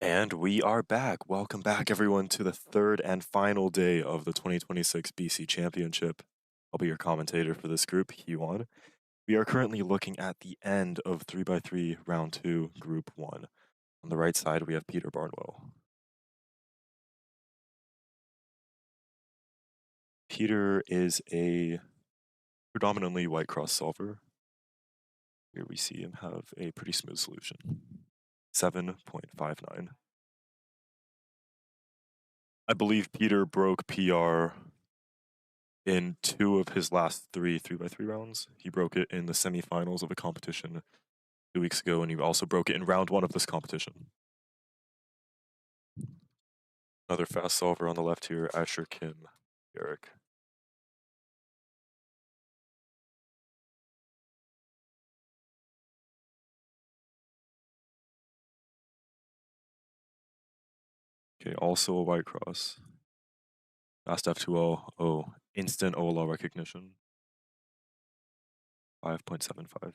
And we are back. Welcome back, everyone, to the third and final day of the 2026 BC Championship. I'll be your commentator for this group, Huon. We are currently looking at the end of 3x3 Round 2, Group 1. On the right side, we have Peter Barnwell. Peter is a predominantly white cross solver. Here we see him have a pretty smooth solution. 7.59. I believe Peter broke PR in two of his last three 3x3 rounds. He broke it in the semifinals of a competition 2 weeks ago, and he also broke it in round 1 of this competition. Another fast solver on the left here, Asher Kim Eric. Okay, also a white cross. Fast F2O. Oh, instant OLO recognition. 5.75.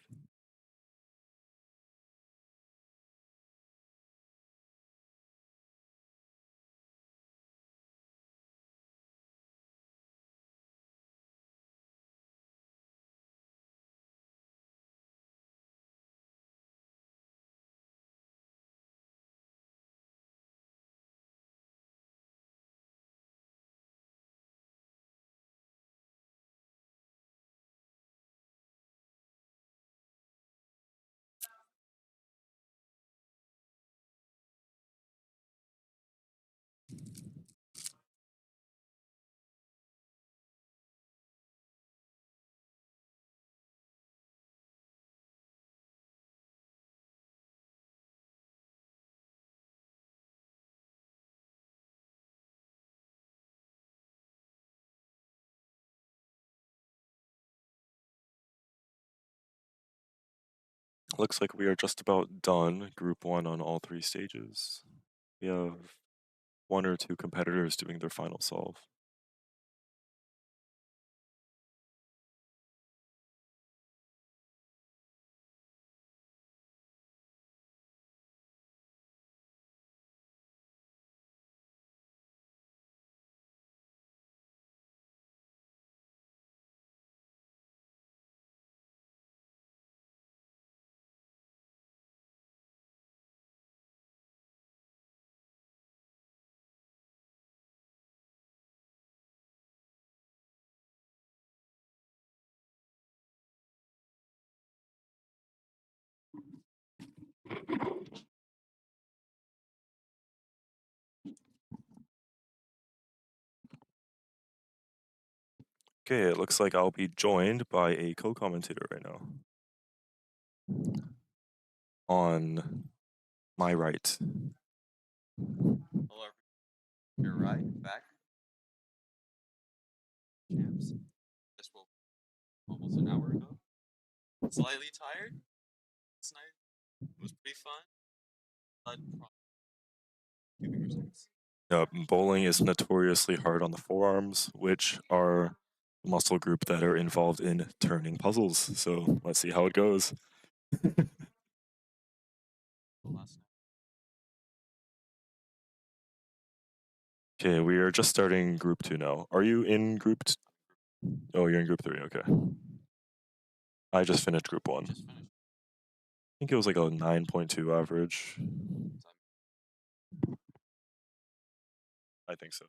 Looks like we are just about done Group 1 on all 3 stages. We have 1 or 2 competitors doing their final solve. Okay, it looks like I'll be joined by a co-commentator right now. On my right. Hello, you're right, back. Champs. This will almost an hour ago. Slightly tired. It's night. It was pretty fun. But Bowling is notoriously hard on the forearms, which are a muscle group that are involved in turning puzzles. So let's see how it goes. Okay, we are just starting Group 2 now. Are you in Group Oh, you're in Group 3, okay. I just finished Group 1. I think it was like a 9.2 average. I think so.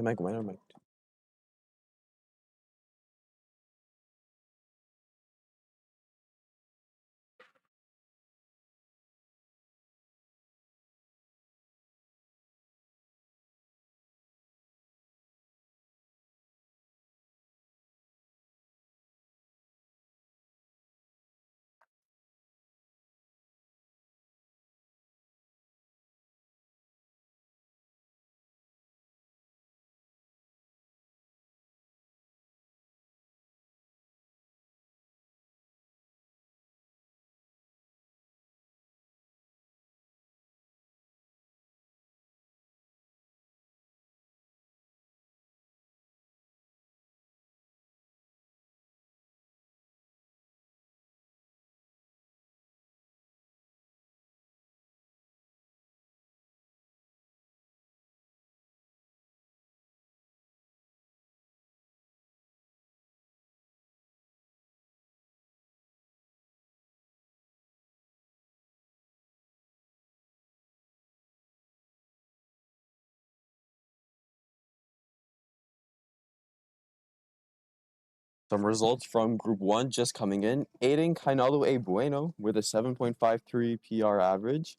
Mic, when mic? Some results from Group 1 just coming in. Aiden Kainalu A. Bueno with a 7.53 PR average.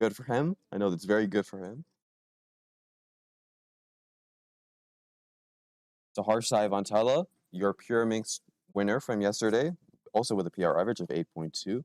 Good for him. I know that's very good for him. Sahar Sai Vantala, your Pure Minx winner from yesterday, also with a PR average of 8.2.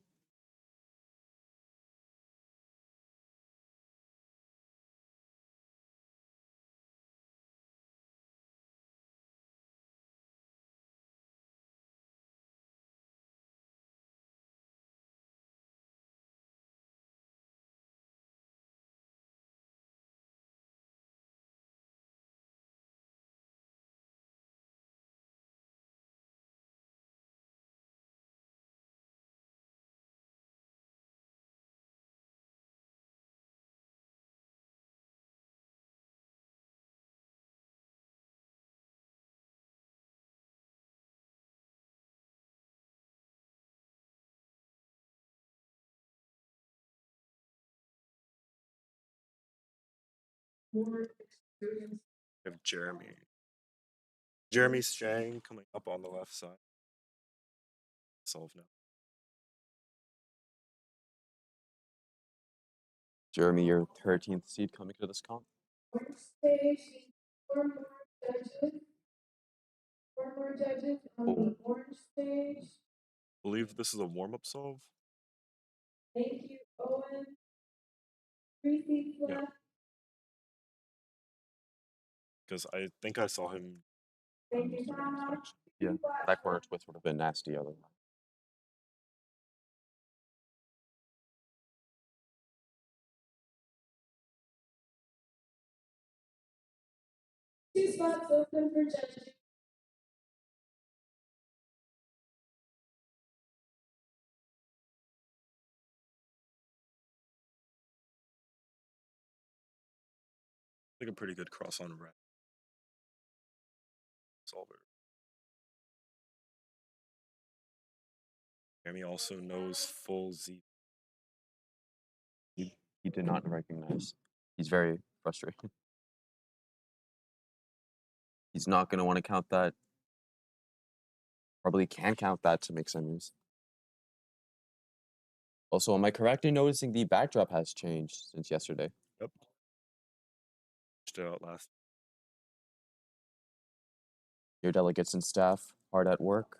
We have Jeremy. Jeremy Strang coming up on the left side. Solve now. Jeremy, your 13th seed coming to this comp. Stage, four more judges on the orange stage. I believe this is a warm-up solve. Thank you, Owen. 3 seats Yeah. left. Because I think I saw him. Thank you, Tom. Yeah, that corner twist would have been nasty otherwise. Two spots open for judging. I think a pretty good cross on red. Solver. Jeremy also knows full Z. He did not recognize. He's very frustrated. He's not going to want to count that. Probably can count that to make semis. Also, am I correct in noticing the backdrop has changed since yesterday? Yep. Stay out last. Your delegates and staff hard at work.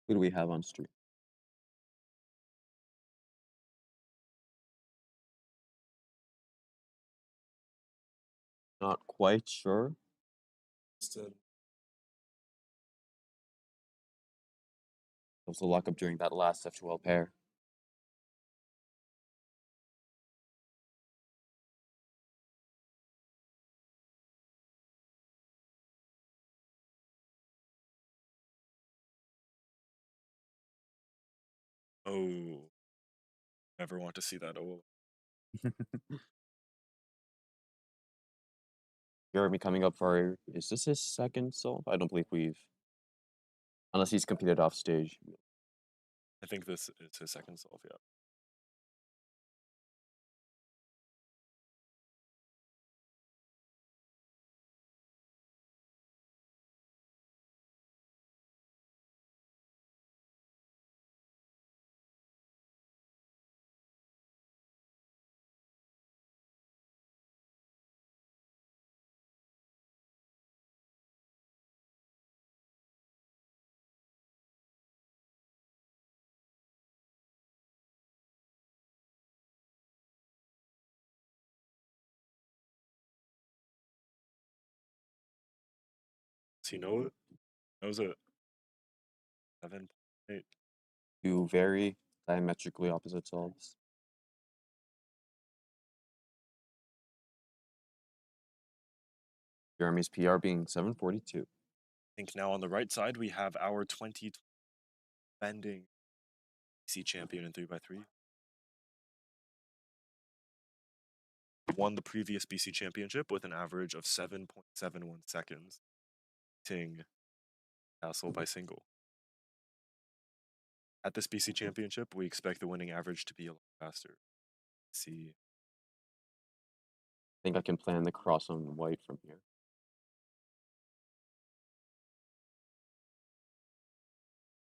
Who do we have on stream? Not quite sure. Still. Was the lockup during that last F2L pair. Oh. Never want to see that. Oh. Jeremy coming up for, is this his second solve? I don't believe we've, unless he's competed off stage. I think this is his second solve, yeah. Does he know it? Knows it. 7.8. Two very diametrically opposite solves. Jeremy's PR being 742. I think now on the right side we have our 20 defending BC champion in 3x3. Won the previous BC championship with an average of 7.71 seconds, beating Castle by single. At this BC championship, we expect the winning average to be a lot faster. Let's see. I think I can plan the cross on white from here.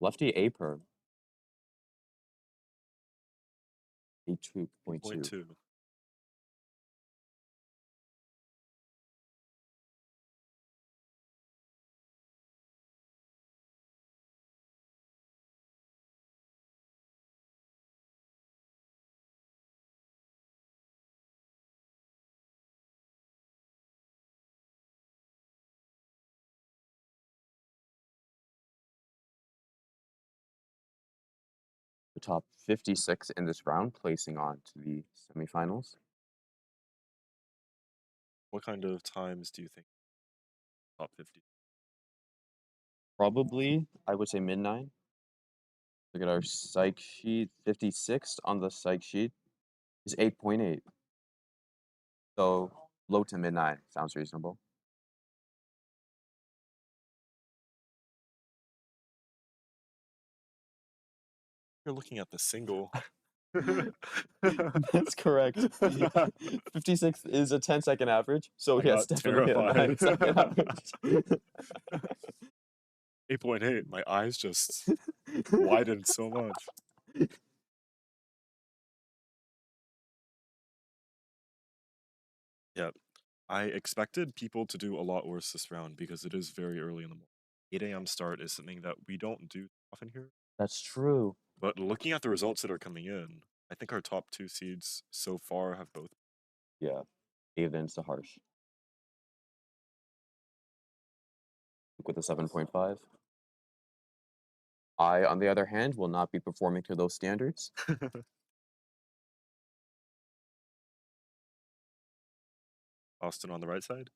Lefty A per. 82.2. 0.2. The top 56 in this round, placing on to the semifinals. What kind of times do you think? Top 50. Probably, I would say mid-9. Look at our psych sheet. 56th on the psych sheet is 8.8. So low to mid-9 sounds reasonable. You're looking at the single. That's correct. 56th is a 10-second average. So I yes, got definitely a terrified. 9-second average. 8.8. My eyes just widened so much. Yeah, I expected people to do a lot worse this round because it is very early in the morning. 8 a.m. start is something that we don't do often here. That's true. But looking at the results that are coming in, I think our top 2 seeds so far have both. Yeah, Avens to harsh. With a 7.5. I, on the other hand, will not be performing to those standards. Austin on the right side.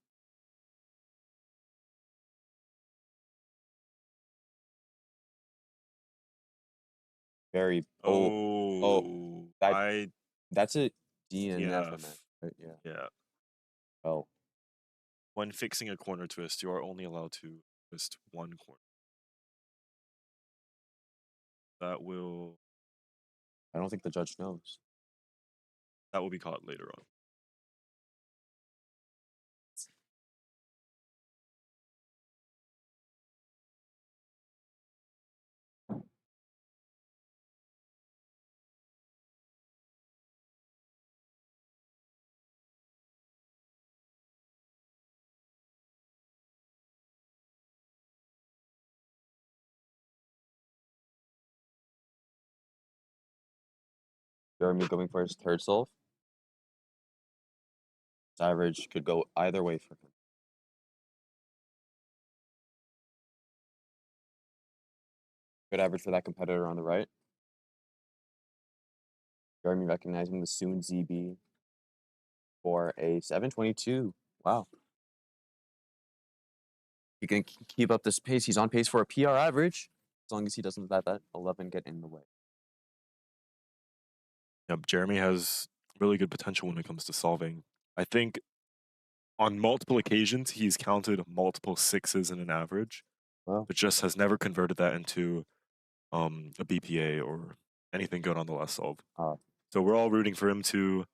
Very Oh, that, that's a DNF DNF. event, right? Yeah. Yeah. Oh, When fixing a corner twist, you are only allowed to twist one corner. That will I don't think the judge knows. be caught later on. Jeremy going for his third solve. His average could go either way for him. Good average for that competitor on the right. Jeremy recognizing the soon ZB for a 722. Wow. He can keep up this pace. He's on pace for a PR average, as long as he doesn't let that 11 get in the way. Yep, Jeremy has really good potential when it comes to solving. I think on multiple occasions he's counted multiple 6s in an average, Wow. but just has never converted that into a BPA or anything good on the last solve. So we're all rooting for him to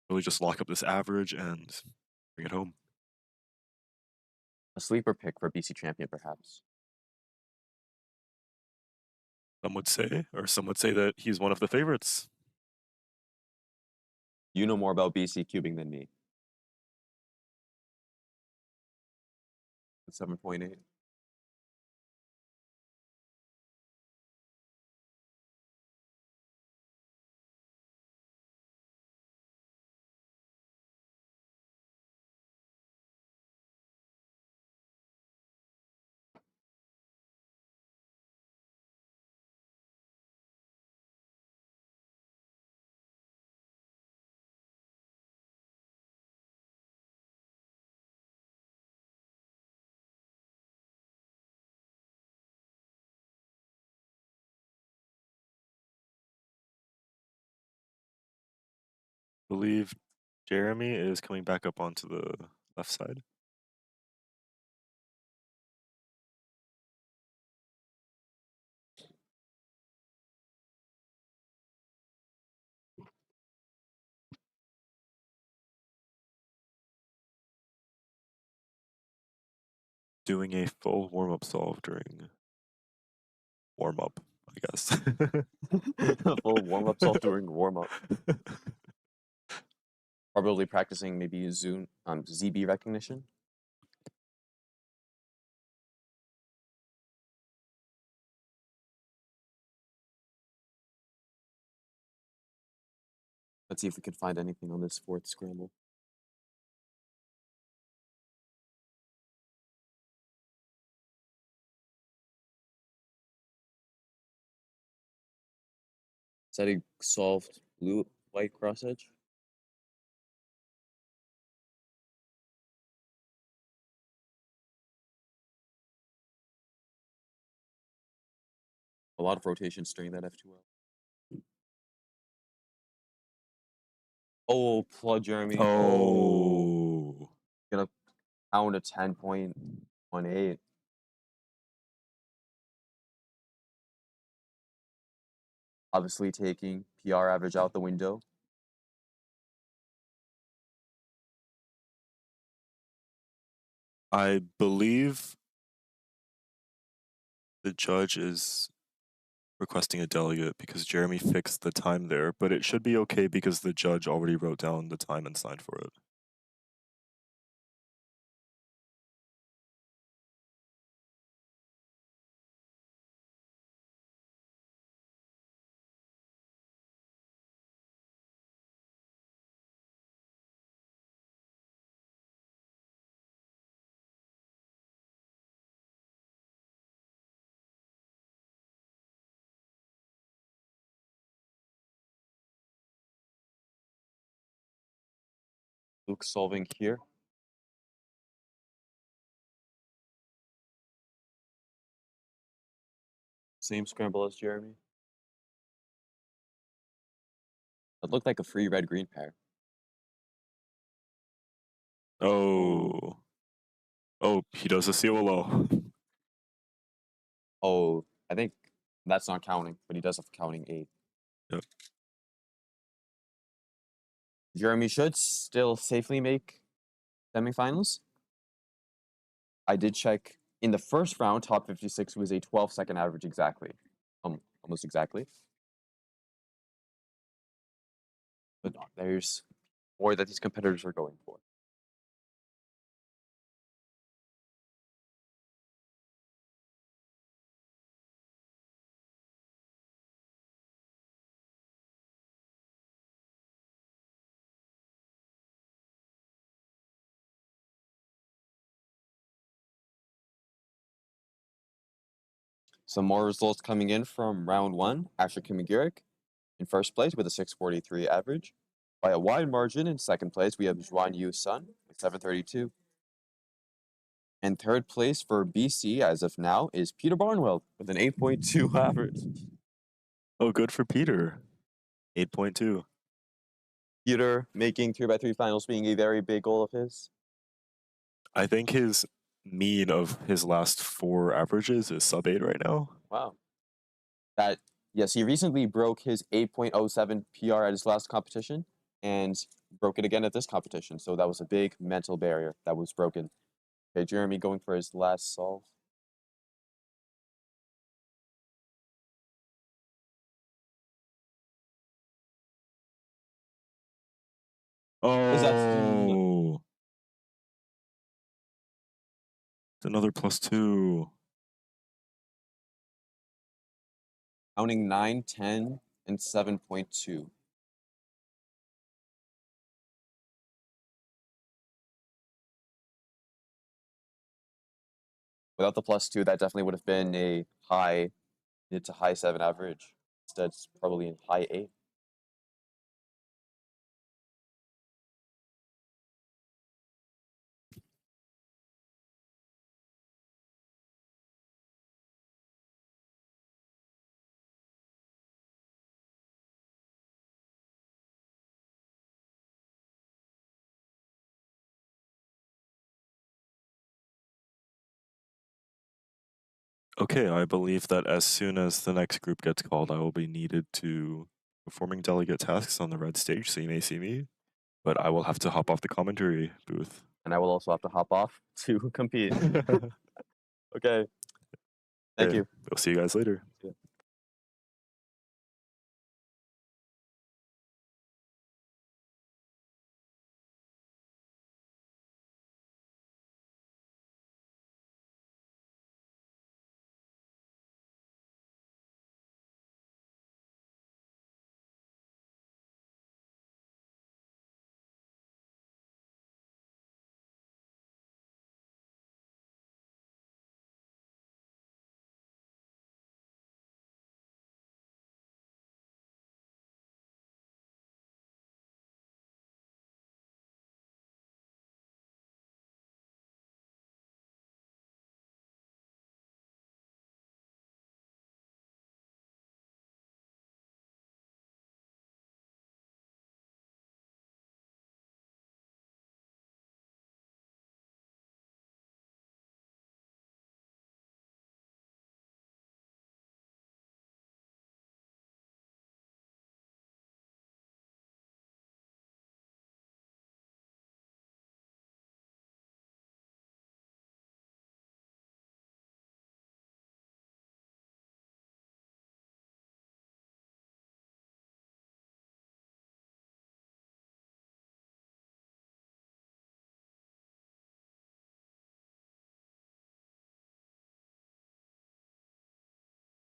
really just lock up this average and bring it home. A sleeper pick for BC champion, perhaps. Some would say that he's one of the favorites. You know more about BC cubing than me. 7.8. believe Jeremy is coming back up onto the left side. Doing a full warm-up solve during warm-up, I guess. A full warm-up solve during warm-up. Probably practicing maybe Zoom ZB recognition. Let's see if we can find anything on this fourth scramble. Is that a solved blue-white cross edge? A lot of rotations during that F2L. Oh, plug Jeremy. Oh. Gonna pound a 10.18. Obviously taking PR average out the window. I believe the judge is requesting a delegate because Jeremy fixed the time there, but it should be okay because the judge already wrote down the time and signed for it. Luke solving here. Same scramble as Jeremy. That looked like a free red-green pair. Oh. Oh, he does a COLO. Oh, I think that's not counting, but he does have counting 8. Yep. Jeremy should still safely make semifinals. I did check in the first round, top 56 was a 12-second average exactly. Almost exactly. But there's more that these competitors are going for. Some more results coming in from round 1. Asher Kimigirik in first place with a 643 average. By a wide margin in second place, we have Juan Yu Sun with 732. And third place for BC as of now is Peter Barnwell with an 8.2 average. Oh, good for Peter. 8.2. Peter making 3x3 finals being a very big goal of his. I think his mean of his last 4 averages is sub 8 right now. Wow. Yes, he recently broke his 8.07 PR at his last competition and broke it again at this competition. So that was a big mental barrier that was broken. Okay, Jeremy going for his last solve. Oh. It's another +2. Counting 9, 10, and 7.2. Without the +2, that definitely would have been a mid to high 7 average. Instead, it's probably in high 8. Okay, I believe that as soon as the next group gets called, I will be needed to performing delegate tasks on the red stage, so you may see me, but I will have to hop off the commentary booth. And I will also have to hop off to compete. Okay. Thank Okay, you. we'll see you guys later.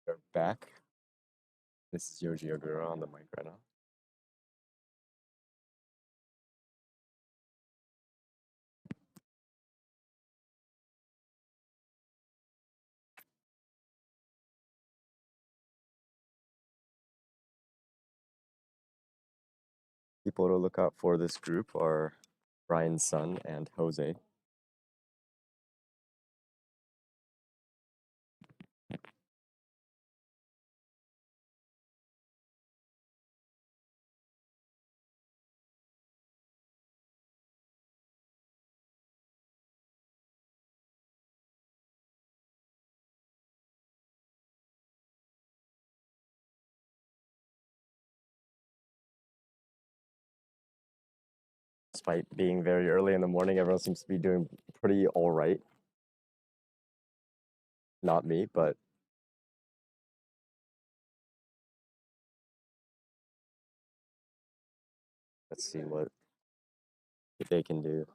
We're back. This is Yoji Ogura on the mic right now. People to look out for this group are Brian's son and Jose. Despite being very early in the morning, everyone seems to be doing pretty all right. Not me, but let's see what they can do.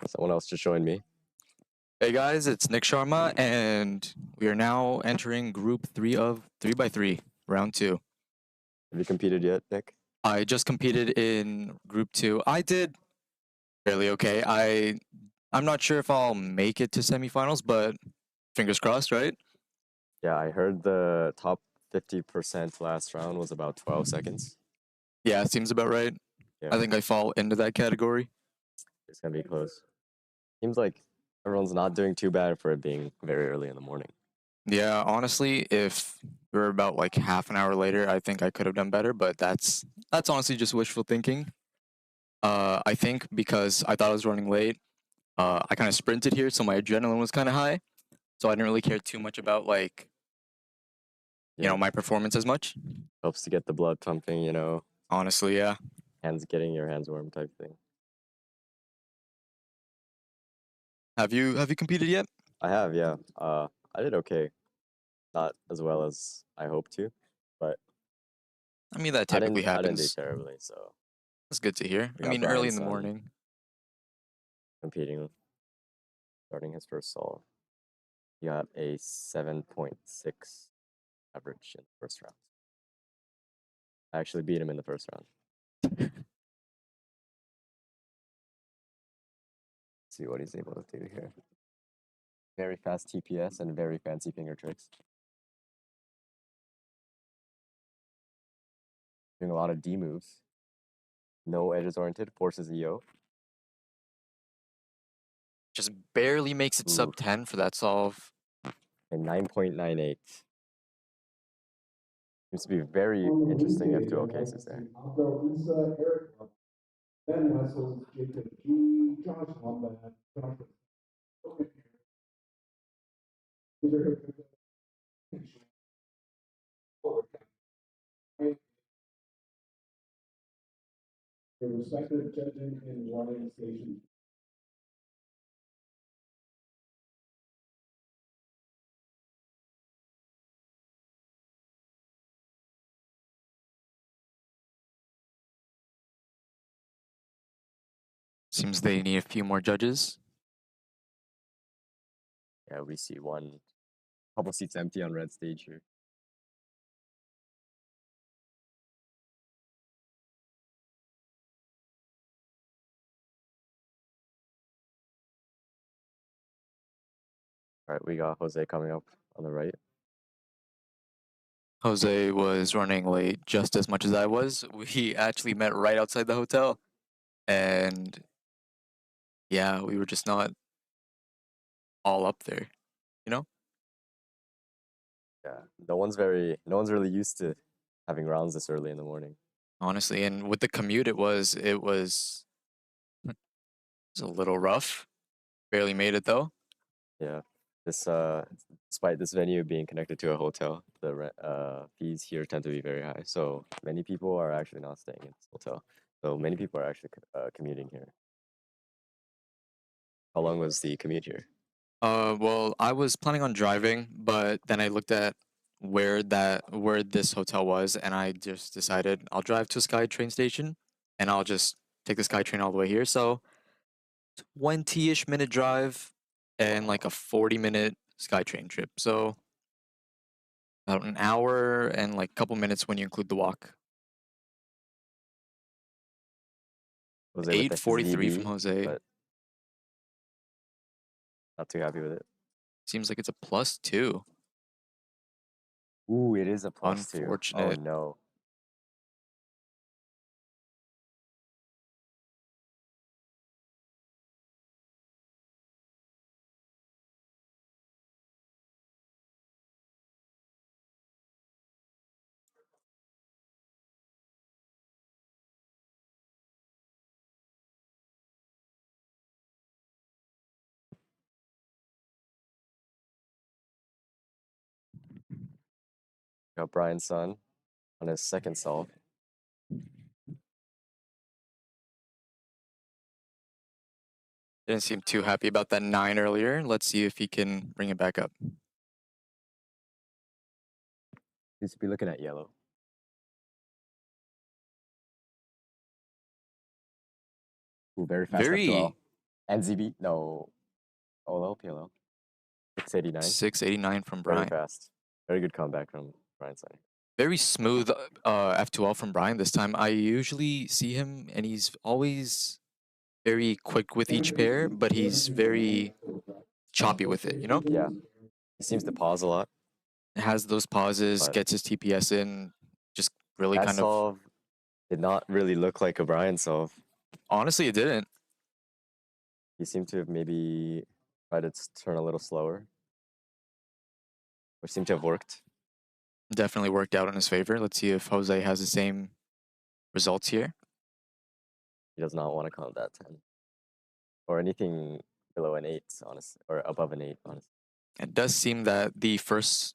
Someone else just joined me. Hey guys, it's Nick Sharma, and we are now entering Group 3 of 3x3, Round 2. Have you competed yet, Nick? I just competed in Group 2. I did fairly okay. I'm not sure if I'll make it to semifinals, but fingers crossed, right? Yeah, I heard the top 50% last round was about 12 seconds. Yeah, seems about right. Yeah. I think I fall into that category. It's gonna be close. Seems like everyone's not doing too bad for it being very early in the morning. Yeah, honestly, if we were about like half an hour later, I think I could have done better, but that's honestly just wishful thinking. I think because I thought I was running late, I kind of sprinted here, so my adrenaline was kind of high. So I didn't really care too much about like, Yeah. my performance as much. Helps to get the blood pumping, Honestly, yeah. getting your hands warm type thing. Have you competed yet? I have, yeah. I did okay. Not as well as I hoped to, but I mean, that I typically didn't do happens. terribly, so That's good to hear. We I got mean, early Brian in the Sun morning. competing, starting his first solve. He got a 7.6 average in the first round. I actually beat him in the first round. See what he's able to do here. Very fast TPS and very fancy finger tricks. Doing a lot of D moves. No edges oriented, forces EO. Just barely makes it Ooh. sub 10 for that solve. And 9.98. Seems to be very interesting F2L cases there. Then Wessels, Jacob G, Josh Wombat, Josh. The respective judging and running stations. Seems they need a few more judges. Yeah, we see one couple seats empty on red stage here. All right, we got Jose coming up on the right. Jose was running late just as much as I was. We actually met right outside the hotel. And yeah, we were just not all up there, you know? Yeah, no one's really used to having rounds this early in the morning. Honestly, and with the commute it was a little rough. Barely made it though. Yeah, this despite this venue being connected to a hotel, the fees here tend to be very high. So many people are actually not staying in this hotel. So many people are actually commuting here. How long was the commute here? Well, I was planning on driving, but then I looked at where this hotel was, and I just decided I'll drive to Sky train station, and I'll just take the Sky train all the way here. So 20-ish minute drive and like a 40-minute Sky train trip. So about an hour and like a couple minutes when you include the walk. Was it with the 8:43 from ZB, Jose. but not too happy with it. Seems like it's a +2. Ooh, it is a +2. Oh Unfortunate. no. Got Brian's son on his second solve. Didn't seem too happy about that 9 earlier. Let's see if he can bring it back up. Seems to be looking at yellow. Ooh, very fast F2L. And ZB, no. OLL, PLL. 689. 689 from Very Brian. fast. Very good comeback from Brian's side. Very smooth F2L from Brian this time. I usually see him and he's always very quick with each pair, but he's very choppy with it, you know? Yeah. He seems to pause a lot. Has those pauses, But gets his TPS in, just really that kind of... solve did not really look like a Brian solve. Honestly, it didn't. He seemed to have maybe tried to turn a little slower. Or seemed to have worked. Definitely worked out in his favor. Let's see if Jose has the same results here. He does not want to count that 10. Or anything below an 8, honestly. Or above an 8, honestly. It does seem that the first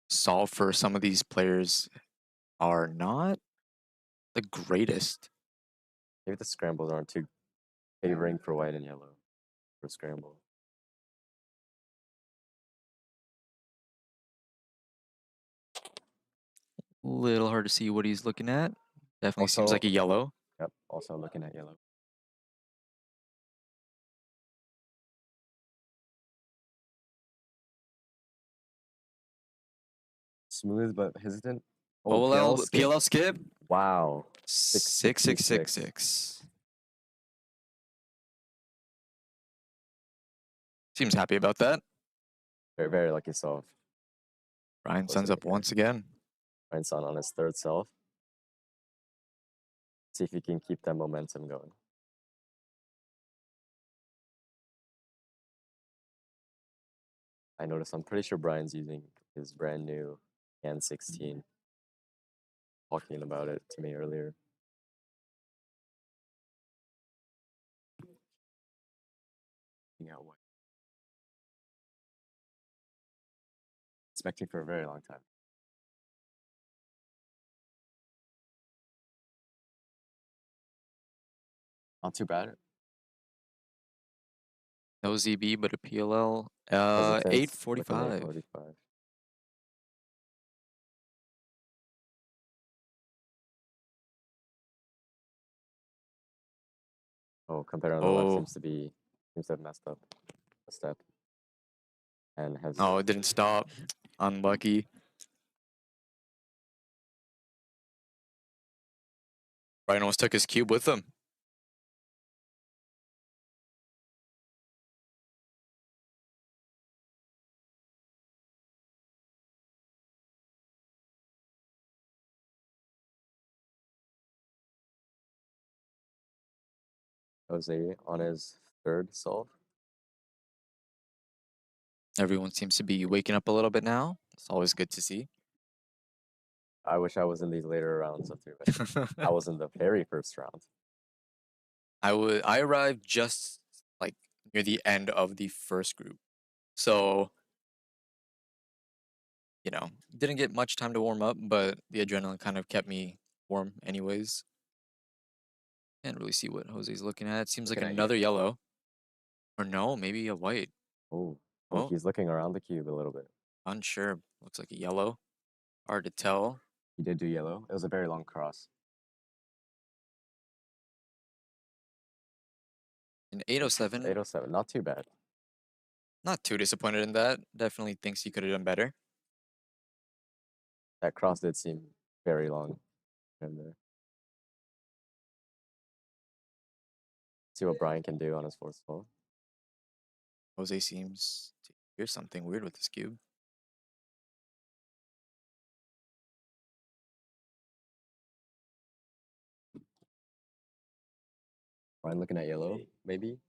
solve for some of these players are not the greatest. Maybe the scrambles aren't too favoring for white and yellow for scramble. Little hard to see what he's looking at. Definitely seems Also- like a yellow. Yep. Also looking at yellow. Smooth but hesitant. Oh, OLL, skip. PLL skip. Wow. 6-6-6-6. Seems happy about that. Very, very lucky solve. Brian Close sends to up the once again. Brian's on his third solve. See if he can keep that momentum going. I noticed, I'm pretty sure Brian's using his brand new Can 16. Talking about it to me earlier. Out what? Expecting for a very long time. Not too bad. No ZB, but a PLL. Hesitant, looking at 845. 845. Oh, compare on the left Oh. seems to have messed up a step. And has Oh, it didn't stop. Unlucky. Brian almost took his cube with him. Jose on his third solve. Everyone seems to be waking up a little bit now. It's always good to see. I wish I was in these later rounds of 3-way. I was in the very first round. I arrived just like near the end of the first group. So, you know, didn't get much time to warm up, but the adrenaline kind of kept me warm anyways. Can't really see what Jose's looking at. It seems like Looking at another yellow. Or no, maybe a white. Oh, Oh. he's looking around the cube a little bit. Unsure. Looks like a yellow. Hard to tell. He did do yellow. It was a very long cross. An 807. 807, not too bad. Not too disappointed in that. Definitely thinks he could have done better. That cross did seem very long. And there. See what Brian can do on his fourth solve. Jose seems to hear something weird with this cube. Brian looking at yellow, maybe?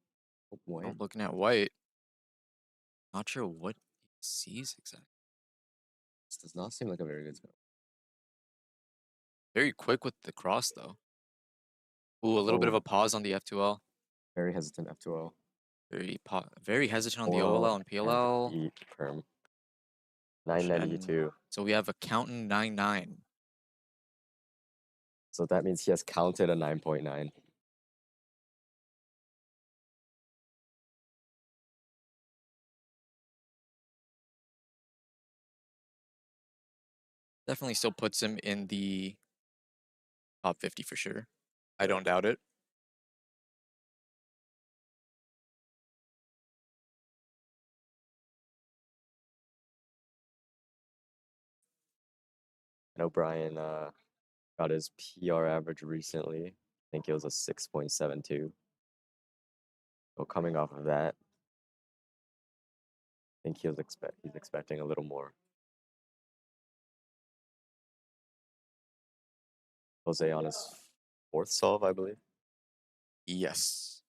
Oh, Oh, white. looking at white. Not sure what he sees exactly. This does not seem like a very good spell. Very quick with the cross, though. Ooh, a little bit of Oh. a pause on the F2L. Very hesitant F2L. Very hesitant on the OLL and PLL. Eat perm. 992. So we have a counting 9-9. So that means he has counted a 9.9. Definitely still puts him in the top 50 for sure. I don't doubt it. I know Brian got his PR average recently. I think it was a 6.72. So coming off of that, I think he's expecting a little more. Jose on his fourth solve, I believe. Yes.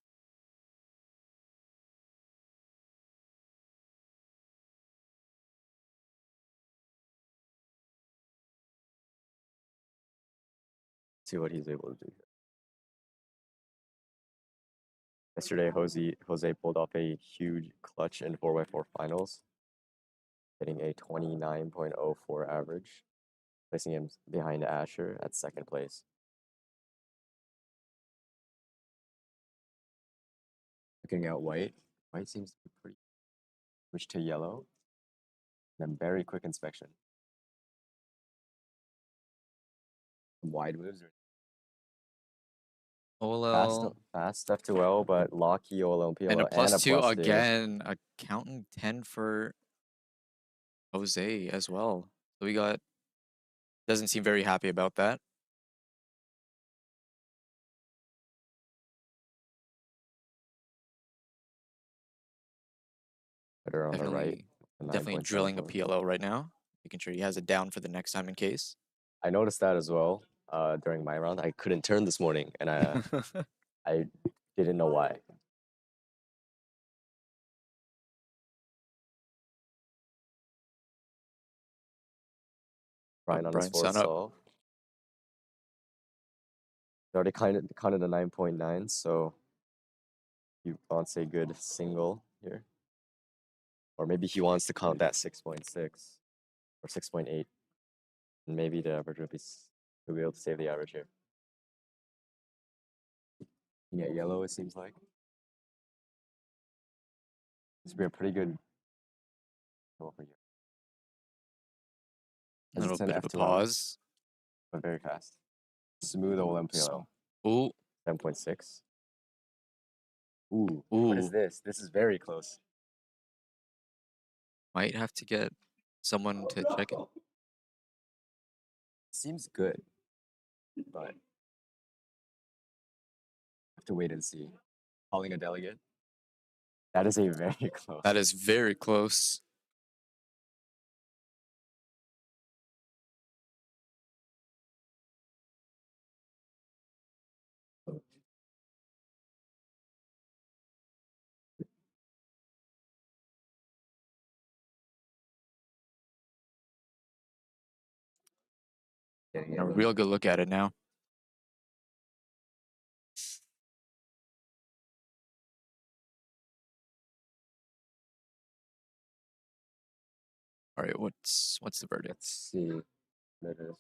See what he's able to do here. Yesterday, Jose pulled off a huge clutch in 4x4 finals, hitting a 29.04 average, placing him behind Asher at second place. Looking at white, white seems to be pretty switch to yellow, then very quick inspection. Some wide moves. OLL. Fast F2L, but Locky OLL PLL And a and a +2 +2. again. Accountant 10 for Jose as well. So we got, doesn't seem very happy about that. Better on the right. Definitely drilling a PLL right now, making sure he has it down for the next time in case. I noticed that as well during my round. I couldn't turn this morning, and I didn't know why. Brian on his Brian's fourth son up. solve. He already counted a 9.9, so he wants a good single here. Or maybe he wants to count that 6.6 or 6.8. And maybe the average will be able to save the average here. Yeah, yellow, it seems like. This would be a pretty good goal for you. A little bit of a pause. But very fast. Smooth Olympiano. Ooh. 10.6. Ooh. What is Ooh. this? This is very close. Might have to get someone to check it. Seems good, but have to wait and see. Calling a delegate. That is a very close. That is very close. A real good look at it now. All right, what's the verdict? Let's see. What it is.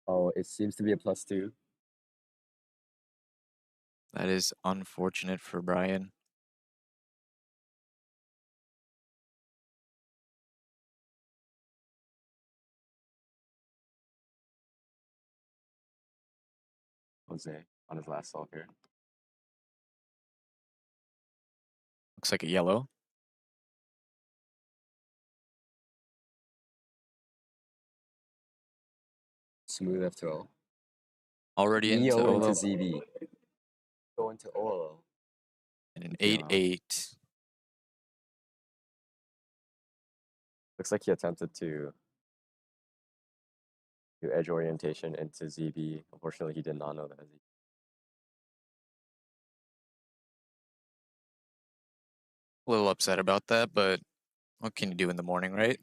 Oh, it seems to be a +2. That is unfortunate for Brian. Jose on his last solve here. Looks like a yellow. Smooth F2L. Already into Neo into OLL. ZB. Go into OLL. And an Yeah. 8-8. Looks like he attempted to do edge orientation into ZB. Unfortunately, he did not know that. A little upset about that, but what can you do in the morning, right?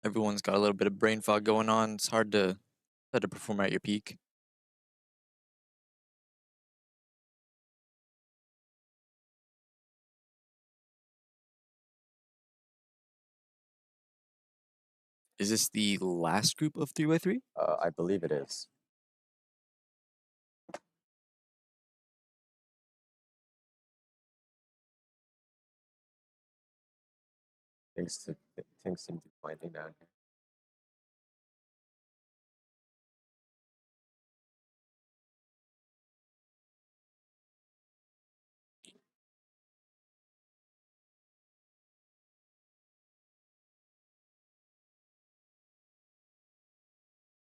Everyone's got a little bit of brain fog going on. It's hard to perform at your peak. Is this the last group of 3x3? I believe it is. Things seem to be winding down here.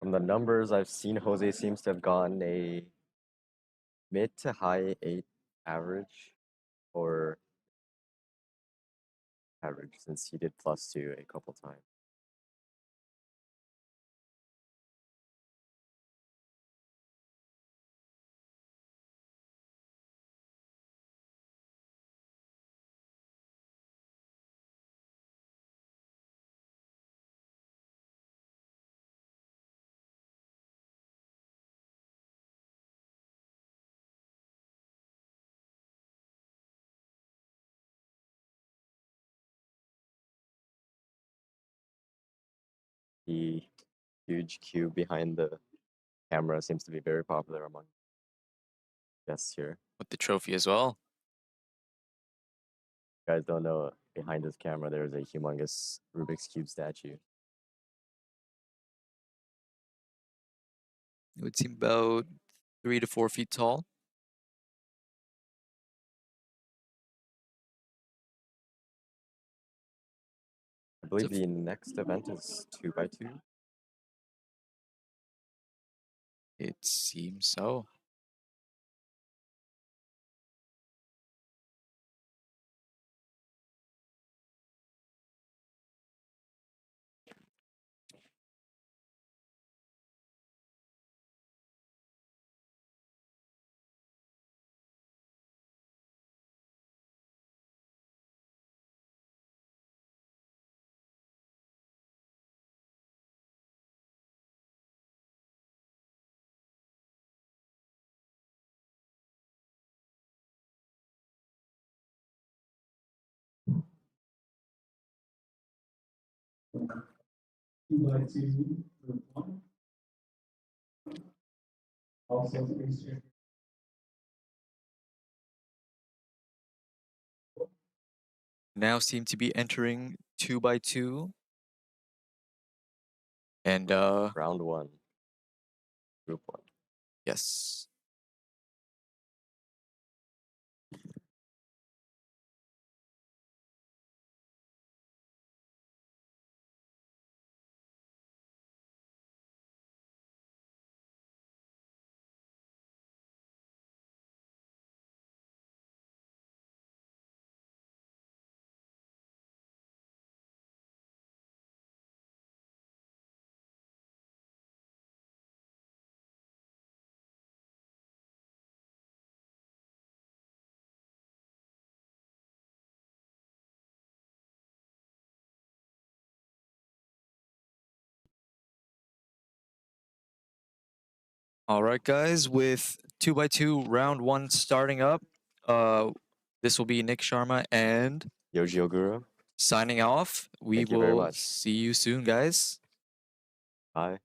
From the numbers I've seen, Jose seems to have gotten a mid to high 8 average, or average, since he did +2 a couple times. The huge cube behind the camera seems to be very popular among guests here. With the trophy as well. If you guys don't know, behind this camera there is a humongous Rubik's Cube statue. It would seem about 3 to 4 feet tall. I believe the next event is 2x2. It seems so. Also, please check. Now seem to be entering 2x2. And Round 1. Group 1. yes. All right, guys, with 2x2 round 1 starting up, this will be Nick Sharma and Yoji Ogura. signing off. We Thank you very will much. see you soon, guys. Bye.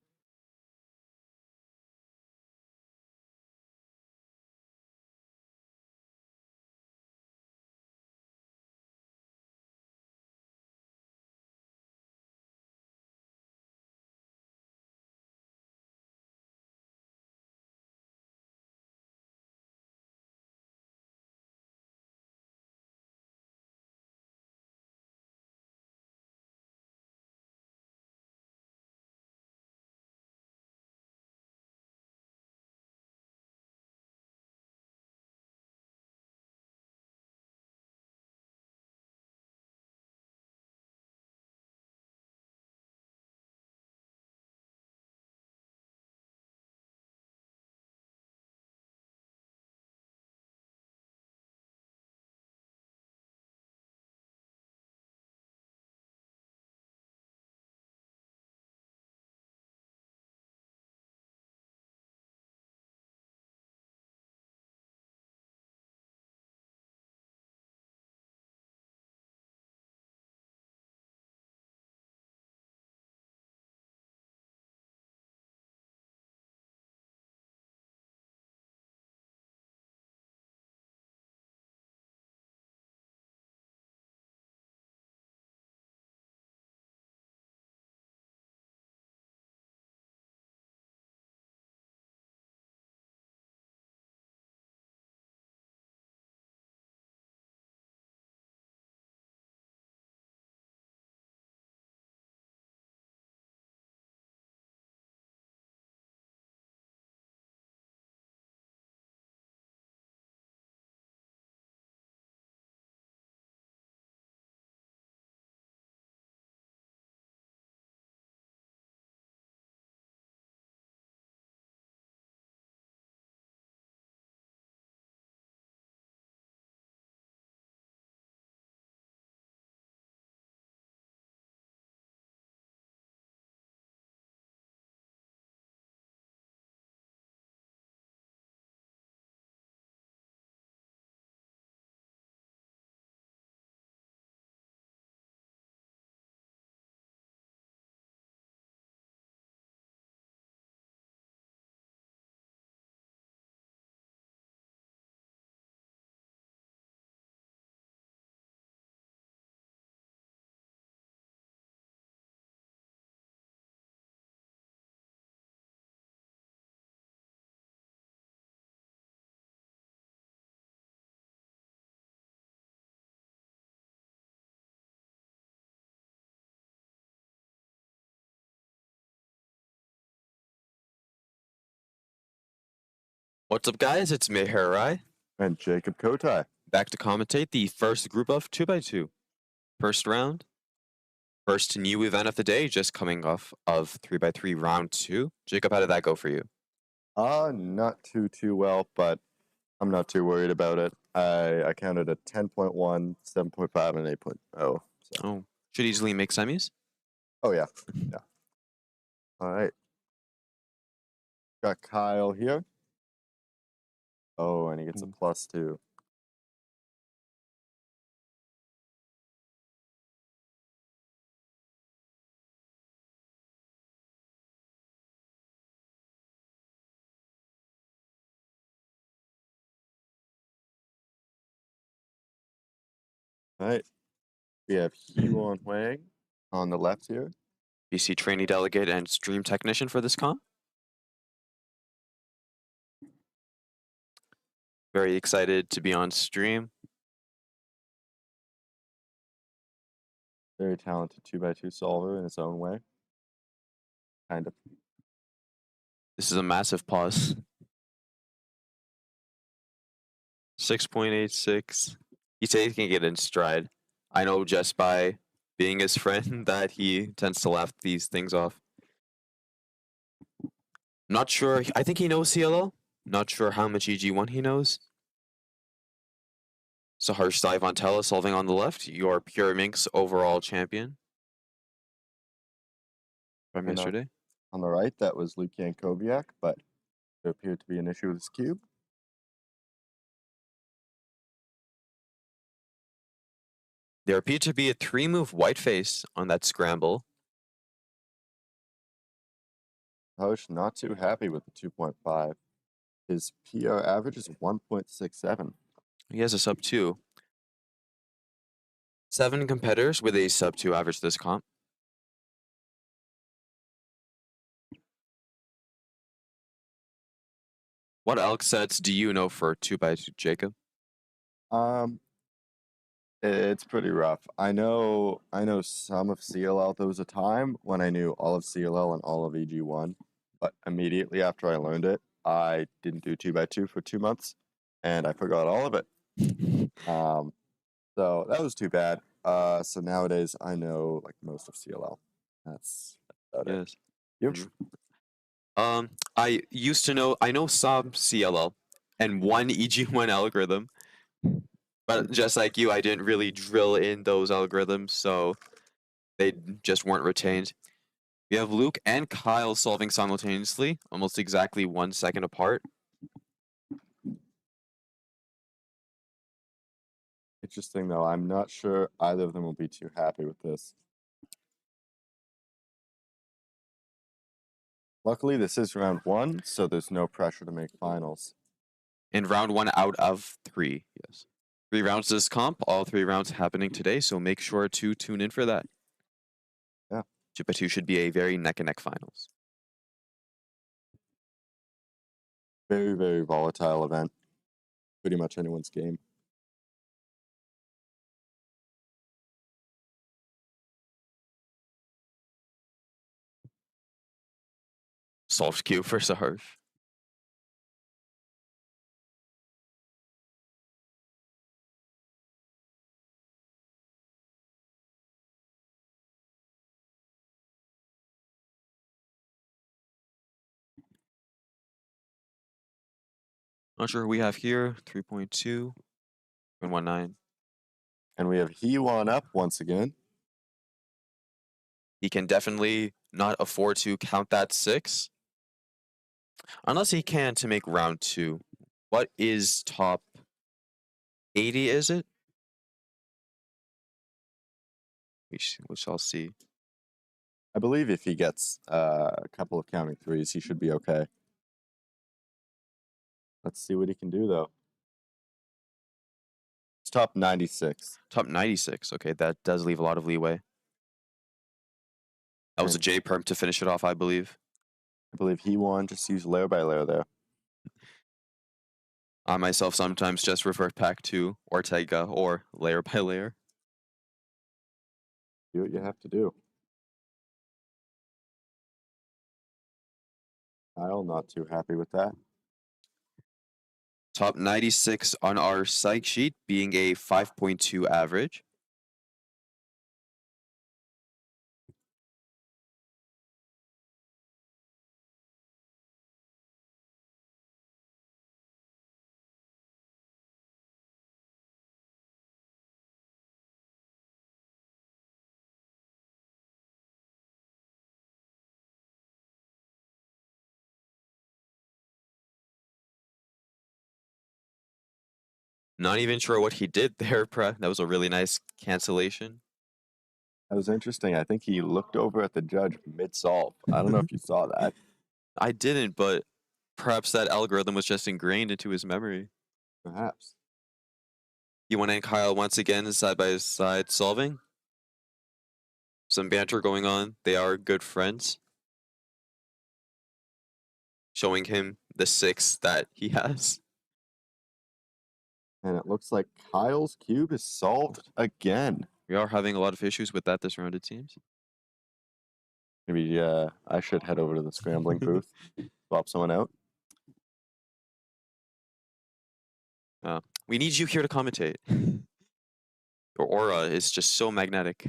What's up, guys? It's Meherai, And Jacob Kotai. back to commentate the first group of 2x2. First round. First new event of the day, just coming off of 3x3 round 2. Jacob, how did that go for you? Not too well, but I'm not too worried about it. I counted a 10.1, 7.5, and 8.0. So. Oh, should easily make semis? Oh, yeah. Yeah. All right. Got Kyle here. Oh, and he gets a +2. All right. We have Huan Huang on the left here. BC trainee delegate and stream technician for this comp. Very excited to be on stream. Very talented 2x2 solver in his own way. Kind of. This is a massive pause. 6.86. He's taking it in stride. I know just by being his friend that he tends to laugh these things off. Not sure. I think he knows CLO. Not sure how much EG1 he knows. So Harsh Saivontella solving on the left. Your Pure Minx overall champion from And, yesterday. On the right, that was Luke Yankoviak, but there appeared to be an issue with his cube. There appeared to be a 3-move white face on that scramble. Hosh not too happy with the 2.5. His PR average is 1.67. He has a sub 2. 7 competitors with a sub 2 average this comp. What elk sets do you know for 2x2, Jacob? It's pretty rough. I know some of CLL. There was a time when I knew all of CLL and all of EG1, but immediately after I learned it, I didn't do 2x2 for 2 months, and I forgot all of it. So that was too bad. So nowadays I know like most of CLL. That's about it. Yes. You? I used to know, I know some CLL and one EG1 algorithm, but just like you, I didn't really drill in those algorithms, so they just weren't retained. We have Luke and Kyle solving simultaneously, almost exactly 1 second apart. Interesting though. I'm not sure either of them will be too happy with this. Luckily, this is round 1, so there's no pressure to make finals. In round 1 out of 3, yes. 3 rounds this comp, all 3 rounds happening today, so make sure to tune in for that. Yeah. 2x2 should be a very neck-and-neck finals. Very, very volatile event. Pretty much anyone's game. Solved Q for Saharsh. Not sure who we have here. 3.2 and 1.9. And we have Hewan up once again. He can definitely not afford to count that 6. Unless he can to make round 2. What is top 80, is it? We shall see. I believe if he gets a couple of counting 3s, he should be okay. Let's see what he can do, though. It's top 96. Top 96. Okay, that does leave a lot of leeway. That was a J perm to finish it off, I believe. I believe Hewan just used layer by layer there. I myself sometimes just revert back to Ortega or layer by layer. Do what you have to do. Kyle not too happy with that. Top 96 on our psych sheet being a 5.2 average. Not even sure what he did there, That was a really nice cancellation. That was interesting. I think he looked over at the judge mid-solve. I don't know if you saw that. I didn't, but perhaps that algorithm was just ingrained into his memory. Perhaps. Yuan and Kyle once again side by side solving. Some banter going on. They are good friends. Showing him the 6 that he has. And it looks like Kyle's cube is solved again. We are having a lot of issues with that this round, it seems. Maybe I should head over to the scrambling booth, swap someone out. We need you here to commentate. Your aura is just so magnetic.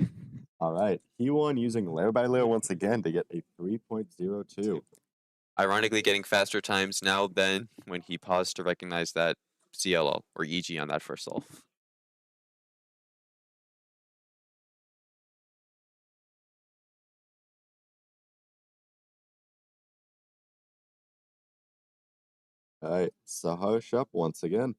All right. He won using layer by layer once again to get a 3.02. Ironically, getting faster times now than when he paused to recognize that CLL or EG on that first solve. All right. Saharsh up once again.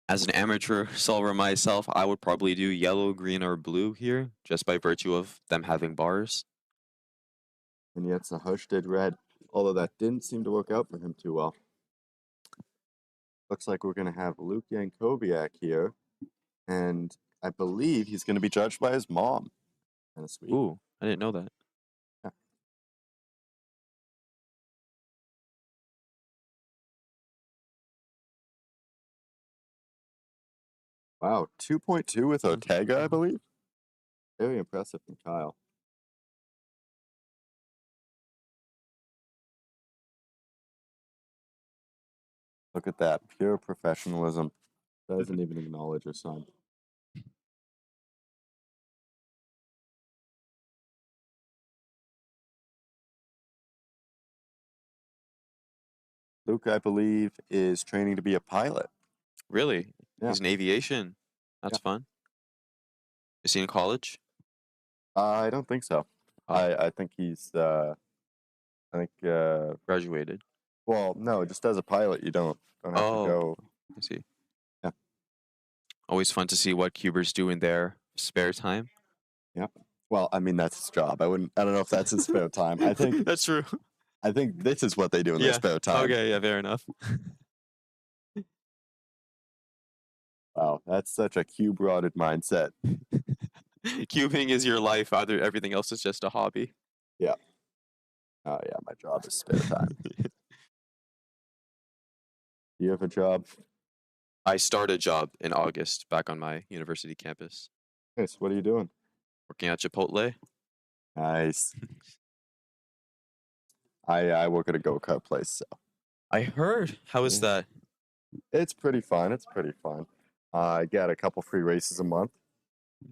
As an amateur solver myself, I would probably do yellow, green, or blue here, just by virtue of them having bars. And yet Saharsh did red, although that didn't seem to work out for him too well. Looks like we're going to have Luke Yankoviak here, and I believe he's going to be judged by his mom. Kind of sweet. Ooh, I didn't know that. Yeah. Wow, 2.2 with Ortega, I believe. Very impressive from Kyle. Look at that, pure professionalism. Doesn't even acknowledge her son. Luke, I believe, is training to be a pilot. Really? Yeah. He's in aviation. That's fun. Is he in college? I don't think so. Oh. I think he's, Graduated. well, no, just as a pilot, you don't have to go. I see. Yeah. Always fun to see what cubers do in their spare time. Yeah. Well, I mean, that's his job. I don't know if that's his spare time. I think That's true. I think this is what they do in their spare time. Okay, yeah, fair enough. Wow, that's such a cube-rotted mindset. Cubing is your life. Everything else is just a hobby. Yeah. Oh yeah, my job is spare time. Do you have a job? I start a job in August back on my university campus, Nice. What are you doing? working at Chipotle. Nice. I work at a go-kart place, so I heard. How is that? it's pretty fun. It's pretty fun. I get a couple free races a month,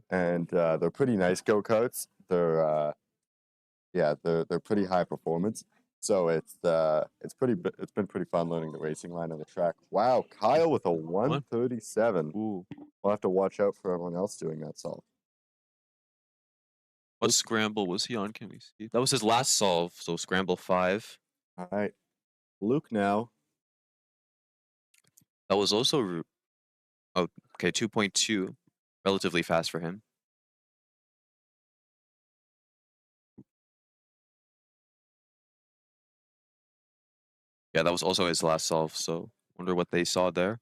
and they're pretty nice go-karts. They're they're pretty high performance. So it's been pretty fun learning the racing line on the track. Wow, Kyle with a 137. Ooh. We'll have to watch out for everyone else doing that solve. What scramble was he on? Can we see? That was his last solve, so scramble 5. All right, Luke now. That was also 2.2, relatively fast for him. Yeah, that was also his last solve, so wonder what they saw there.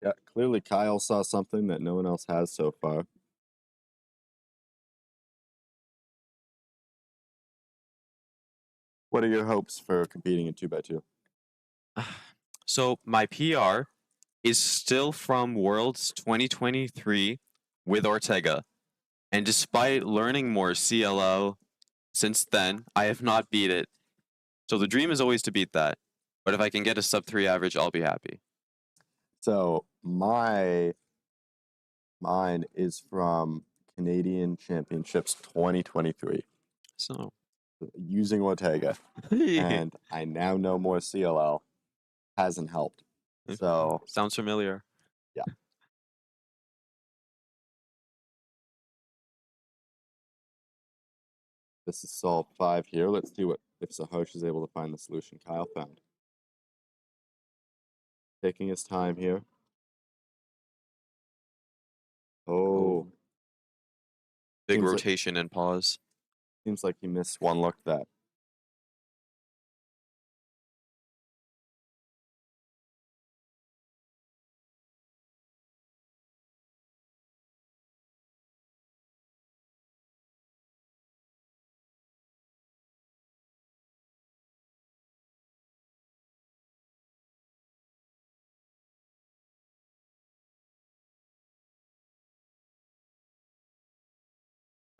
Yeah, clearly Kyle saw something that no one else has so far. What are your hopes for competing in 2x2? So my PR is still from Worlds 2023 with Ortega. And despite learning more CLO since then, I have not beat it. So the dream is always to beat that. But if I can get a sub 3 average, I'll be happy. So mine is from Canadian Championships 2023 So using Ortega, and I now know more CLL. Hasn't helped. So sounds familiar. Yeah. This is solve 5 here. Let's see what if Sahosh is able to find the solution Kyle found. Taking his time here. Oh, Big Seems like- rotation and pause. seems like he missed one look that.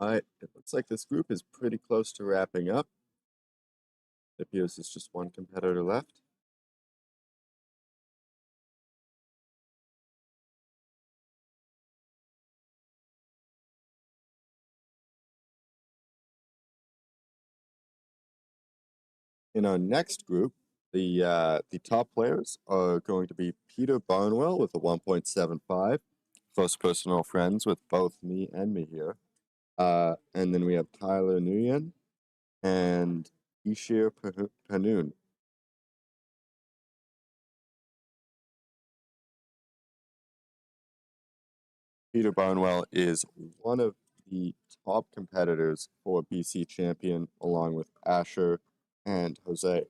All right, it looks like this group is pretty close to wrapping up. It appears there's just one competitor left. In our next group, the top players are going to be Peter Barnwell with a 1.75, close personal friends with both me and Mihir. And then we have Tyler Nguyen and Ishir Panoon. Peter Barnwell is one of the top competitors for BC champion, along with Asher and Jose.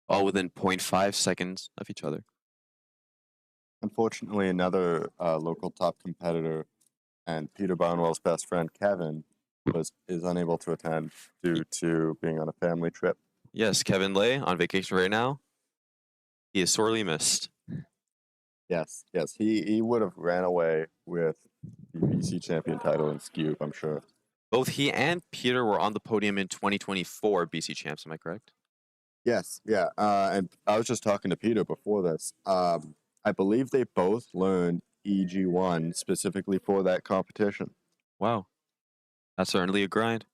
All within 0.5 seconds of each other. Unfortunately, another local top competitor and Peter Barnwell's best friend, Kevin, is unable to attend due to being on a family trip. Yes, Kevin Lay on vacation right now. He is sorely missed. Yes, he would have ran away with the BC champion title in Skew, I'm sure. Both he and Peter were on the podium in 2024 BC Champs, am I correct? Yes, yeah. And I was just talking to Peter before this. I believe they both learned EG1 specifically for that competition. Wow. That's certainly a grind.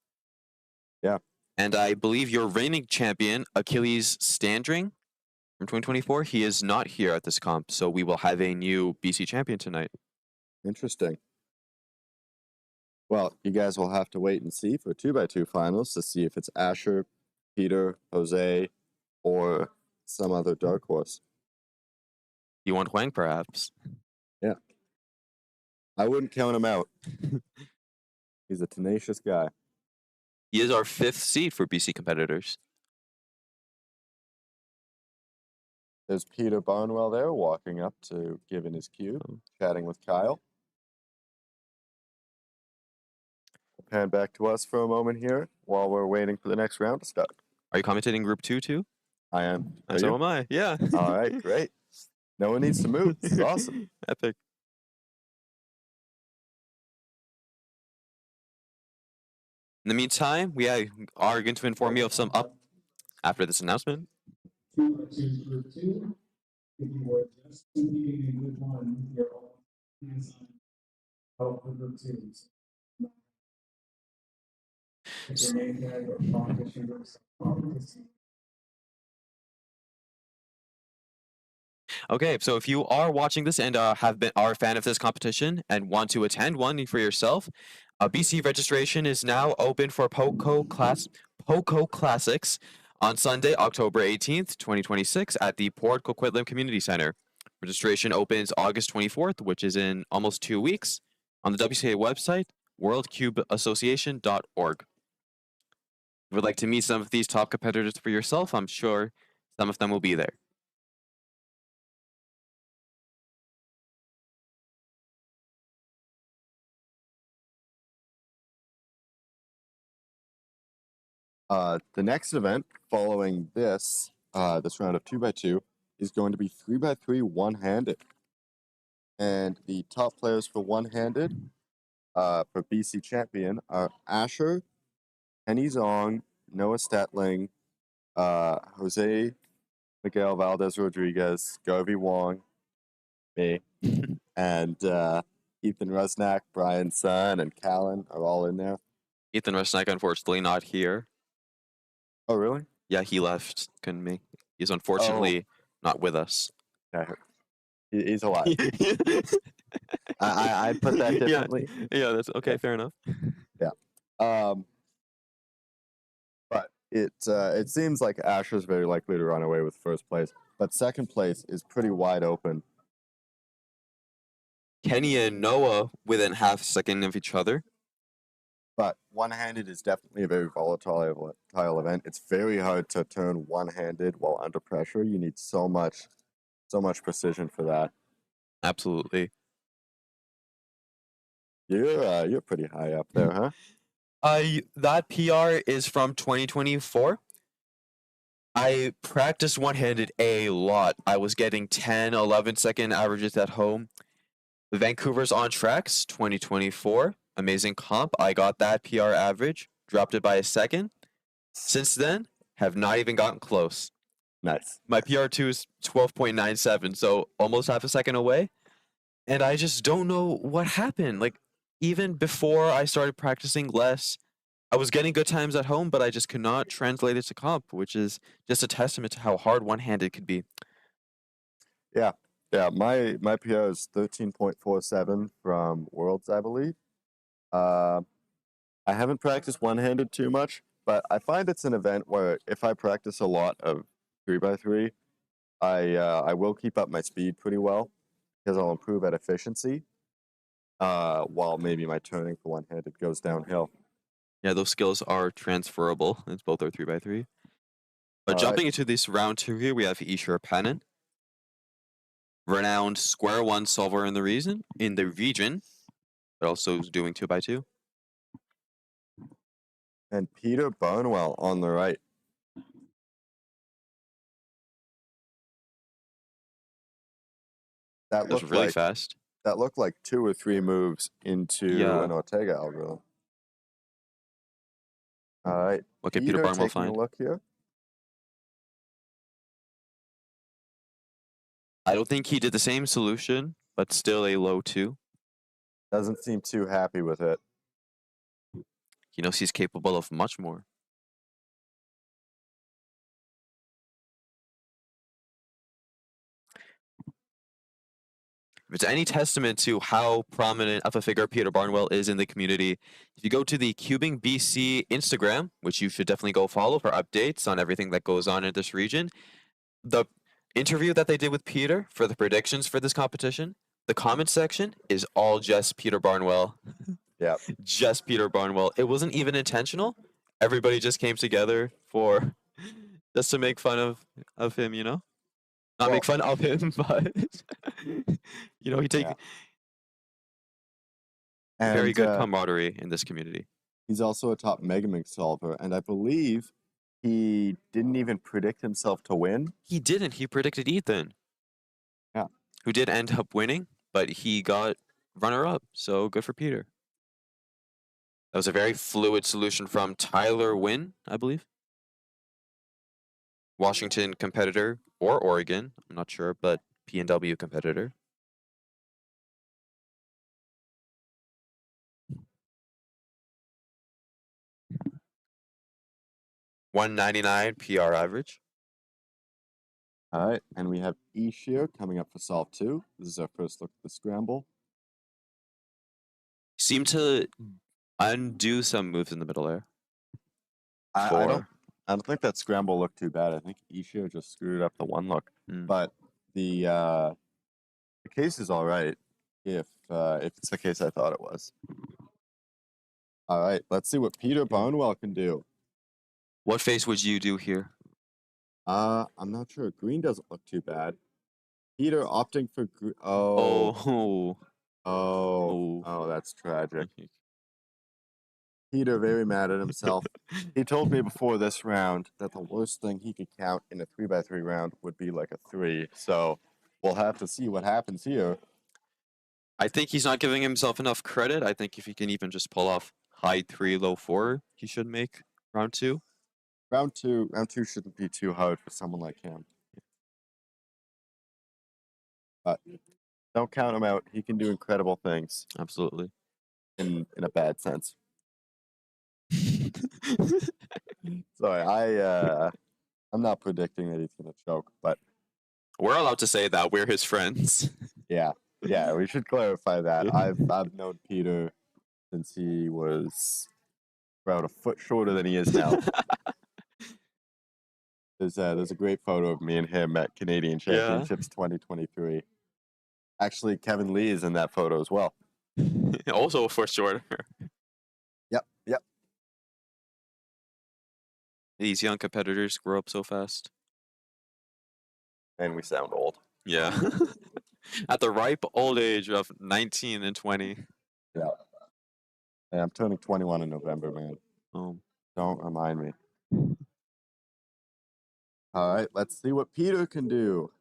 Yeah. And I believe your reigning champion, Achilles Standring, from 2024, he is not here at this comp, so we will have a new BC champion tonight. Interesting. Well, you guys will have to wait and see for 2x2 finals to see if it's Asher, Peter, Jose, or some other dark horse. You want Huang, perhaps? I wouldn't count him out. He's a tenacious guy. He is our 5th seed for BC competitors. There's Peter Barnwell there walking up to give in his cue, chatting with Kyle. Pan back to us for a moment here while we're waiting for the next round to start. Are you commentating Group 2 too? I am. Are So you? am I, yeah. All right, great. No one needs to move. This is awesome. Epic. In the meantime, we are going to inform you of some up after this announcement. 2x2 group 2. If you were just competing in group 1, you're all hands on help for group 2. If your main tag or competition groups Okay, so if you are watching this and are a fan of this competition and want to attend one for yourself, BC registration is now open for Poco Classics on Sunday, October 18th, 2026 at the Port Coquitlam Community Center. Registration opens August 24th, which is in almost 2 weeks, on the WCA website, worldcubeassociation.org. If you would like to meet some of these top competitors for yourself, I'm sure some of them will be there. The next event following this round of 2x2 is going to be 3x3 one-handed. And the top players for one-handed for BC champion are Asher, Kenny Zong, Noah Stetling, Jose Miguel Valdez Rodriguez, Garvey Wong, me, and Ethan Rusnak, Brian Sun, and Callan are all in there. Ethan Rusnak, unfortunately, not here. Oh, really? Yeah, he left. Couldn't make. He's unfortunately not with us. Yeah, he's alive. I put that differently. Yeah, that's okay. Fair enough. But it seems like Asher's very likely to run away with first place, but second place is pretty wide open. Kenny and Noah within half a second of each other. But one-handed is definitely a very volatile event. It's very hard to turn one-handed while under pressure. You need so much precision for that. Absolutely. You're pretty high up there, huh? That PR is from 2024. I practiced one-handed a lot. I was getting 10, 11-second averages at home. Vancouver's on Tracks 2024. Amazing comp. I got that PR average, dropped it by a second. Since then, have not even gotten close. Nice. My PR2 is 12.97, so almost half a second away. And I just don't know what happened. Like, even before I started practicing less, I was getting good times at home, but I just could not translate it to comp, which is just a testament to how hard one-handed could be. Yeah, my PR is 13.47 from Worlds, I believe. I haven't practiced one-handed too much, but I find it's an event where if I practice a lot of 3x3, I will keep up my speed pretty well because I'll improve at efficiency, while maybe my turning for one-handed goes downhill. Yeah, those skills are transferable. It's both are 3x3. But jumping into this round 2 here, we have Ishur Panin, renowned square one solver in the region, but also doing 2x2. And Peter Barnwell on the right. That was looked really like fast. That looked like 2 or 3 moves into an Ortega algorithm. All right. What can Peter Barnwell taking find? a look here. I don't think he did the same solution, but still a low 2. Doesn't seem too happy with it. He knows he's capable of much more. If it's any testament to how prominent of a figure Peter Barnwell is in the community, if you go to the Cubing BC Instagram, which you should definitely go follow for updates on everything that goes on in this region, the interview that they did with Peter for the predictions for this competition, the comment section is all just Peter Barnwell. Yeah. Just Peter Barnwell. It wasn't even intentional. Everybody just came together for just to make fun of him, you know? Not make fun of him, but you know, he takes very good camaraderie in this community. He's also a top Mega Mix solver, and I believe he didn't even predict himself to win. He didn't. He predicted Ethan. Yeah. Who did end up winning, but he got runner-up, so good for Peter. That was a very fluid solution from Tyler Wynn, I believe. Washington competitor, or Oregon, I'm not sure, but PNW competitor. $199 PR average. All right, and we have Ishur coming up for solve 2. This is our first look at the scramble. Seem to undo some moves in the middle there. I don't think that scramble looked too bad. I think Ishur just screwed up the one look. But the case is all right if it's the case I thought it was. All right, let's see what Peter Barnwell can do. What face would you do here? I'm not sure. Green doesn't look too bad. Peter opting for green. Oh, that's tragic. Peter very mad at himself. He told me before this round that the worst thing he could count in a 3x3 round would be like a 3. So we'll have to see what happens here. I think he's not giving himself enough credit. I think if he can even just pull off high 3, low 4, he should make round 2. Round two shouldn't be too hard for someone like him. But don't count him out. He can do incredible things Absolutely. in a bad sense. Sorry, I'm not predicting that he's gonna choke, but We're allowed to say that. We're his friends. yeah, we should clarify that. Yeah. I've known Peter since he was about a foot shorter than he is now. There's a great photo of me and him at Canadian Championships 2023. Actually, Kevin Lee is in that photo as well. Also a foot shorter. Yep. These young competitors grow up so fast. And we sound old. Yeah. At the ripe old age of 19 and 20. Yeah. And I'm turning 21 in November, man. Don't remind me. All right, let's see what Peter can do.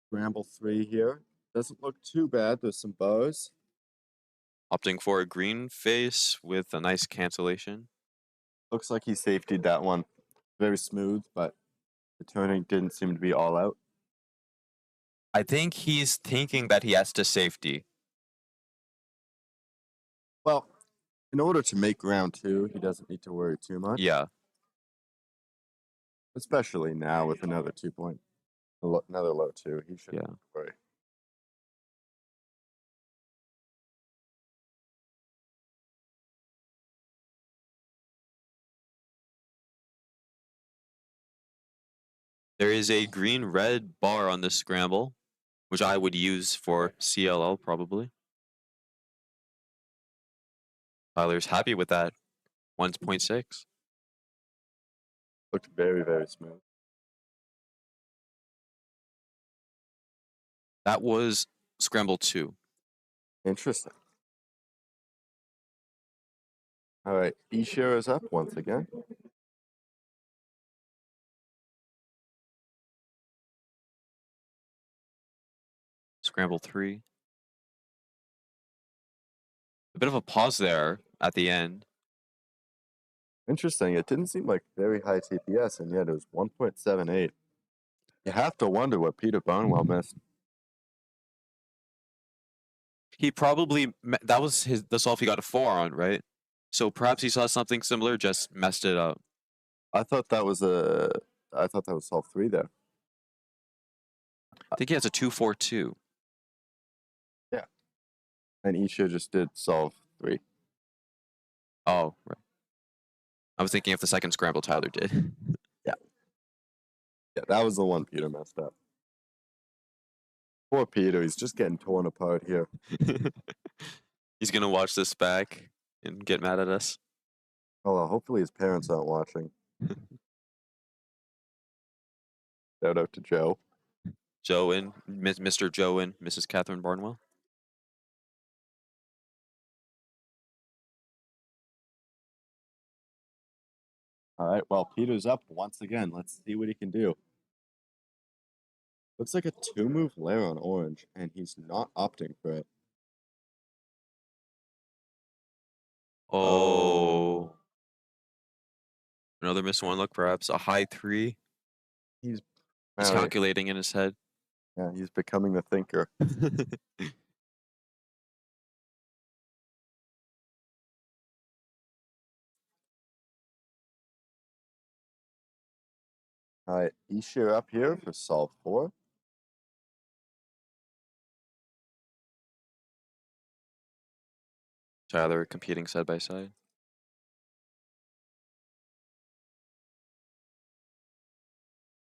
Scramble 3 here. Doesn't look too bad. There's some bows. Opting for a green face with a nice cancellation. Looks like he safetied that one. Very smooth, but the turning didn't seem to be all out. I think he's thinking that he has to safety. Well, in order to make round 2, he doesn't need to worry too much. Yeah. Especially now with another 2 point. Another low 2. He shouldn't have to worry. There is a green-red bar on this scramble, which I would use for CLL probably. Tyler's happy with that. 1.6. Looked very, very smooth. That was scramble 2. Interesting. All right, E-share is up once again. Scramble 3. A bit of a pause there at the end. Interesting. It didn't seem like very high TPS, and yet it was 1.78. You have to wonder what Peter Barnwell missed. He probably that was the solve he got a 4 on, right? So perhaps he saw something similar, just messed it up. I thought that was solve 3 there. I think he has a 2-4-2. Yeah. And Isha just did solve 3. Oh, right. I was thinking of the second scramble Tyler did. Yeah, that was the one Peter messed up. Poor Peter, he's just getting torn apart here. He's gonna watch this back and get mad at us. Oh, well, hopefully his parents aren't watching. Shout out to Joe. Joe and Mr. Joe and Mrs. Catherine Barnwell. All right, well, Peter's up once again. Let's see what he can do. Looks like a 2-move layer on orange, and he's not opting for it. Oh. Another miss 1 look, perhaps a high 3. He's calculating in his head. Yeah, he's becoming the thinker. All right, E-share up here for solve 4. Tyler competing side by side.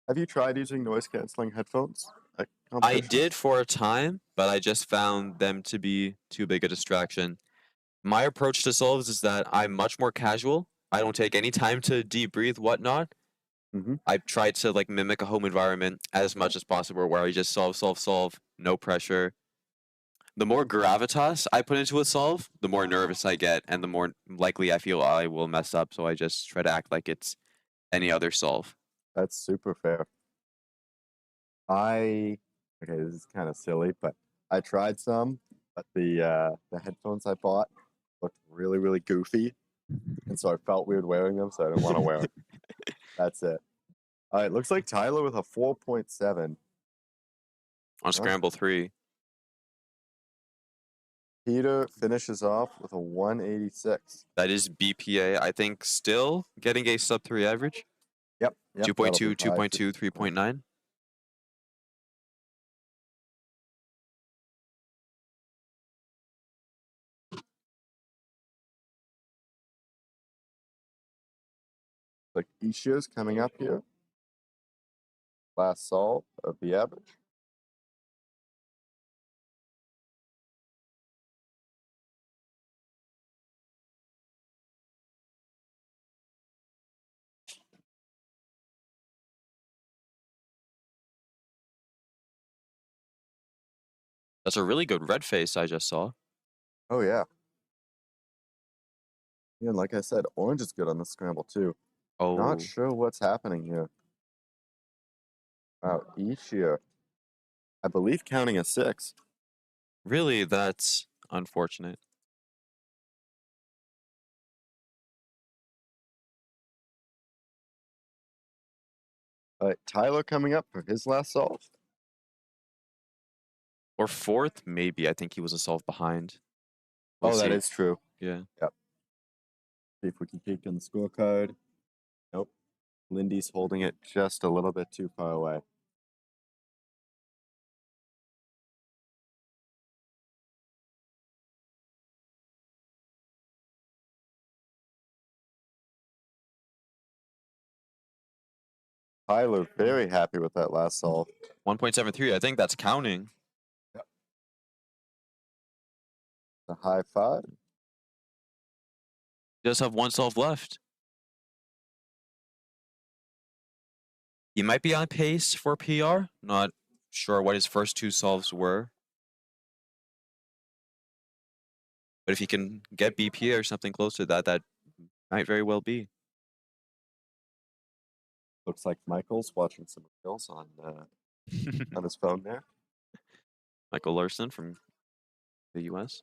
Have you tried using noise canceling headphones? I did for a time, but I just found them to be too big a distraction. My approach to solves is that I'm much more casual. I don't take any time to deep breathe, whatnot. I've tried to like mimic a home environment as much as possible where I just solve, no pressure. the more gravitas I put into a solve, the more nervous I get, and the more likely I feel I will mess up. So I just try to act like it's any other solve. That's super fair. Okay, this is kind of silly, but I tried some, but the headphones I bought looked really, really goofy, and so I felt weird wearing them, so I didn't want to wear them. That's it. All right, looks like Tyler with a 4.7. On Scramble 3. Peter finishes off with a 186. That is BPA. I think still getting a sub 3 average. Yep. 2.2, 2.2, 3.9. Like Ishia's coming up here. Last solve of the average. That's a really good red face I just saw. Oh, yeah. Yeah, and like I said, orange is good on the scramble, too. Oh, Not sure what's happening here. Wow, Ishia. I believe counting a 6. really? That's unfortunate. All right, Tyler coming up for his last solve. Or fourth, maybe. I think he was a solve behind. We'll Oh, that see. is true. Yeah. See if we can peek on the scorecard. Nope. Lindy's holding it just a little bit too far away. Tyler very happy with that last solve. 1.73. I think that's counting. The high 5. He does have one solve left. He might be on pace for PR. Not sure what his first 2 solves were. But if he can get BPA or something close to that, that might very well be. Looks like Michael's watching some reels on his phone there. Michael Larson from the US.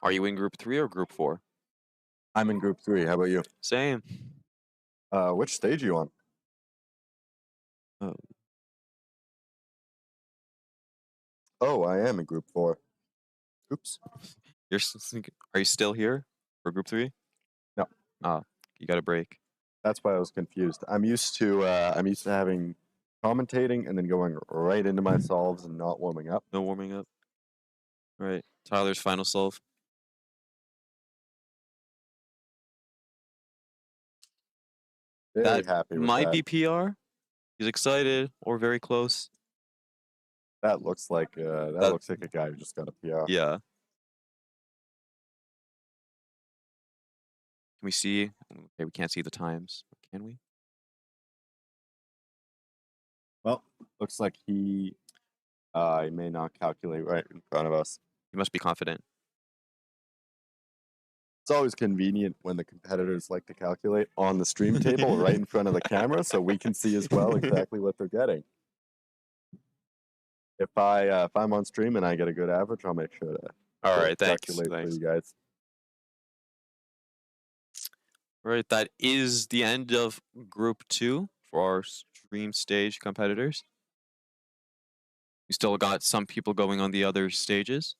Are you in group 3 or group 4? I'm in group 3. How about you? Same. Which stage are you on? Oh. Oh, I am in group 4. Oops. Are you still here for group 3? No. You got a break. That's why I was confused. I'm used to having commentating and then going right into my solves and not warming up. No warming up. All right. Tyler's final solve. Very That happy with might that. be PR. He's excited or very close. That looks like looks like a guy who just got a PR. Yeah. Can we see? Okay, we can't see the times. Can we? Well, looks like he may not calculate right in front of us. He must be confident. It's always convenient when the competitors like to calculate on the stream table right in front of the camera so we can see as well exactly what they're getting. If I'm on stream and I get a good average, I'll make sure to All right, thanks. calculate for Thanks. you guys. All right, that is the end of group 2 for our stream stage competitors. We still got some people going on the other stages.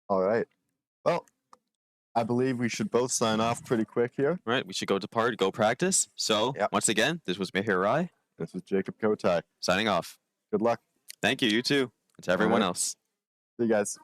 All right. Well, I believe we should both sign off pretty quick here. Right, we should go depart, go practice. So, Yep. once again, this was Mihir Rai This is Jacob Kotai. signing off. Good luck. Thank you, you too, and to everyone right. else. See you guys.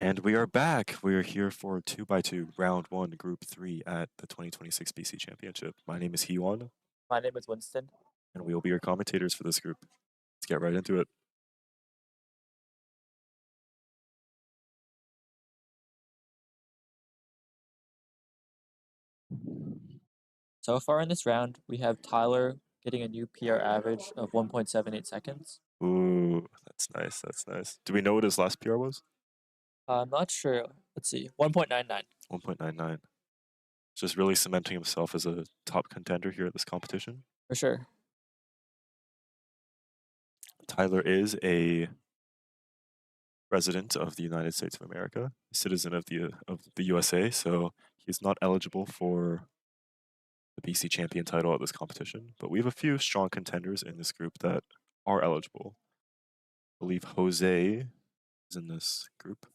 And we are back. We are here for 2x2, round 1, group 3 at the 2026 BC Championship. My name is Hiwan, My name is Winston. and we will be your commentators for this group. Let's get right into it. So far in this round, we have Tyler getting a new PR average of 1.78 seconds. Ooh, that's nice. That's nice. Do we know what his last PR was? I'm not sure. Let's see. 1.99. 1.99. Just really cementing himself as a top contender here at this competition. For sure. Tyler is a resident of the United States of America, a citizen of the USA, so he's not eligible for the BC champion title at this competition. But we have a few strong contenders in this group that are eligible. I believe Jose is in this group.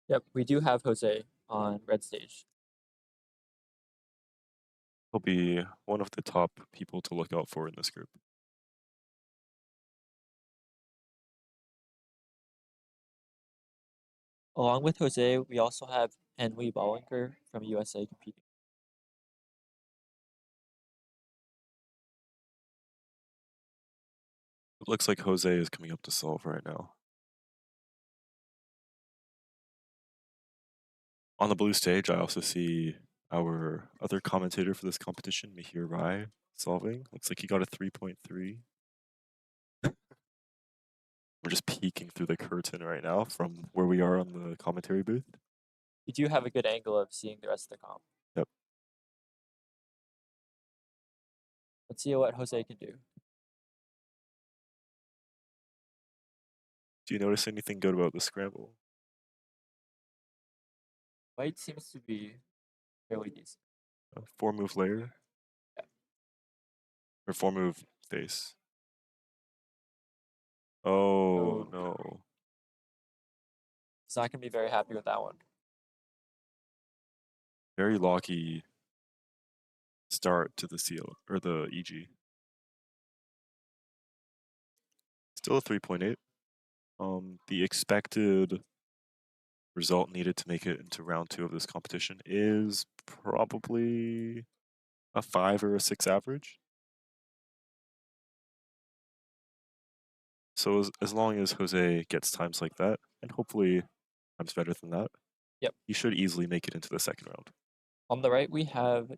Yep, we do have Jose on red stage. He'll be one of the top people to look out for in this group. Along with Jose, we also have Henry Bollinger from USA competing. It looks like Jose is coming up to solve right now. On the blue stage, I also see our other commentator for this competition, Mihir Rai, solving. Looks like he got a 3.3. We're just peeking through the curtain right now from where we are on the commentary booth. We do have a good angle of seeing the rest of the comp. Yep. Let's see what Jose can do. Do you notice anything good about the scramble? White seems to be fairly decent. A 4-move layer? Yeah. Or 4-move face? Oh, no. He's not going to be very happy with that one. Very locky start to the seal, or the EG. Still a 3.8. The expected result needed to make it into round 2 of this competition is probably a 5 or a 6 average. So as long as Jose gets times like that, and hopefully times better than that, Yep, he should easily make it into the second round. on the right, we have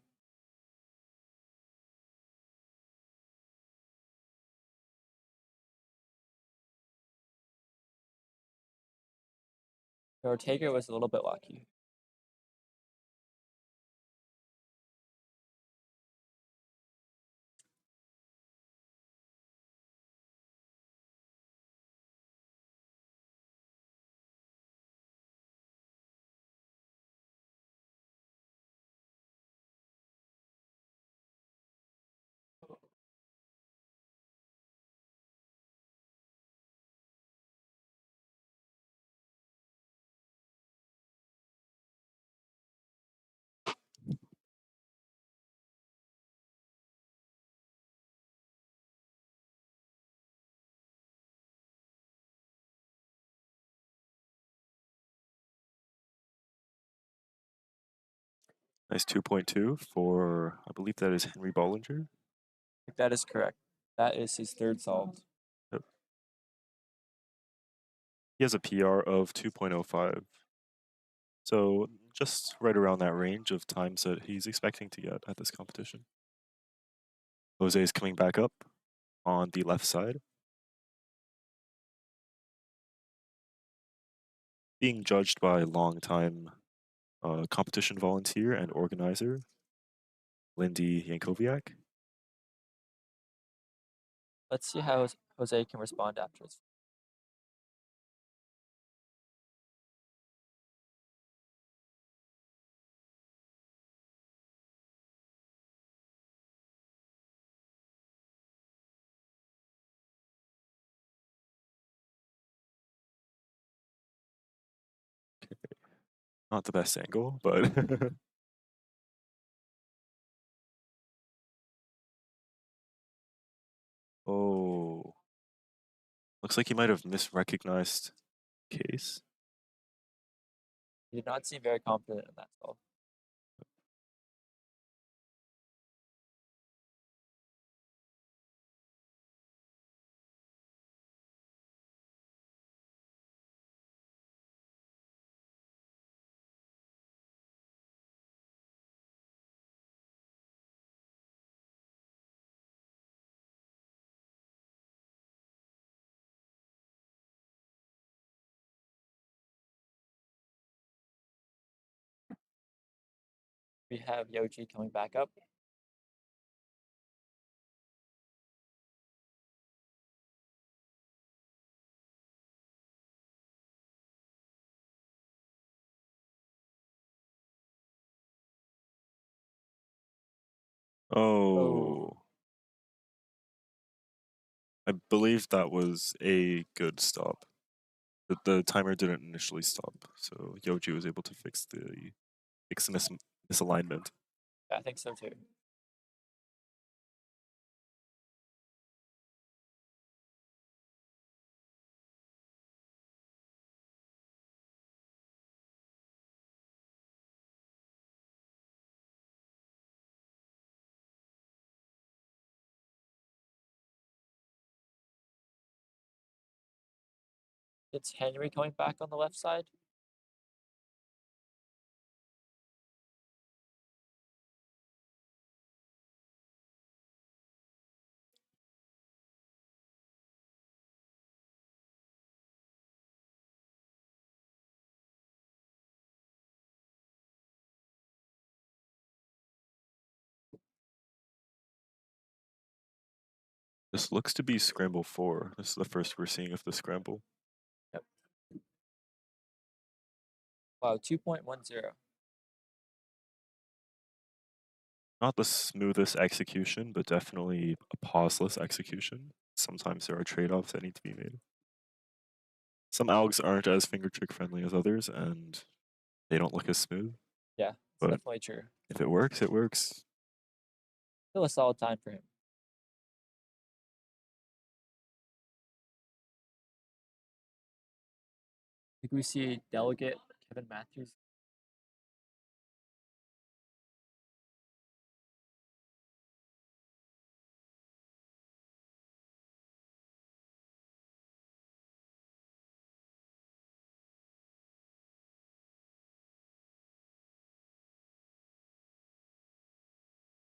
Ortega was a little bit lucky. Nice 2.2 for, I believe that is Henry Bollinger. That is correct. That is his third solved. Yep. He has a PR of 2.05. So just right around that range of times that he's expecting to get at this competition. Jose is coming back up on the left side. Being judged by longtime competition volunteer and organizer, Lindy Yankoviak. Let's see how Jose can respond after this. Not the best angle, but oh, looks like he might have misrecognized case. He did not seem very confident in that solve. We have Yoji coming back up. Oh, I believe that was a good stop. The timer didn't initially stop, so Yoji was able to fix the misalignment. Yeah, I think so too. It's Henry coming back on the left side. This looks to be scramble 4. This is the first we're seeing of the scramble. Yep. Wow, 2.10. Not the smoothest execution, but definitely a pauseless execution. Sometimes there are trade-offs that need to be made. Some algs aren't as finger trick friendly as others, and they don't look as smooth. Yeah, it's But definitely true. if it works, it works. Still a solid time for him. I think we see delegate Kevin Matthews.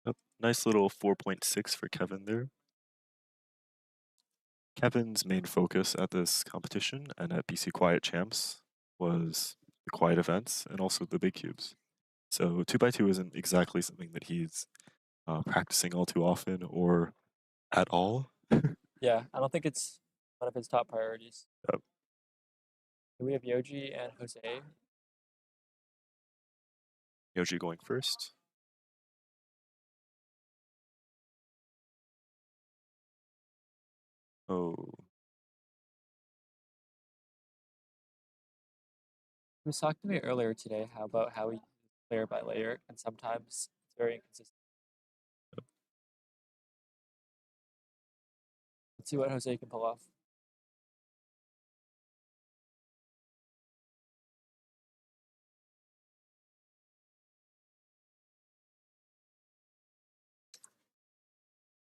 Yep. Nice little 4.6 for Kevin there. Kevin's main focus at this competition and at BC Quiet Champs was the quiet events and also the big cubes. So 2x2 isn't exactly something that he's practicing all too often or at all. Yeah, I don't think it's one of his top priorities. Yep. We have Yoji and Jose. Yoji going first. Oh, He was talking to me earlier today about how he layer by layer, and sometimes it's very inconsistent. Let's see what Jose can pull off.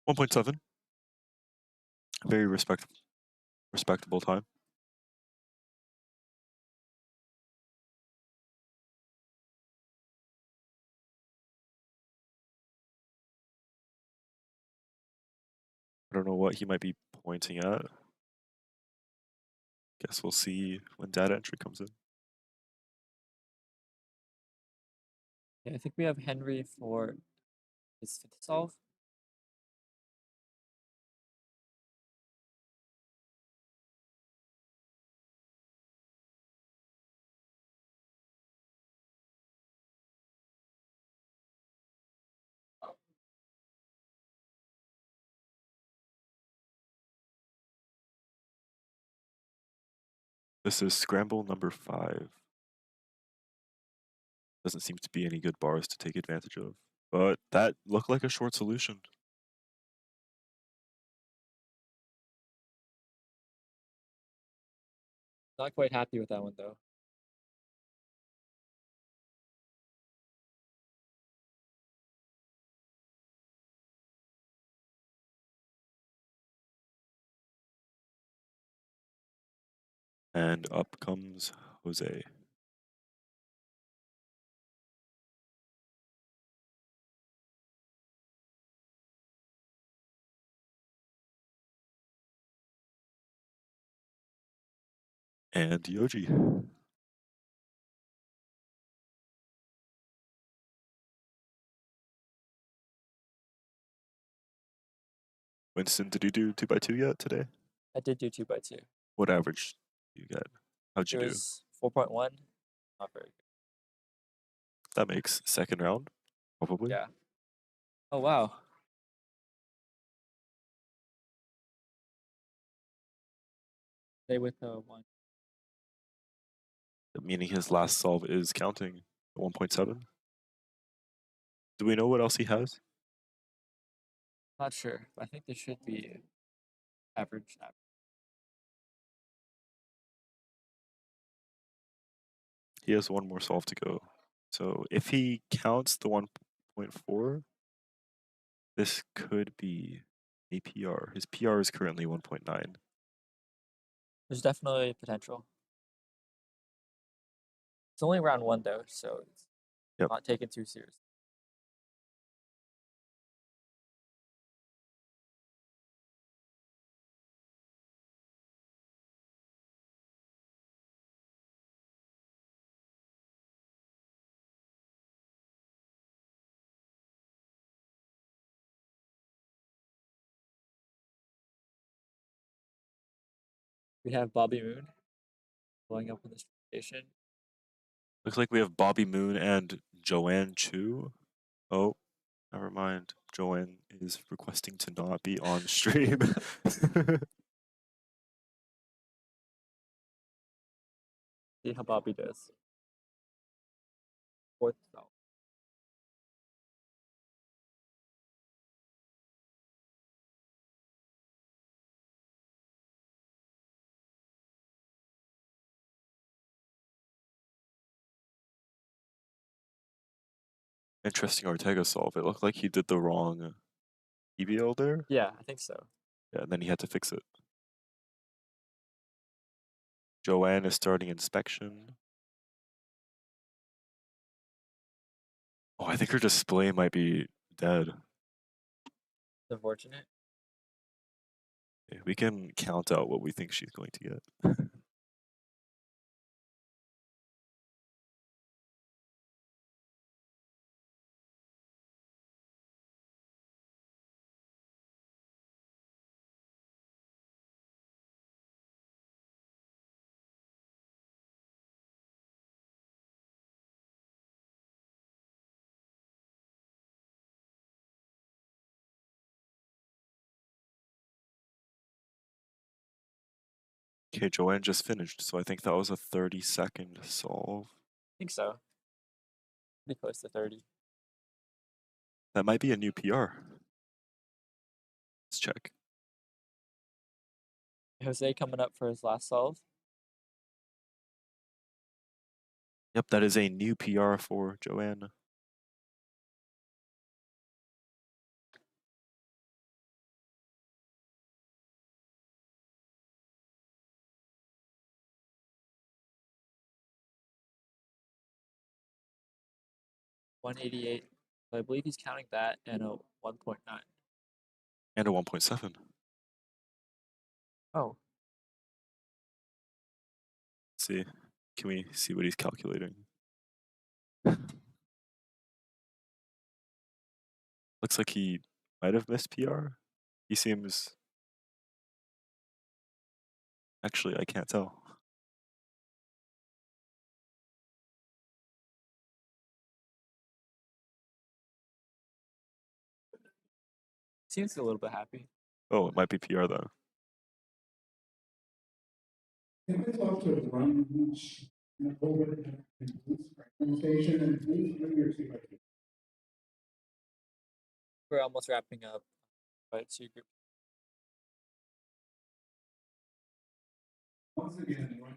.7. Very respectable time. I don't know what he might be pointing at. Guess we'll see when data entry comes in. Yeah, I think we have Henry for his fifth solve. This is scramble number 5. Doesn't seem to be any good bars to take advantage of. But that looked like a short solution. Not quite happy with that one though. And up comes Jose. And Yoji. Winston, did you do 2x2 yet today? I did do 2x2. What average you get? How'd you It do? was 4.1. Not very good. That makes second round, probably. Yeah. Oh wow. Stay with 1. Meaning his last solve is counting 1.7. Do we know what else he has? Not sure. But I think this should be average. He has one more solve to go. So if he counts the 1.4, this could be a PR. His PR is currently 1.9. There's definitely potential. It's only round 1 though, so it's Yep. not taken too seriously. We have Bobby Moon blowing up on the station. Looks like we have Bobby Moon and Joanne Chu. Oh, never mind. Joanne is requesting to not be on stream. See how Bobby does. 4th solve. Interesting Ortega solve. It looked like he did the wrong EBL there. Yeah, I think so. Yeah, and then he had to fix it. Joanne is starting inspection. Oh, I think her display might be dead. It's unfortunate. Yeah, we can count out what we think she's going to get. Okay, Joanne just finished, so I think that was a 30-second solve. I think so. Pretty close to 30. That might be a new PR. Let's check. Jose coming up for his last solve. Yep, that is a new PR for Joanne. .188. So I believe he's counting that and a 1.9. And a 1.7. Oh, Let's see. Can we see what he's calculating? Looks like he might have missed PR. He seems... Actually, I can't tell. seems a little bit happy. Oh, it might be PR though. Can I talk to Brian Beach? And over the station and please bring your 2x2. We're almost wrapping up. But two group. Once again, right?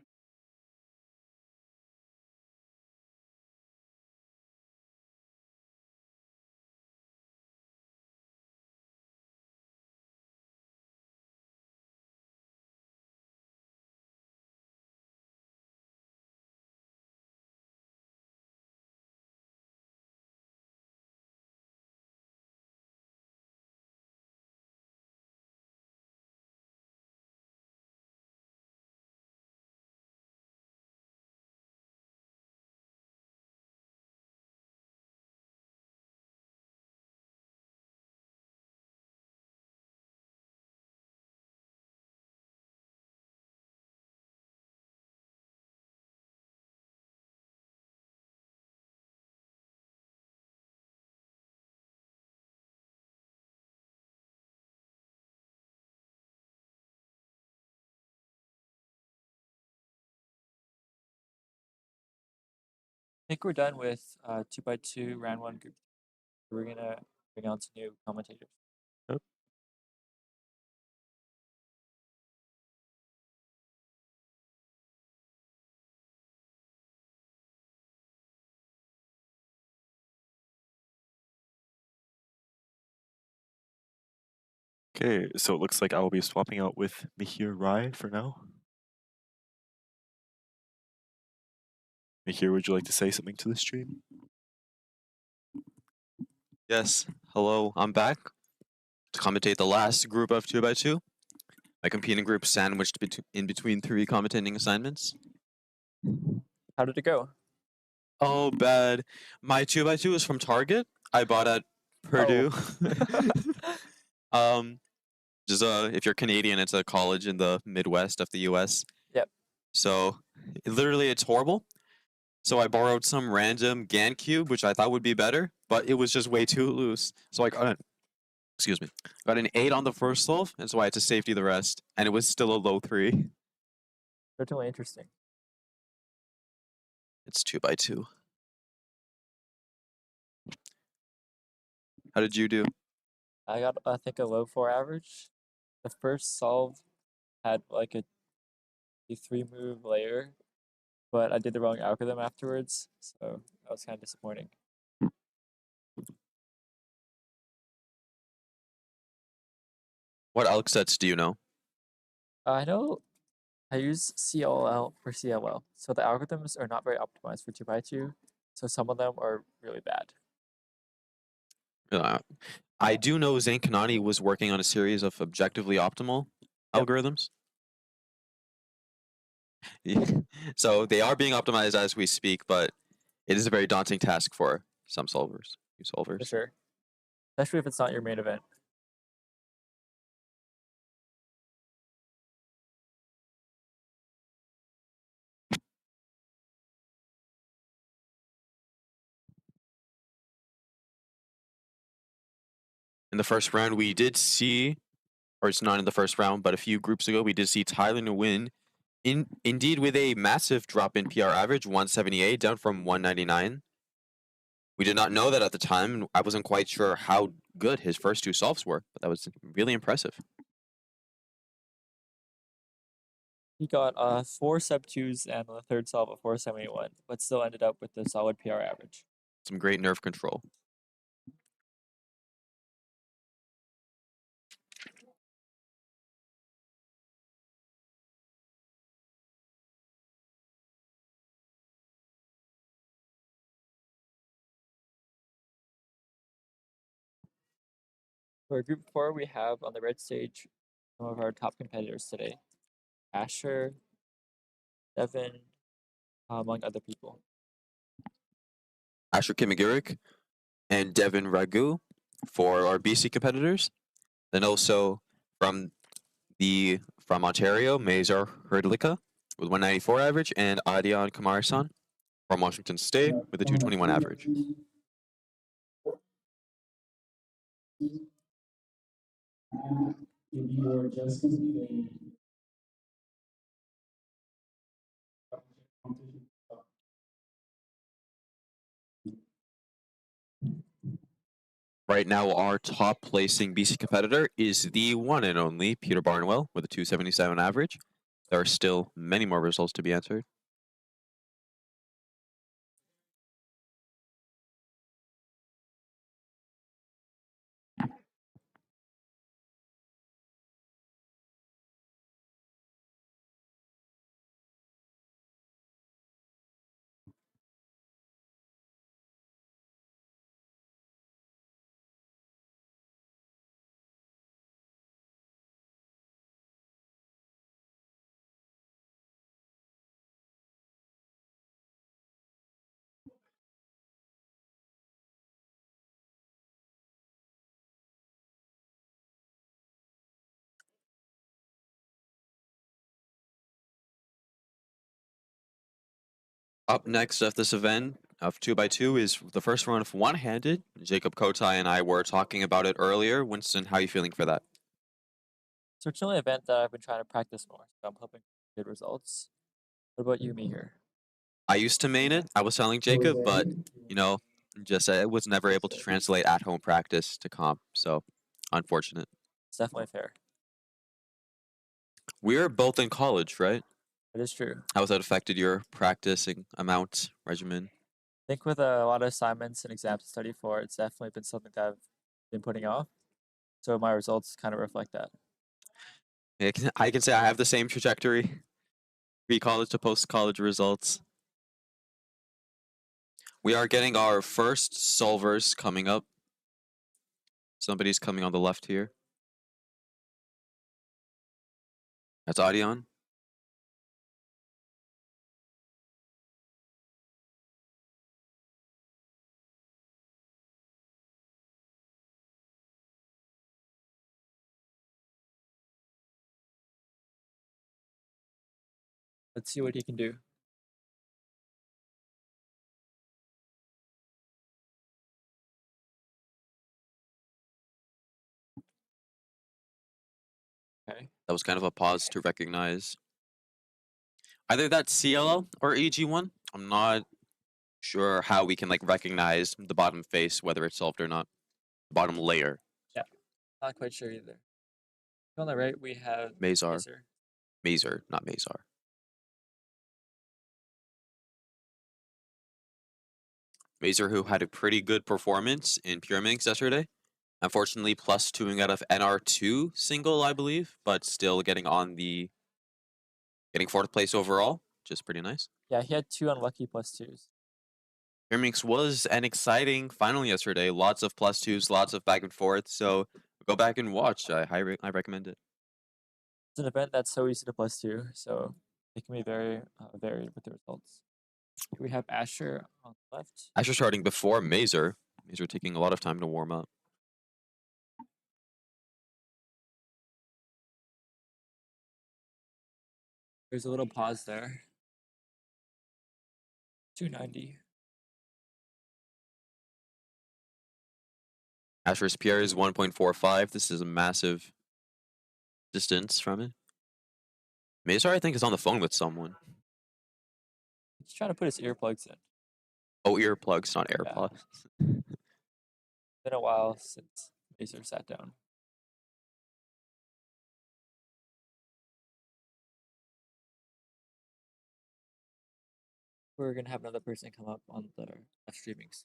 I think we're done with 2x2 round one group. We're gonna bring on some new commentators. Yep. Okay, so it looks like I will be swapping out with Mihir Rai for now. Mihir, would you like to say something to the stream? Yes. Hello, I'm back to commentate the last group of 2x2. My competing group sandwiched in between 3 commentating assignments. How did it go? Oh, bad. My 2x2 is from Target. I bought at Purdue. Just if you're Canadian, it's a college in the Midwest of the US. Yep. So literally it's horrible. So I borrowed some random GAN cube, which I thought would be better, but it was just way too loose. So I got got an 8 on the first solve, and so I had to safety the rest, and it was still a low 3. Certainly interesting. It's 2x2. How did you do? I got, I think, a low 4 average. The first solve had like a 3-move layer, but I did the wrong algorithm afterwards, so that was kind of disappointing. What alg sets do you know? I know I use CLL for CLL, so the algorithms are not very optimized for 2x2, so some of them are really bad. I do know Zane Kanani was working on a series of objectively optimal algorithms. So they are being optimized as we speak, but it is a very daunting task for some solvers, new solvers. For sure. Especially if it's not your main event. In the first round, we did see, or it's not in the first round, but a few groups ago, we did see Tyler win. Indeed, with a massive drop in PR average, 178 down from 199. We did not know that at the time, and I wasn't quite sure how good his first 2 solves were, but that was really impressive. He got 4 sub-2s and the third solve of 471, but still ended up with a solid PR average. Some great nerve control. For group 4, we have on the red stage some of our top competitors today. Asher, Devin, among other people. Asher Kimigirik and Devin Ragu for our BC competitors. Then also from Ontario, Mazar Herdlicka with 194 average, and Adion Kamarasan from Washington State with a 221 average. If you are just competing, Right now, our top placing BC competitor is the one and only Peter Barnwell with a 277 average. There are still many more results to be answered. Up next of this event of 2x2 is the first round of one-handed. Jacob Kotai and I were talking about it earlier. Winston, how are you feeling for that? It's certainly an event that I've been trying to practice more, so I'm hoping for good results. What about you, Mihir? I used to main it, I was telling Jacob, but, you know, just I was never able to translate at-home practice to comp, so unfortunate. It's definitely fair. We're both in college, right? It is true. How has that affected your practicing amount, regimen? I think with a lot of assignments and exams to study for, it's definitely been something that I've been putting off. So my results kind of reflect that. I can say I have the same trajectory, pre-college to post-college results. We are getting our first solvers coming up. Somebody's coming on the left here. That's Audion. Let's see what he can do. Okay. That was kind of a pause to recognize either that CLL or EG1. I'm not sure how we can like recognize the bottom face, whether it's solved or not. The bottom layer. Not quite sure either. On the right, we have Mazar. Mazer. Mazer, not Mazar. Mazer, who had a pretty good performance in Pyraminx yesterday. Unfortunately, plus 2ing out of NR2 single, I believe, but still getting fourth place overall, which is pretty nice. Yeah, he had 2 unlucky +2s. Pyraminx was an exciting final yesterday. Lots of +2s, lots of back and forth. So go back and watch. I recommend it. It's an event that's so easy to +2, so it can be very varied with the results. Here we have Asher on the left. Asher starting before Mazer. Mazer taking a lot of time to warm up. There's a little pause there. 290. Asher's PR is 1.45. This is a massive distance from it. Mazer, I think, is on the phone with someone. He's trying to put his earplugs in. Oh, earplugs, not AirPods. Been a while since Mazer sat down. We're gonna have another person come up on the live streamings.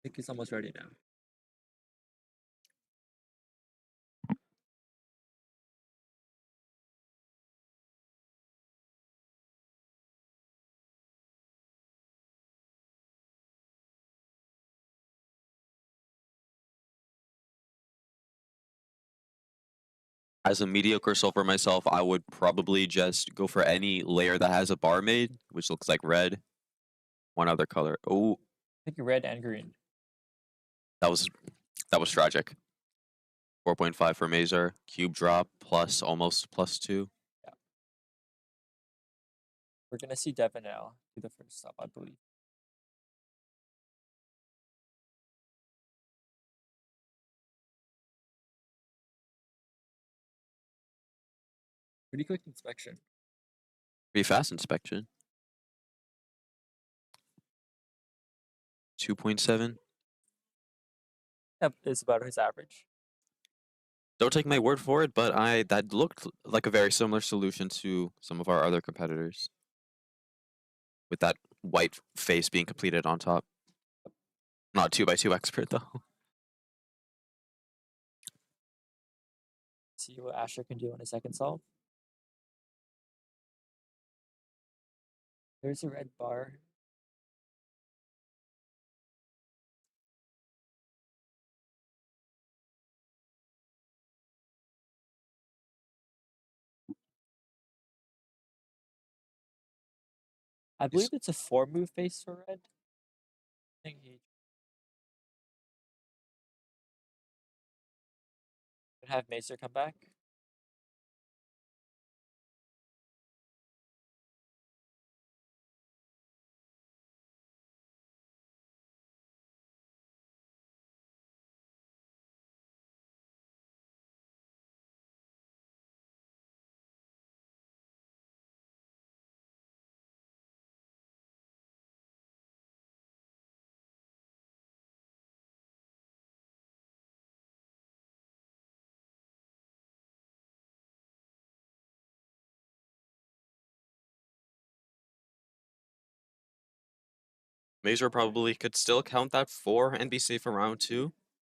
I think he's almost ready now. As a mediocre solver myself, I would probably just go for any layer that has a barmaid, which looks like red. One other color. Oh, I think red and green. that was tragic. 4.5 for Mazer. Cube drop plus almost +2. We're gonna see Devin now do the first stop, I believe. Pretty quick inspection. Pretty fast inspection. 2.7. Yep, it's about his average. Don't take my word for it, but that looked like a very similar solution to some of our other competitors. With that white face being completed on top. Not 2x2 expert though. See what Asher can do on his second solve. There's a red bar. I believe it's a 4-move face for red. I think he could have Macer come back. Mazer probably could still count that 4 and be safe from round 2.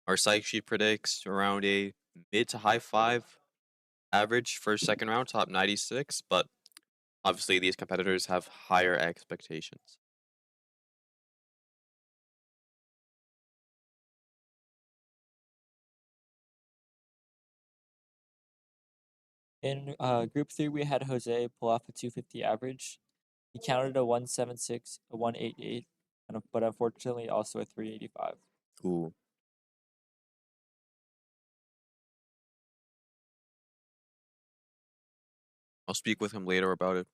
Our psych sheet predicts around a mid to high 5 average for second round, top 96, but obviously these competitors have higher expectations. In group 3, we had Jose pull off a 250 average. He counted a 176, a 188, but unfortunately also a 385. Ooh. I'll speak with him later about it.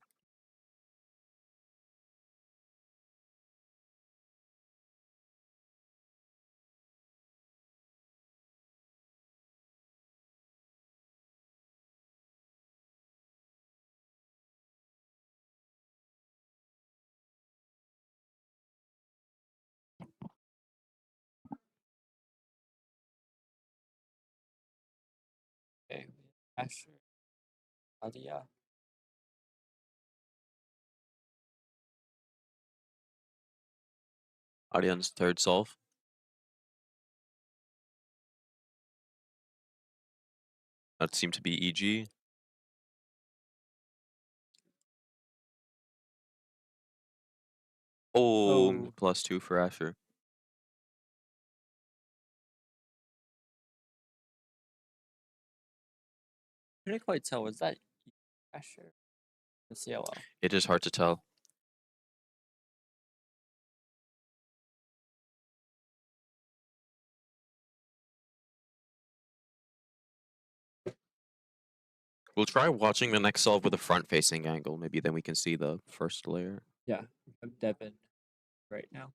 Okay, Asher, Adia. Audience third solve. That seemed to be EG. Oh, Oh. +2 for Asher. Couldn't quite tell. Was that Asher? The CLL. It is hard to tell. We'll try watching the next solve with a front-facing angle. Maybe then we can see the first layer. Yeah, I'm Devin right now.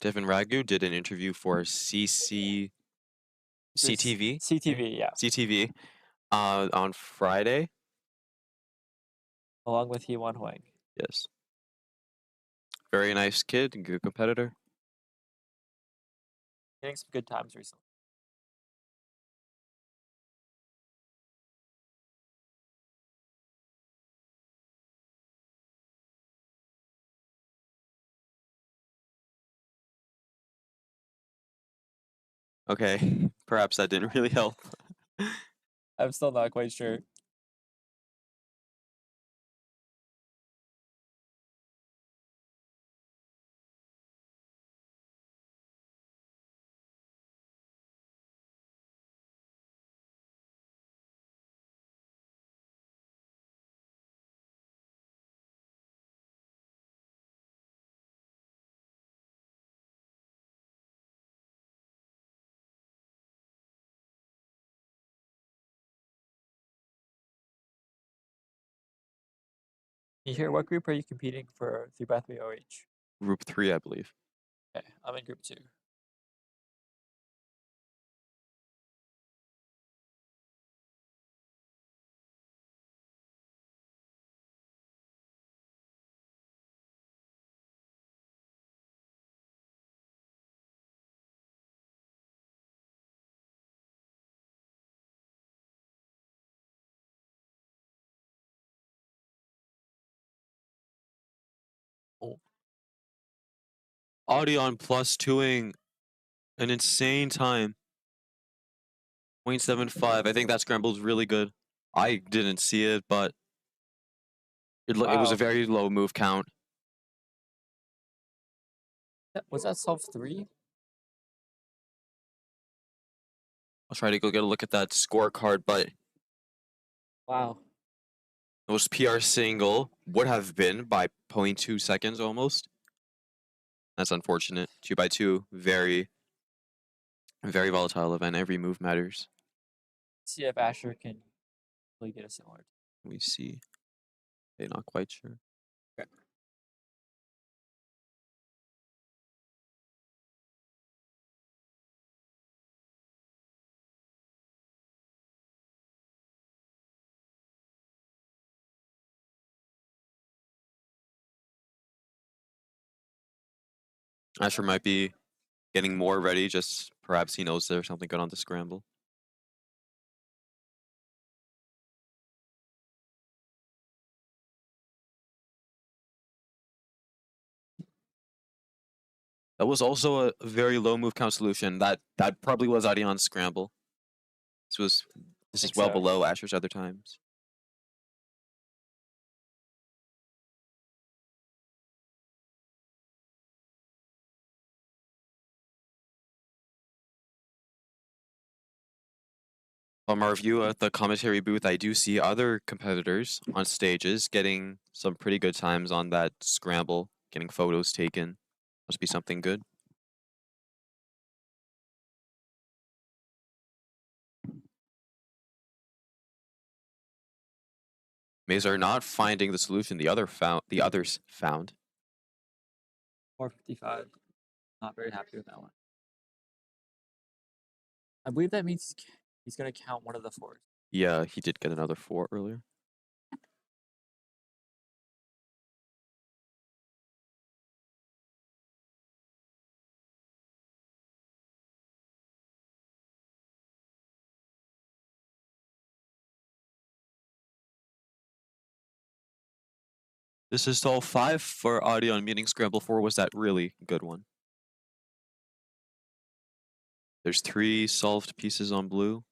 Devin Ragu did an interview for CTV. CTV, yeah. CTV on Friday. Along with Hewan Huang. Yes. Very nice kid, good competitor. Getting some good times recently. Okay, perhaps that didn't really help. I'm still not quite sure. You hear what group are you competing for 3x3 OH? Group 3, I believe. Okay, I'm in group 2. Audion plus 2ing an insane time. 0.75. I think that scramble's really good. I didn't see it, but it was a Wow. very low move count. Was that solve 3? I'll try to go get a look at that scorecard, but Wow. those PR single would have been by 0.2 seconds almost. That's unfortunate. 2x2, very, very volatile event. Every move matters. See if Asher can really get a similar. Let me see. Okay, not quite sure. Okay. Asher might be getting more ready, just perhaps he knows there's something good on the scramble. That was also a very low move count solution. That probably was Audion's scramble. This is Think well so. below Asher's other times. From our view at the commentary booth, I do see other competitors on stages getting some pretty good times on that scramble, getting photos taken. Must be something good. Maze are not finding the solution the others found. 455. Not very happy with that one. I believe that means he's going to count one of the 4s. Yeah, he did get another 4 earlier. This is stall 5 for Audion, meaning scramble 4 was that really good one. There's 3 solved pieces on blue.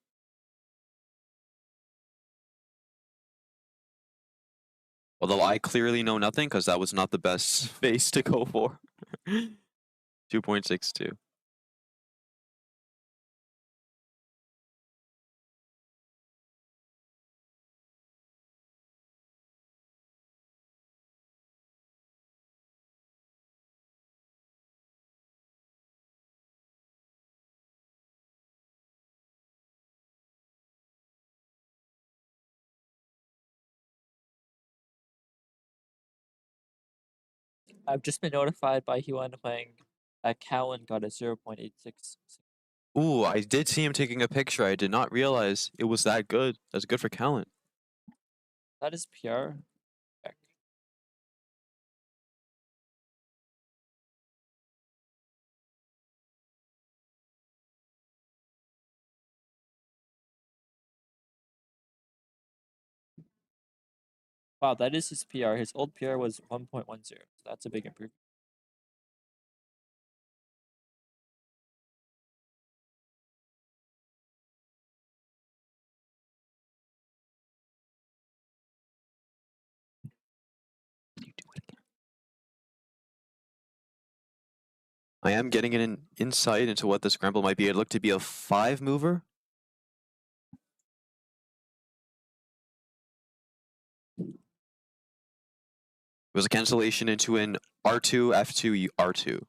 Although I clearly know nothing because that was not the best space to go for. 2.62. I've just been notified by Huan Huang that Cowan got a 0.86. Ooh, I did see him taking a picture. I did not realize it was that good. That's good for Callan. That is PR. Check. Wow, that is his PR. His old PR was 1.10. So that's a big improvement. I am getting an insight into what the scramble might be. It looked to be a 5 mover. It was a cancellation into an R2, F2, R2.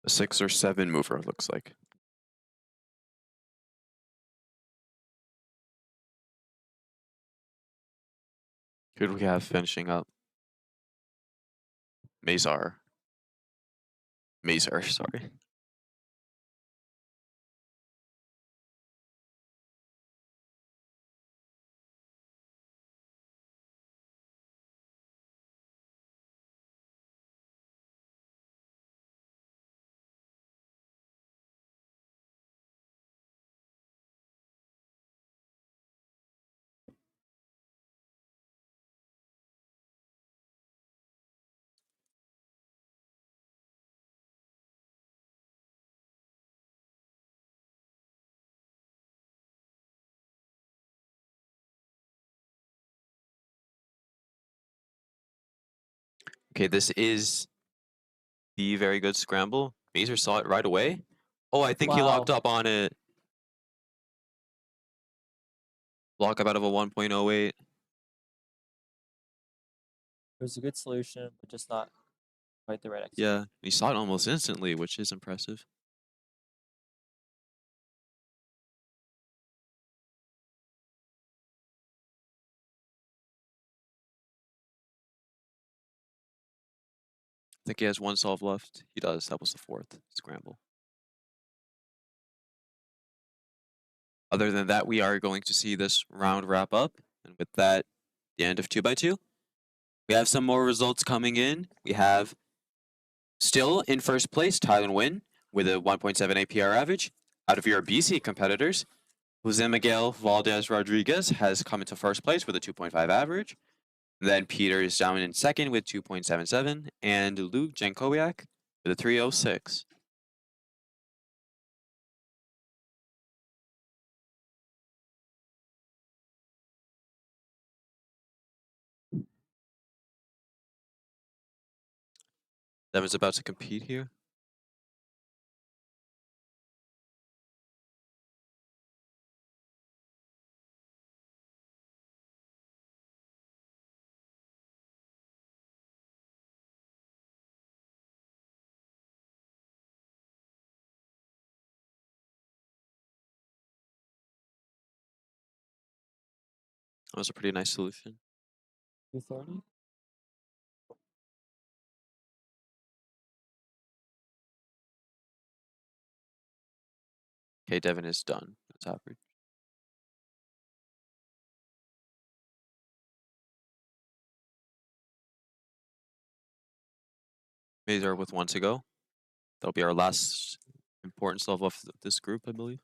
A 6 or 7 mover, looks like. Who do we have finishing up? Mazar, sorry. Okay, this is the very good scramble. Mazar saw it right away. Oh, I think he locked Wow. up on it. Lock up out of a 1.08. It was a good solution, but just not quite the right execution. Yeah, he saw it almost instantly, which is impressive. I think he has 1 solve left. He does. That was the 4th scramble. Other than that, we are going to see this round wrap up. And with that, the end of 2x2. We have some more results coming in. We have still in first place, Tylen Wynn with a 1.7 APR average. Out of your BC competitors, Jose Miguel Valdez Rodriguez has come into first place with a 2.5 average. Then Peter is down in second with 2.77, and Luke Jankowiak with a 306. Devin's about to compete here. That was a pretty nice solution. 230? Okay, Devin is done. That's average. Mazar with 1 to go. That'll be our last important solve of this group, I believe.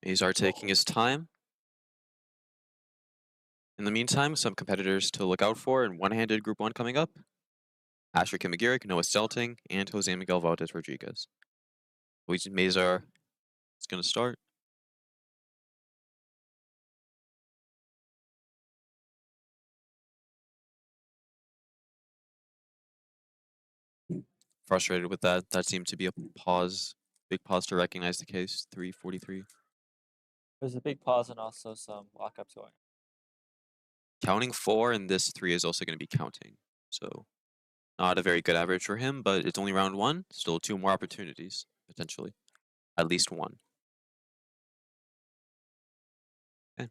Mazar taking his time. In the meantime, some competitors to look out for in one-handed Group 1 coming up. Asher Kimagiric, Noah Stelting, and Jose Miguel Valdez Rodriguez. Mazar is going to start. Frustrated with that. That seemed to be a pause, big pause to recognize the case. 343. There's a big pause and also some lockups going on. Counting 4 and this 3 is also going to be counting. So not a very good average for him, but it's only round 1. Still 2 more opportunities, potentially. At least 1. Okay.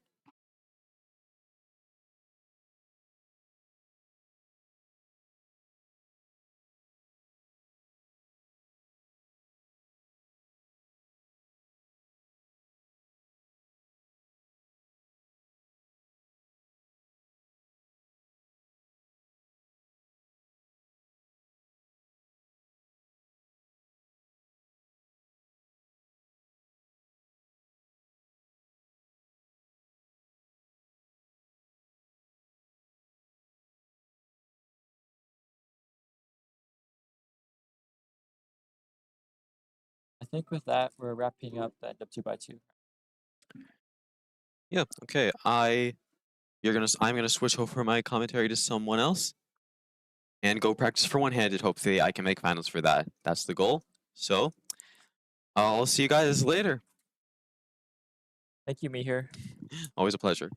I think with that, we're wrapping up the end of 2x2. Yeah. Okay. I'm gonna switch over my commentary to someone else and go practice for one-handed. Hopefully, I can make finals for that. That's the goal. So, I'll see you guys later. Thank you, Mihir. Always a pleasure.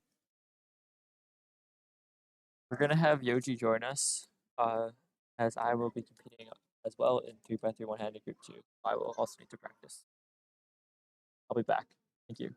We're gonna have Yoji join us, as I will be competing as well in 3x3 one-handed group 2. I will also need to practice. I'll be back. Thank you.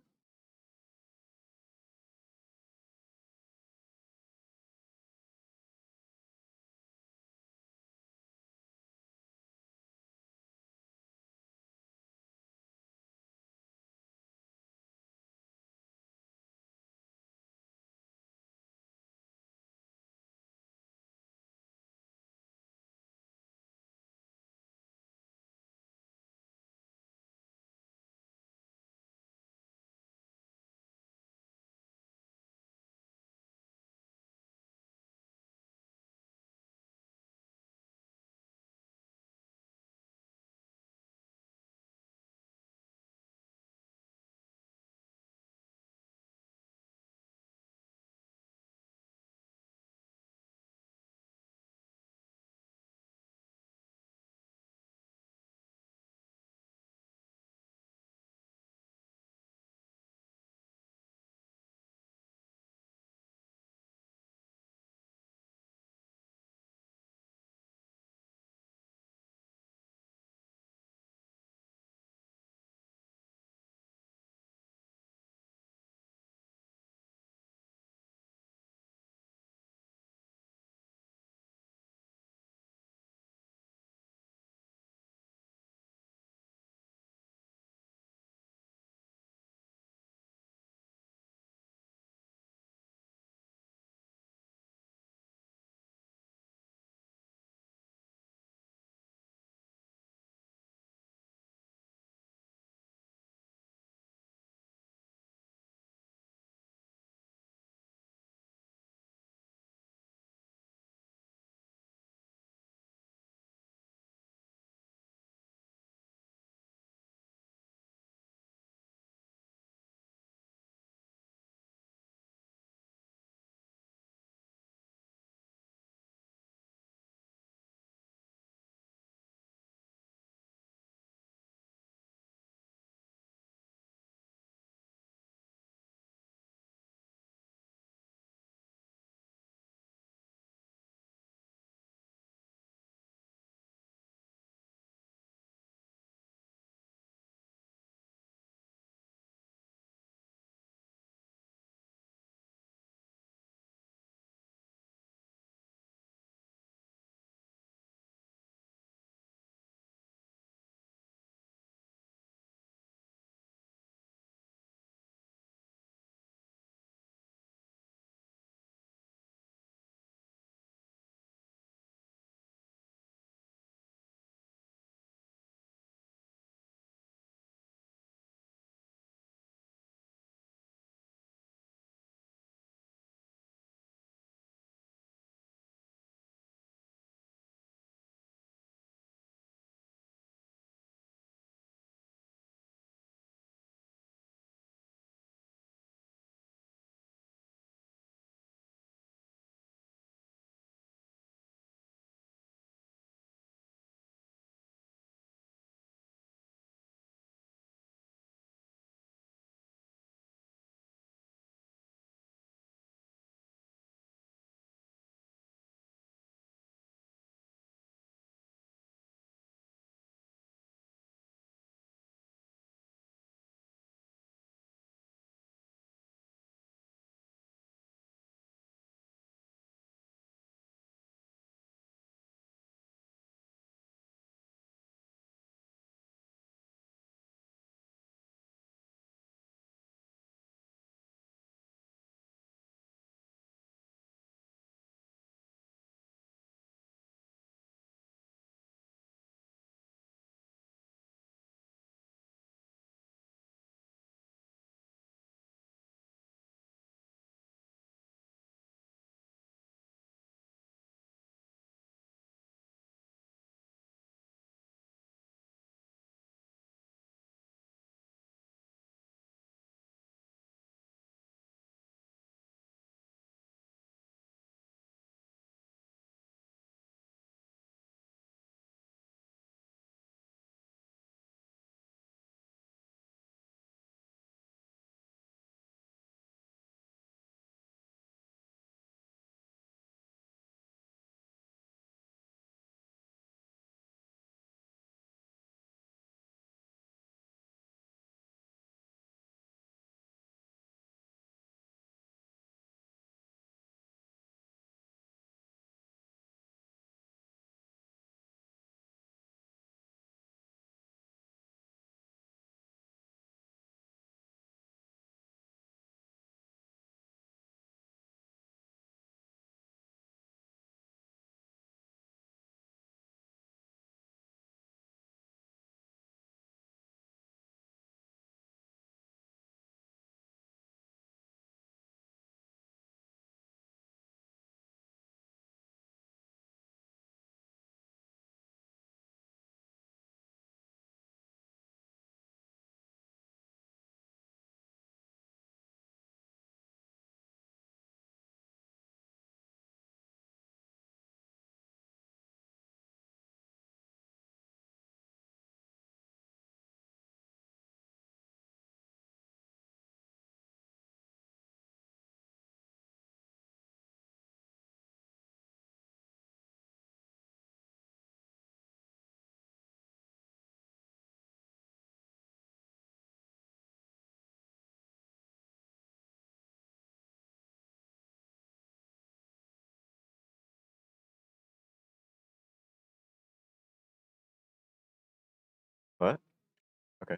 Okay.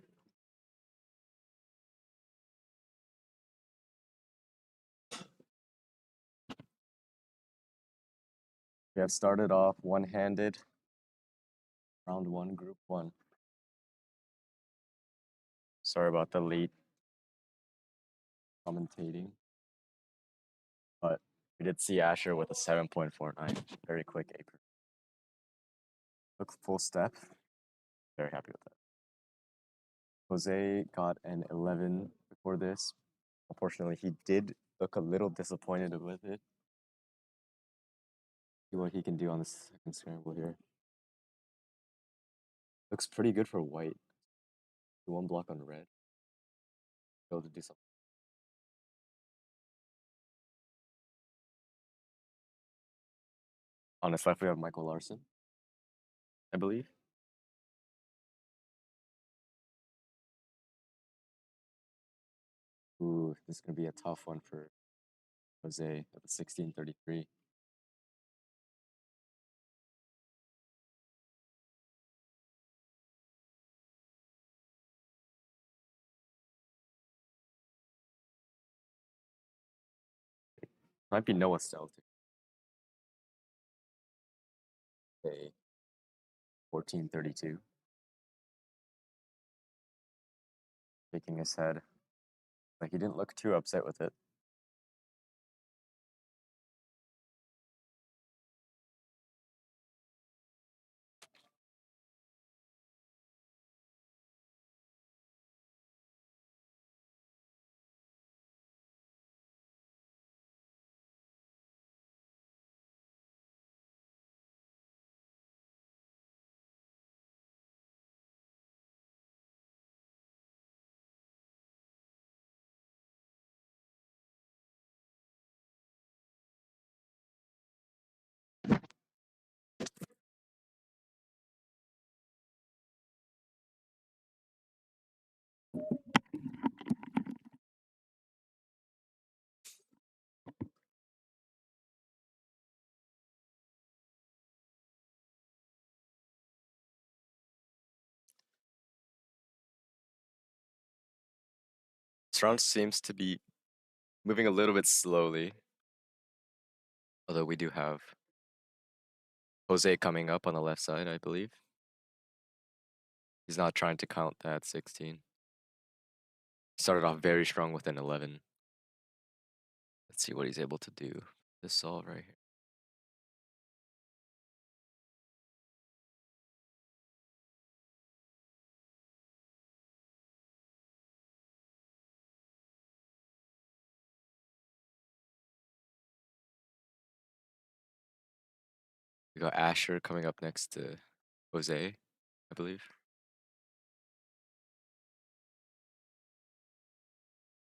We have started off one-handed. Round 1, Group 1. Sorry about the late commentating. But we did see Asher with a 7.49. Very quick apron. Took full step. Very happy with that. Jose got an 11 before this. Unfortunately, he did look a little disappointed with it. See what he can do on the second scramble here. Looks pretty good for white. One block on red. Be able to do something. On his left, we have Michael Larson, I believe. Ooh, this is going to be a tough one for Jose at the 1633. Might be Noah Stell too. Okay. 1432. Shaking his head. Like he didn't look too upset with it. This round seems to be moving a little bit slowly. Although we do have Jose coming up on the left side, I believe. He's not trying to count that 16. Started off very strong with an 11. Let's see what he's able to do. This solve right here. We got Asher coming up next to Jose, I believe.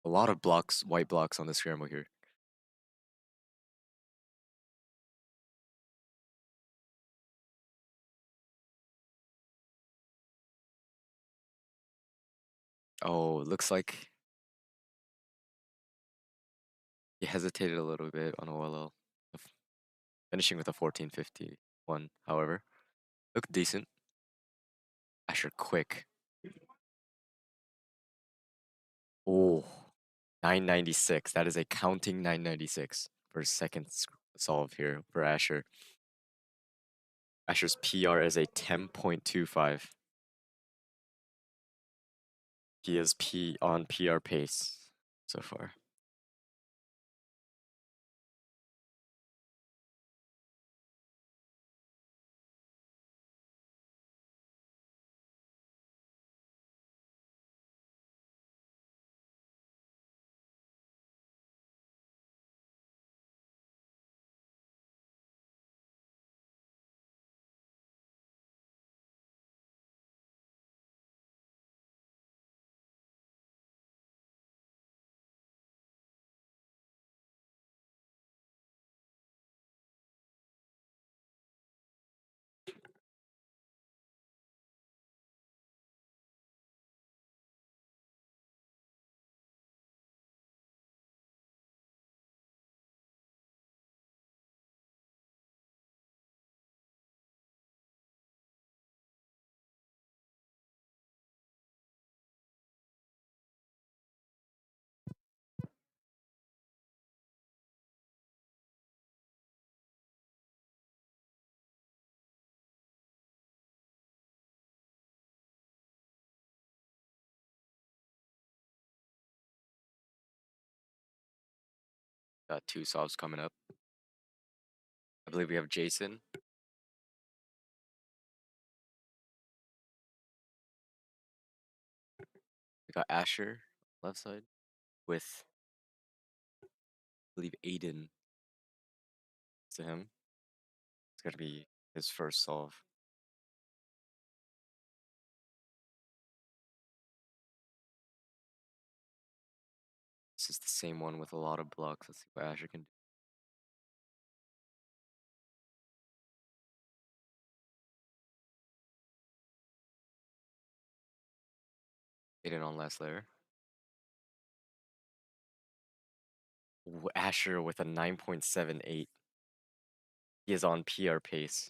A lot of blocks, white blocks on the scramble here. Oh, looks like he hesitated a little bit on OLL. Finishing with a 1451, however. Looked decent. Asher quick. Oh, 996. That is a counting 996 for second solve here for Asher. Asher's PR is a 10.25. He is on PR pace so far. Got 2 solves coming up. I believe we have Jason. We got Asher left side with, I believe, Aiden to him. It's gonna be his first solve. This is the same one with a lot of blocks. Let's see what Asher can do. Aiden on last layer. Asher with a 9.78. He is on PR pace.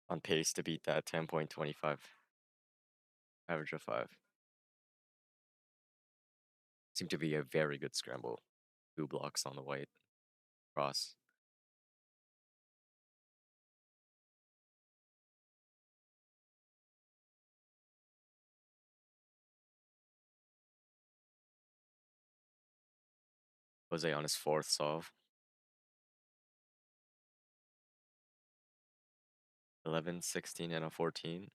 On pace to beat that 10.25. Average of 5. Seemed to be a very good scramble. 2 blocks on the white cross. Jose on his 4th solve. 11, 16, and a 14.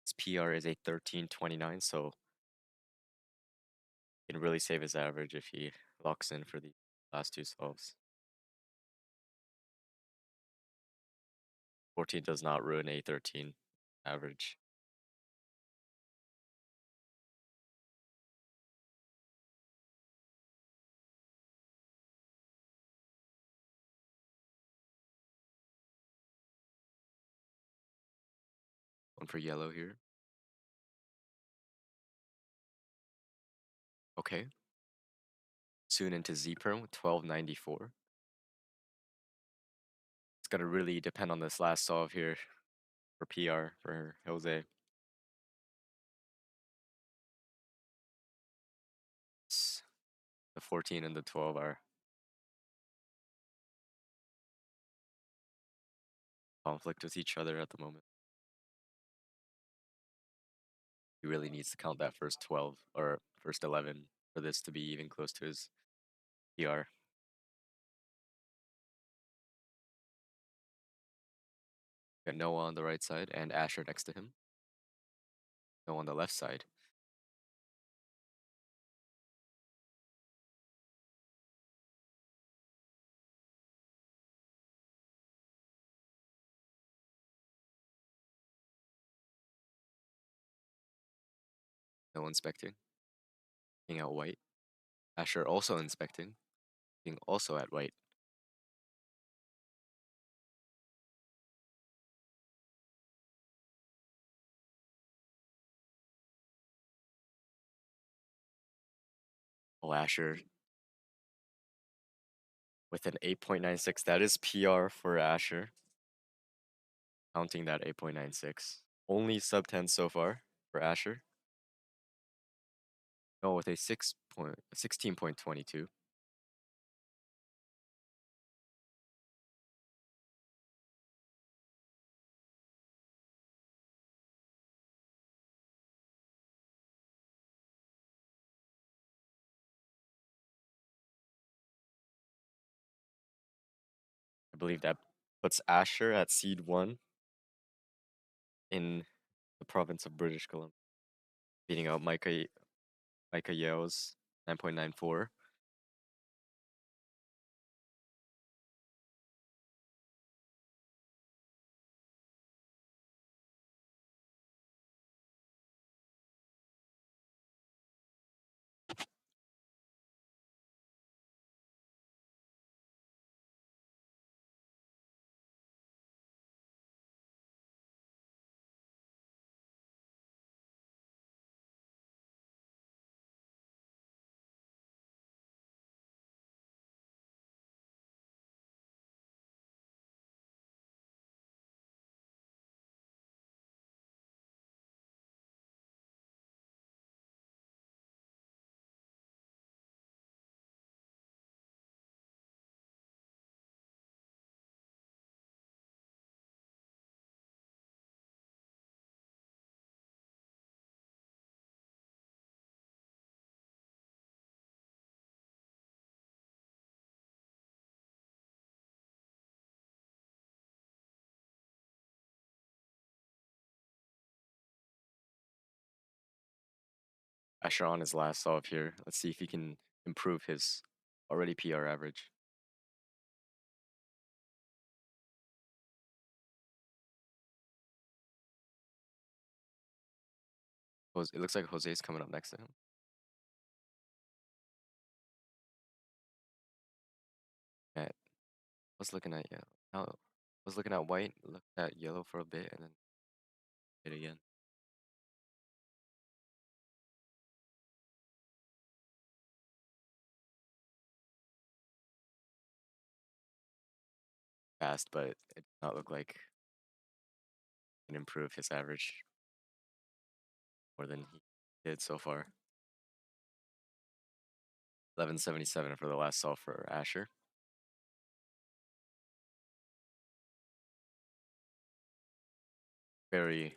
His PR is a 13.29, so he can really save his average if he locks in for the last 2 solves. 14 does not ruin a 13 average. One for yellow here. Okay. Soon into Z-Perm with 12.94. It's gonna really depend on this last solve here for PR for Jose. The 14 and the 12 are conflict with each other at the moment. He really needs to count that first 12 or first 11 for this to be even close to his PR. Got Noah on the right side and Asher next to him. Noah on the left side. Noah inspecting. Being out white. Asher also inspecting. Being also at white. Oh, Asher with an 8.96. That is PR for Asher. Counting that 8.96. Only sub 10 so far for Asher. No, with a 16.22. I believe that puts Asher at seed 1 in the province of British Columbia, beating out Micah Yeo's 9.94. Asher on his last solve here. Let's see if he can improve his already PR average. It looks like Jose's coming up next to him. Okay. Was looking at yellow. Now was looking at white, looked at yellow for a bit, and then hit again. Fast, but it did not look like he can improve his average more than he did so far. 1177 for the last solve for Asher. Very,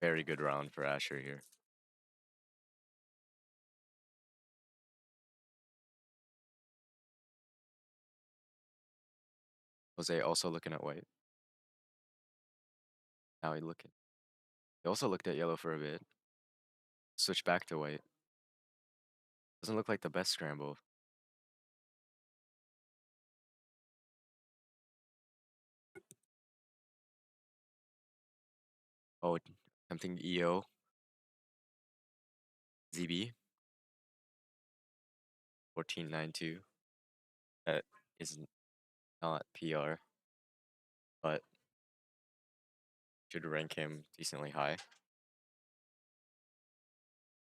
very good round for Asher here. Jose also looking at white. Now he also looked at yellow for a bit. Switch back to white. Doesn't look like the best scramble. Oh, attempting EO. ZB. 1492. That is not PR, but should rank him decently high.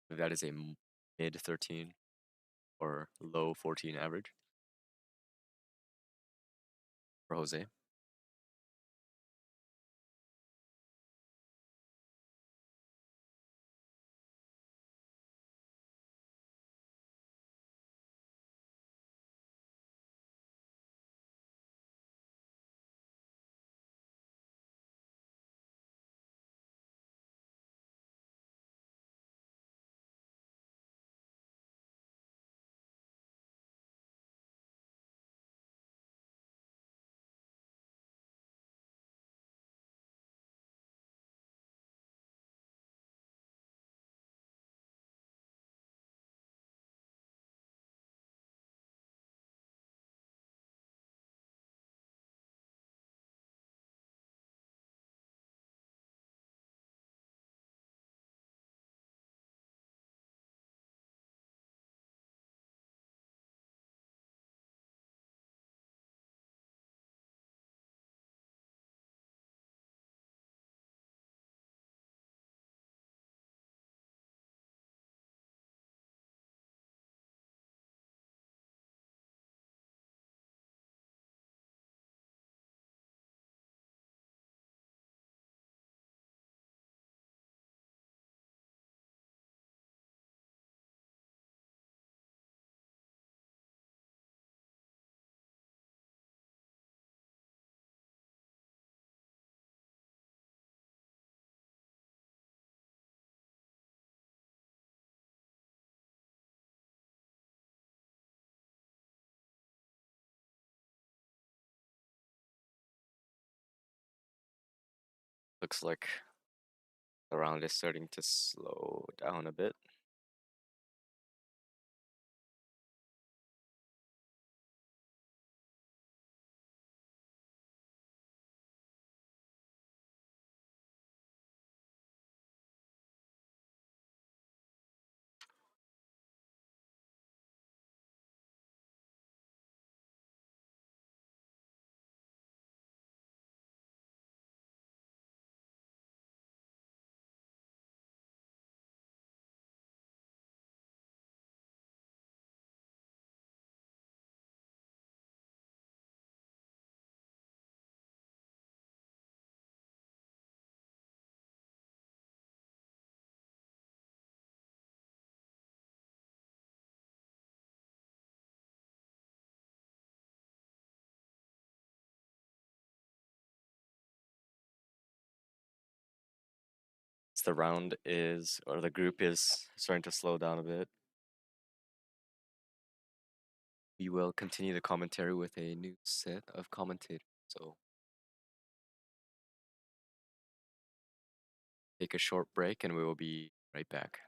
That is a mid 13 or low 14 average for Jose. Looks like the round is starting to slow down a bit. The round is, or the group is starting to slow down a bit. We will continue the commentary with a new set of commentators. So take a short break and we will be right back.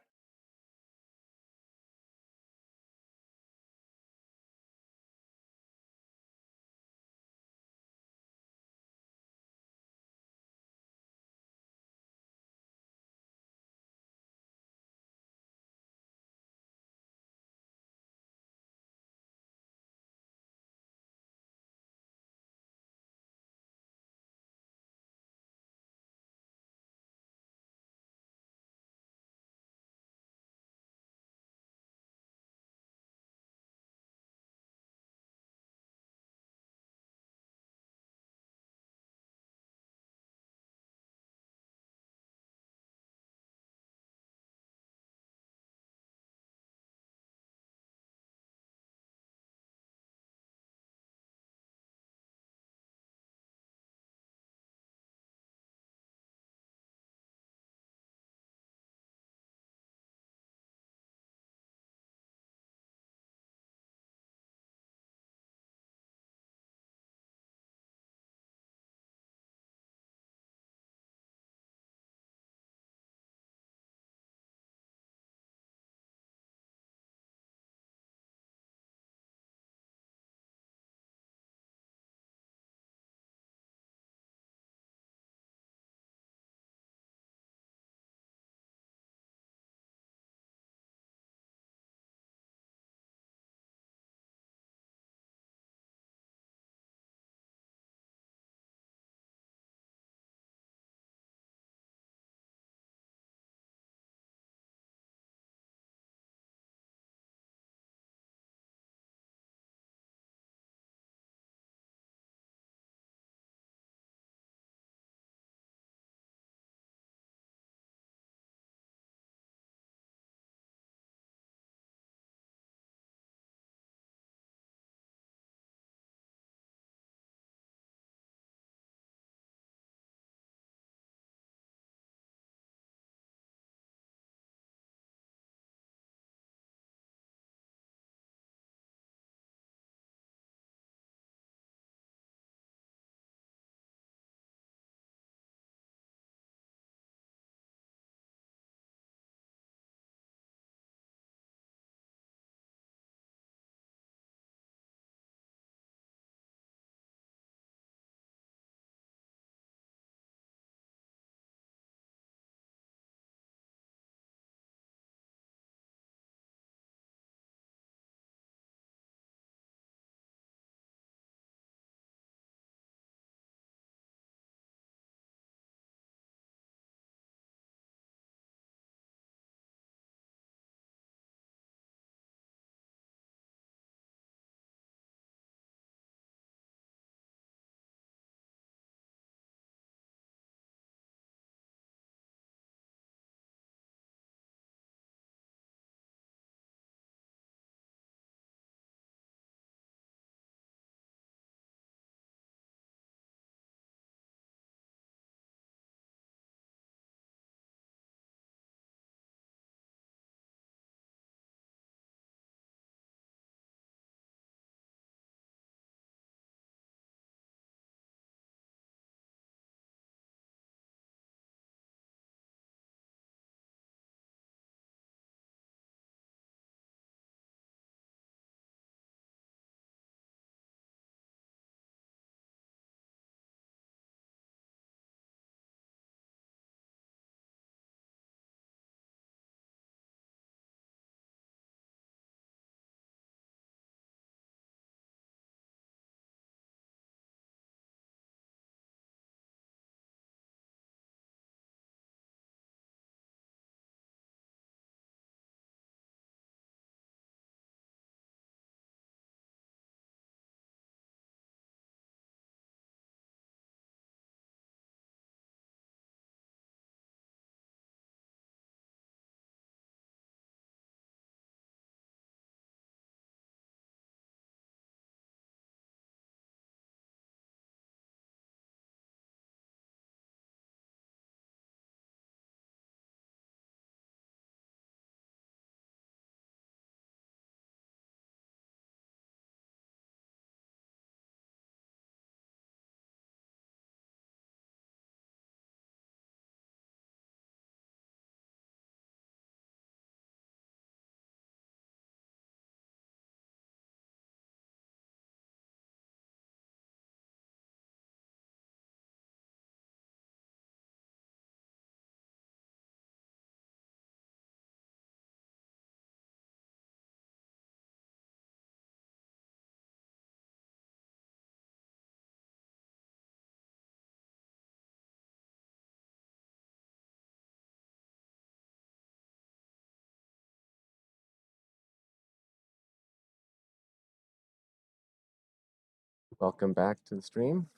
Welcome back to the stream.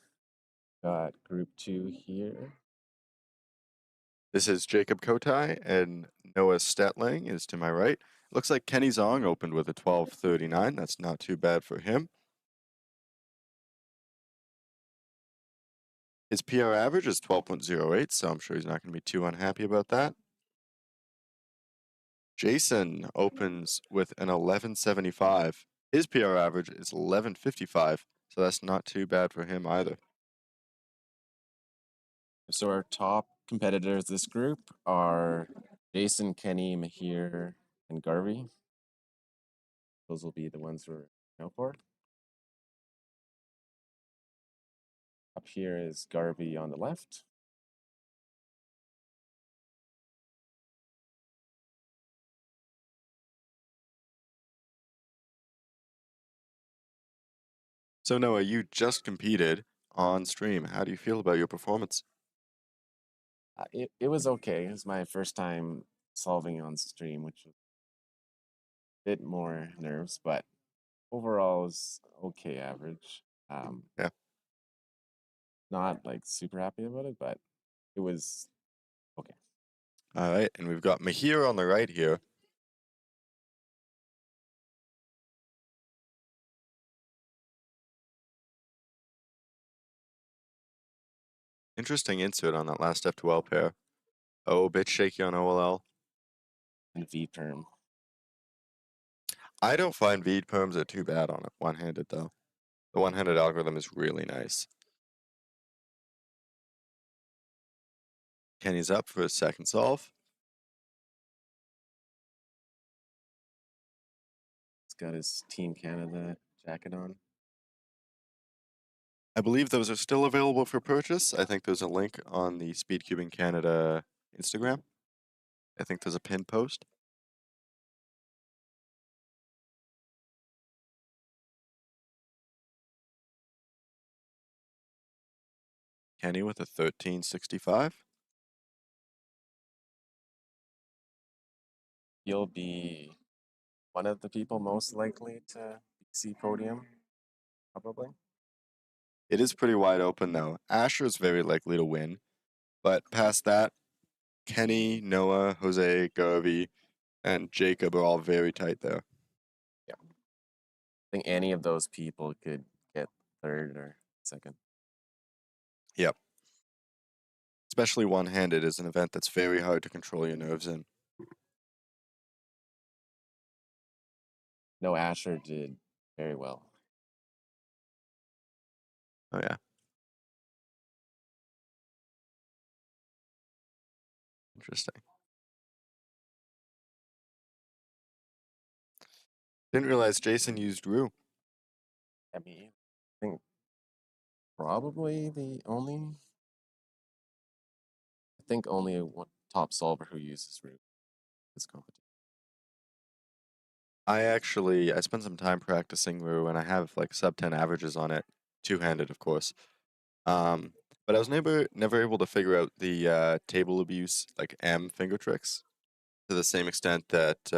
Got group 2 here. This is Jacob Kotai, and Noah Stetling is to my right. Looks like Kenny Zong opened with a 12.39. That's not too bad for him. His PR average is 12.08, so I'm sure he's not going to be too unhappy about that. Jason opens with an 11.75. His PR average is 11.55, so that's not too bad for him either. So our top competitors this group are Jason, Kenny, Mahir, and Garvey. Those will be the ones we're out for. Up here is Garvey on the left. So Noah, you just competed on stream. How do you feel about your performance? It was okay. It was my first time solving on stream, which was a bit more nerves, but overall is okay average. Yeah. Not like super happy about it, but it was okay. All right, and we've got Mahir on the right here. Interesting insert on that last F2L pair. Oh, a bit shaky on OLL. And V perm. I don't find V perms are too bad on it one-handed though. The one-handed algorithm is really nice. Kenny's up for his second solve. He's got his Team Canada jacket on. I believe those are still available for purchase. I think there's a link on the Speedcubing Canada Instagram. I think there's a pinned post. Kenny with a 13.65. He'll be one of the people most likely to see podium, probably. It is pretty wide open though. Asher is very likely to win, but past that, Kenny, Noah, Jose, Garvey, and Jacob are all very tight there. Yeah. I think any of those people could get third or second. Yep. Especially one-handed is an event that's very hard to control your nerves in. No, Asher did very well. Oh yeah. Interesting. Didn't realize Jason used Rue. I mean, I think probably the only. I think only one top solver who uses Root this competition. I spent some time practicing Rue, and I have like sub 10 averages on it, two-handed, of course. But I was never able to figure out the table abuse like M finger tricks to the same extent that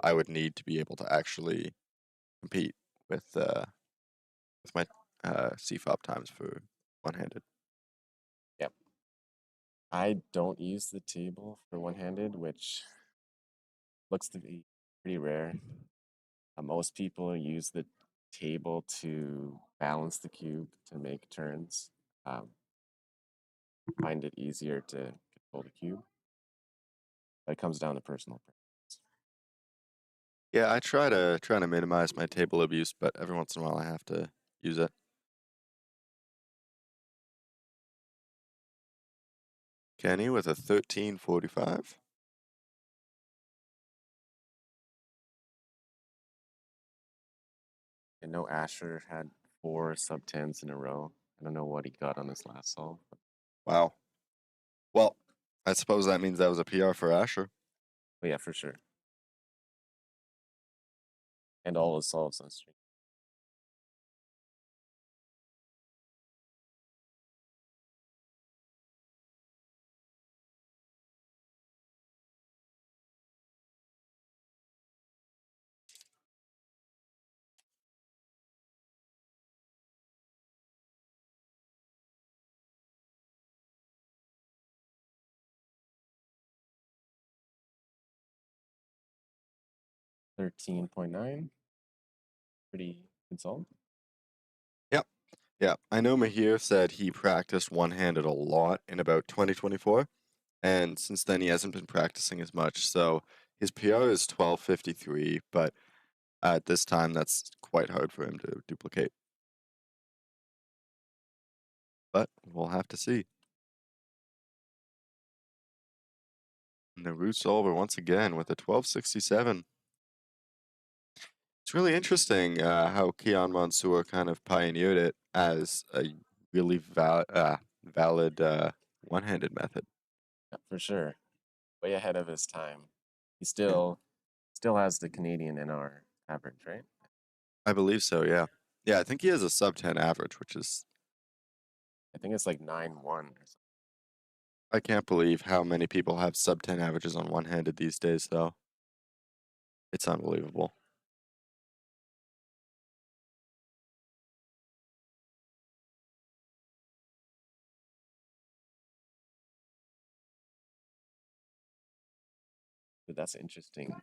I would need to be able to actually compete with my CFOP times for one-handed. Yep. I don't use the table for one-handed, which looks to be pretty rare. Most people use the table to balance the cube to make turns. Find it easier to control the cube. But it comes down to personal preference. Yeah, I try to minimize my table abuse, but every once in a while I have to use it. Kenny with a 13.45. I know Asher had 4 sub-10s in a row. I don't know what he got on his last solve. Wow. Well, I suppose that means that was a PR for Asher. But yeah, for sure. And all his solves on stream. 13.9. Pretty good solve. Yeah, I know Mahir said he practiced one-handed a lot in about 2024, and since then he hasn't been practicing as much. So his PR is 12:53, but at this time that's quite hard for him to duplicate. But we'll have to see. And the root solver once again with a 1267. It's really interesting how Keon Mansour kind of pioneered it as a really valid one-handed method. Yeah, for sure. Way ahead of his time. He Yeah. still has the Canadian NR average, right? I believe so, yeah. Yeah, I think he has a sub 10 average, which is, I think it's like 9-1 or something. I can't believe how many people have sub 10 averages on one-handed these days, though. It's unbelievable. But that's interesting.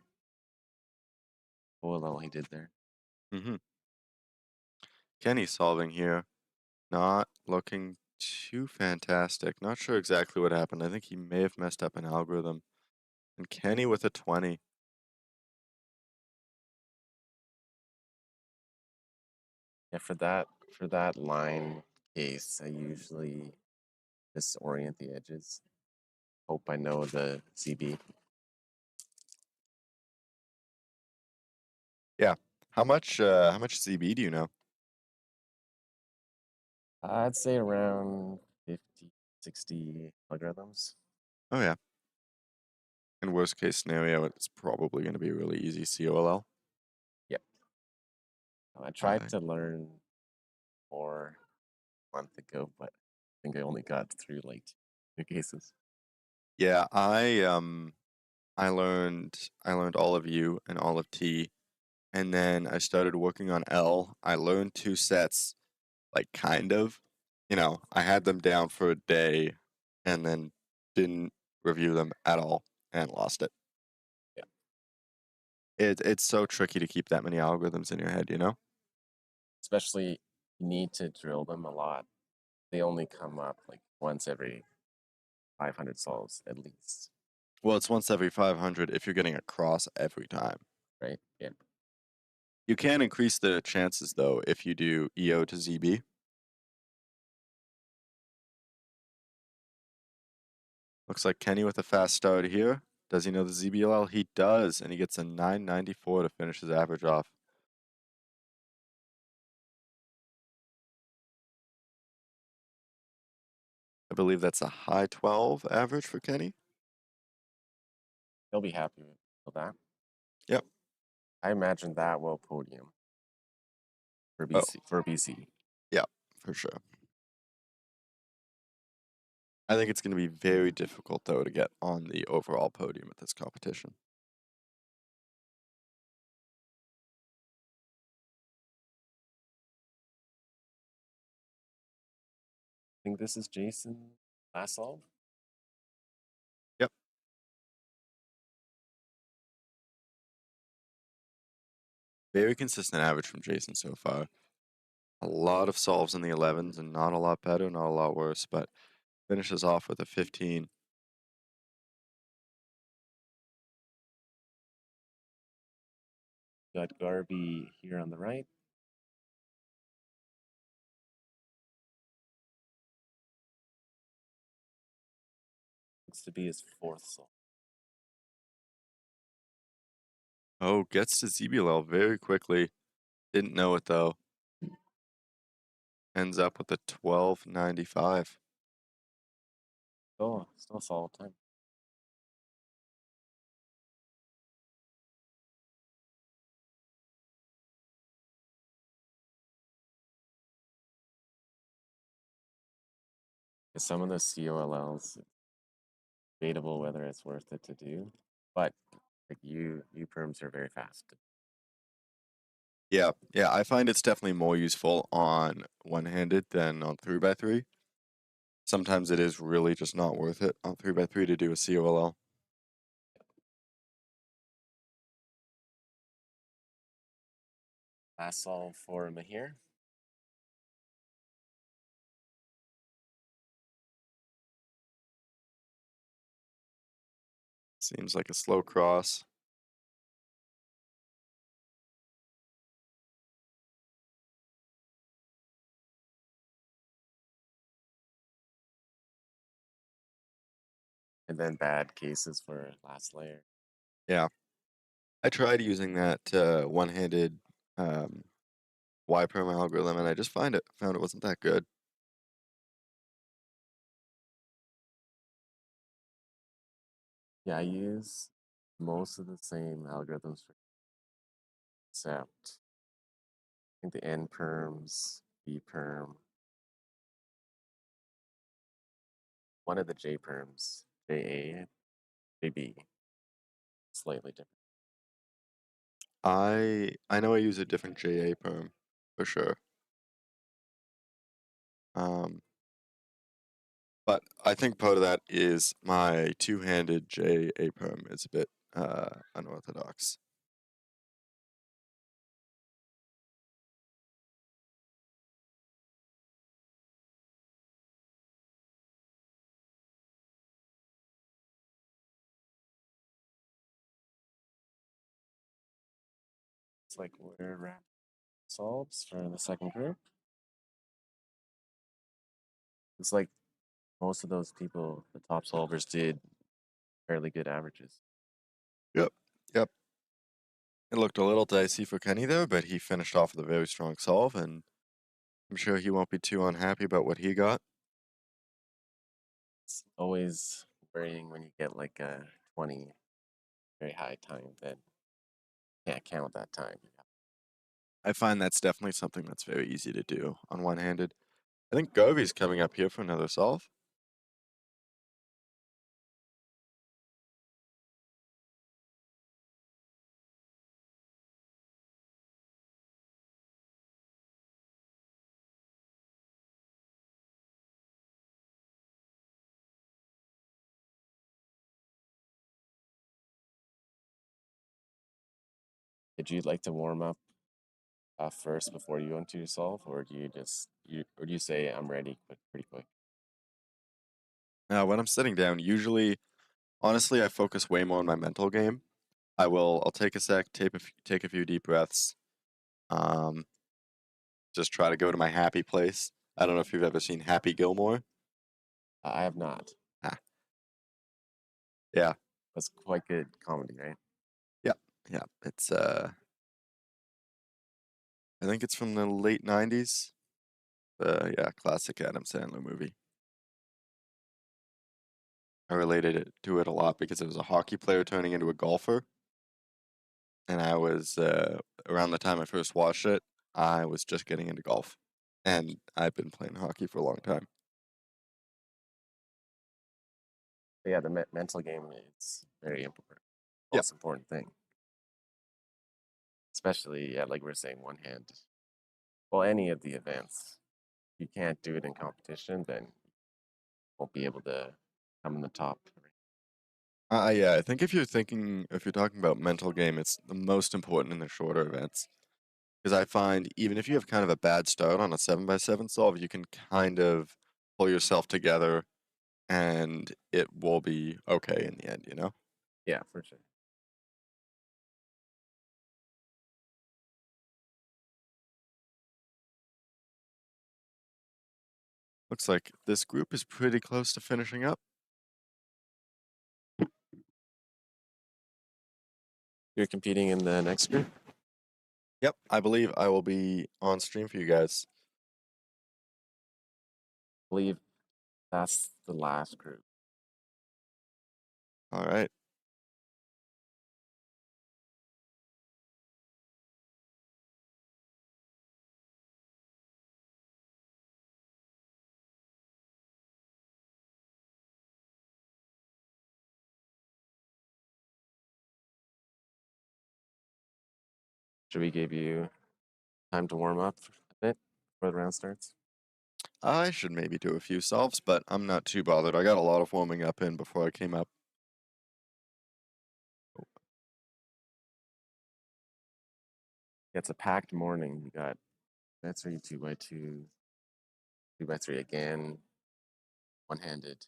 OLL he did there. Mm-hmm. Kenny solving here. Not looking too fantastic. Not sure exactly what happened. I think he may have messed up an algorithm. And Kenny with a 20. Yeah, for that line case, I usually disorient the edges. Hope I know the CB. Yeah. How much CB do you know? I'd say around 50, 60 algorithms. Oh yeah. In worst case scenario, it's probably going to be really easy COLL. Yep. I tried to learn more a month ago, but I think I only got through like 2 cases. Yeah, I learned all of U and all of T, and then I started working on L. I learned 2 sets, like kind of. I had them down for a day and then didn't review them at all and lost it. Yeah. It's so tricky to keep that many algorithms in your head, you know? Especially you need to drill them a lot. They only come up like once every 500 solves at least, Well, it's once every 500 if you're getting a cross every time. right? Yeah. You can increase the chances though if you do EO to ZB. Looks like Kenny with a fast start here. Does he know the ZBLL? He does, and he gets a 994 to finish his average off. I believe that's a high 12 average for Kenny. He'll be happy with that. Yep. I imagine that will podium for Oh. BC. For BC. Yeah, for sure. I think it's going to be very difficult, though, to get on the overall podium at this competition. I think this is Jason last solve. Yep. Very consistent average from Jason so far. A lot of solves in the 11s and not a lot better, not a lot worse, but finishes off with a 15. Got Garby here on the right. Looks to be his 4th solve. Oh, gets to ZBLL very quickly. Didn't know it, though. Ends up with a 1295. Still solid time. Some of the COLLs, debatable whether it's worth it to do, but like U perms are very fast. Yeah, I find it's definitely more useful on one-handed than on 3x3. Sometimes it is really just not worth it on 3x3 to do a COLL. Last solve for Mahir. Seems like a slow cross. And then bad cases for last layer. Yeah. I tried using that one-handed Y-perm algorithm, and I just found it wasn't that good. Yeah, I use most of the same algorithms for except I think the N perms, B perm, one of the J perms, JA, JB, slightly different. I know I use a different JA perm for sure. But I think part of that is my two-handed JA perm is a bit unorthodox. It's like we're at solves for the second group. It's like most of those people, the top solvers, did fairly good averages. Yep. It looked a little dicey for Kenny there, but he finished off with a very strong solve, and I'm sure he won't be too unhappy about what he got. It's always worrying when you get like a 20 very high time, then can't count that time. I find that's definitely something that's very easy to do on one-handed. I think Govi's coming up here for another solve. Did you like to warm up first before you go into your solve, or do you say I'm ready pretty quick? When I'm sitting down, usually, honestly, I focus way more on my mental game. I'll take a sec, take a few deep breaths, just try to go to my happy place. I don't know if you've ever seen Happy Gilmore. I have not. Yeah, That's quite good comedy, right? yeah. It's I think it's from the late '90s. Yeah, classic Adam Sandler movie. I related it to it a lot because it was a hockey player turning into a golfer, and I was around the time I first watched it, I was just getting into golf, and I've been playing hockey for a long time. But yeah, the mental game is very important. Yep. Most important thing. Especially, yeah, like we're saying, one hand. Well, any of the events. If you can't do it in competition, then you won't be able to come in the top. Yeah, I think if you're talking about mental game, it's the most important in the shorter events. Because I find even if you have kind of a bad start on a 7x7 solve, you can kind of pull yourself together and it will be okay in the end, you know? Yeah, for sure. Looks like this group is pretty close to finishing up. You're competing in the next group? Yep, I believe I will be on stream for you guys. I believe that's the last group. All right. Should we give you time to warm up a bit before the round starts? I should maybe do a few solves, but I'm not too bothered. I got a lot of warming up in before I came up. It's a packed morning. You got 2x3, 2x2, 2x3 again, one-handed,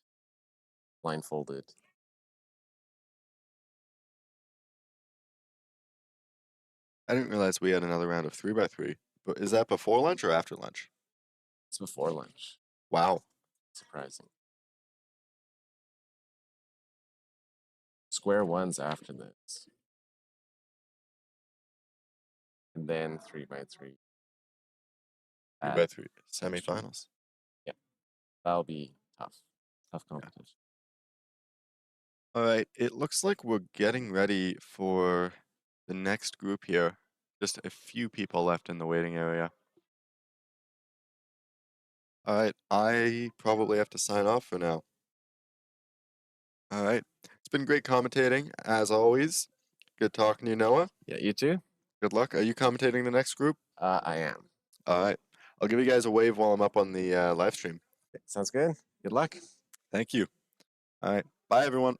blindfolded. I didn't realize we had another round of 3x3. But is that before lunch or after lunch? It's before lunch. Wow. Surprising. Square ones after this. And then 3x3. 3x3 semifinals. Yeah. That'll be tough. Tough competition. All right, it looks like we're getting ready for the next group here. Just a few people left in the waiting area. All right, I probably have to sign off for now. All right, it's been great commentating, as always. Good talking to you, Noah. Yeah, you too? Good luck. Are you commentating the next group? I am. All right, I'll give you guys a wave while I'm up on the live stream. Sounds good. Good luck. Thank you. All right, bye, everyone.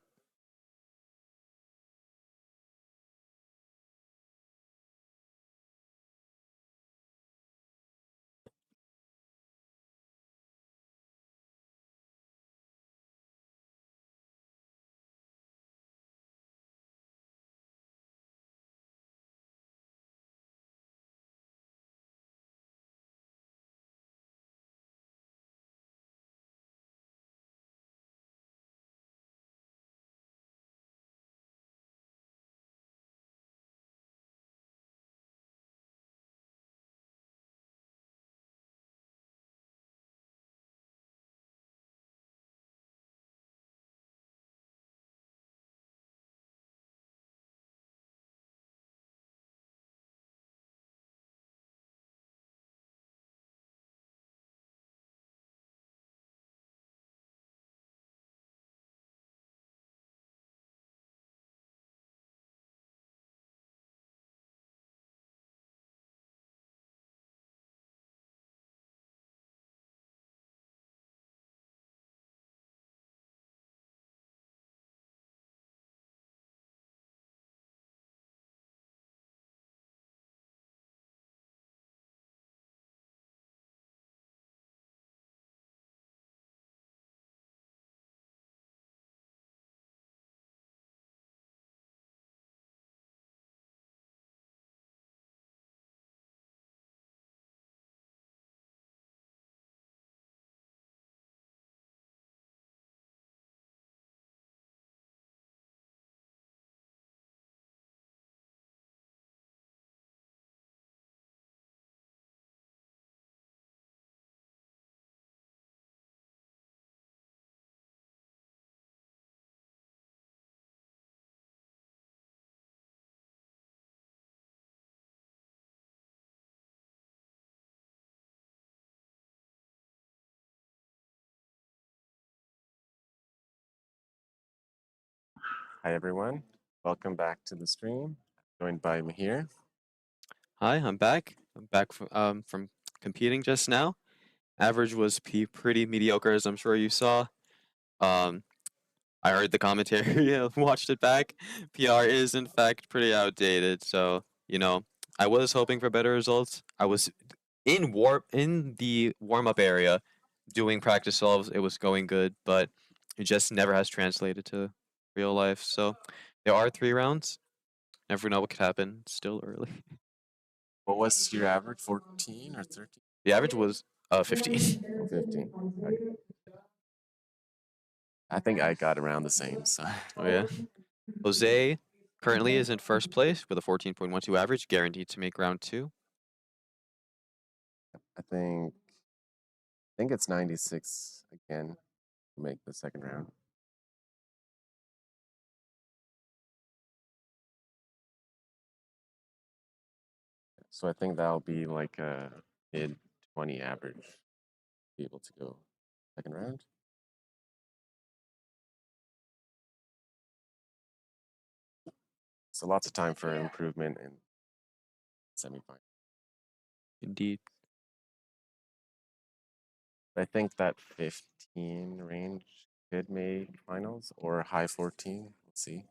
Hi, everyone. Welcome back to the stream. Joined by Mahir. Hi, I'm back. I'm back from competing just now. Average was pretty mediocre, as I'm sure you saw. Um, I heard the commentary, watched it back. PR is in fact pretty outdated, so I was hoping for better results. I was in the warm-up area doing practice solves. It was going good, but it just never has translated to real life. So there are 3 rounds. Never know what could happen. It's still early. What was your average? 14 or 13? The average was 15. 15. Okay. I think I got around the same, so. Oh yeah. Jose currently is in first place with a 14.12 average, guaranteed to make round 2. I think it's 96 again to make the second round. So I think that'll be like a mid 20 average to be able to go second round. So lots of time for improvement in semifinal. Indeed. I think that 15 range could make finals or high 14. Let's see.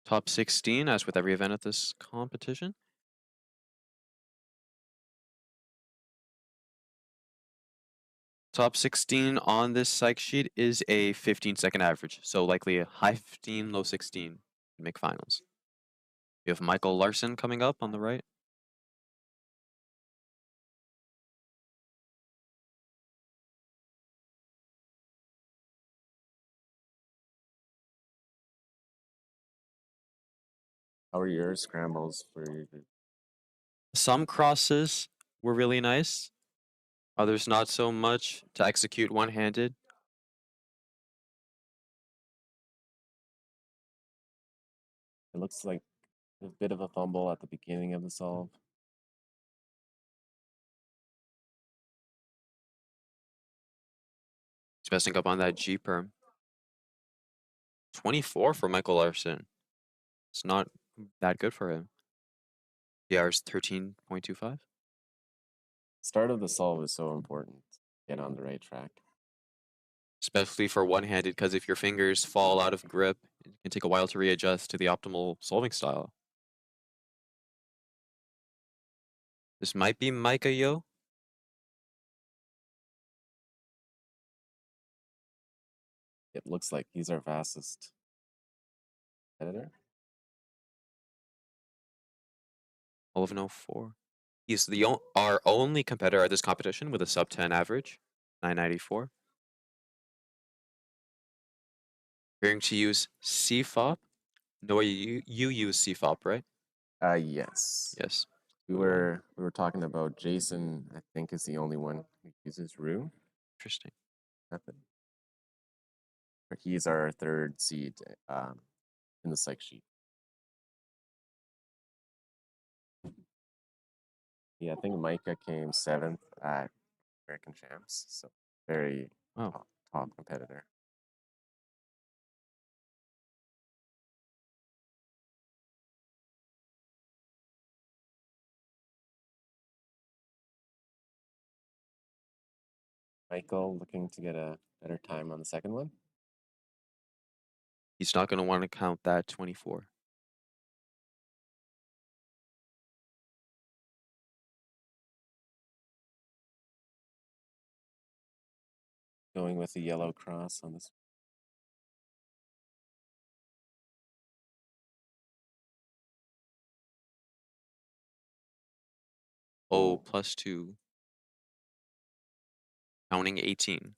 Top 16, as with every event at this competition. Top 16 on this psych sheet is a 15-second average, so likely a high 15, low 16 to make finals. You have Michael Larson coming up on the right. How are your scrambles for your group? Some crosses were really nice, others not so much to execute one-handed. It looks like a bit of a fumble at the beginning of the solve. He's messing up on that G perm. 24 for Michael Larson. It's not that good for him. PR is 13.25. Start of the solve is so important. Get on the right track. Especially for one-handed, because if your fingers fall out of grip, it can take a while to readjust to the optimal solving style. This might be Micah Yo. It looks like he's our fastest editor. 11:04. He's our only competitor at this competition with a sub 10 average, 994. Going to use CFOP. Noah, you use CFOP, right? Yes. Yes. We were talking about Jason, I think is the only one who uses Rue Interesting. method. He's our third seed in the psych sheet. Yeah, I think Micah came 7th at American Champs, so very Oh. top competitor. Michael looking to get a better time on the second one. He's not going to want to count that 24. Going with the yellow cross on this. Oh, +2. Counting 18.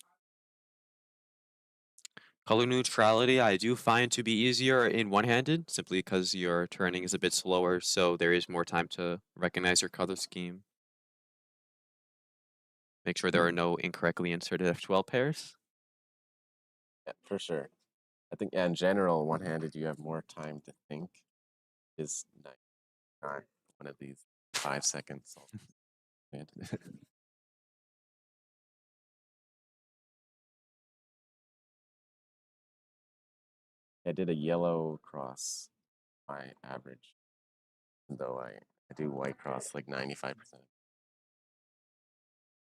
Color neutrality I do find to be easier in one-handed, simply because your turning is a bit slower, so there is more time to recognize your color scheme. Make sure there are no incorrectly inserted F12 pairs. Yeah, for sure. I think in general, one-handed, you have more time to think. Is not one of these 5 seconds. I did a yellow cross by average, though I do white cross like 95%.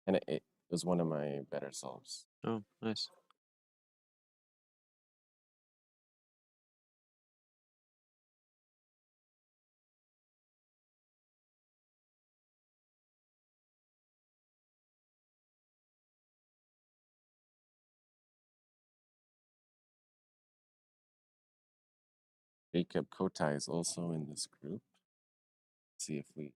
And it was one of my better solves. Oh, nice. Jacob Kotai is also in this group. Let's see if we.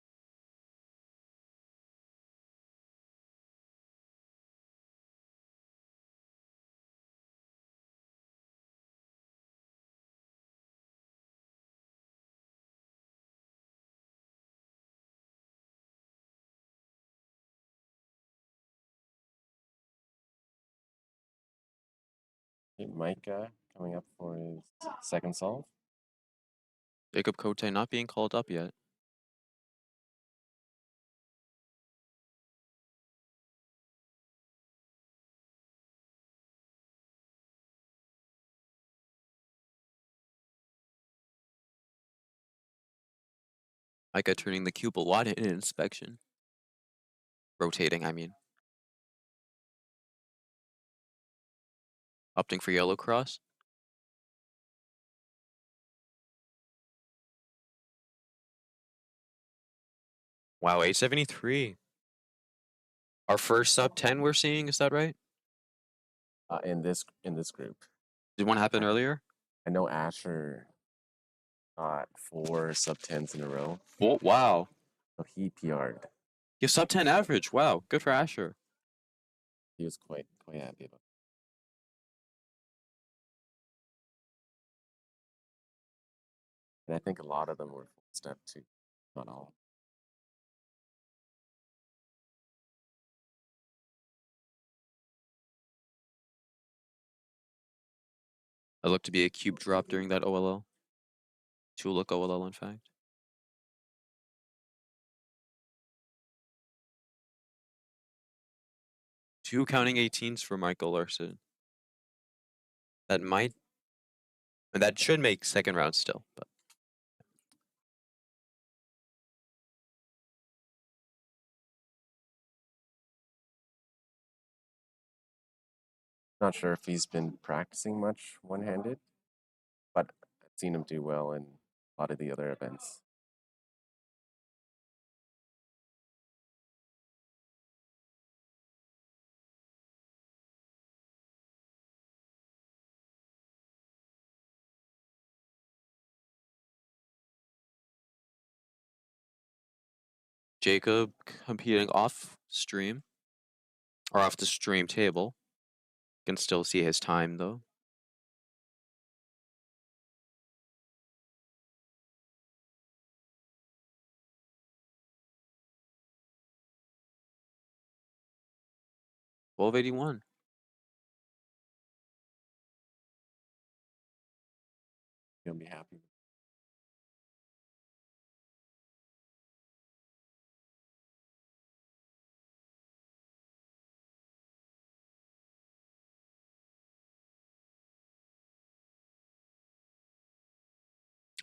Okay, Micah coming up for his second solve. Jacob Kote not being called up yet. Micah turning the cube a lot in inspection. Rotating, I mean. Opting for yellow cross. Wow, 873. Our first sub 10 we're seeing, is that right? In this group. Did one happen I- earlier? I know Asher got 4 sub 10s in a row, Oh, wow. so he PR'd. You have sub 10 average. Wow, good for Asher. He was quite happy about it. And I think a lot of them were full step too, not all. It looked to be a cube drop during that OLL. Two look OLL, in fact. Two counting 18s for Michael Larson. That might, and that should make second round still, but Not sure if he's been practicing much one-handed, but I've seen him do well in a lot of the other events. Jacob competing off stream or off the stream table. Can still see his time though. $12.81. He'll be happy.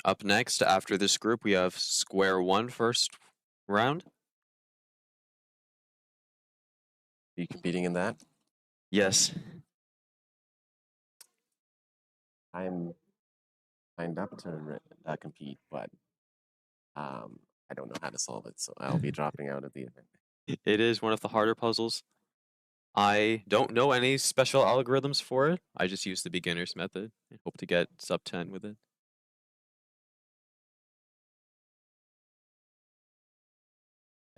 Up next, after this group, we have square one first round. Are you competing in that? Yes. I'm signed up to compete, but I don't know how to solve it, so I'll be dropping out of the event. It is one of the harder puzzles. I don't know any special algorithms for it. I just use the beginner's method and hope to get sub 10 with it.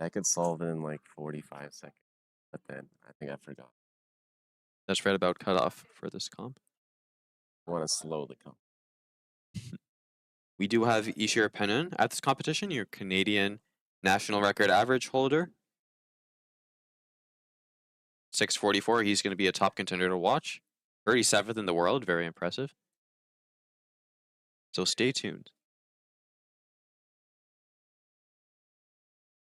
I could solve it in like 45 seconds, but then I think I forgot. That's right about cutoff for this comp. I want to slowly come. We do have Ishir Penun at this competition, your Canadian national record average holder. 644, he's going to be a top contender to watch. 37th in the world, very impressive. So stay tuned.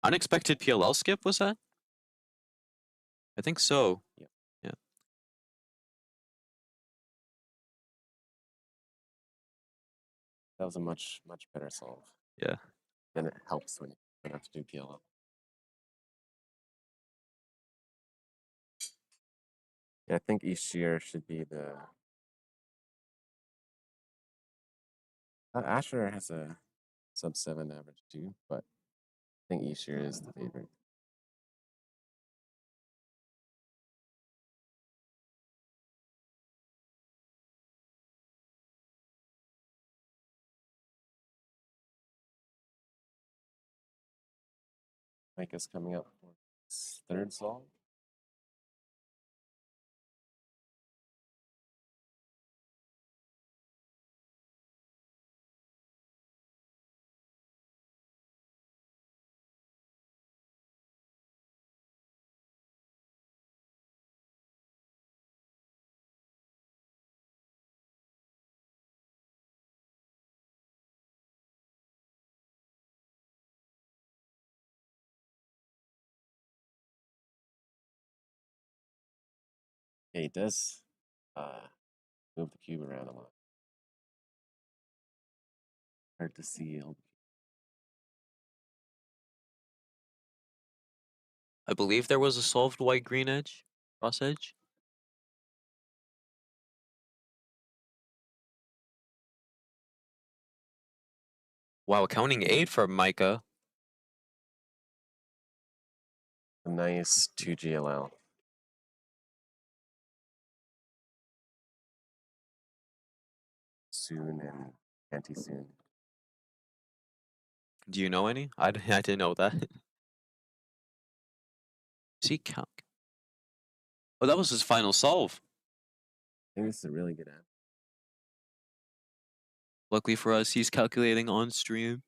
Unexpected PLL skip, was that? I think so. Yep. Yeah. That was a much better solve. Yeah. Then it helps when you don't have to do PLL. Yeah, I think each year should be the. Asher has a sub 7 average too, but I think each year is the favorite. Mike is coming up for his third solve. Yeah, he does move the cube around a lot. Hard to see. I believe there was a solved white-green edge, cross edge. Wow, counting 8 for Micah. A nice 2 GLL. Soon and anti-soon. Do you know any? I didn't know that. See calc. Oh, that was his final solve. I think this is a really good app. Luckily for us, he's calculating on stream.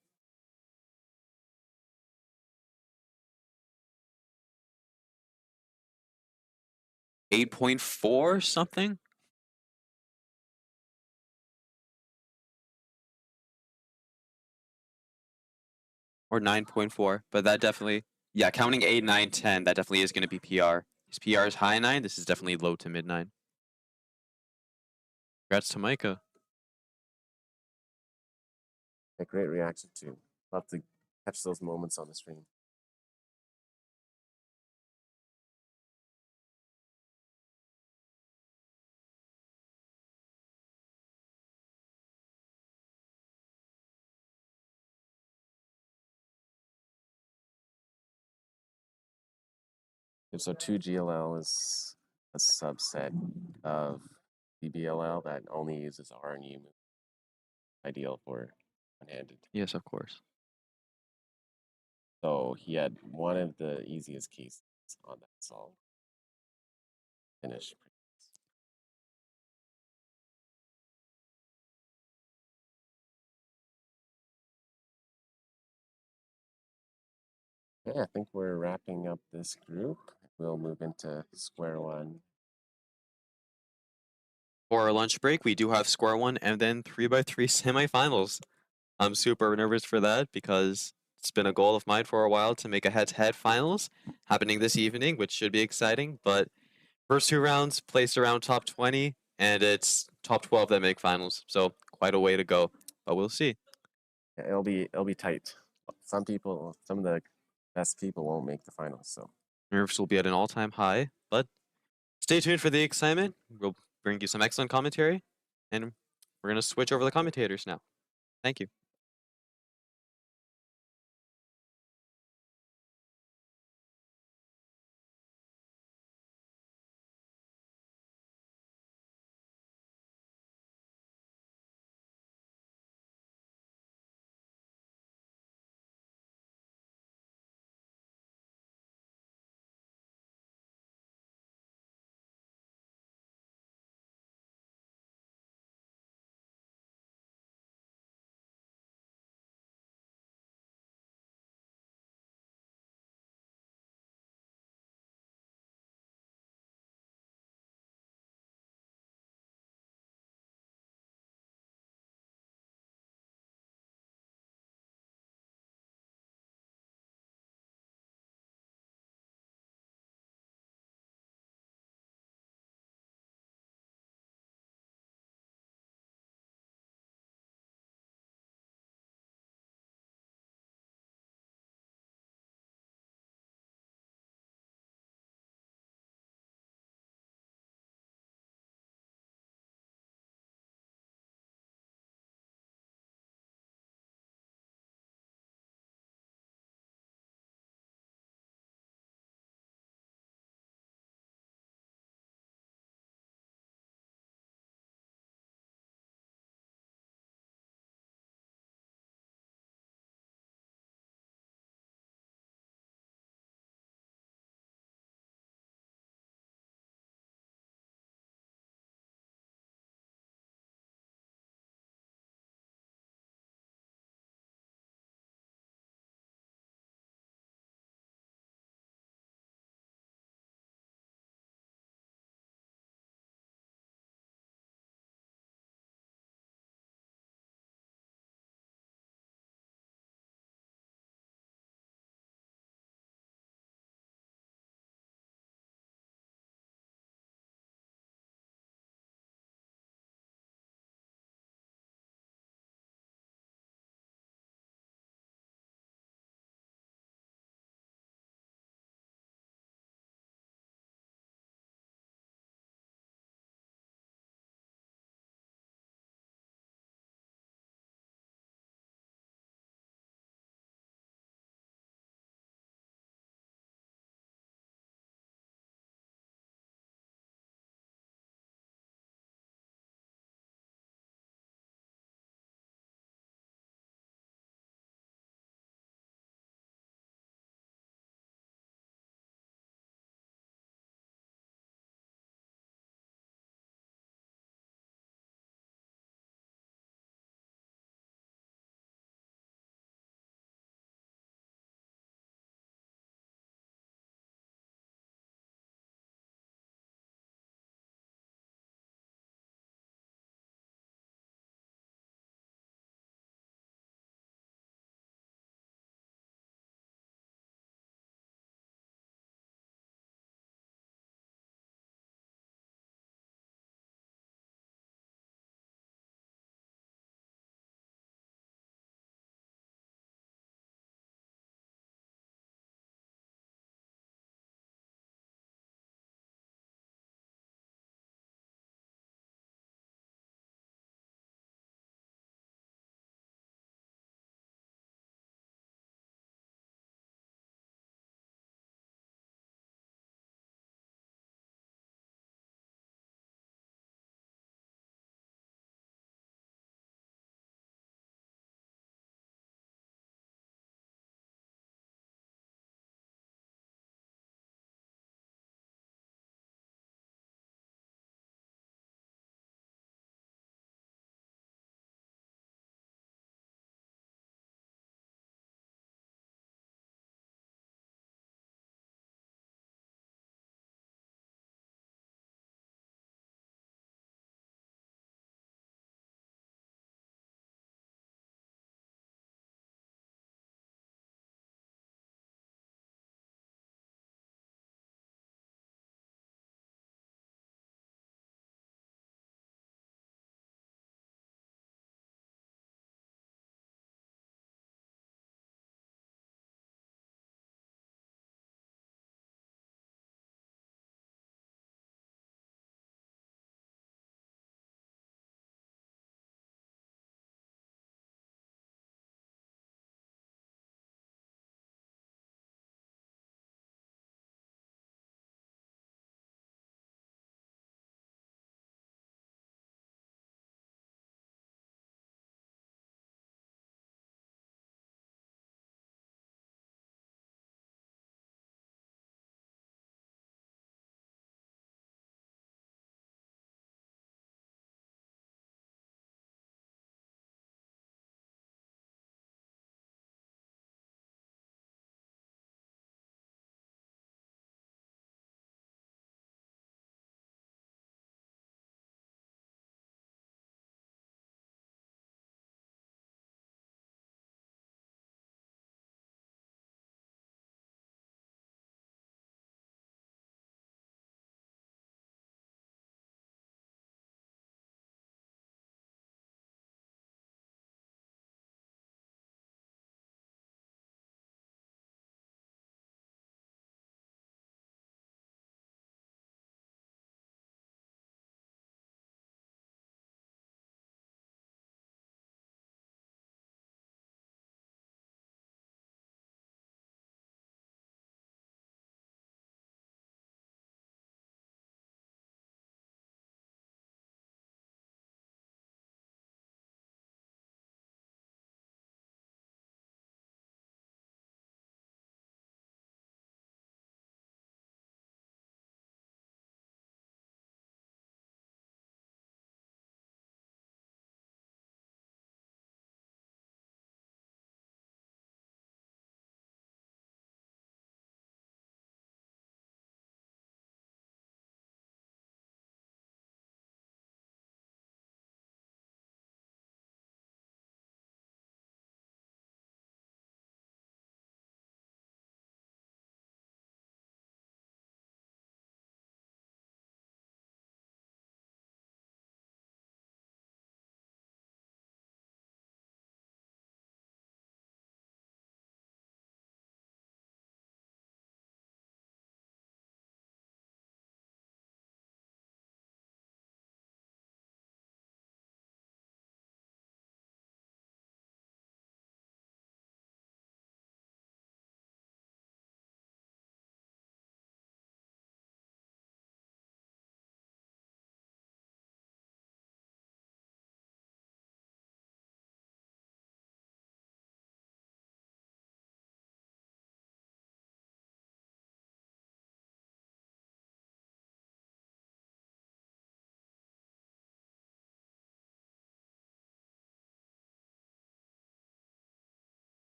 .4 something? Or 9.4, but that definitely, yeah, counting 8, 9, 10, that definitely is going to be PR. His PR is high 9, this is definitely low to mid 9. Congrats to Micah. A great reaction too. Love to catch those moments on the stream. So 2 GLL is a subset of BBLL that only uses R and U move. Ideal for one-handed. Yes, of course. So he had one of the easiest cases on that solve. Finish. Yeah, I think we're wrapping up this group. We'll move into square one. For our lunch break, we do have square one and then 3x3 semifinals. I'm super nervous for that because it's been a goal of mine for a while to make a head-to-head finals happening this evening, which should be exciting. But first 2 rounds placed around top 20, and it's top 12 that make finals. So quite a way to go, but we'll see. Yeah, it'll be tight. Some of the best people won't make the finals. So Nerves will be at an all-time high, but stay tuned for the excitement. We'll bring you some excellent commentary, and we're going to switch over the commentators now. Thank you.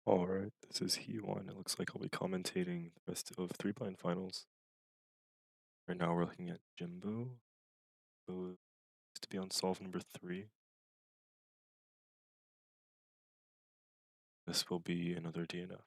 Alright, this is He1. It looks like I'll be commentating the rest of 3 blind finals. Right now we're looking at Jimbo. Jimbo is to be on solve number 3. This will be another DNF.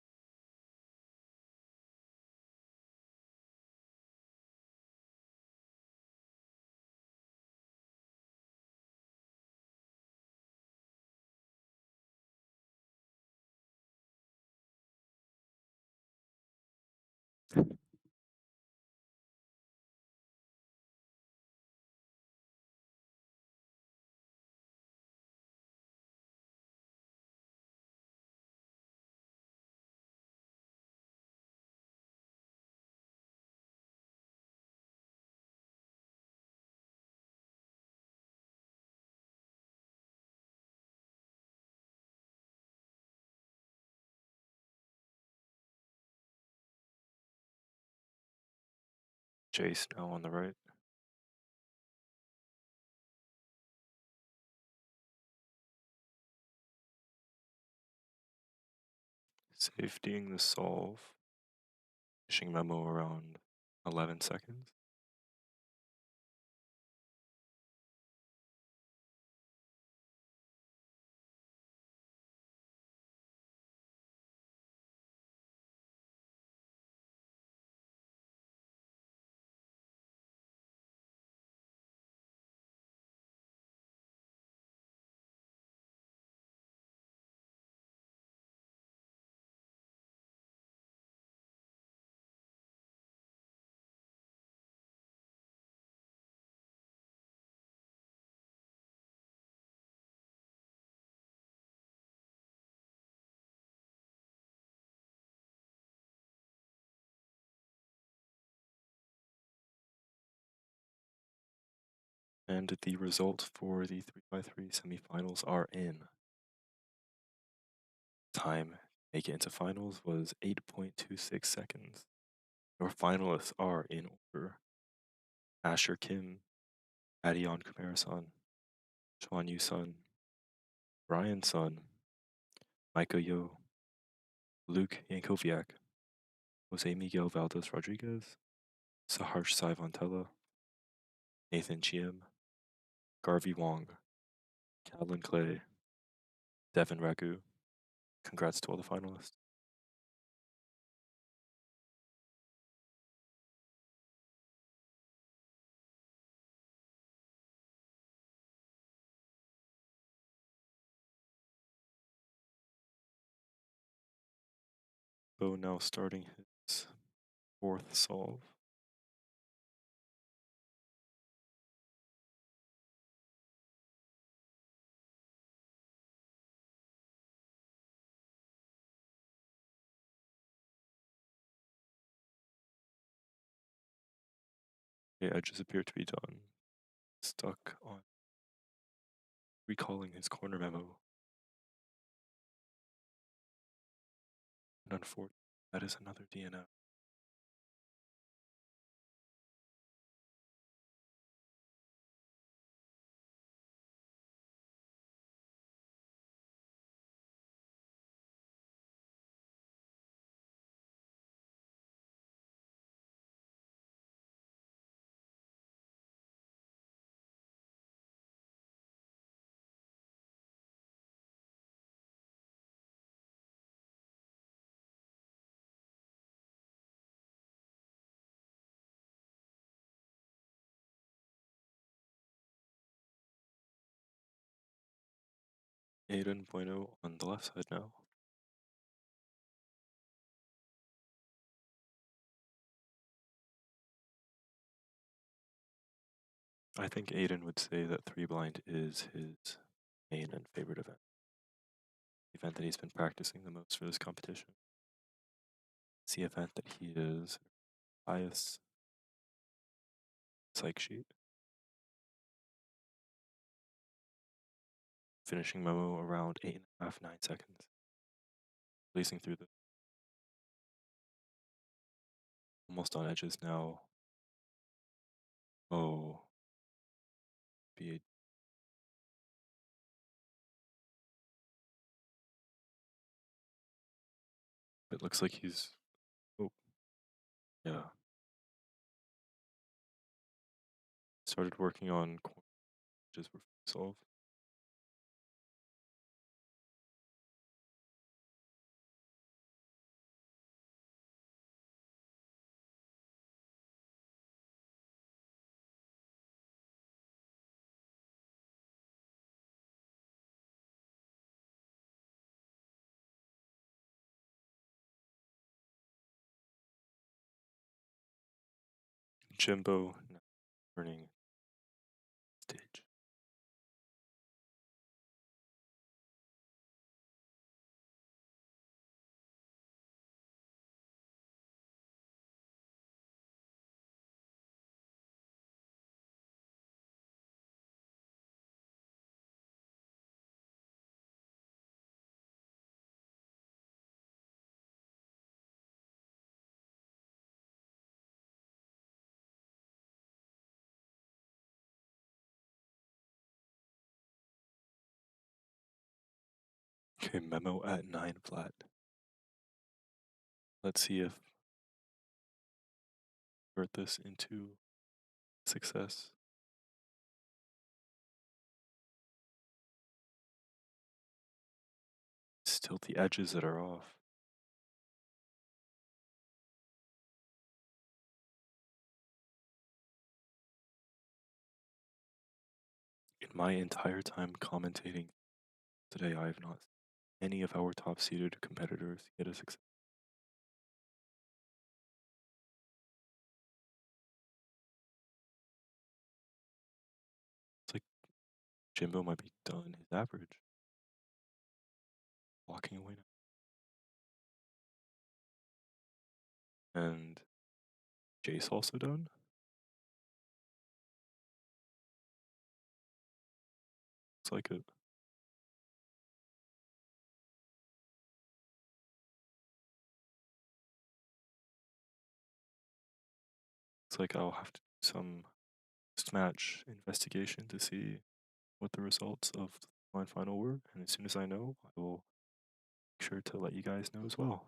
Jace now on the right. Safetying the solve. Finishing memo around 11 seconds. And the results for the 3x3 semifinals are in. Time to make it into finals was 8.26 seconds. Your finalists are in order: Asher Kim, Adion Kumaresan, Chuan Yu Sun, Brian Sun, Micah Yo, Luke Yankoviak, Jose Miguel Valdez Rodriguez, Saharsh Saivantella, Nathan Chiem, Garvey Wong, Calvin Clay, Devin Ragu. Congrats to all the finalists. Bo now starting his 4th solve. The edges appear to be done. Stuck on recalling his corner memo. And unfortunately, that is another DNF. Aiden Bueno on the left side now. I think Aiden would say that 3 blind is his main and favorite event. The event that he's been practicing the most for this competition. It's the event that he is highest psych sheet. Finishing memo around 8.5, 9 seconds. Racing through the almost on edges now. Oh. Be a It looks like he's. Oh, yeah. Started working on just for solve. Jimbo now turning stage. Okay, memo at 9 flat. Let's see if convert this into success. Still the edges that are off. In my entire time commentating today, I have not seen any of our top seeded competitors get a success. It's like Jimbo might be done his average. Walking away now. And Jace also done? Looks like it. It's like I'll have to do some post-match investigation to see what the results of the blind final were, and as soon as I know, I will make sure to let you guys know as well.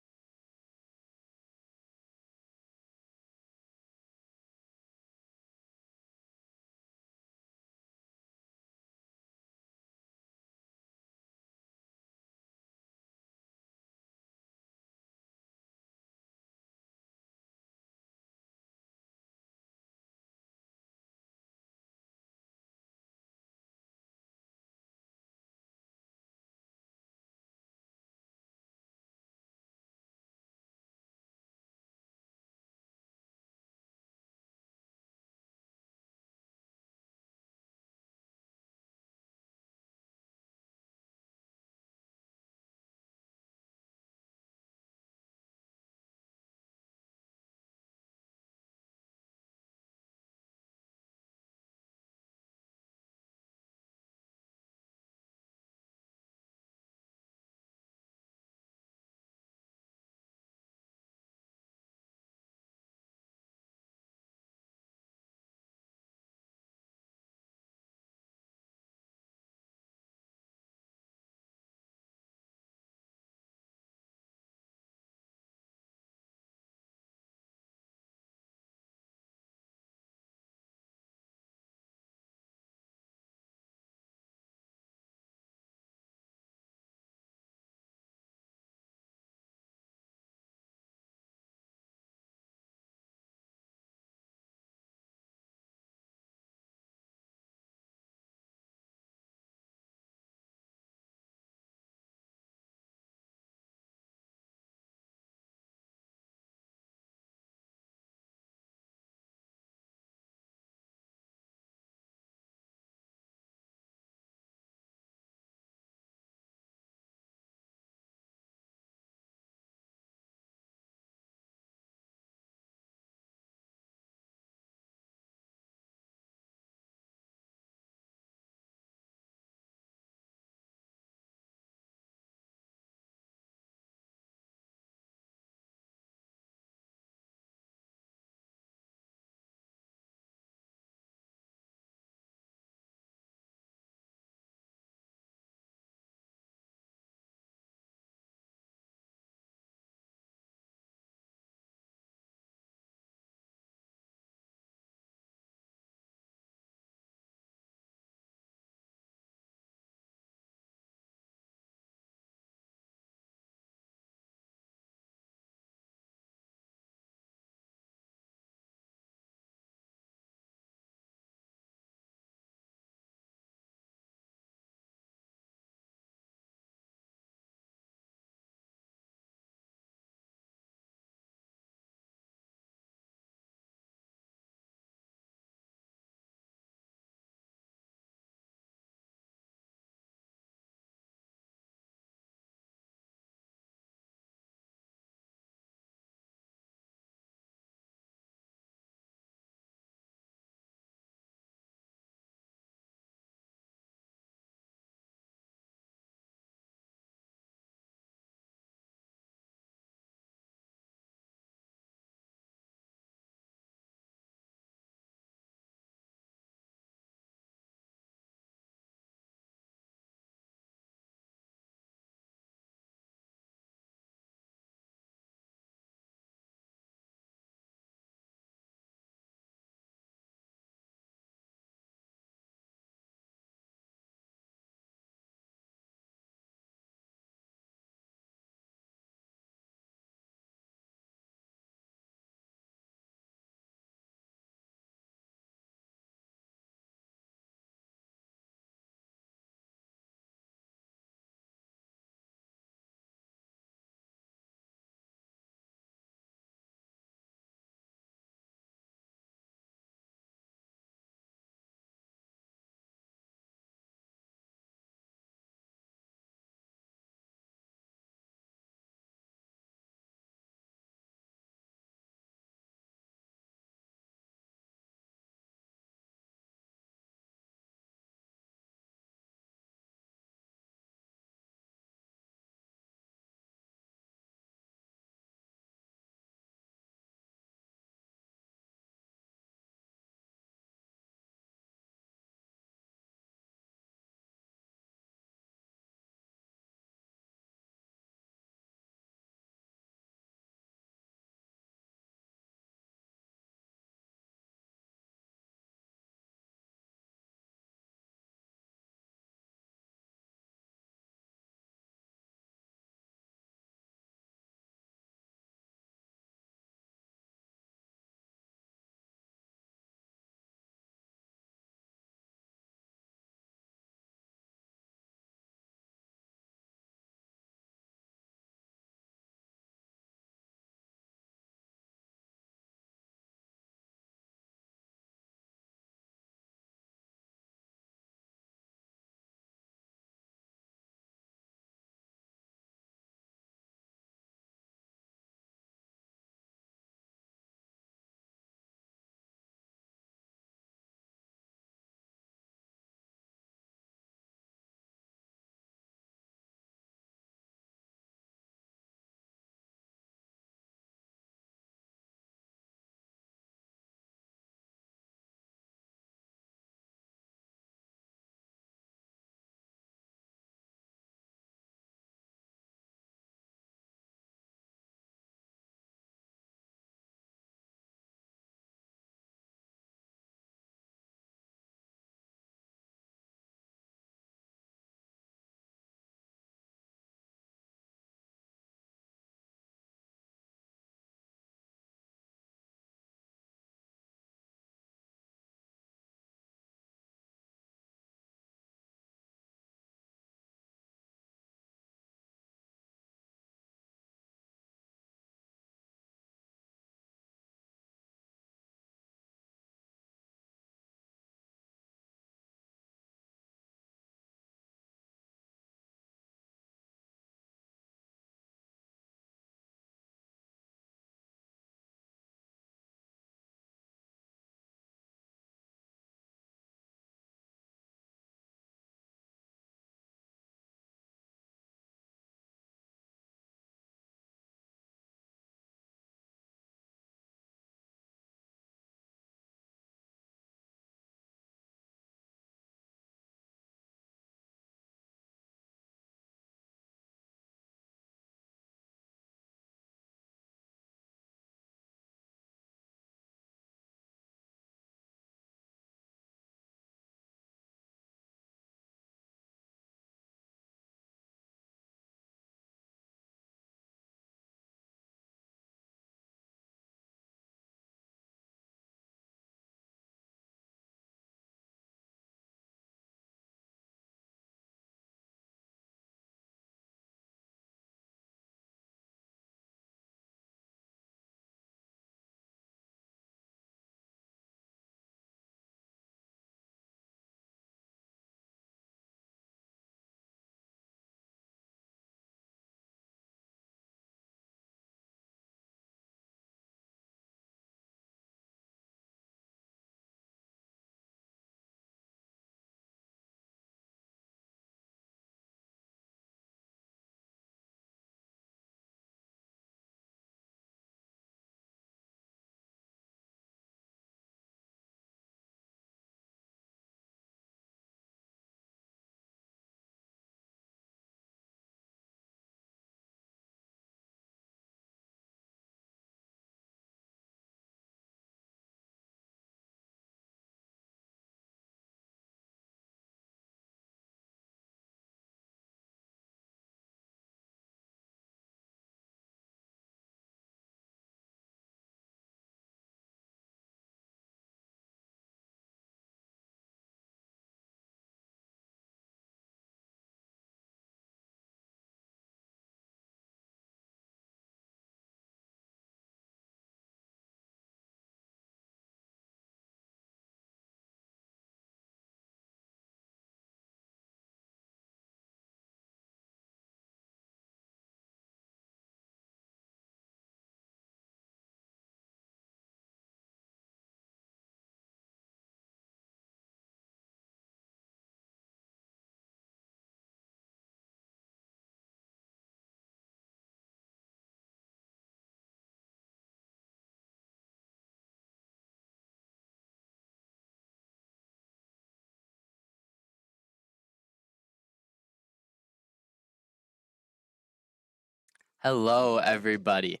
Hello, everybody.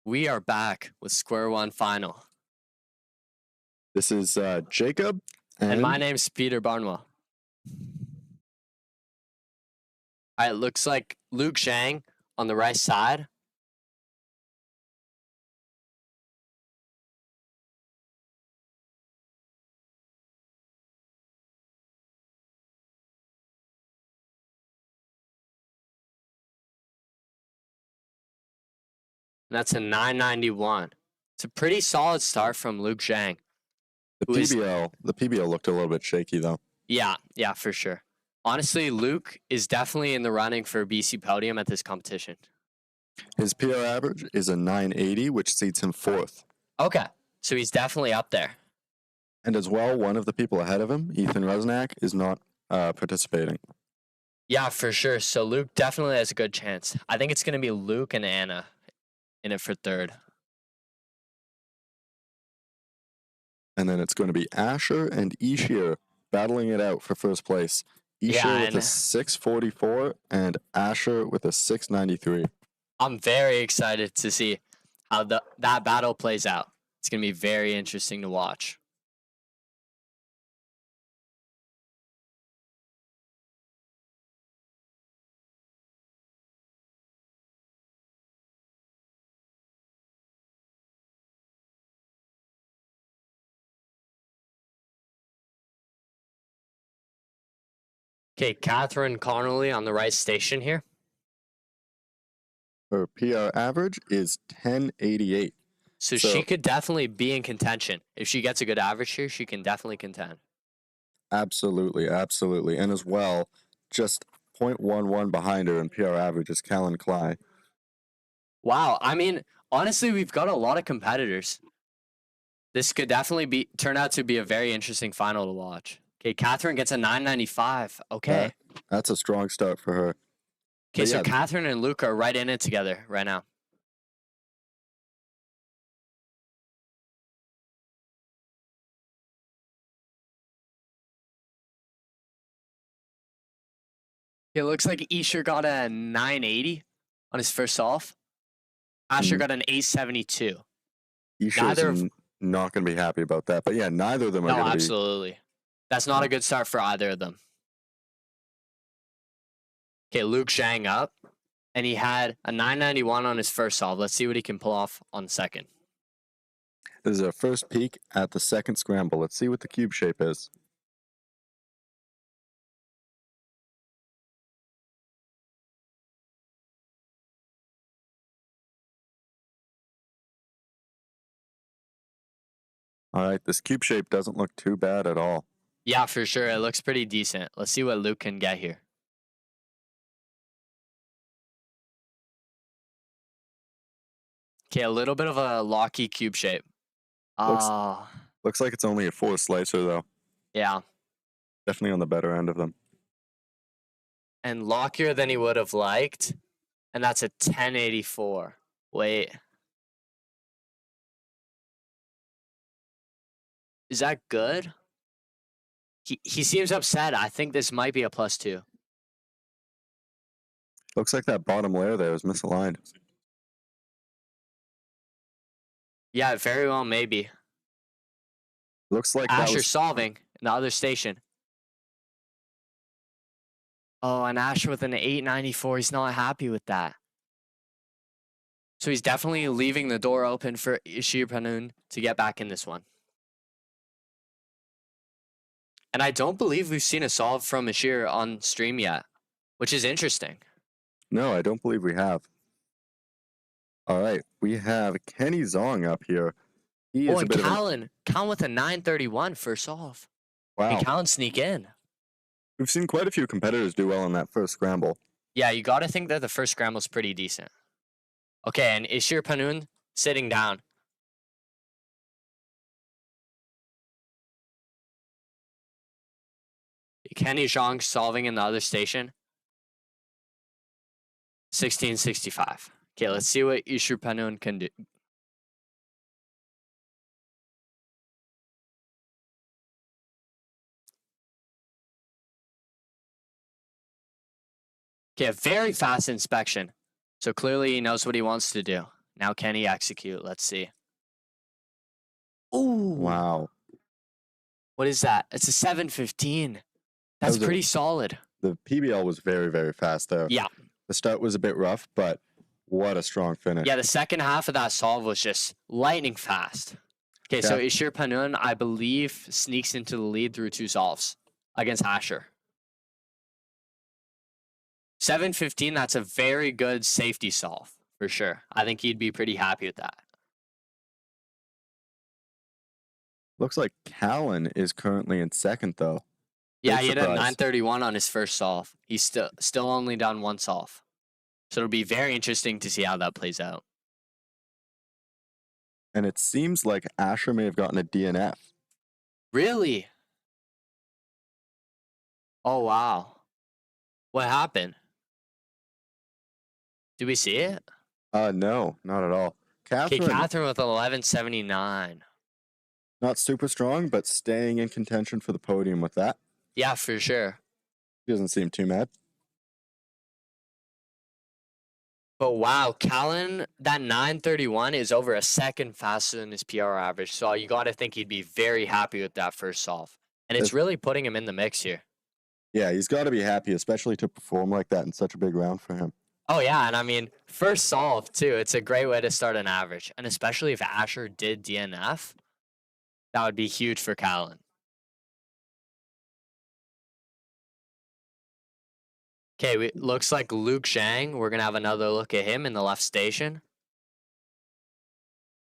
We are back with Square One Final. This is Jacob, And my name's Peter Barnwell. All right, looks like Luke Zhang on the right side. And that's a 991. It's a pretty solid start from Luke Zhang. the PBL looked a little bit shaky though. Yeah, for sure. Honestly, Luke is definitely in the running for BC podium at this competition. His PR average is a 980, which seats him 4th. Okay, so he's definitely up there. And as well, one of the people ahead of him, Ethan Resnack, is not participating. Yeah, for sure. So Luke definitely has a good chance. I think it's going to be Luke and Anna in it for third. And then it's going to be Asher and Ishir battling it out for first place. Ishir with a 644 and Asher with a 693. I'm very excited to see how that battle plays out. It's going to be very interesting to watch. Okay, Catherine Connolly on the right station here. Her PR average is 1088. So she could definitely be in contention. If she gets a good average here, she can definitely contend. Absolutely. And as well, just 0.11 behind her in PR average is Callan Cly. Wow. I mean, honestly, we've got a lot of competitors. This could definitely turn out to be a very interesting final to watch. Okay, Catherine gets a 995. Okay. That's a strong start for her. Okay, so Catherine and Luke are right in it together right now. It looks like Isher got a 980 on his first solve. Asher got an 872. Isher's not going to be happy about that. But yeah, neither of them are going to be. No, absolutely. That's not a good start for either of them. Okay, Luke Zhang up. And he had a 991 on his first solve. Let's see what he can pull off on the second. This is our first peek at the second scramble. Let's see what the cube shape is. All right, this cube shape doesn't look too bad at all. Yeah, for sure. It looks pretty decent. Let's see what Luke can get here. Okay, a little bit of a locky cube shape. Looks like it's only a 4 slicer, though. Yeah. Definitely on the better end of them. And lockier than he would have liked. And that's a 1084. Wait. Is that good? He seems upset. I think this might be a +2. Looks like that bottom layer there is misaligned. Yeah, very well, maybe. Looks like Asher solving in the other station. Oh, and Asher with an 894. He's not happy with that. So he's definitely leaving the door open for Ishir Panun to get back in this one. And I don't believe we've seen a solve from Ishir on stream yet, which is interesting. No, I don't believe we have. All right, we have Kenny Zong up here. He is and Callan with a 931 for solve. Wow. Can Callan sneak in? We've seen quite a few competitors do well in that first scramble. Yeah, you got to think that the first scramble's pretty decent. Okay, and Ishir Panun sitting down. Kenny Zhang solving in the other station. 1665. Okay, let's see what Ishir Panun can do. Okay, a very fast inspection. So clearly he knows what he wants to do. Now can he execute? Let's see. Ooh. Wow. What is that? It's a 7:15. That's was a- pretty solid. The PBL was very, very fast there. Yeah. The start was a bit rough, but what a strong finish. Yeah, the second half of that solve was just lightning fast. Okay, so Ishir Panun, I believe, sneaks into the lead through 2 solves against Asher. 7:15, that's a very good safety solve, for sure. I think he'd be pretty happy with that. Looks like Callan is currently in second, though. Yeah, Big he had a surprise. 931 on his first solve. He's still only done 1 solve. So it'll be very interesting to see how that plays out. And it seems like Asher may have gotten a DNF. Really? Oh, wow. What happened? Did we see it? No, not at all. Okay, Catherine, Catherine with 1179. not super strong, but staying in contention for the podium with that. Yeah, for sure. She doesn't seem too mad. But wow, Callan, that 931 is over a second faster than his PR average. So you got to think he'd be very happy with that first solve. And it's Yes. really putting him in the mix here. Yeah, he's got to be happy, especially to perform like that in such a big round for him. Oh, yeah. And I mean, first solve, too. It's a great way to start an average. And especially if Asher did DNF, that would be huge for Callan. Okay, looks like Luke Zhang. We're going to have another look at him in the left station.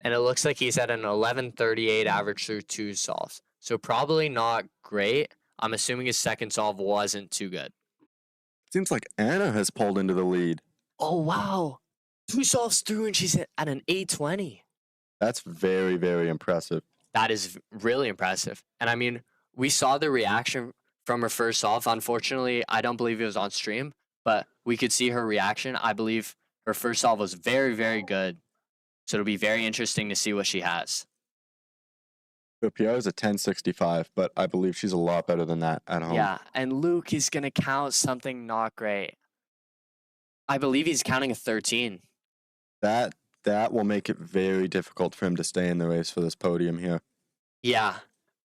And it looks like he's at an 1138 average through 2 solves. So probably not great. I'm assuming his second solve wasn't too good. Seems like Anna has pulled into the lead. Oh, wow. 2 solves through and she's at an 820. That's very, very impressive. That is really impressive. And I mean, we saw the reaction from her first solve. Unfortunately, I don't believe it was on stream, but we could see her reaction. I believe her first solve was very, very good. So it'll be very interesting to see what she has. Her PR is a 1065, but I believe she's a lot better than that at home. Yeah, and Luke is going to count something not great. I believe he's counting a 13. That will make it very difficult for him to stay in the race for this podium here. Yeah.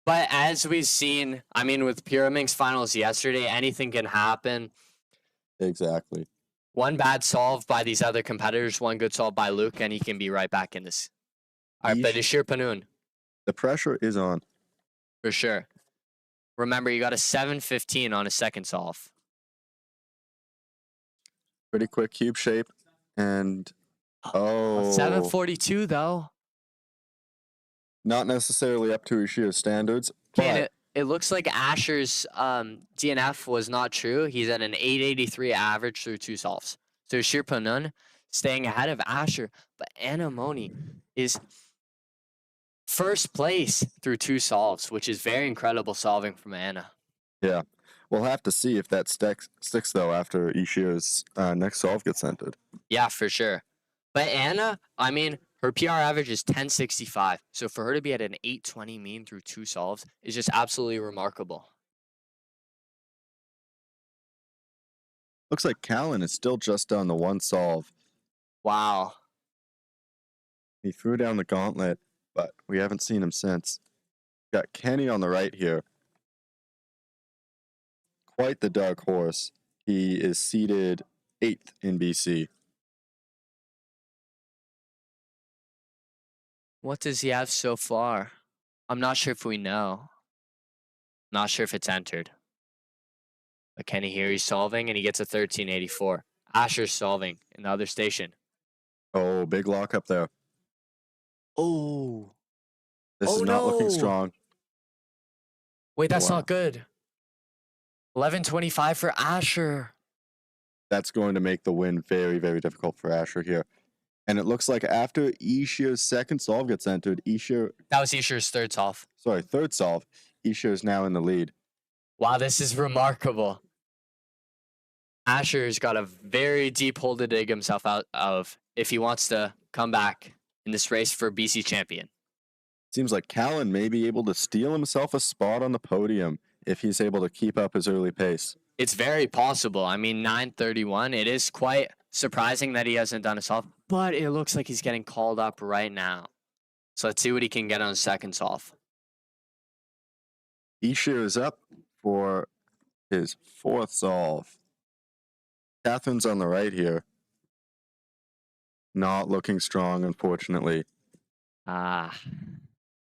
But as we've seen, I mean, with Pyraminx finals yesterday, anything can happen. Exactly. One bad solve by these other competitors, one good solve by Luke, and he can be right back in this. All right, but Ishir Panun, The pressure is on. for sure. Remember, you got a 715 on a second solve. Pretty quick cube shape. And, oh, 742, though. not necessarily up to Ishio's standards, Okay, but and it looks like Asher's DNF was not true. He's at an 883 average through 2 solves. So Ishir Panun staying ahead of Asher, but Anna Moni is first place through 2 solves, which is very incredible solving from Anna. yeah. We'll have to see if that sticks though, after Ishio's next solve gets entered. Yeah, for sure. But Anna, I mean, her PR average is 1065. So for her to be at an 820 mean through 2 solves is just absolutely remarkable. Looks like Callan is still just on the 1 solve. Wow. He threw down the gauntlet, but we haven't seen him since. Got Kenny on the right here. Quite the dark horse. He is seated 8th in BC. What does he have so far? I'm not sure if we know. Not sure if it's entered. But can he hear he's solving? And he gets a 1384. Asher's solving in the other station. Oh, big lock up there. Oh. This Oh, is not looking no. strong. Wait, that's Wow. not good. 1125 for Asher. That's going to make the win very, very difficult for Asher here. And it looks like after Ishio's second solve gets entered, That was Asher's third solve. third solve, Ishio is now in the lead. Wow, this is remarkable. Asher's got a very deep hole to dig himself out of if he wants to come back in this race for BC champion. Seems like Callan may be able to steal himself a spot on the podium if he's able to keep up his early pace. It's very possible. I mean, 931, it is quite surprising that he hasn't done a solve, but it looks like he's getting called up right now. So let's see what he can get on his second solve. Ishir is up for his fourth solve. Catherine's on the right here. Not looking strong, unfortunately. Ah,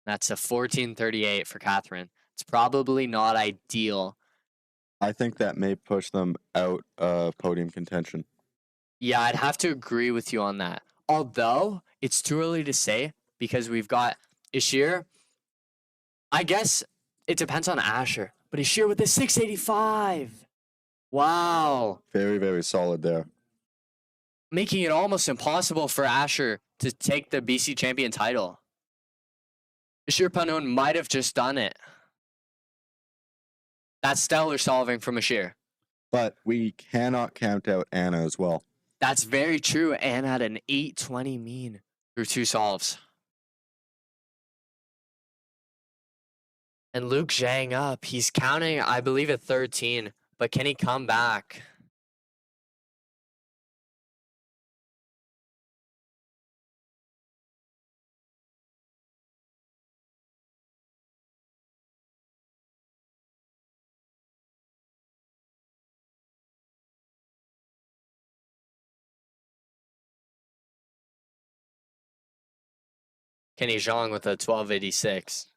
that's a 1438 for Catherine. It's probably not ideal. I think that may push them out of podium contention. Yeah, I'd have to agree with you on that. Although it's too early to say because we've got Ishir. I guess it depends on Asher, but Ishir with the 685. Wow. Very, very solid there. Making it almost impossible for Asher to take the BC champion title. Ishir Panon might have just done it. That's stellar solving from Ishir. But we cannot count out Anna as well. That's very true. Anna had an 820 mean through 2 solves. And Luke Zhang up. He's counting, I believe, at 13. But can he come back? Kenny Zhang with a 1286.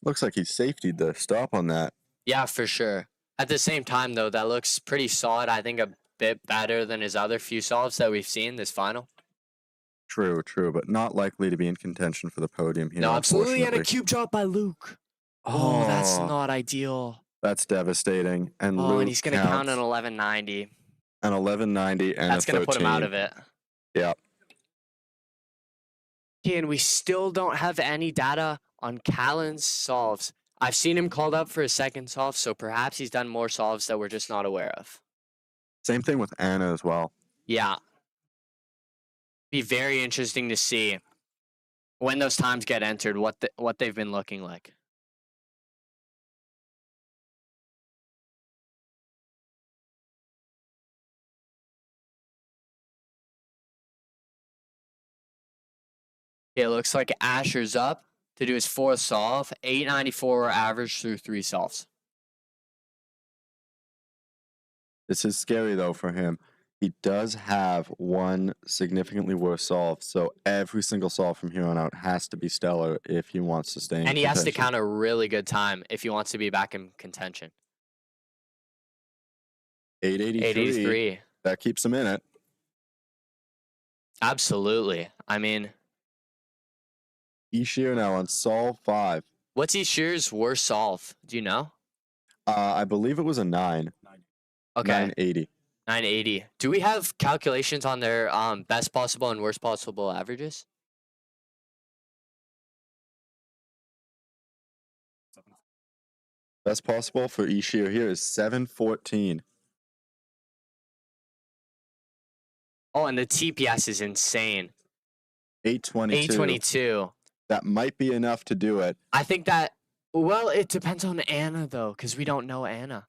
Looks like he's safetied the stop on that. Yeah, for sure. At the same time, though, that looks pretty solid. I think a bit better than his other few solves that we've seen this final. True, but not likely to be in contention for the podium here. No, absolutely. And a unfortunately. cube drop by Luke. Oh, that's not ideal. That's devastating. And Oh, Luke and he's going to count an counts 1190. an 1190 and That's a 13. going to put him out of it. Yeah. Okay, and we still don't have any data on Callan's solves. I've seen him called up for a second solve, so perhaps he's done more solves that we're just not aware of. Same thing with Anna as well. Yeah. Be very interesting to see when those times get entered, what they've been looking like. It looks like Asher's up to do his 4th solve, 894 average through 3 solves. This is scary, though, for him. He does have one significantly worse solve, so every single solve from here on out has to be stellar if he wants to stay in And he has to contention. count a really good time if he wants to be back in contention. 883. 883. That keeps him in it. Absolutely. I mean, Ishir now on solve 5. what's Ishir's worst solve? Do you know? I believe it was a 9. Okay. 980. 980. Do we have calculations on their best possible and worst possible averages? Best possible for Ishir here is 714. Oh, and the TPS is insane. 822. 822. That might be enough to do it. I think that, well, it depends on Anna, though, because we don't know Anna.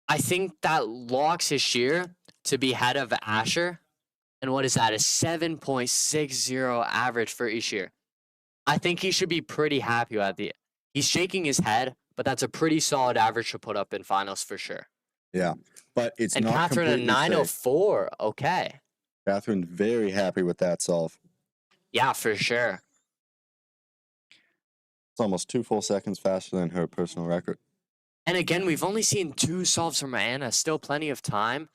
I think that locks Ishir to be ahead of Asher. And what is that? A 7.60 average for Ishir. I think he should be pretty happy at the. He's shaking his head, but that's a pretty solid average to put up in finals for sure. Yeah, but it's And not Catherine a completely safe. 904. Okay. Catherine very happy with that solve. Yeah, for sure. It's almost 2 full seconds faster than her personal record. And again, we've only seen 2 solves from Anna. Still plenty of time.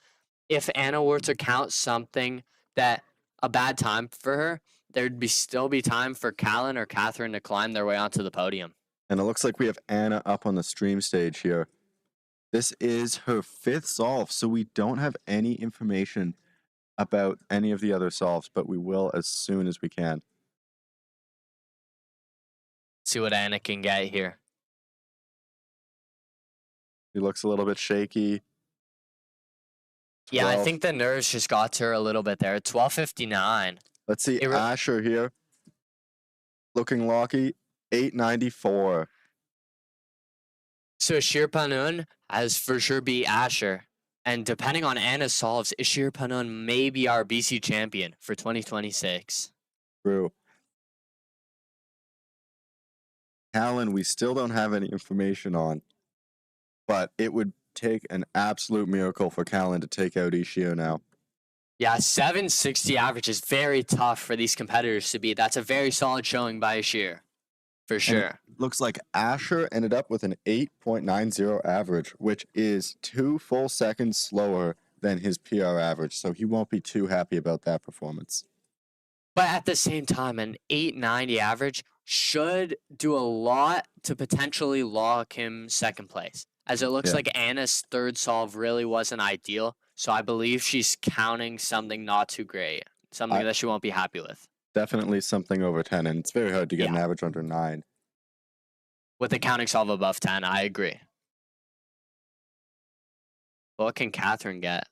If Anna were to count something that a bad time for her, there'd still be time for Callan or Catherine to climb their way onto the podium. And it looks like we have Anna up on the stream stage here. This is her 5th solve, so we don't have any information about any of the other solves, but we will as soon as we can. See what Anna can get here. He looks a little bit shaky. Yeah, I 12. think the nerves just got to her a little bit there. 1259. Let's see Asher here. Looking lucky. 894. So Shir Panun has for sure beat Asher. And depending on Anna's solves, Ishir Panun may be our BC champion for 2026. True. Callan, we still don't have any information on, but it would take an absolute miracle for Callan to take out Ishio now. Yeah, 760 average is very tough for these competitors to beat. That's a very solid showing by Ishir, for sure. Looks like Asher ended up with an 8.90 average, which is 2 full seconds slower than his PR average, so he won't be too happy about that performance. But at the same time, an 890 average should do a lot to potentially lock him second place, as it looks Yeah. like Anna's third solve really wasn't ideal. So I believe she's counting something not too great, something that she won't be happy with. Definitely something over 10, and it's very hard to get an Yeah. average under 9. With the counting solve above 10, I agree. What can Catherine get?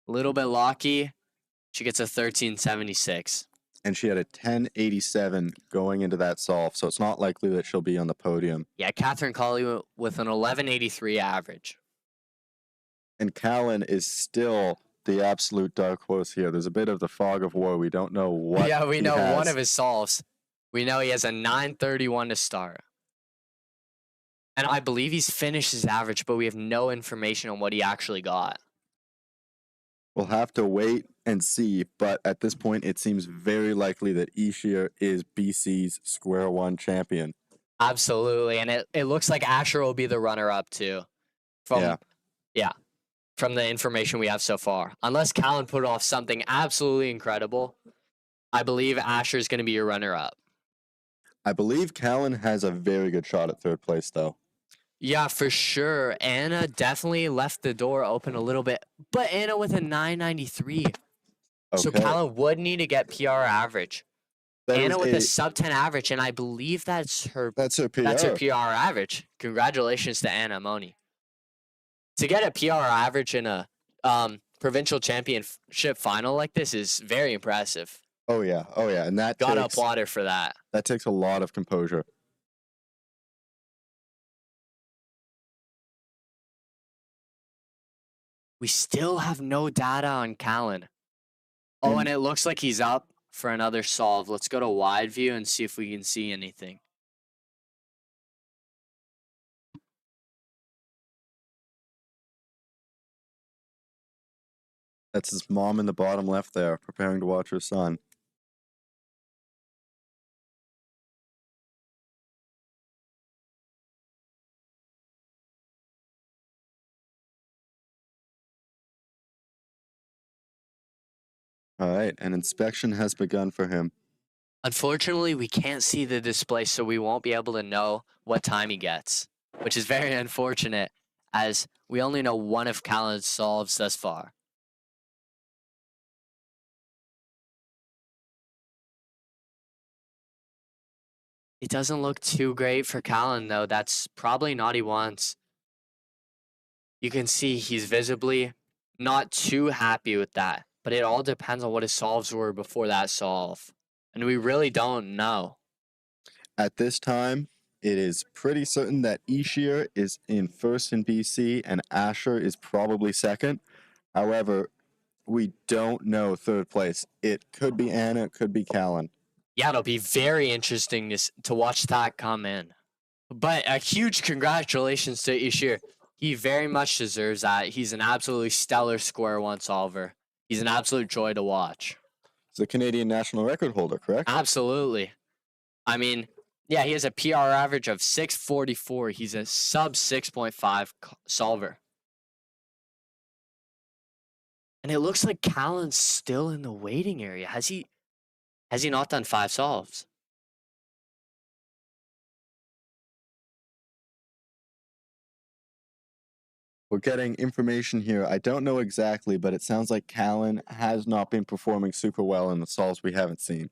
A little bit locky. She gets a 1376. And she had a 1087 going into that solve, so it's not likely that she'll be on the podium. Yeah, Catherine Colley with an 1183 average. And Callan is still the absolute dark horse here. There's a bit of the fog of war. We don't know what. Yeah, we he know one has. of his solves. We know he has a 931 to start. And I believe he's finished his average, but we have no information on what he actually got. We'll have to wait and see, but at this point, it seems very likely that Ishir is BC's Square One champion. Absolutely. And it looks like Asher will be the runner-up, too. From the information we have so far. Unless Callan put off something absolutely incredible, I believe Asher's going to be your runner-up. I believe Callan has a very good shot at third place, though. Yeah, for sure. Anna definitely left the door open a little bit, but Anna with a 993. So Okay. Callan would need to get PR average. That Anna is with a sub 10 average, and I believe that's her PR. That's her PR average. Congratulations to Anna Moni. To get a PR average in a provincial championship final like this is very impressive. Oh yeah, and that Gotta takes, applaud her for that. that takes a lot of composure. We still have no data on Callan. Oh, and it looks like he's up for another solve. Let's go to wide view and see if we can see anything. That's his mom in the bottom left there, preparing to watch her son. All right, an inspection has begun for him. Unfortunately, we can't see the display, so we won't be able to know what time he gets, which is very unfortunate, as we only know one of Callan's solves thus far. It doesn't look too great for Callan, though. That's probably not he wants. You can see he's visibly not too happy with that, but it all depends on what his solves were before that solve. And we really don't know. At this time, it is pretty certain that Ishir is in first in BC and Asher is probably second. However, we don't know third place. It could be Anna, it could be Callan. Yeah, it'll be very interesting to watch that come in. But a huge congratulations to Ishir. He very much deserves that. He's an absolutely stellar square one solver. He's an absolute joy to watch. He's a Canadian national record holder, correct? Absolutely. I mean, yeah, he has a PR average of 644. He's a sub 6.5 solver. And it looks like Callan's still in the waiting area. Has he not done 5 solves? We're getting information here. I don't know exactly, but it sounds like Callan has not been performing super well in the solves we haven't seen.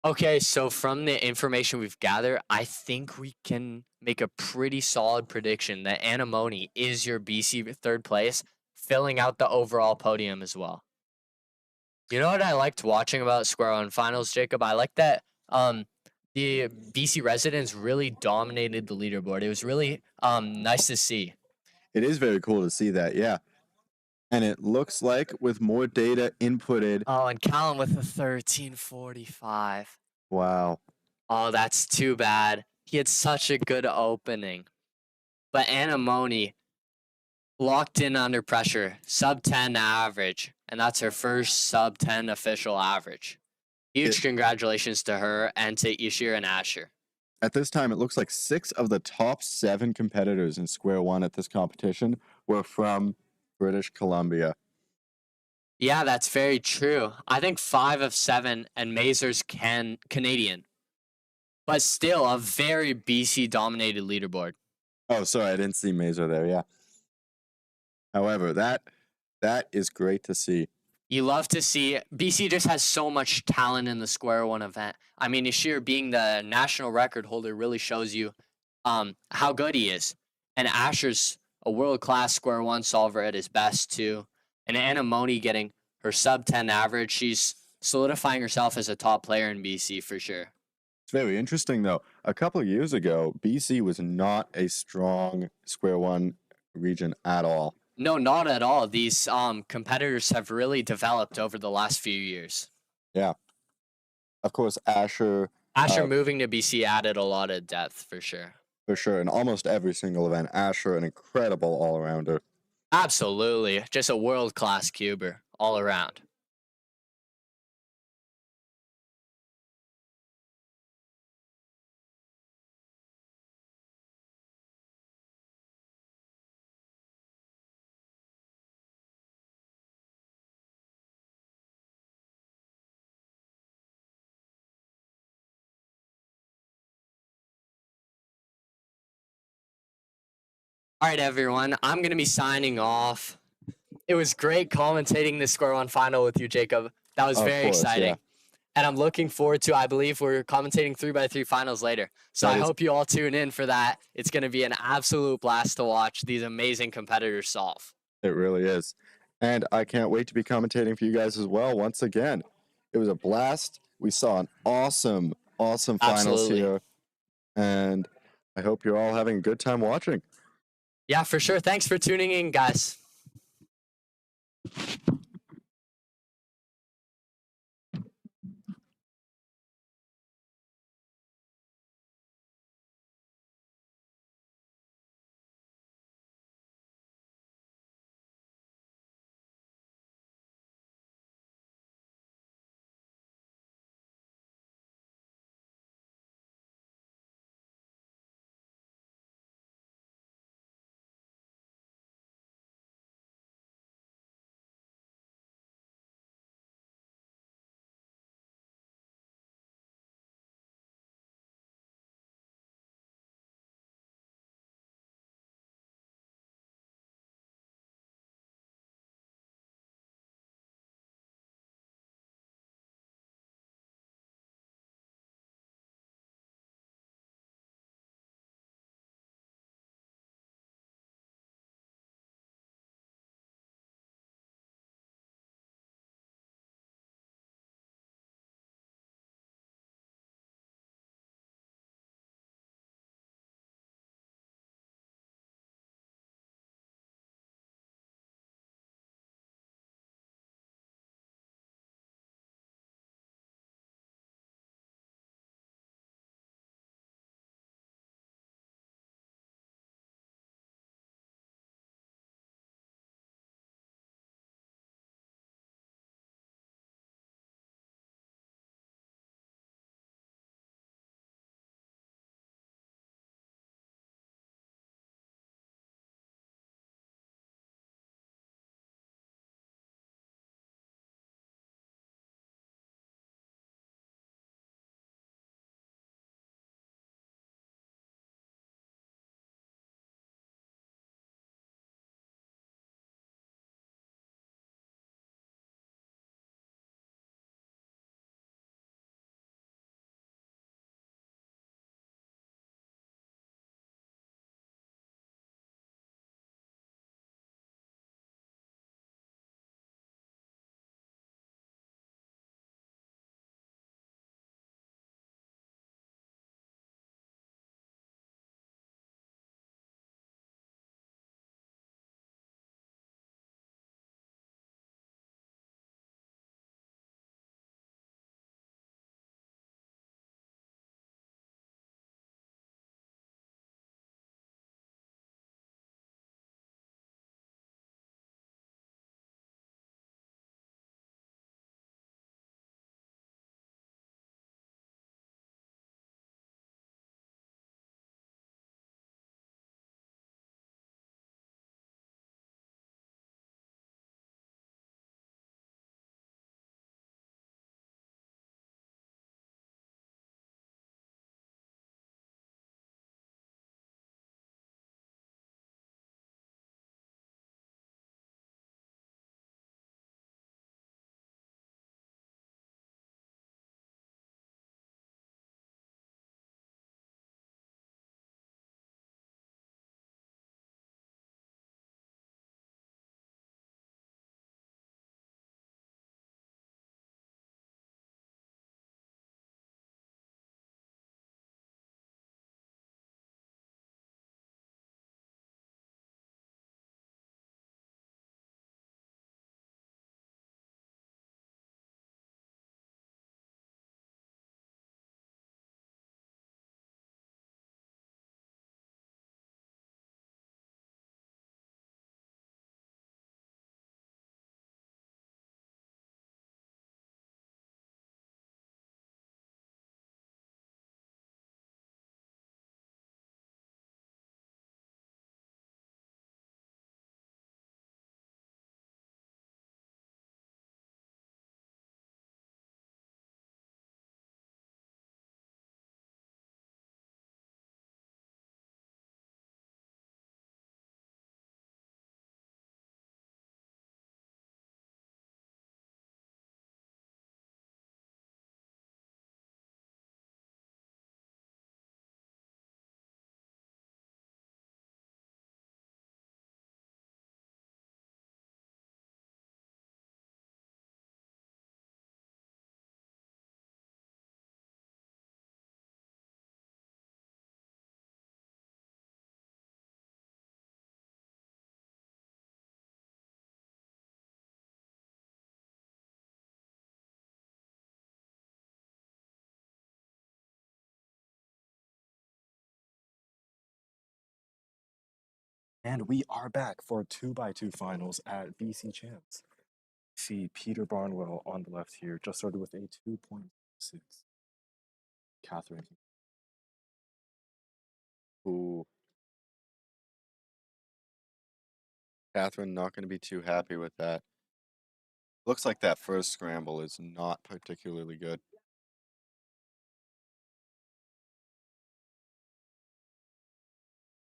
Okay, so from the information we've gathered, I think we can make a pretty solid prediction that Anna Moni is your BC third place, filling out the overall podium as well. You know what I liked watching about Square One Finals, Jacob? I like that the BC residents really dominated the leaderboard. It was really nice to see. It is very cool to see that, yeah. And it looks like with more data inputted, Oh, and Callum with a 1345. wow. Oh, that's too bad. He had such a good opening. But Anamoni locked in under pressure, sub 10 average, and that's her first sub 10 official average. Huge congratulations to her and to Ishir and Asher. At this time, it looks like 6 of the top 7 competitors in Square One at this competition were from British Columbia. Yeah, that's very true. I think 5 of 7 and Mazur's Canadian. But still a very BC dominated leaderboard. Oh, sorry, I didn't see Mazer there, yeah. However, that is great to see. You love to see BC just has so much talent in the Square One event. I mean, Ishir being the national record holder really shows you how good he is. And Asher's a world-class Square One solver at his best too. And Anna Moni getting her sub 10 average, she's solidifying herself as a top player in BC for sure. It's very interesting, though. A couple of years ago, BC was not a strong Square One region at all. No, not at all. These competitors have really developed over the last few years. Yeah. Of course, Asher. Asher moving to BC added a lot of depth for sure. For sure. In almost every single event, Asher, an incredible all-arounder. Absolutely. Just a world-class cuber all around. All right, everyone. I'm going to be signing off. It was great commentating this Square One final with you, Jacob. That was very exciting. Yeah. And I'm looking forward to, I believe we're commentating 3x3 finals later. So I hope you all tune in for that. It's going to be an absolute blast to watch these amazing competitors solve. It really is. And I can't wait to be commentating for you guys as well once again. It was a blast. We saw an awesome finals here. And I hope you're all having a good time watching. Yeah, for sure. Thanks for tuning in, guys. And we are back for 2x2 finals at BC Champs. See Peter Barnwell on the left here, just started with a 2.6. Catherine. Ooh. Catherine not going to be too happy with that. Looks like that first scramble is not particularly good.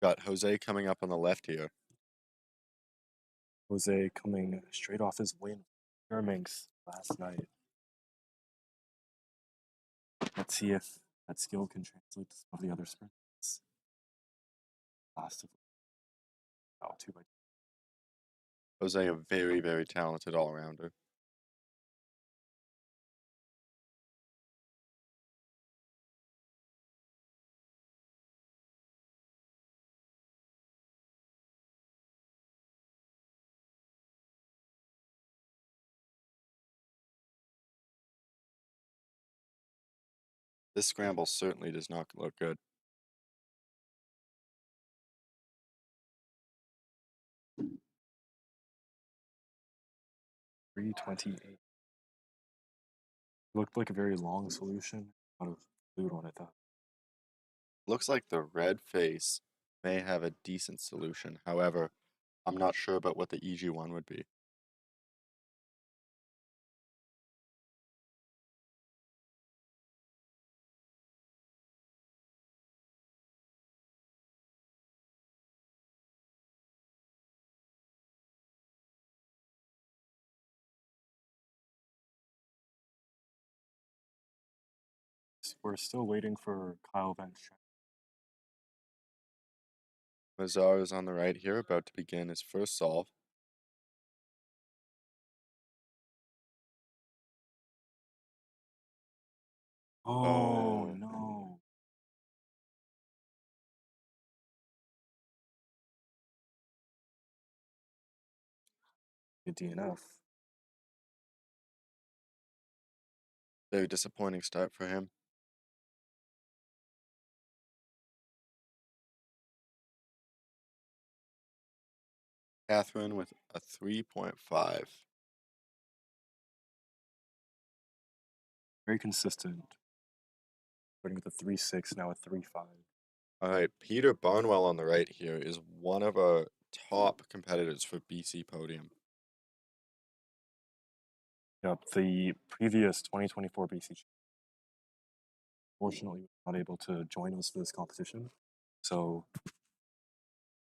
Got Jose coming up on the left here. Jose coming straight off his win Minx last night. Let's see if that skill can translate to some of the other sprints. Last of 2x2. Jose, a very, very talented all-rounder. This scramble certainly does not look good. $328. Looked like a very long solution. A lot of food on it though. Looks like the red face may have a decent solution. However, I'm not sure about what the EG1 would be. We're still waiting for Kyle Bench. Mazar is on the right here, about to begin his first solve. Oh no. Good DNF. Very disappointing start for him. Catherine with a 3.5. Very consistent. Starting with a 3.6, now a 3.5. All right, Peter Barnwell on the right here is one of our top competitors for BC Podium. Yep, the previous 2024 BC. Fortunately, was not able to join us for this competition. So,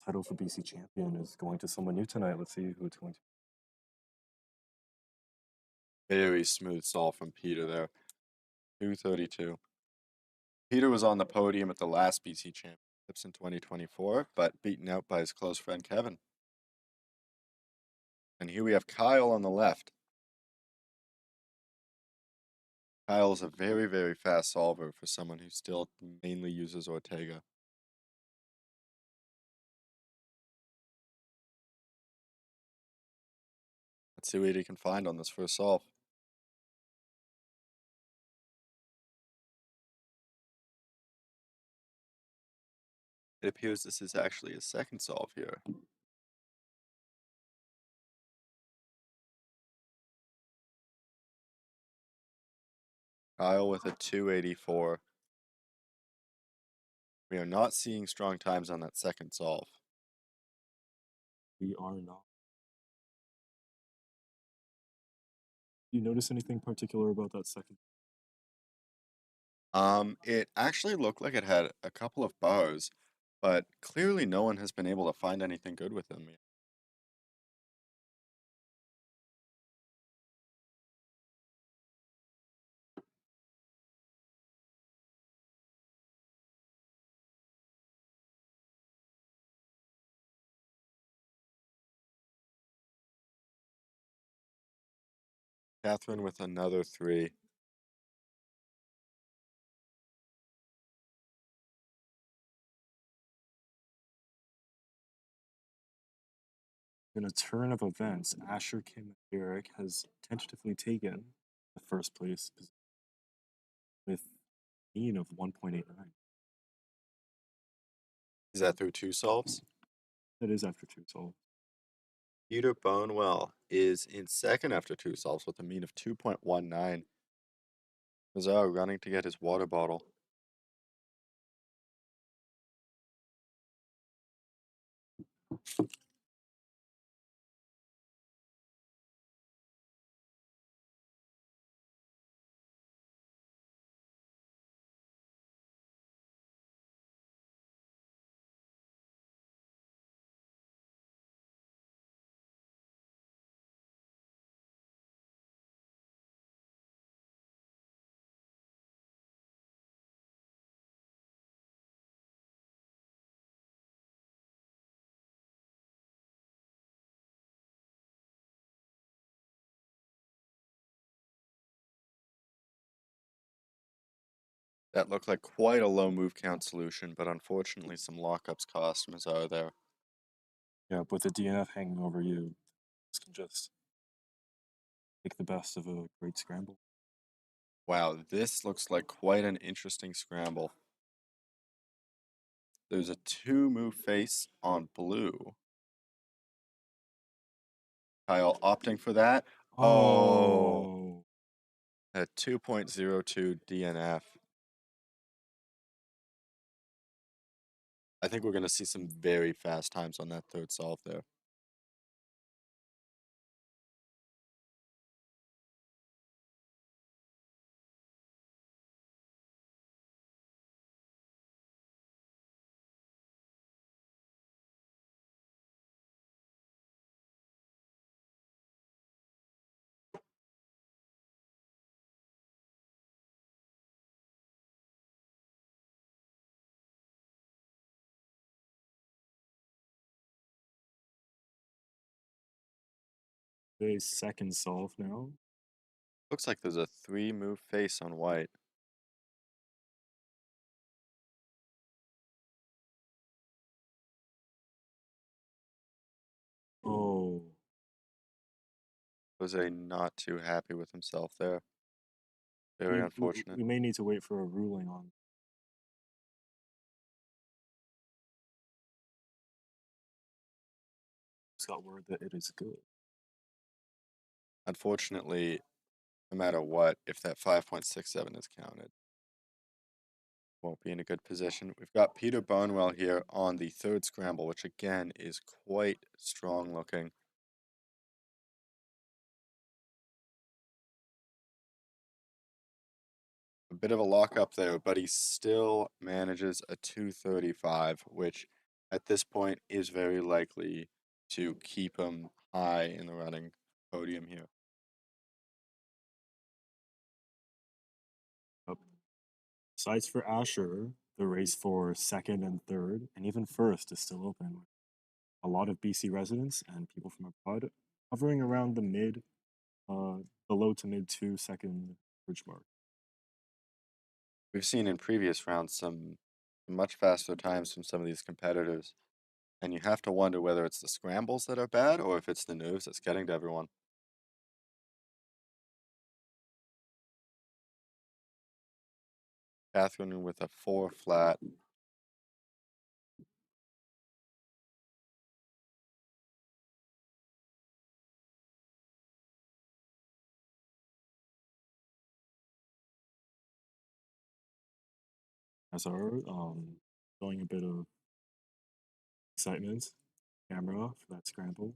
title for BC champion is going to someone new tonight. Let's see who it's going to. Very smooth solve from Peter there. 232. Peter was on the podium at the last BC Championships in 2024, but beaten out by his close friend Kevin. And here we have Kyle on the left. Kyle is a very, very fast solver for someone who still mainly uses Ortega. Let's see what he can find on this first solve. It appears this is actually a second solve here. Kyle with a 284. We are not seeing strong times on that second solve. We are not. Do you notice anything particular about that second? It actually looked like it had a couple of bars, but clearly no one has been able to find anything good with them yet. Catherine with another 3. In a turn of events, Asher Kim Eric has tentatively taken the first place position with a mean of 1.89. Is that through 2 solves? That is after 2 solves. Peter Bonewell is in second after 2 solves with a mean of 2.19. Mazar running to get his water bottle. That looked like quite a low move count solution, but unfortunately some lockups cost Mazar there. Yeah, with the DNF hanging over you, this can just make the best of a great scramble. Wow, this looks like quite an interesting scramble. There's a 2-move face on blue. Kyle opting for that. Oh, a 2.02 DNF. I think we're going to see some very fast times on that third solve there. Today's second solve now. Looks like there's a 3-move face on white. Oh, Jose not too happy with himself there. Very unfortunate. we may need to wait for a ruling on. Just got word that it is good. Unfortunately, no matter what, if that 5.67 is counted, won't be in a good position. We've got Peter Bonewell here on the third scramble, which again is quite strong looking. A bit of a lockup there, but he still manages a 235, which at this point is very likely to keep him high in the running podium here. Besides for Asher, the race for second and third, and even first, is still open. A lot of BC residents and people from abroad hovering around the low to mid 2-second average mark. We've seen in previous rounds some much faster times from some of these competitors, and you have to wonder whether it's the scrambles that are bad or if it's the nerves that's getting to everyone. Catherine with a 4 flat. As our showing a bit of excitement, camera for that scramble,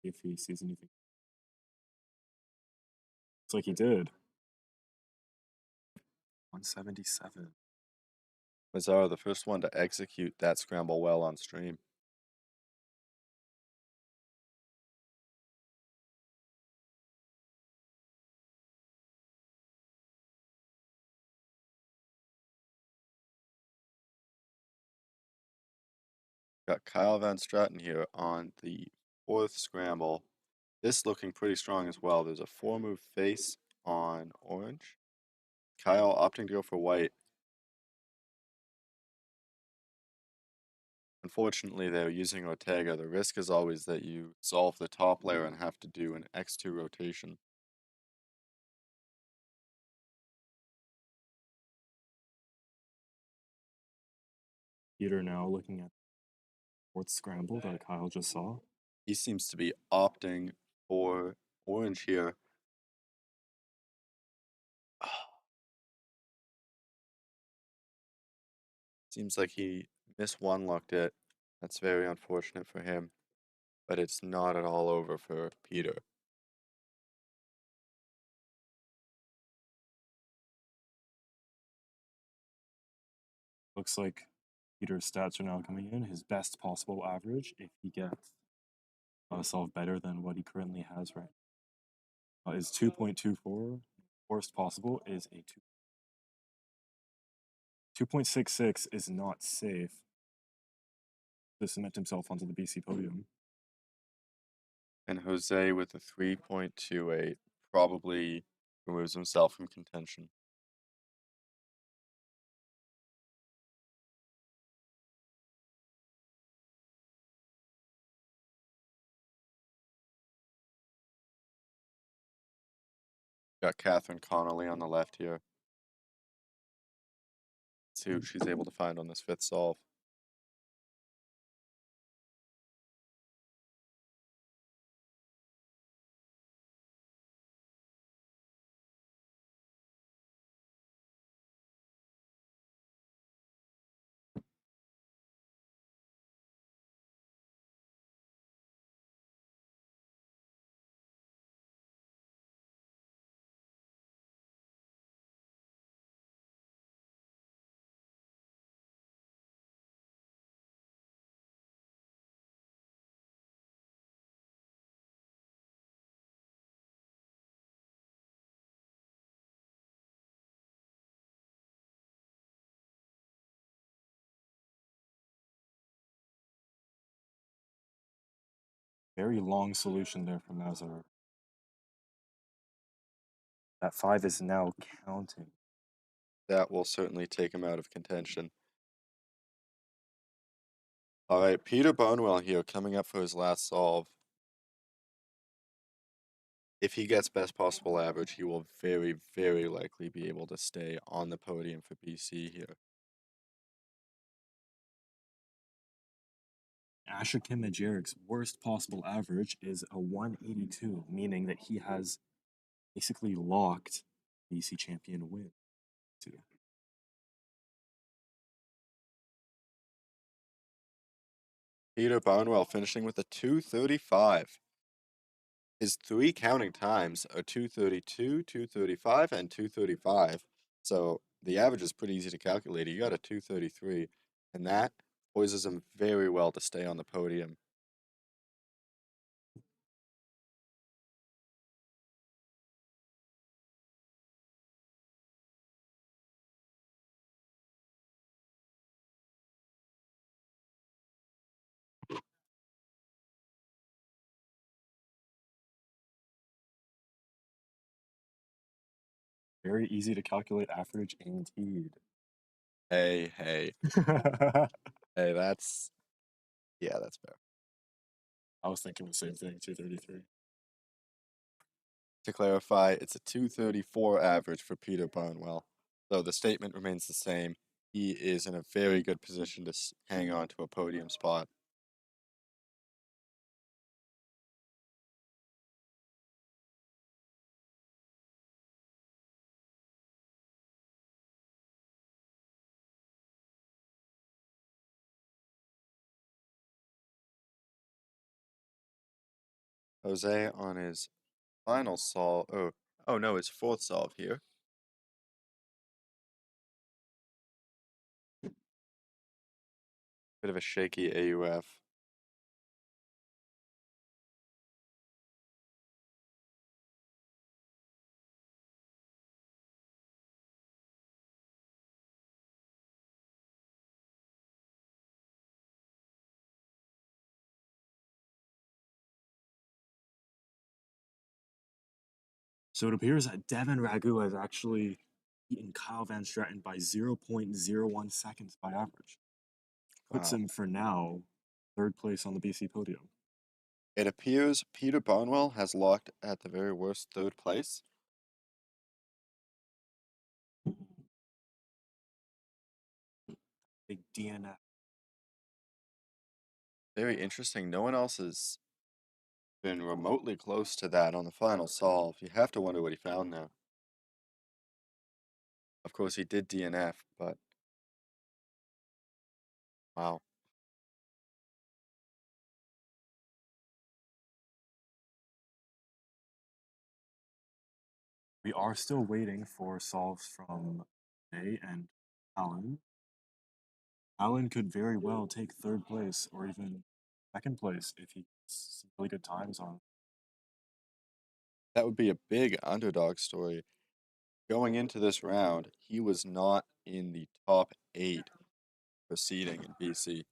if he sees anything. Looks like he did. 177. Mazzara, the first one to execute that scramble well on stream. Got Kyle Van Straten here on the fourth scramble. This looking pretty strong as well. There's a 4-move face on orange. Kyle opting to go for white. Unfortunately, they're using Ortega. The risk is always that you solve the top layer and have to do an X2 rotation. Peter now looking at fourth scramble that Kyle just saw. He seems to be opting for orange here. Seems like he one-locked it. That's very unfortunate for him, but it's not at all over for Peter. Looks like Peter's stats are now coming in. His best possible average, if he gets solve better than what he currently has right now, is 2.24. Worst possible is a 2.66 is not safe to cement himself onto the BC podium. And Jose with a 3.28 probably removes himself from contention. Got Catherine Connolly on the left here. Let's see who she's able to find on this fifth solve. Very long solution there from Nazar. That 5 is now counting. That will certainly take him out of contention. All right, Peter Bonewell here coming up for his last solve. If he gets best possible average, he will very, very likely be able to stay on the podium for BC here. Asher Kim Majerik's worst possible average is a 182, meaning that he has basically locked BC champion win. Peter Bonewell finishing with a 235. His 3 counting times are 232, 235, and 235. So the average is pretty easy to calculate. He got a 233, and that poises him very well to stay on the podium. Very easy to calculate average indeed. Hey, hey. Hey, that's fair. I was thinking the same thing, 233. To clarify, it's a 234 average for Peter Bonewell. So the statement remains the same. He is in a very good position to hang on to a podium spot. Jose on his final solve. Oh no, his fourth solve here. Bit of a shaky AUF. So it appears that Devin Ragu has actually beaten Kyle Van Straten by 0.01 seconds by average. Puts Wow. him for now third place on the BC podium. It appears Peter Bonewell has locked at the very worst third place. Big DNF. Very interesting. No one else has been remotely close to that on the final solve. You have to wonder what he found there. Of course, he did DNF, but wow. We are still waiting for solves from Jay and Alan. Alan could very well take third place or even second place if he gets some really good times on. That would be a big underdog story. Going into this round, he was not in the top 8 proceeding in BC.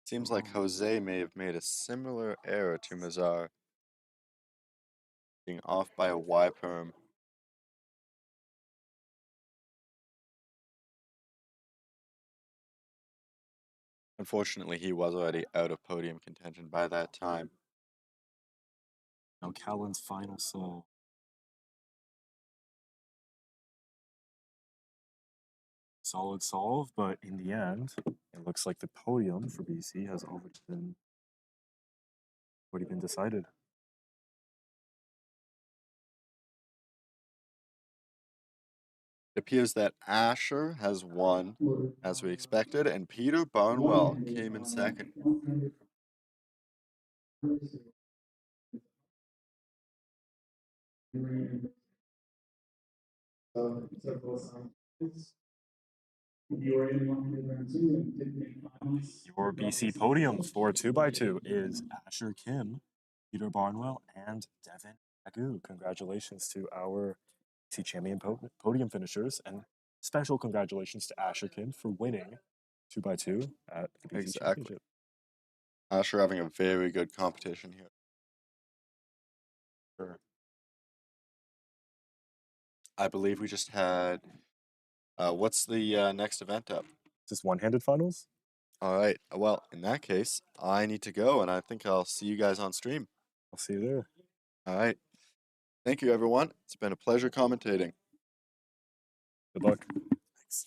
Seems like Jose may have made a similar error to Mazar, being off by a Y perm. Unfortunately, he was already out of podium contention by that time. Now Callan's final solve. Solid solve, but in the end, it looks like the podium for BC has already been decided. It appears that Asher has won, as we expected, and Peter Barnwell came in second. Your BC podium for 2x2 is Asher Kim, Peter Barnwell, and Devin Agu. Congratulations to our BC champion podium finishers, and special congratulations to Asher Kim for winning 2x2 at the BC Exactly. Championship. Asher having a very good competition here. Sure. I believe we just had. What's the next event up? Is this one-handed finals? All right. Well, in that case, I need to go, and I think I'll see you guys on stream. I'll see you there. All right. Thank you, everyone. It's been a pleasure commentating. Good luck. Thanks.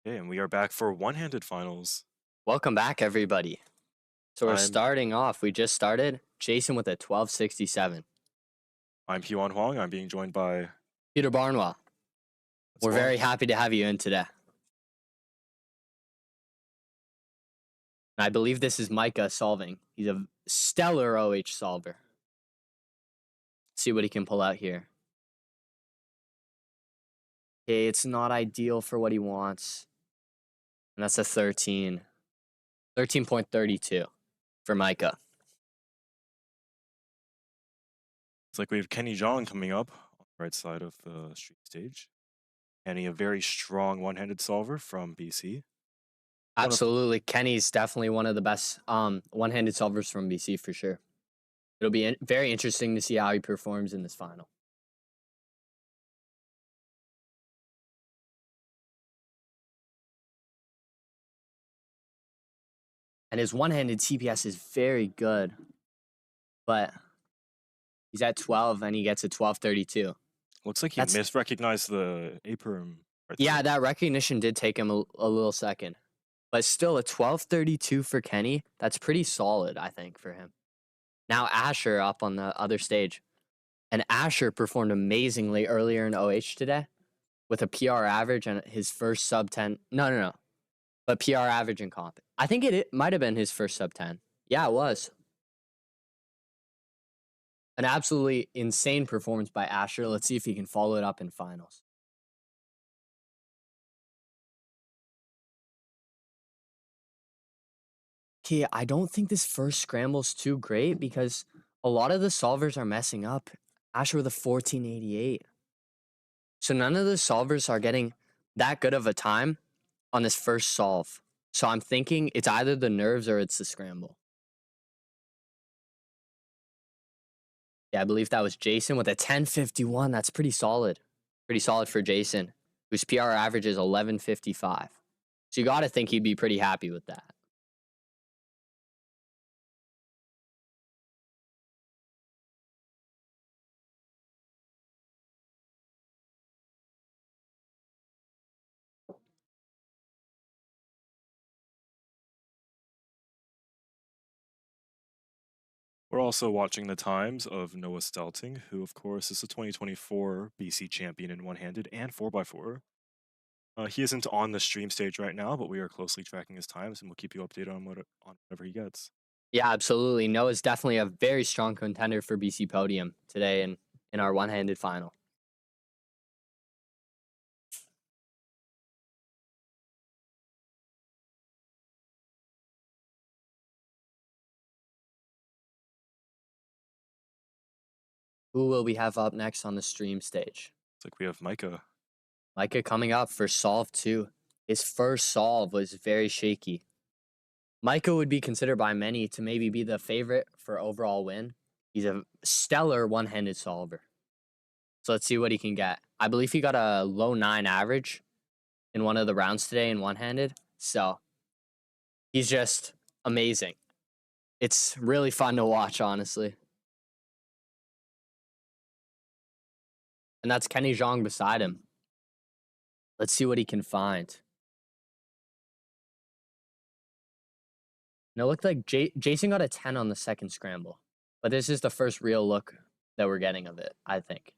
Okay, and we are back for one-handed finals. Welcome back, everybody. So we're I'm- starting off. We just started. Jason with a 1267. I'm Hyun Huang. I'm being joined by. Peter Barnwell. We're very happy to have you in today. And I believe this is Micah solving. He's a stellar OH solver. Let's see what he can pull out here. Okay, it's not ideal for what he wants. And that's a 13. 13.32 for Micah. It's like we have Kenny Zhang coming up on the right side of the street stage. Kenny, a very strong one-handed solver from BC. Absolutely. Kenny's definitely one of the best one-handed solvers from BC for sure. It'll be very interesting to see how he performs in this final. And his one-handed CPS is very good. But he's at 12 and he gets a 1232. Looks like he misrecognized the A-perm. Right Yeah, there. that recognition did take him a little second. But still, a 1232 for Kenny, that's pretty solid, I think, for him. Now Asher up on the other stage. And Asher performed amazingly earlier in OH today with a PR average and his first sub 10. No. But PR average in comp. I think it might have been his first sub 10. Yeah, it was. An absolutely insane performance by Asher. Let's see if he can follow it up in finals. Okay, I don't think this first scramble's too great because a lot of the solvers are messing up. Asher with a 1488. So none of the solvers are getting that good of a time on this first solve. So I'm thinking it's either the nerves or it's the scramble. Yeah, I believe that was Jason with a 1051. That's pretty solid. Pretty solid for Jason, whose PR average is 1155. So you got to think he'd be pretty happy with that. We're also watching the times of Noah Stelting, who, of course, is the 2024 BC champion in one-handed and 4x4. He isn't on the stream stage right now, but we are closely tracking his times, and we'll keep you updated on whatever he gets. Yeah, absolutely. Noah's definitely a very strong contender for BC podium today in our one-handed final. Who will we have up next on the stream stage? It's like we have Micah. Micah coming up for solve 2. His first solve was very shaky. Micah would be considered by many to maybe be the favorite for overall win. He's a stellar one-handed solver. So let's see what he can get. I believe he got a low 9 average in one of the rounds today in one-handed. So he's just amazing. It's really fun to watch, honestly. And that's Kenny Zhang beside him. Let's see what he can find. And it looked like Jason got a 10 on the second scramble. But this is the first real look that we're getting of it, I think.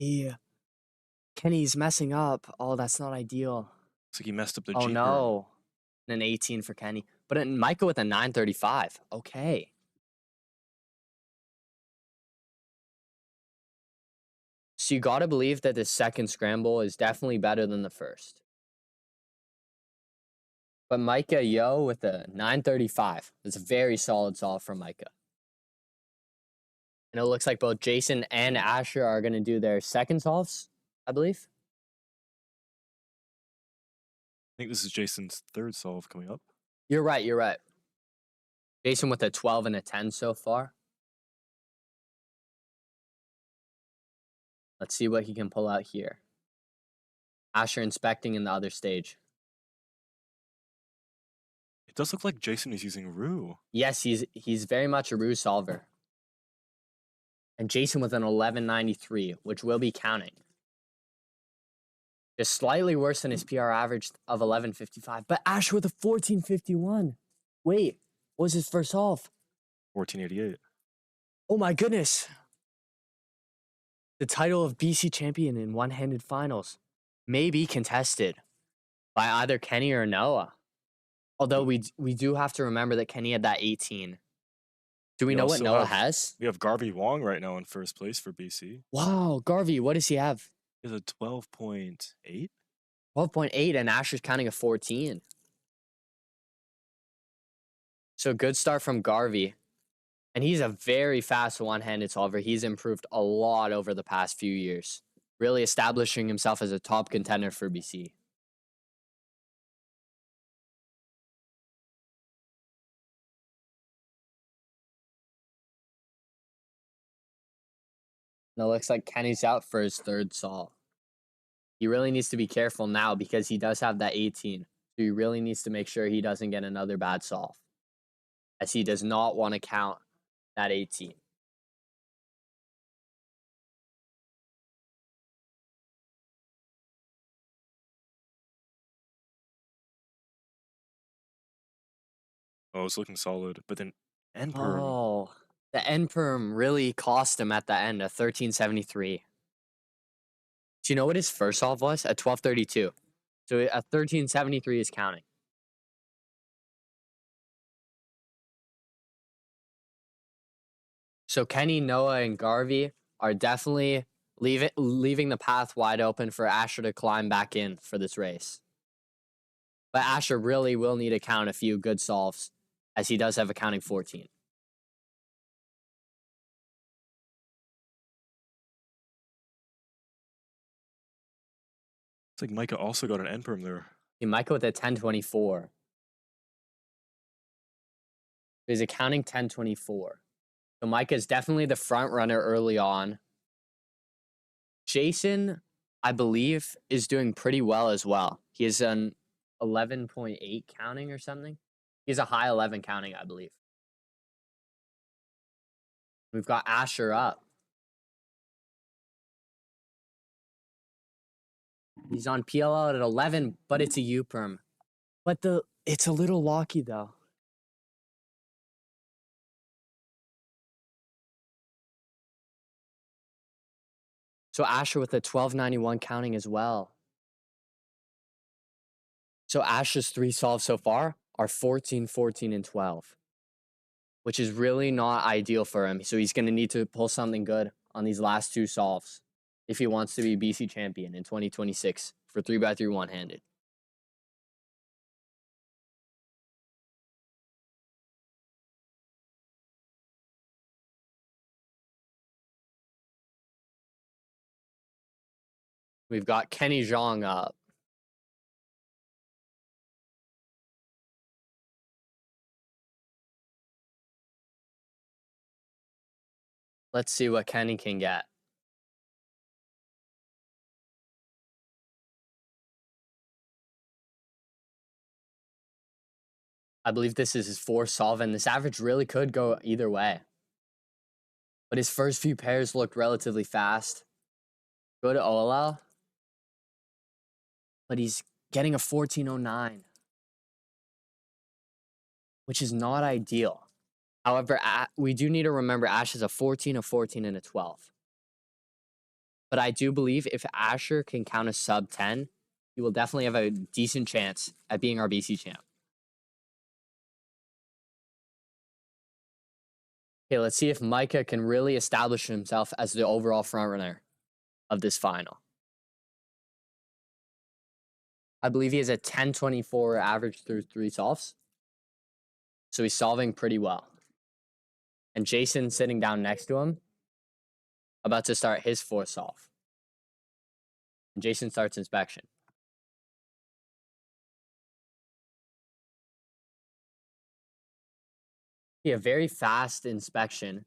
Yeah. Kenny's messing up. Oh, that's not ideal. Looks like he messed up the Oh, G-perm. no. An 18 for Kenny. But Micah with a 935. Okay. So you got to believe that the second scramble is definitely better than the first. But Micah Yo with a 935. It's a very solid solve from Micah. And it looks like both Jason and Asher are going to do their second solves, I believe. I think this is Jason's third solve coming up. You're right. Jason with a 12 and a 10 so far. Let's see what he can pull out here. Asher inspecting in the other stage. It does look like Jason is using Rue. Yes, he's very much a Rue solver. And Jason with an 1193, which will be counting. Just slightly worse than his PR average of 11.55. But Asher with a 14.51. Wait, what was his first solve? 1488. Oh my goodness. The title of BC champion in one-handed finals may be contested by either Kenny or Noah. Although we do have to remember that Kenny had that 18. Do we know what also Noah have- has? We have Garvey Wong right now in first place for BC. Wow, Garvey, what does he have? He has a 12.8. 12.8, and Asher's counting a 14. So good start from Garvey. And he's a very fast one-handed solver. He's improved a lot over the past few years, really establishing himself as a top contender for BC. And it looks like Kenny's out for his third solve. He really needs to be careful now because he does have that 18. So he really needs to make sure he doesn't get another bad solve, as he does not want to count that 18. Oh, it's looking solid. But then end perm. Oh, the end perm really cost him at the end, a 13.73. Do you know what his first solve was? At 12.32. So a 13.73 is counting. So Kenny, Noah, and Garvey are definitely leaving the path wide open for Asher to climb back in for this race. But Asher really will need to count a few good solves, as he does have a counting 14. It's like Micah also got an end perm there. He might go with a 10.24. He's a counting 10.24. So Micah is definitely the front runner early on. Jason, I believe, is doing pretty well as well. He has an 11.8 counting or something. He has a high 11 counting, I believe. We've got Asher up. He's on PLL at 11, but it's a U-perm. But it's a little locky, though. So Asher with a 12.91 counting as well. So Asher's 3 solves so far are 14, 14, and 12, which is really not ideal for him. So he's going to need to pull something good on these last 2 solves if he wants to be BC champion in 2026 for 3x3 one-handed. We've got Kenny Zhang up. Let's see what Kenny can get. I believe this is his 4th solve, and this average really could go either way. But his first few pairs looked relatively fast. Go to OLL. But he's getting a 14.09, which is not ideal. However, we do need to remember Ash is a 14, a 14, and a 12. But I do believe if Asher can count a sub 10, he will definitely have a decent chance at being our BC champ. Okay, let's see if Micah can really establish himself as the overall frontrunner of this final. I believe he has a 10.24 average through 3 solves. So he's solving pretty well. And Jason sitting down next to him, about to start his 4th solve. And Jason starts inspection. A very fast inspection,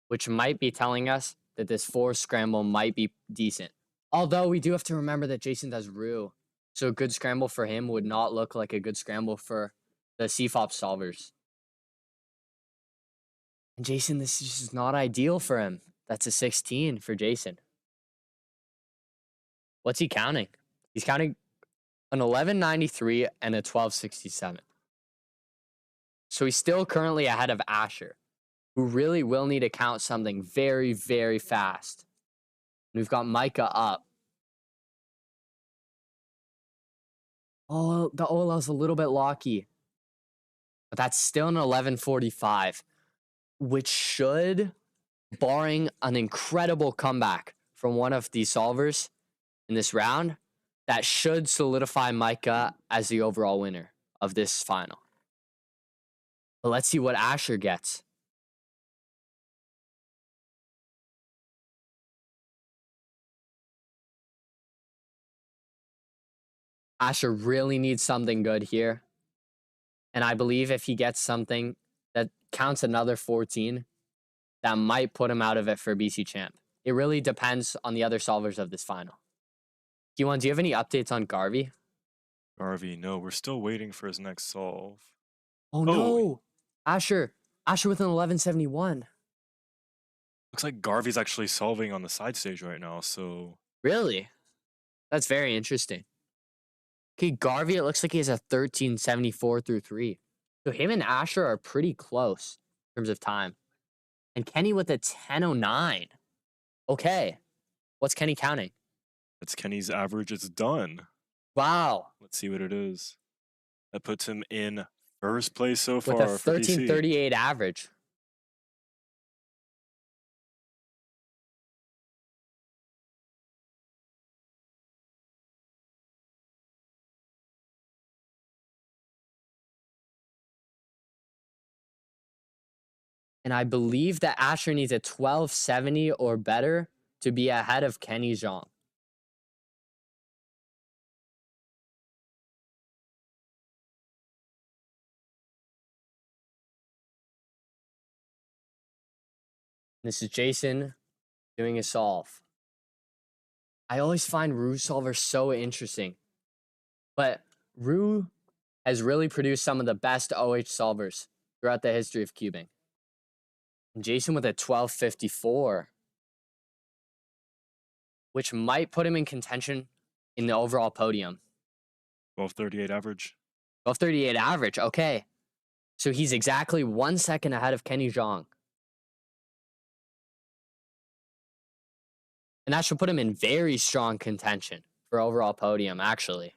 which might be telling us that this 4 scramble might be decent. Although we do have to remember that Jason does Rue. So a good scramble for him would not look like a good scramble for the CFOP solvers. And Jason, this is just not ideal for him. That's a 16 for Jason. What's he counting? He's counting an 1193 and a 1267. So he's still currently ahead of Asher, who really will need to count something very, very fast. And we've got Micah up. Oh, the Ola's a little bit locky. But that's still an 1145, which should, barring an incredible comeback from one of the solvers in this round, that should solidify Micah as the overall winner of this final. But let's see what Asher gets. Asher really needs something good here. And I believe if he gets something that counts another 14, that might put him out of it for BC Champ. It really depends on the other solvers of this final. Q1, do you have any updates on Garvey? Garvey, no, we're still waiting for his next solve. Oh no! Asher with an 1171. Looks like Garvey's actually solving on the side stage right now, so... Really? That's very interesting. Okay, Garvey, it looks like he has a 1374 through 3. So him and Asher are pretty close in terms of time. And Kenny with a 1009. Okay. What's Kenny counting? That's Kenny's average. It's done. Wow. Let's see what it is. That puts him in first place so far With a for BC. 1338 average. And I believe that Asher needs a 1270 or better to be ahead of Kenny Zhang. This is Jason doing a solve. I always find Rue solvers so interesting. But Rue has really produced some of the best OH solvers throughout the history of cubing. And Jason with a 1254, which might put him in contention in the overall podium. 1238 average. 1238 average, okay. So he's exactly 1 second ahead of Kenny Zhang. And that should put him in very strong contention for overall podium, actually.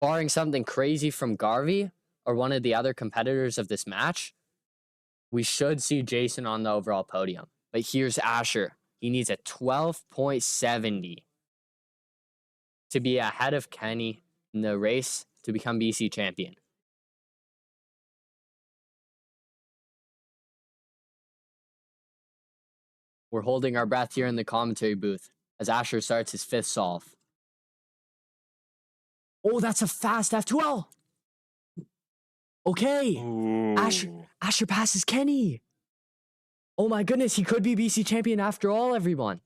Barring something crazy from Garvey or one of the other competitors of this match, we should see Jason on the overall podium. But here's Asher. He needs a 12.70 to be ahead of Kenny in the race to become BC champion. We're holding our breath here in the commentary booth as Asher starts his fifth solve. Oh, that's a fast F12. Okay. Ooh. Asher passes Kenny. Oh my goodness, he could be BC champion after all, everyone.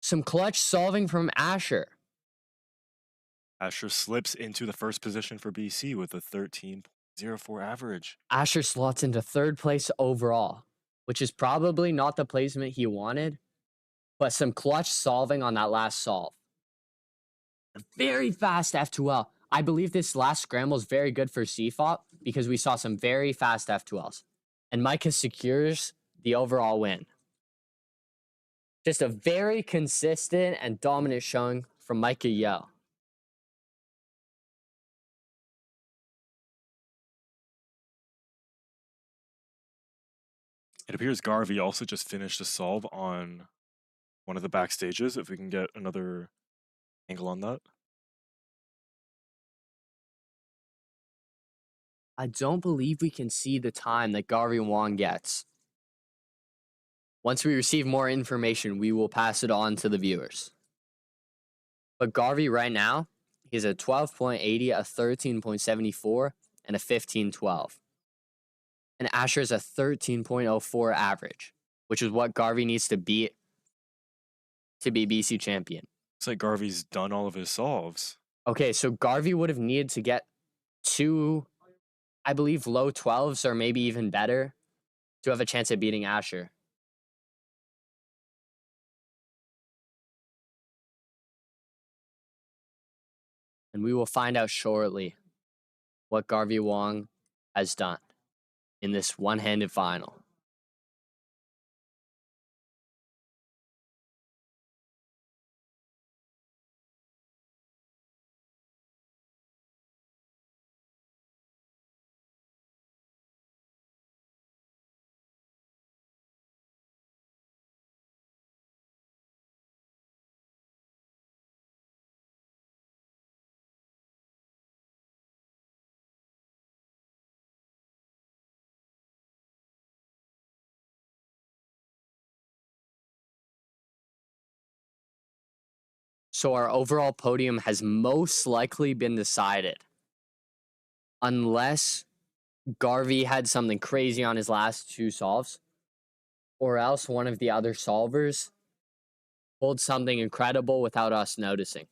Some clutch solving from Asher. Asher slips into the first position for BC with a 13.04 average. Asher slots into third place overall, which is probably not the placement he wanted, but some clutch solving on that last solve. A very fast F2L. I believe this last scramble is very good for CFOP because we saw some very fast F2Ls. And Micah secures the overall win. Just a very consistent and dominant showing from Micah Yeo. It appears Garvey also just finished a solve on one of the back stages. If we can get another angle on that. I don't believe we can see the time that Garvey Wong gets. Once we receive more information, we will pass it on to the viewers. But Garvey right now, he has a 12.80, a 13.74, and a 15.12. And Asher is a 13.04 average, which is what Garvey needs to beat to be BC champion. Looks like Garvey's done all of his solves. Okay, so Garvey would have needed to get two, I believe, low 12s or maybe even better to have a chance at beating Asher. and we will find out shortly what Garvey Wong has done in this one-handed final. So our overall podium has most likely been decided. Unless Garvey had something crazy on his last two solves, or else one of the other solvers pulled something incredible without us noticing.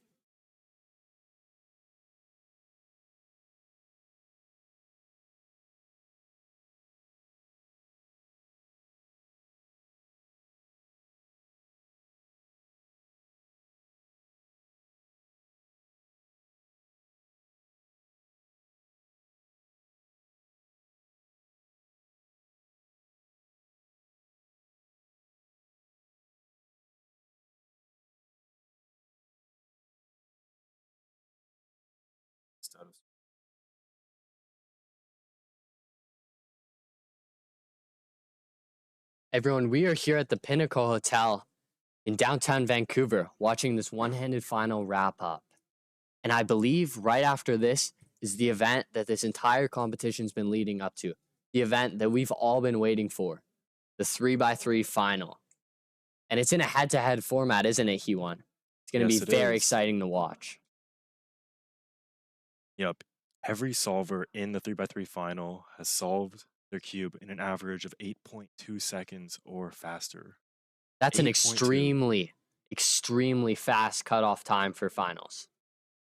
Everyone, we are here at the Pinnacle Hotel in downtown Vancouver watching this one-handed final wrap up. And I believe right after this is the event that this entire competition's been leading up to. The event that we've all been waiting for. The 3x3 final. And it's in a head-to-head format, isn't it, He1? It's going to Yes, be it very is. exciting to watch. Yep. Every solver in the 3x3 final has solved their cube in an average of 8.2 seconds or faster. That's an 8.2. extremely fast cutoff time for finals.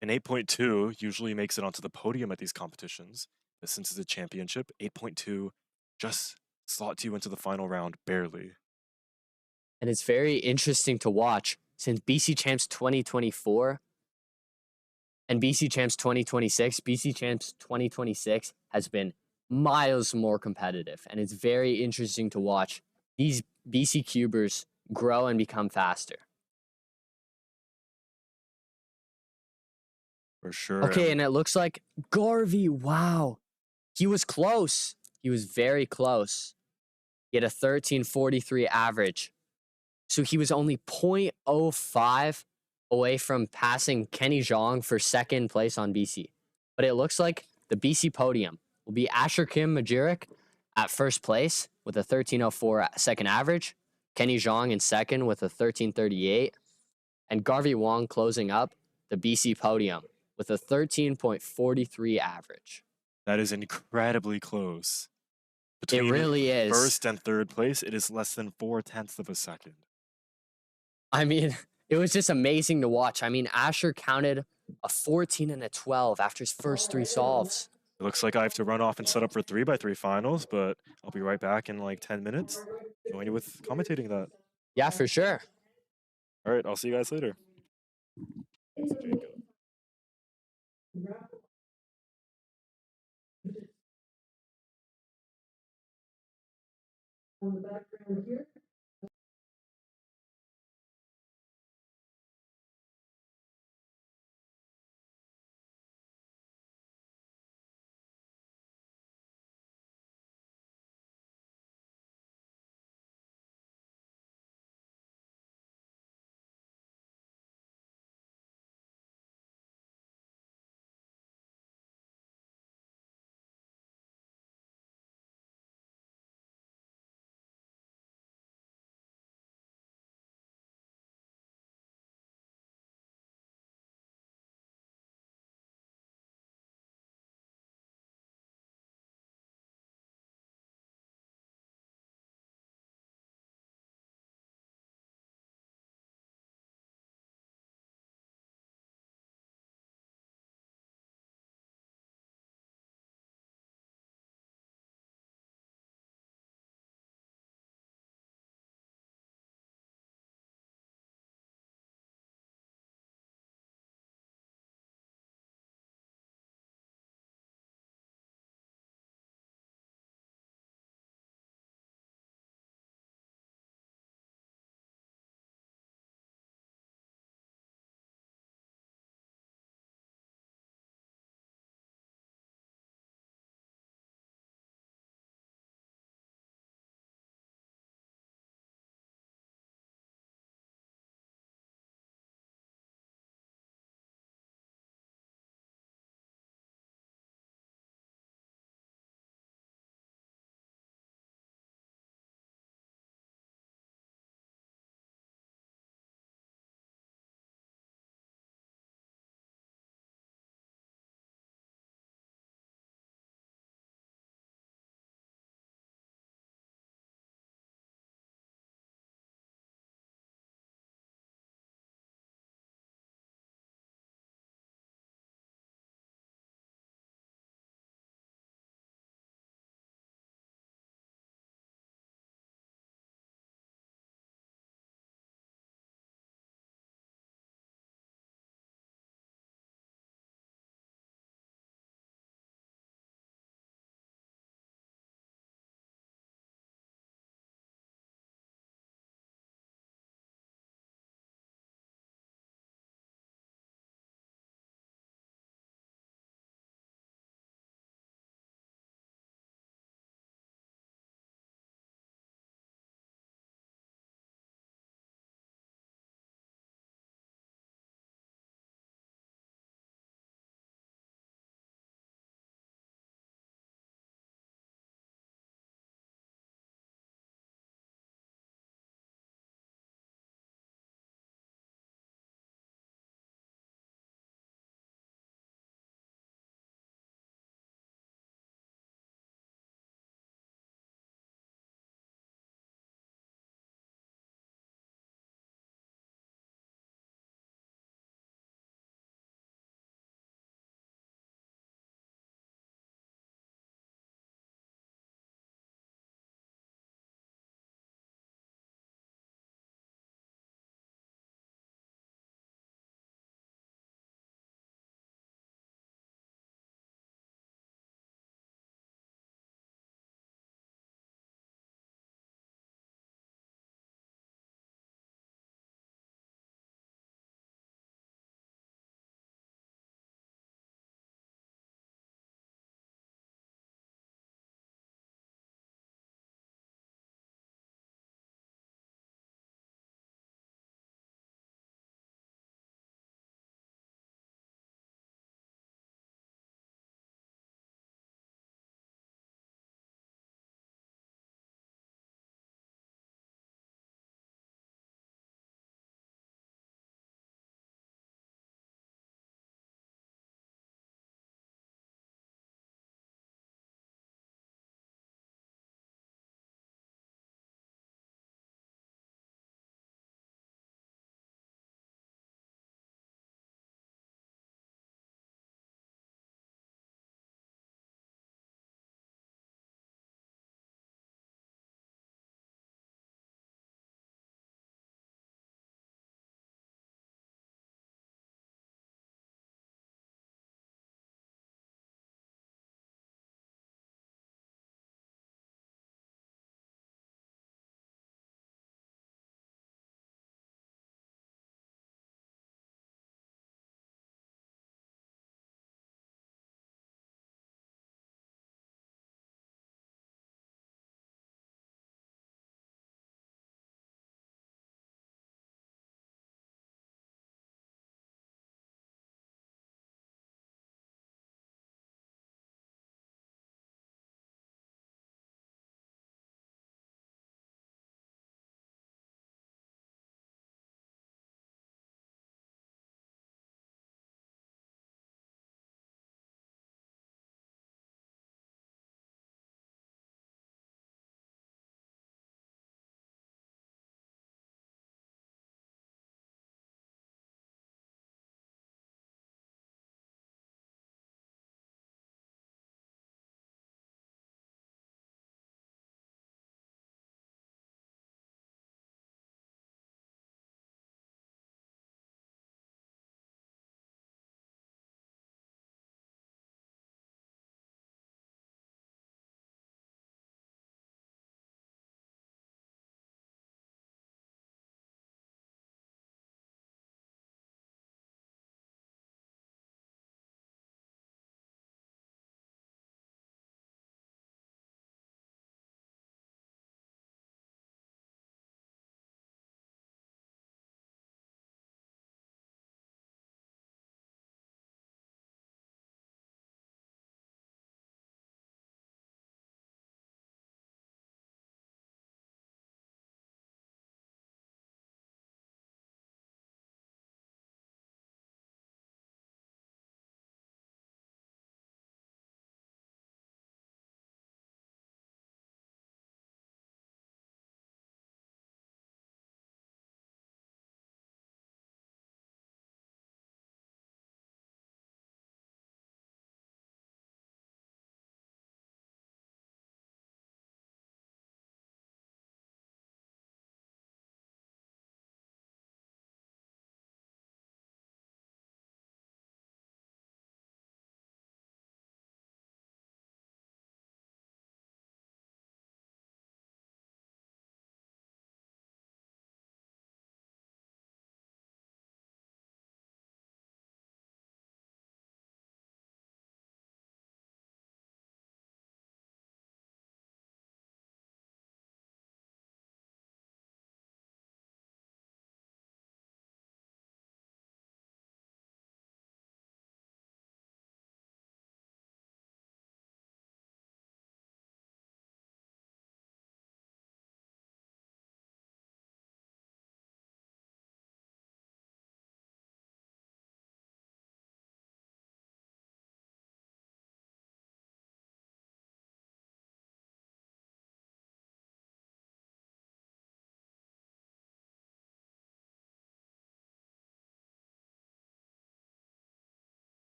And 8.2 usually makes it onto the podium at these competitions. But since it's a championship, 8.2 just slots you into the final round barely. And it's very interesting to watch since BC Champs 2024 and BC Champs 2026, BC Champs 2026 has been miles more competitive. And it's very interesting to watch these BC Cubers grow and become faster. For sure. Okay, and it looks like Garvey, wow. He was close. He was very close. He had a 1343 average. So he was only 0.05 away from passing Kenny Zhang for second place on BC. But it looks like the BC podium will be Asher Kim Majirik at first place with a 1304 second average, Kenny Zhang in second with a 1338, and Garvey Wong closing up the BC podium with a 13.43 average. That is incredibly close. It really is. First and third place, it is less than 0.4 of a second. I mean, it was just amazing to watch. I mean, Asher counted a 14 and a 12 after his first three solves. It looks like I have to run off and set up for 3x3 finals, but I'll be right back in like 10 minutes. Join you with commentating that. Yeah, for sure. All right, I'll see you guys later. Thanks, Jacob. On the background here,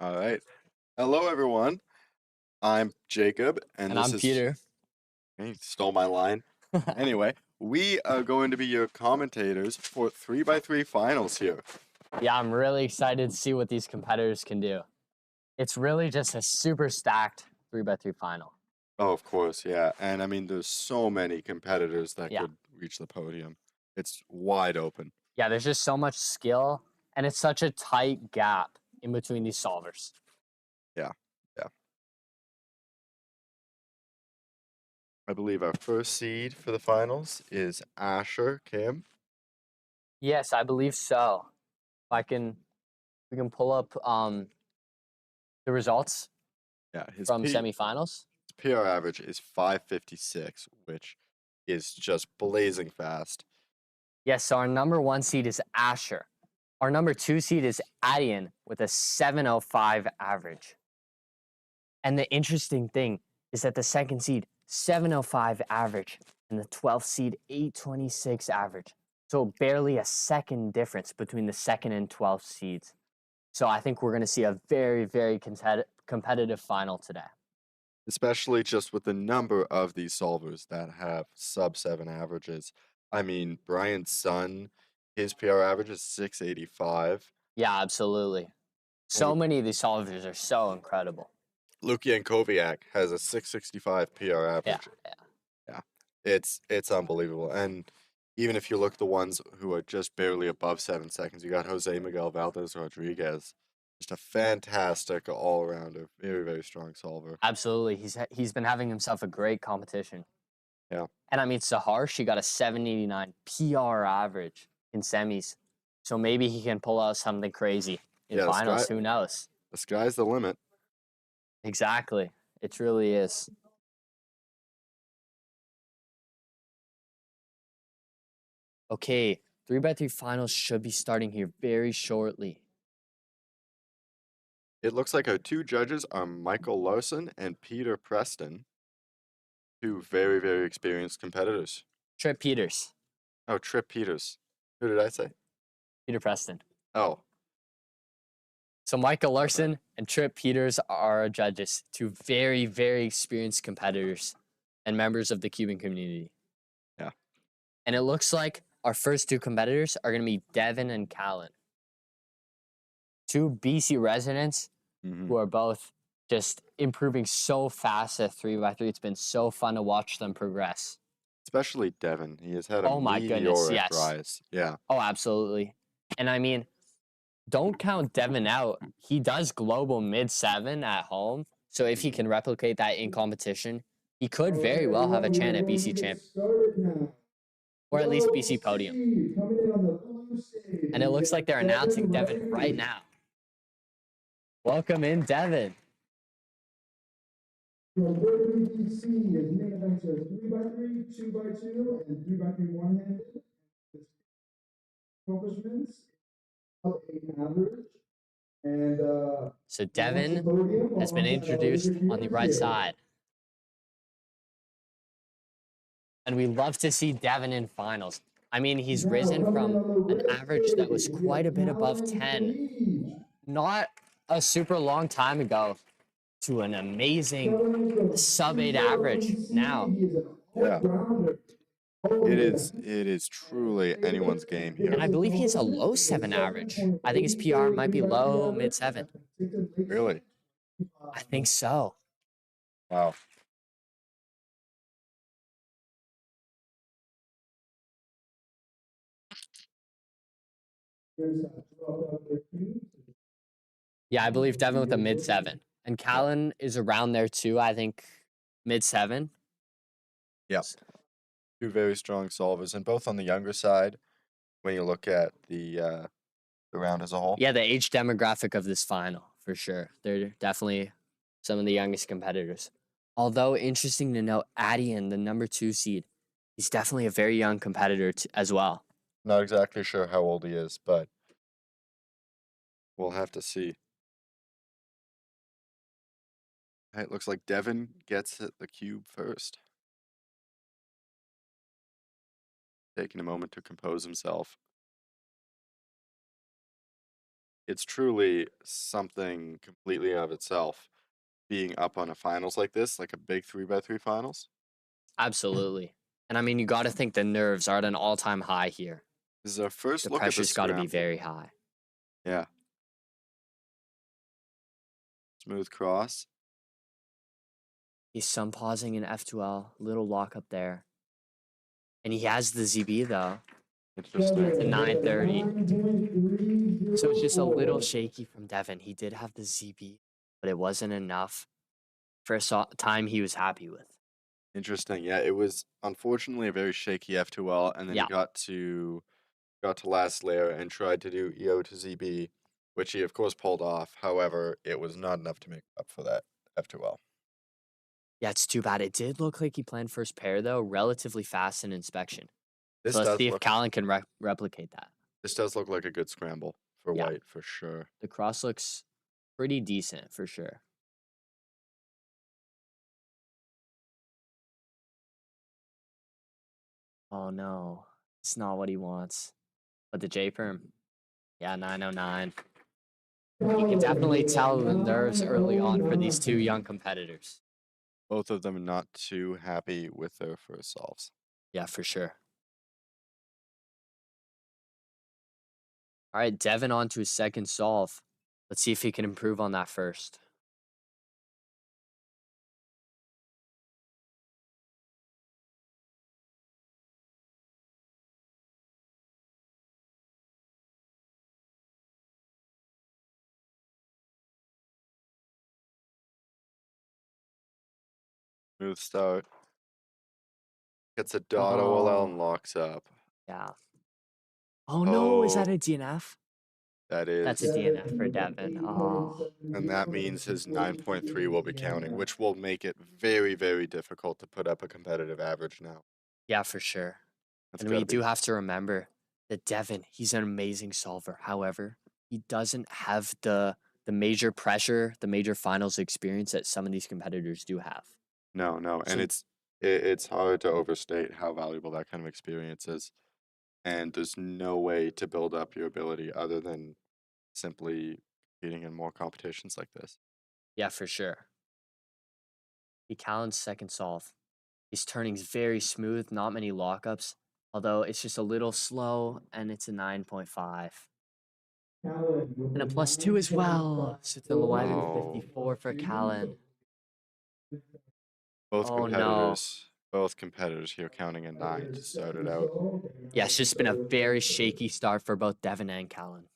All right. Hello, everyone. I'm Jacob, and And this I'm is Peter. He stole my line. Anyway, we are going to be your commentators for 3x3 finals here. Yeah, I'm really excited to see what these competitors can do. It's really just a super stacked 3x3 final. Oh, of course, yeah. And I mean, there's so many competitors that Yeah. could reach the podium. It's wide open. Yeah, there's just so much skill, and it's such a tight gap in between these solvers. I believe our first seed for the finals is Asher Kim. Yes, I believe so. We can pull up the results Yeah, his from semifinals. PR average is 556, which is just blazing fast. Yes, so our number 1 seed is Asher. Our number 2 seed is Adian with a 705 average. And the interesting thing is that the second seed, 705 average, and the 12th seed, 826 average. So barely a second difference between the second and 12th seeds. So I think we're going to see a very, very competitive final today. Especially just with the number of these solvers that have sub 7 averages. I mean, Brian's son, his PR average is 685. Yeah, absolutely. So many of these solvers are so incredible. Luki Koviak has a 665 PR average. Yeah. It's unbelievable. And even if you look at the ones who are just barely above 7 seconds, you got Jose Miguel Valdez Rodriguez. Just a fantastic all-rounder, very, very strong solver. Absolutely. He's been having himself a great competition. Yeah. And I mean, Sahar, she got a 789 PR average in semis. So maybe he can pull out something crazy in finals. Who knows? The sky's the limit. Exactly. It truly is. Okay, 3x3 finals should be starting here very shortly. It looks like our two judges are Michael Larson and Peter Preston. Two very, very experienced competitors. Trip Peters. Oh, Trip Peters. Who did I say? Peter Preston. Oh. So Michael Larson and Trip Peters are our judges, two very, very experienced competitors and members of the Cuban community. Yeah. And it looks like our first two competitors are going to be Devin and Callan. Two BC residents who are both just improving so fast at 3x3. It's been so fun to watch them progress. Especially Devin. He has had a meteoric rise. Yeah. Oh, absolutely. And I mean, don't count Devin out. He does global mid-7 at home. So if he can replicate that in competition, he could very well have a chance at BC champ. Or at least BC podium. And it looks like they're announcing Devin right now. Welcome in, Devin. So BC is main events are 3x3, 2x2, and 3x3 one-handed. Accomplishments, up 8 average. And so Devin has been introduced on the right side. And we love to see Devin in finals. I mean, he's risen from an average that was quite a bit above 10, not a super long time ago, to an amazing sub-8 average now. Yeah. It is truly anyone's game here. And I believe he has a low 7 average. I think his PR might be low, mid-7. Really? I think so. Wow. Yeah, I believe Devin with a mid-7. And Callan is around there too, I think mid-7. Yep. Two very strong solvers, and both on the younger side when you look at the round as a whole. Yeah, the age demographic of this final, for sure. They're definitely some of the youngest competitors. Although, interesting to note, Adian, the number 2 seed, he's definitely a very young competitor as well. Not exactly sure how old he is, but we'll have to see. It looks like Devin gets the cube first. Taking a moment to compose himself. it's truly something completely of itself being up on a finals like this, like a big 3x3 finals. Absolutely. And I mean, you got to think the nerves are at an all-time high here. This is our first The look at the pressure's got to be scramble. very high. Yeah. Smooth cross. He's sun pausing in F2L, little lock up there. And he has the ZB though. Interesting. It's a 930. So it's just a little shaky from Devin. He did have the ZB, but it wasn't enough for a time he was happy with. Interesting. Yeah, it was unfortunately a very shaky F2L, and then Yeah. he got to last layer and tried to do EO to ZB, which he of course pulled off. However, it was not enough to make up for that F2L. Yeah, it's too bad. It did look like he planned first pair though, relatively fast in inspection. This So let's does see if look Callan can replicate that. this does look like a good scramble for Yeah. white for sure. The cross looks pretty decent for sure. Oh no, it's not what he wants. But the J perm, yeah, 909. You can definitely tell the nerves early on for these two young competitors. Both of them not too happy with their first solves. Yeah, for sure. All right, Devin on to his second solve. Let's see if he can improve on that first. Smooth start. Gets a dot OLL Oh. and locks up. Yeah. Oh no, is that Oh. a DNF? That is. That's a DNF for Devin. Oh. And that means his 9.3 will be counting, which will make it very, very difficult to put up a competitive average now. Yeah, for sure. That's And gotta we be- do have to remember that Devin, he's an amazing solver. However, he doesn't have the major pressure, the major finals experience that some of these competitors do have. No, and So- it's hard to overstate how valuable that kind of experience is. And there's no way to build up your ability other than simply competing in more competitions like this. Yeah, for sure. Callan's second solve. His turning's very smooth, not many lockups, although it's just a little slow, and it's a 9.5. And a +2 as well. So it's an 1154 for Callan. Both Oh, no. competitors here counting a 9 to start it out. Yeah, it's just been a very shaky start for both Devin and Callan.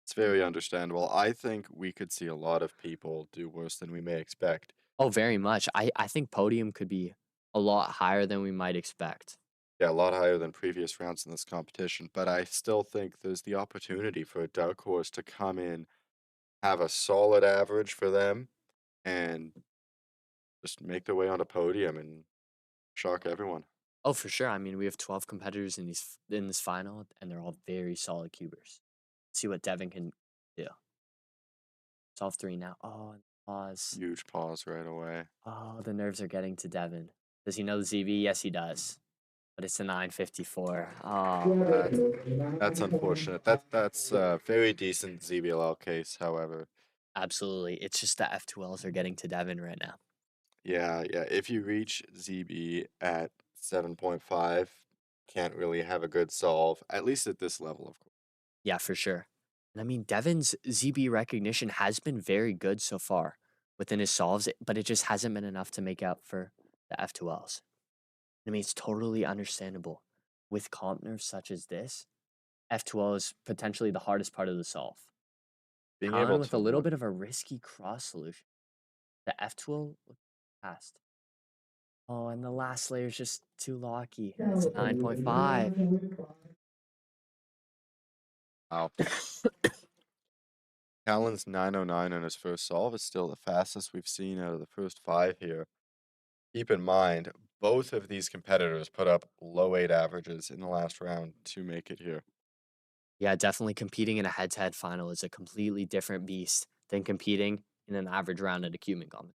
It's very understandable. I think we could see a lot of people do worse than we may expect. Oh, very much. I think podium could be a lot higher than we might expect. Yeah, a lot higher than previous rounds in this competition, but I still think there's the opportunity for a dark horse to come in, have a solid average for them, and just make their way on a podium and shock everyone. Oh, for sure. I mean, we have 12 competitors in this final, and they're all very solid cubers. See what Devin can do. Solve 3 now. Oh, and pause. Huge pause right away. Oh, the nerves are getting to Devin. Does he know the ZV? Yes, he does. But it's a 954. Oh, That's unfortunate. That's a very decent ZBLL case, however. absolutely. It's just the F2Ls are getting to Devin right now. Yeah. If you reach ZB at 7.5, can't really have a good solve, at least at this level, of course. Yeah, for sure. And I mean, Devin's ZB recognition has been very good so far within his solves, but it just hasn't been enough to make up for the F2Ls. I mean, it's totally understandable. With comp nerves such as this, F2L is potentially the hardest part of the solve. Being Callan able with to a little look- bit of a risky cross solution. The F2L looked fast. Oh, and the last layer is just too locky. It's a 9.5. Wow. Callan's 909 on his first solve is still the fastest we've seen out of the first 5 here. Keep in mind, both of these competitors put up low 8 averages in the last round to make it here. Yeah, definitely competing in a head-to-head final is a completely different beast than competing in an average round at a Cuban competition.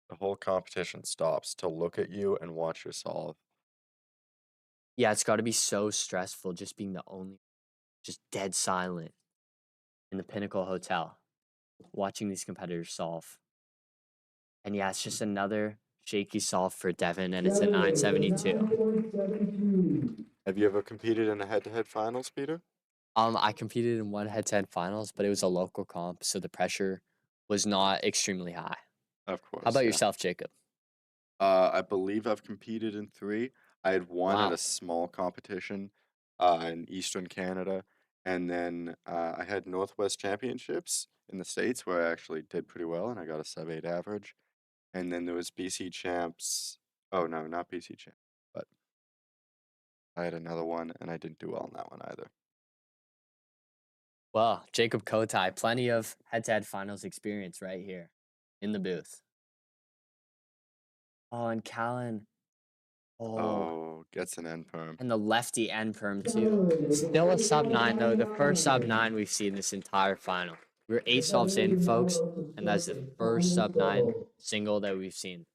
The whole competition stops to look at you and watch your solve. Yeah, it's got to be so stressful just being the only, just dead silent. in the Pinnacle Hotel, watching these competitors solve. And yeah, it's just another shaky solve for Devin, and it's a 972. Have you ever competed in a head-to-head finals, Peter? I competed in one head-to-head finals, but it was a local comp, so the pressure was not extremely high. Of course. How about yeah. yourself, Jacob? I believe I've competed in 3. I had one at Wow. a small competition in Eastern Canada, and then I had Northwest Championships in the States where I actually did pretty well, and I got a sub-8 average. And then there was BC Champs. Oh, no, not BC Champs, but I had another one, and I didn't do well in that one either. Well, Jacob Kotai, plenty of head-to-head finals experience right here in the booth. Oh, and Callan. Oh, gets an end perm. And the lefty end perm too. Still a sub-9 though. The first sub-9 we've seen this entire final. We're 8 solves in, folks, and that's the first sub-9 single that we've seen.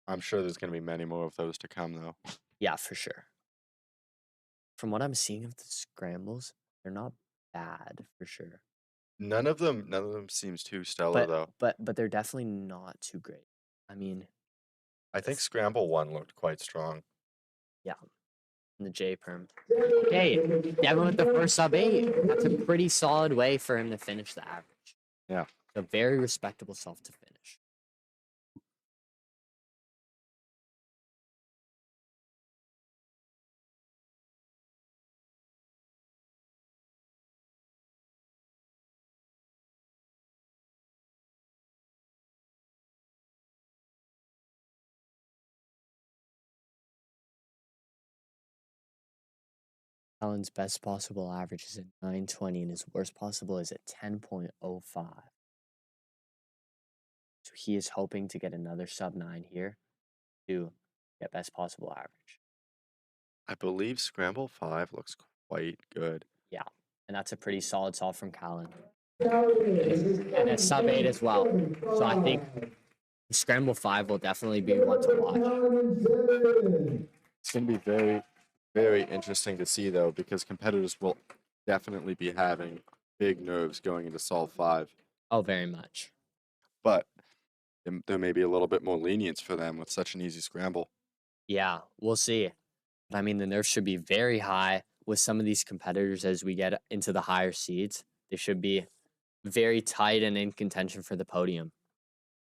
I'm sure there's going to be many more of those to come, though. Yeah, for sure. From what I'm seeing of the scrambles, they're not bad for sure. None of them seems too stellar, though. But they're definitely not too great. I mean, I think Scramble 1 looked quite strong. yeah. In the J perm. Okay, Devin with the first sub-8. That's a pretty solid way for him to finish the average. Yeah. A very respectable self to finish. Allen's best possible average is a 920 and his worst possible is a 10.05. So he is hoping to get another sub-9 here to get best possible average. I believe Scramble 5 looks quite good. Yeah, and that's a pretty solid solve from Callan. And a sub-8 as well. So I think Scramble 5 will definitely be one to watch. It's going to be very, very interesting to see, though, because competitors will definitely be having big nerves going into Solve 5. Oh, very much. But there may be a little bit more lenience for them with such an easy scramble. Yeah, we'll see. But I mean, the nerves should be very high with some of these competitors as we get into the higher seeds. They should be very tight and in contention for the podium.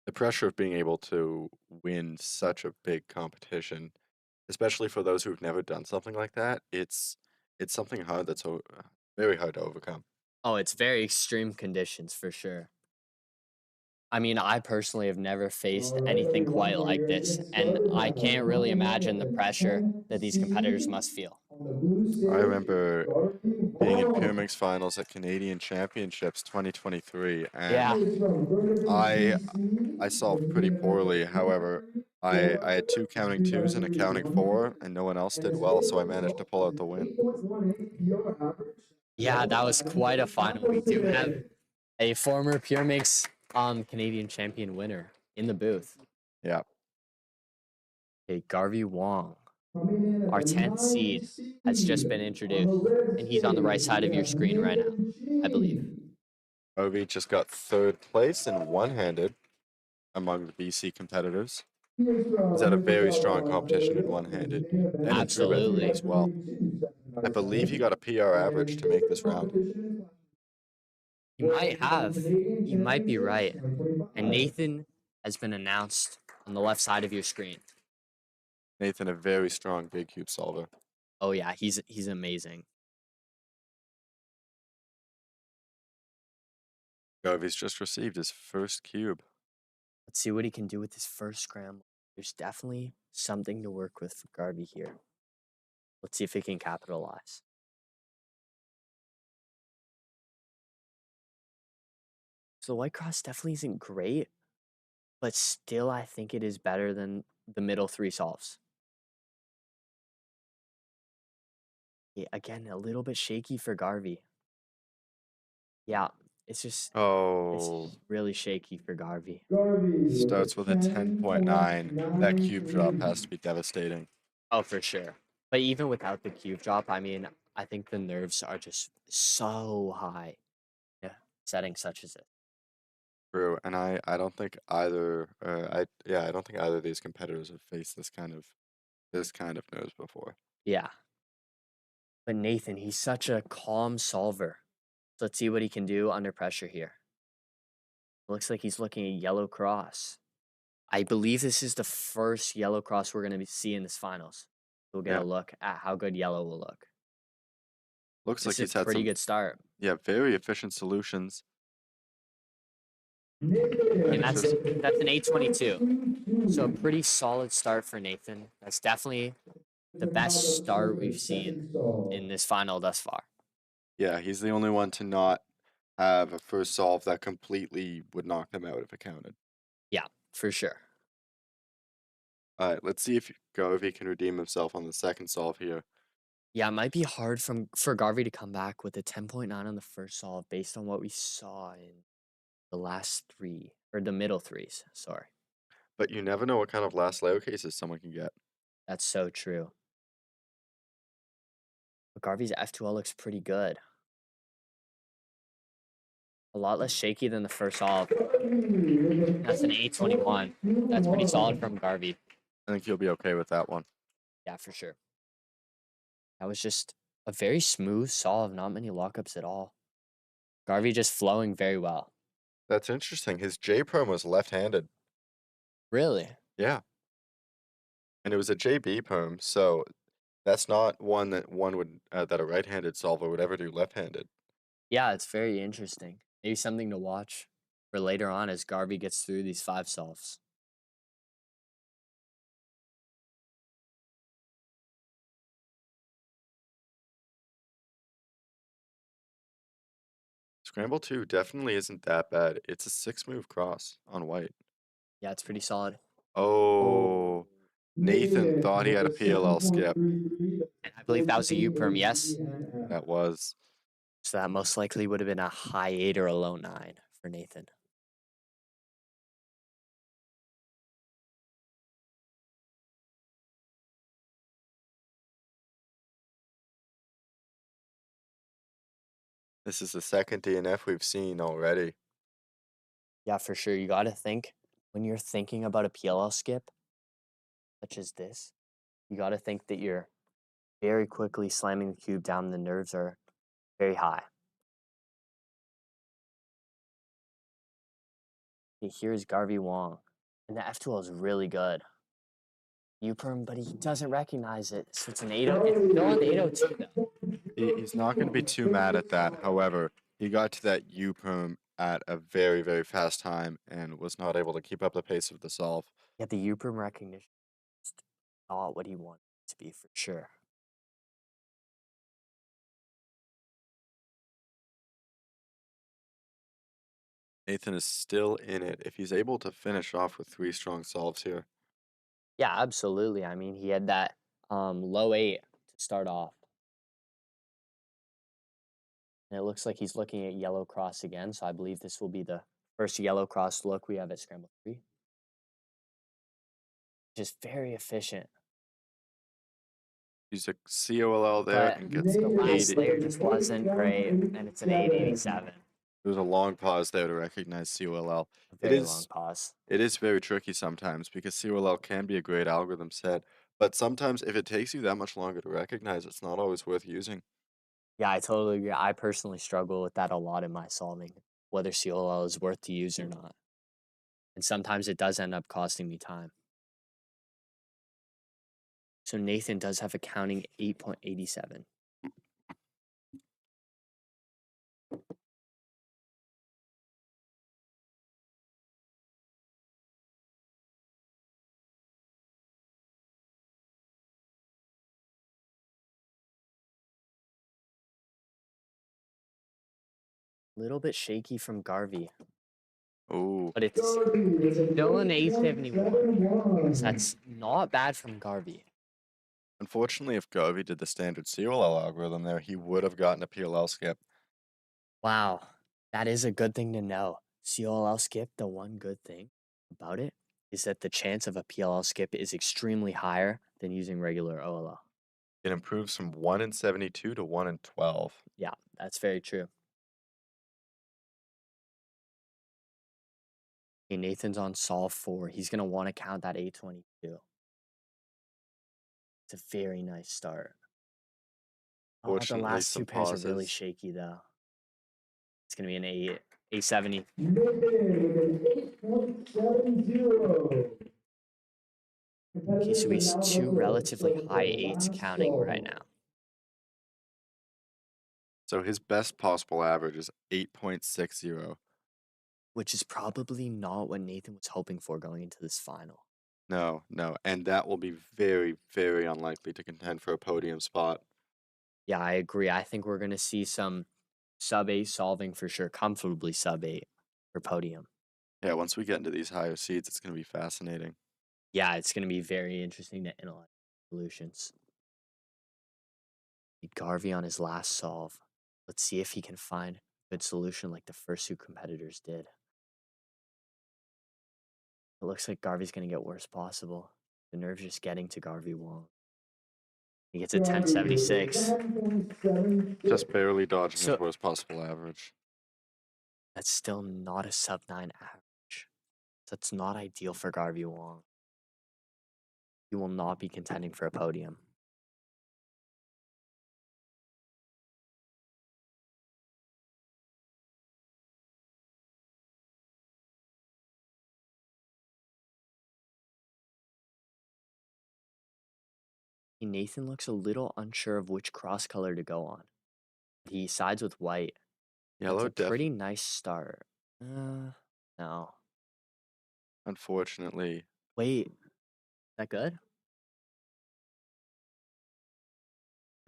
The pressure of being able to win such a big competition, especially for those who've never done something like that, it's something hard that's very hard to overcome. Oh, it's very extreme conditions for sure. I mean, I personally have never faced anything quite like this, and I can't really imagine the pressure that these competitors must feel. I remember being in Pyramix finals at Canadian Championships 2023, and Yeah. I solved pretty poorly. However, I had 2 counting 2s and a counting 4, and no one else did well, so I managed to pull out the win. Yeah, that was quite a final. We do have a former Pyramix Canadian champion winner in the booth. Yeah. Okay, Garvey Wong, our 10th seed, has just been introduced, and he's on the right side of your screen right now, I believe. Ovi just got 3rd place in one-handed among the BC competitors. He's had a very strong competition in one-handed and Absolutely. in as well. I believe he got a PR average to make this round. You might have. You might be right. And Nathan has been announced on the left side of your screen. Nathan, a very strong big cube solver. Oh yeah, he's amazing. Garvey's just received his first cube. Let's see what he can do with his first scramble. There's definitely something to work with for Garvey here. Let's see if he can capitalize. So the white cross definitely isn't great, but still I think it is better than the middle 3 solves. Yeah, again, a little bit shaky for Garvey. Yeah, it's just it's really shaky for Garvey. Starts with a 10.9. That cube drop has to be devastating. Oh, for sure. But even without the cube drop, I mean, I think the nerves are just so high. Yeah, setting such as it. True, and I don't think either I don't think either of these competitors have faced this kind of nerves before. Yeah. But Nathan, he's such a calm solver. So let's see what he can do under pressure here. Looks like he's looking at yellow cross. I believe this is the first yellow cross we're going to see in this finals. We'll get Yeah. a look at how good yellow will look. Looks like This he's is a had pretty some good start. very efficient solutions. And that's just- an 822. So a pretty solid start for Nathan. That's definitely the best start we've seen in this final thus far. Yeah, he's the only one to not have a first solve that completely would knock them out if it counted. Yeah, for sure. All right, let's see if Garvey can redeem himself on the second solve here. Yeah, it might be hard for Garvey to come back with a 10.9 on the first solve based on what we saw in the last three, or the middle threes, sorry. But you never know what kind of last layer cases someone can get. That's so true. But Garvey's F2L looks pretty good. A lot less shaky than the first solve. That's an 821. That's pretty solid from Garvey. I think he'll be okay with that one. Yeah, for sure. That was just a very smooth solve, not many lockups at all. Garvey just flowing very well. That's interesting. His J perm was left-handed. Really? Yeah. And it was a JB perm, so that's not one that that a right-handed solver would ever do left-handed. Yeah, it's very interesting. Maybe something to watch for later on as Garvey gets through these 5 solves. Scramble 2 definitely isn't that bad. It's a 6-move cross on white. Yeah, it's pretty solid. Oh, Nathan thought he had a PLL skip. And I believe that was a U-perm, yes? That was. So that most likely would have been a high 8 or a low 9 for Nathan. This is the second DNF we've seen already. Yeah, for sure. You got to think, when you're thinking about a PLL skip, such as this, you got to think that you're very quickly slamming the cube down. The nerves are very high. Okay, here's Garvey Wong. And the F2L is really good. U-perm, but he doesn't recognize it. So it's an 8-0. It's still an 802 though. He's not going to be too mad at that. However, he got to that U-perm at a very, very fast time and was not able to keep up the pace of the solve. Yeah, the U-perm recognition is not what he wanted it to be for sure. Nathan is still in it if he's able to finish off with 3 strong solves here. Yeah, absolutely. I mean, he had that low 8 to start off. And it looks like he's looking at yellow cross again, so I believe this will be the first yellow cross look we have at Scramble 3. Just very efficient. He's a COLL there But and gets the last 80. layer just wasn't great, and it's an 887. There's a long pause there to recognize COLL. A very long pause. It is very tricky sometimes because COLL can be a great algorithm set, but sometimes if it takes you that much longer to recognize, it's not always worth using. Yeah, I totally agree. I personally struggle with that a lot in my solving, whether COL is worth to use or not. And sometimes it does end up costing me time. So Nathan does have a counting 8.87. Little bit shaky from Garvey, Oh, but it's still an 871. So that's not bad from Garvey. unfortunately, if Garvey did the standard COL algorithm there, he would have gotten a PLL skip. Wow, that is a good thing to know. COL skip, the one good thing about it is that the chance of a PLL skip is extremely higher than using regular OLL. It improves from 1 in 72 to 1 in 12. Yeah, that's very true. Okay, Nathan's on solve 4. He's going to want to count that 822. It's a very nice start. Oh, the Fortunately, last some two pairs are really pauses. shaky, though. It's going to be an 870. Nathan with an 8.70. Okay, so he's two relatively high 8s counting right now. So his best possible average is 8.60. Which is probably not what Nathan was hoping for going into this final. No, and that will be very, very unlikely to contend for a podium spot. Yeah, I agree. I think we're going to see some sub 8 solving for sure, comfortably sub 8 for podium. Yeah, once we get into these higher seeds, it's going to be fascinating. Yeah, it's going to be very interesting to analyze solutions. Garvey on his last solve. Let's see if he can find a good solution like the first two competitors did. It looks like Garvey's going to get worst possible. The nerve's just getting to Garvey Wong. He gets a 1076. Just barely dodging So- his worst possible average. That's still not a sub 9 average. That's not ideal for Garvey Wong. He will not be contending for a podium. Nathan looks a little unsure of which cross color to go on. He sides with white. Yellow, It's a pretty nice start. No. unfortunately. Wait. Is that good?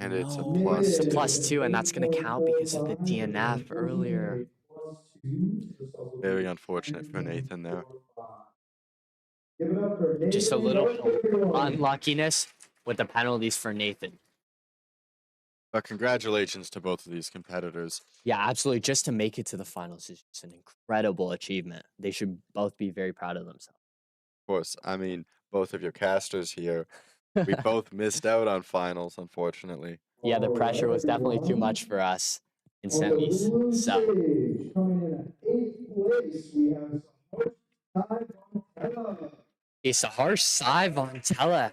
And it's a No, plus. it's a +2, and that's going to count because of the DNF earlier. Very unfortunate for Nathan there. Just a little unluckiness with the penalties for Nathan. But congratulations to both of these competitors. Yeah, absolutely. Just to make it to the finals is just an incredible achievement. They should both be very proud of themselves. Of course, I mean, both of your casters here. We both missed out on finals, unfortunately. Yeah, the pressure was definitely too much for us in semis. So Coming in at 8th place, we have Sahar Sai Vontella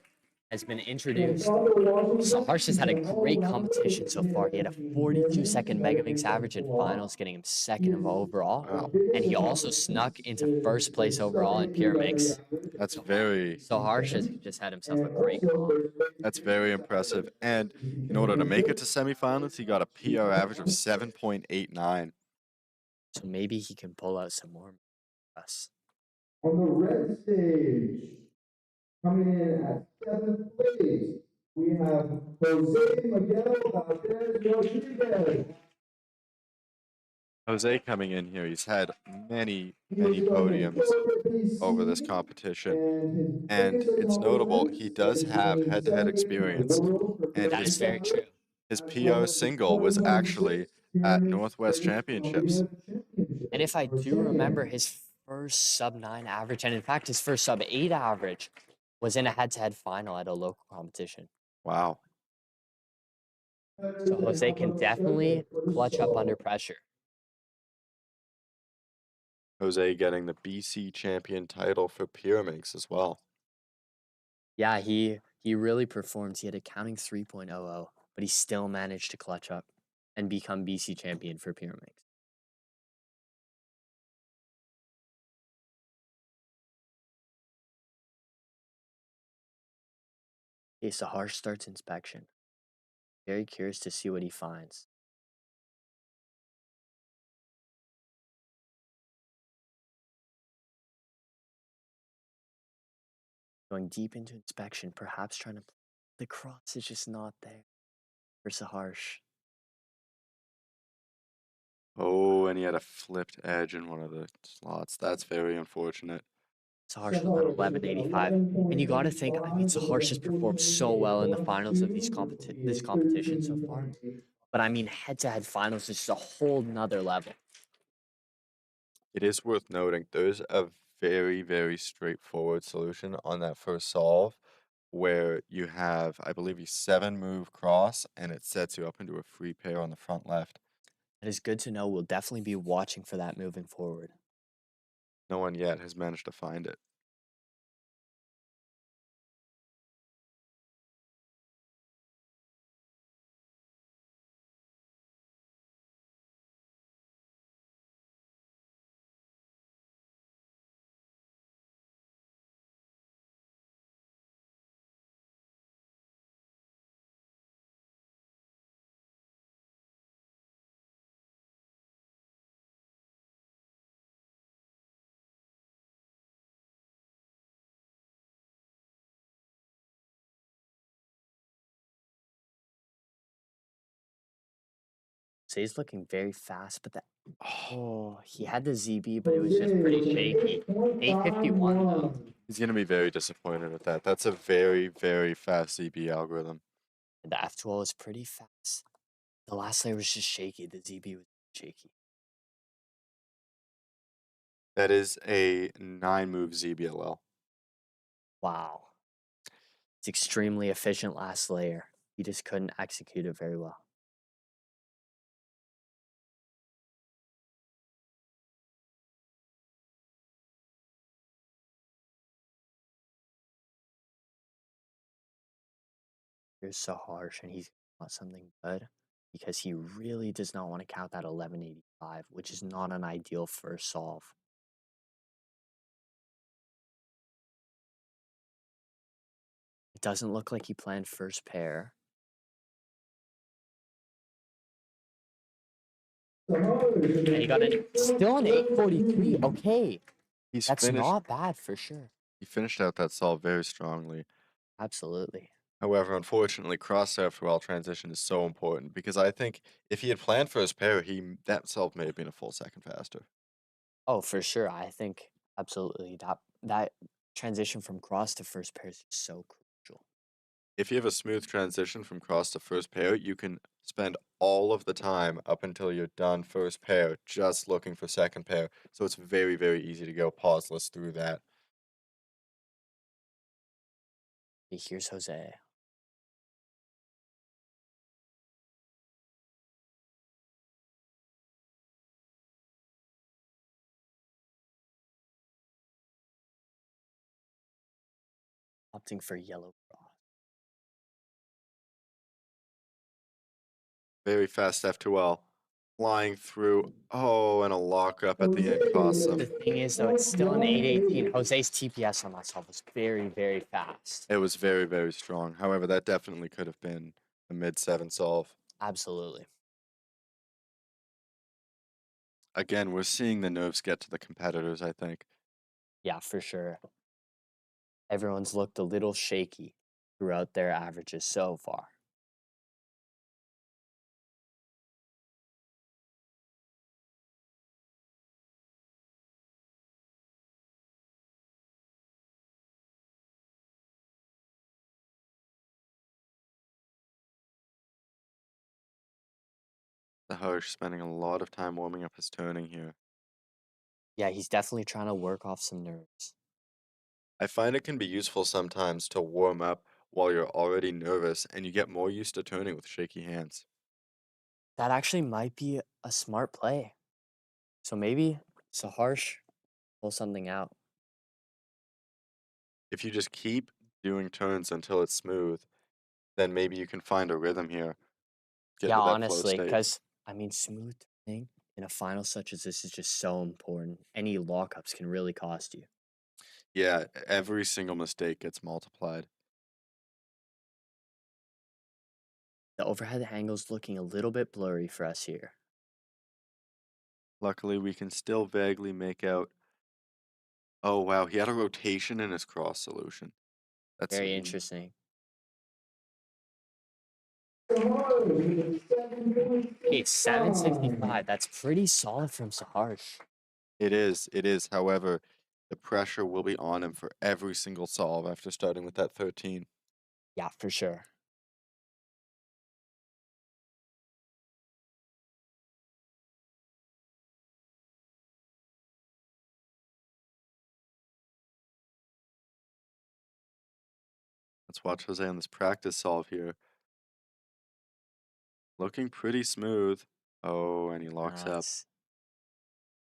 has been introduced. Saharsh has had a great competition so far. He had a 42-second Megamix average in finals, getting him second of overall. And he also snuck into first place overall in Pure Mix. That's very Saharsh has just had himself a great comp. That's very impressive. And in order to make it to semifinals, he got a PR average of 7.89. So maybe he can pull out some more for us. On the red stage, coming in at 7th place, we have Jose Miguel Valdez Rodriguez. Jose coming in here, he's had many podiums over this competition. And it's notable, he does have head-to-head experience. And That is very true. his PR single was actually at Northwest Championships. And if I do remember, his first sub 9 average, and in fact his first sub 8 average, was in a head-to-head final at a local competition. Wow. So Jose can definitely clutch up under pressure. Jose getting the BC champion title for Pyraminx as well. Yeah, he really performed. He had a counting 3.00, but he still managed to clutch up and become BC champion for Pyraminx. Okay, Sahar starts inspection. Very curious to see what he finds. Going deep into inspection, perhaps trying to... The cross is just not there for Saharsh. Oh, and he had a flipped edge in one of the slots. That's very unfortunate. Saharsh was at 1185. And you got to think, I mean, Saharsh has performed so well in the finals of this competition so far. But I mean, head-to-head finals is just a whole nother level. It is worth noting there's a very straightforward solution on that first solve where you have, I believe, a 7-move cross, and it sets you up into a free pair on the front left. That is good to know. We'll definitely be watching for that moving forward. No one yet has managed to find it. So he's looking very fast, but he had the ZB, but it was just pretty shaky. 851 though. He's going to be very disappointed with that. That's a very, very fast ZB algorithm. The F12 is pretty fast. The last layer was just shaky. The ZB was shaky. That is a 9-move ZBLL. Wow. It's extremely efficient last layer. He just couldn't execute it very well. Here's so harsh, and he's got something good because he really does not want to count that 1185, which is not an ideal first solve. It doesn't look like he planned first pair. And he got still an 843. Okay. That's not bad for sure. He finished out that solve very strongly. Absolutely. However, unfortunately, cross after all transition is so important because I think if he had planned first pair, that solve may have been a full second faster. Oh, for sure. I think absolutely that transition from cross to first pair is just so crucial. If you have a smooth transition from cross to first pair, you can spend all of the time up until you're done first pair just looking for second pair. So it's very, very easy to go pauseless through that. Here's Jose. Opting for yellow cross. Very fast F2L. Flying through. Oh, and a lockup at the end costs him. The thing is, though, it's still an 818. Jose's TPS on that solve was very, very fast. It was very, very strong. However, that definitely could have been a mid-7 solve. Absolutely. Again, we're seeing the nerves get to the competitors, I think. Yeah, for sure. Everyone's looked a little shaky throughout their averages so far. The Hirsch spending a lot of time warming up his turning here. Yeah, he's definitely trying to work off some nerves. I find it can be useful sometimes to warm up while you're already nervous and you get more used to turning with shaky hands. That actually might be a smart play. So maybe Saharsh pull something out. If you just keep doing turns until it's smooth, then maybe you can find a rhythm here. Get Yeah, into that flow honestly, state. because I mean, smooth turning in a final such as this is just so important. Any lockups can really cost you. Yeah, every single mistake gets multiplied. The overhead angle's looking a little bit blurry for us here. Luckily, we can still vaguely make out. Oh, wow, he had a rotation in his cross solution. That's Very interesting. It's 765. That's pretty solid from Saharsh. It is. It is. However, the pressure will be on him for every single solve after starting with that 13. Yeah, for sure. Let's watch Jose on this practice solve here. Looking pretty smooth. Oh, and he locks up.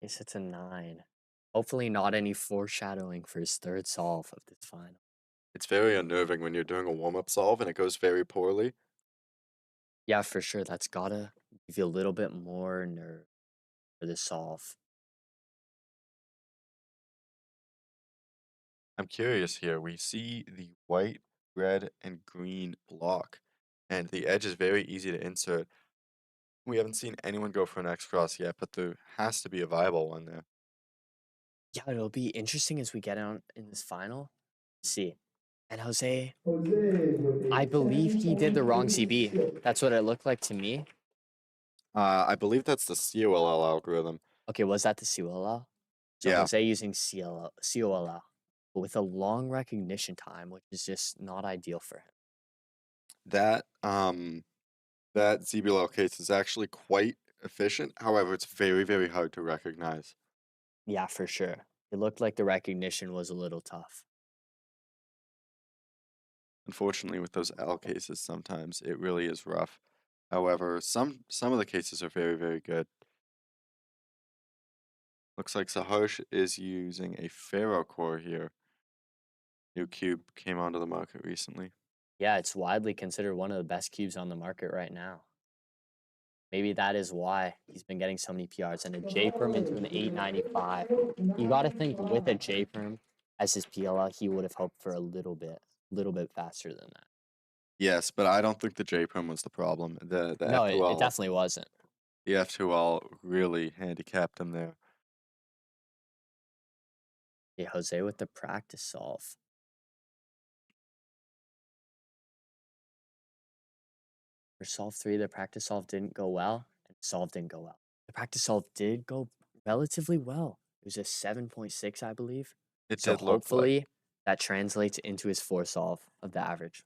Guess it's a 9. Hopefully not any foreshadowing for his third solve of this final. It's very unnerving when you're doing a warm-up solve and it goes very poorly. Yeah, for sure. That's gotta give you a little bit more nerve for the solve. I'm curious here. We see the white, red, and green block, and the edge is very easy to insert. We haven't seen anyone go for an X cross yet, but there has to be a viable one there. Yeah, it'll be interesting as we get out in this final. See. And Jose, I believe he did the wrong CB. That's what it looked like to me. I believe that's the COLL algorithm. Okay, was that the COLL? So Yeah. Jose using COLL, but with a long recognition time, which is just not ideal for him. That ZBLL case is actually quite efficient. However, it's very, very hard to recognize. Yeah, for sure. It looked like the recognition was a little tough. Unfortunately, with those L cases, sometimes it really is rough. However, some of the cases are very, very good. Looks like Saharsh is using a Pharaoh core here. New cube came onto the market recently. Yeah, it's widely considered one of the best cubes on the market right now. Maybe that is why he's been getting so many PRs. And a J-Perm into an 895. You got to think with a J-Perm as his PLL, he would have hoped for a little bit faster than that. Yes, but I don't think the J-Perm was the problem. The No, it F2L, definitely wasn't. the F2L really handicapped him there. Yeah, Jose with the practice solve. For solve 3, the practice solve didn't go well, and solve didn't go well. The practice solve did go relatively well. It was a 7.6, I believe. It So did look like hopefully that translates into his 4 solve of the average.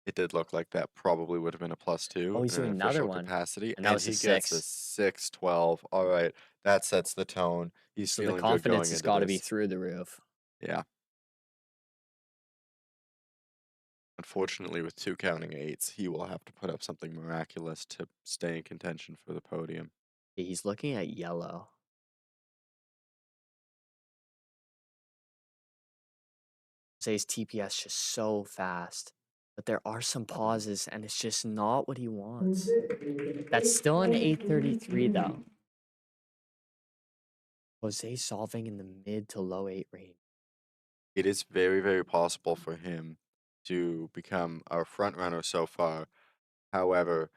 it did look like that probably would have been a +2 Oh, he's in an doing another official one, capacity, and that and was he a gets a 6. 612. All right, that sets the tone. He's So the feeling good going confidence has into got to be this. through the roof. Yeah. Unfortunately, with 2 counting 8s, he will have to put up something miraculous to stay in contention for the podium. Yeah, he's looking at yellow. Jose's TPS just so fast, but there are some pauses, and it's just not what he wants. That's still an 833 though. Jose solving in the mid to low 8 range. It is very, very possible for him to become our front runner so far. However,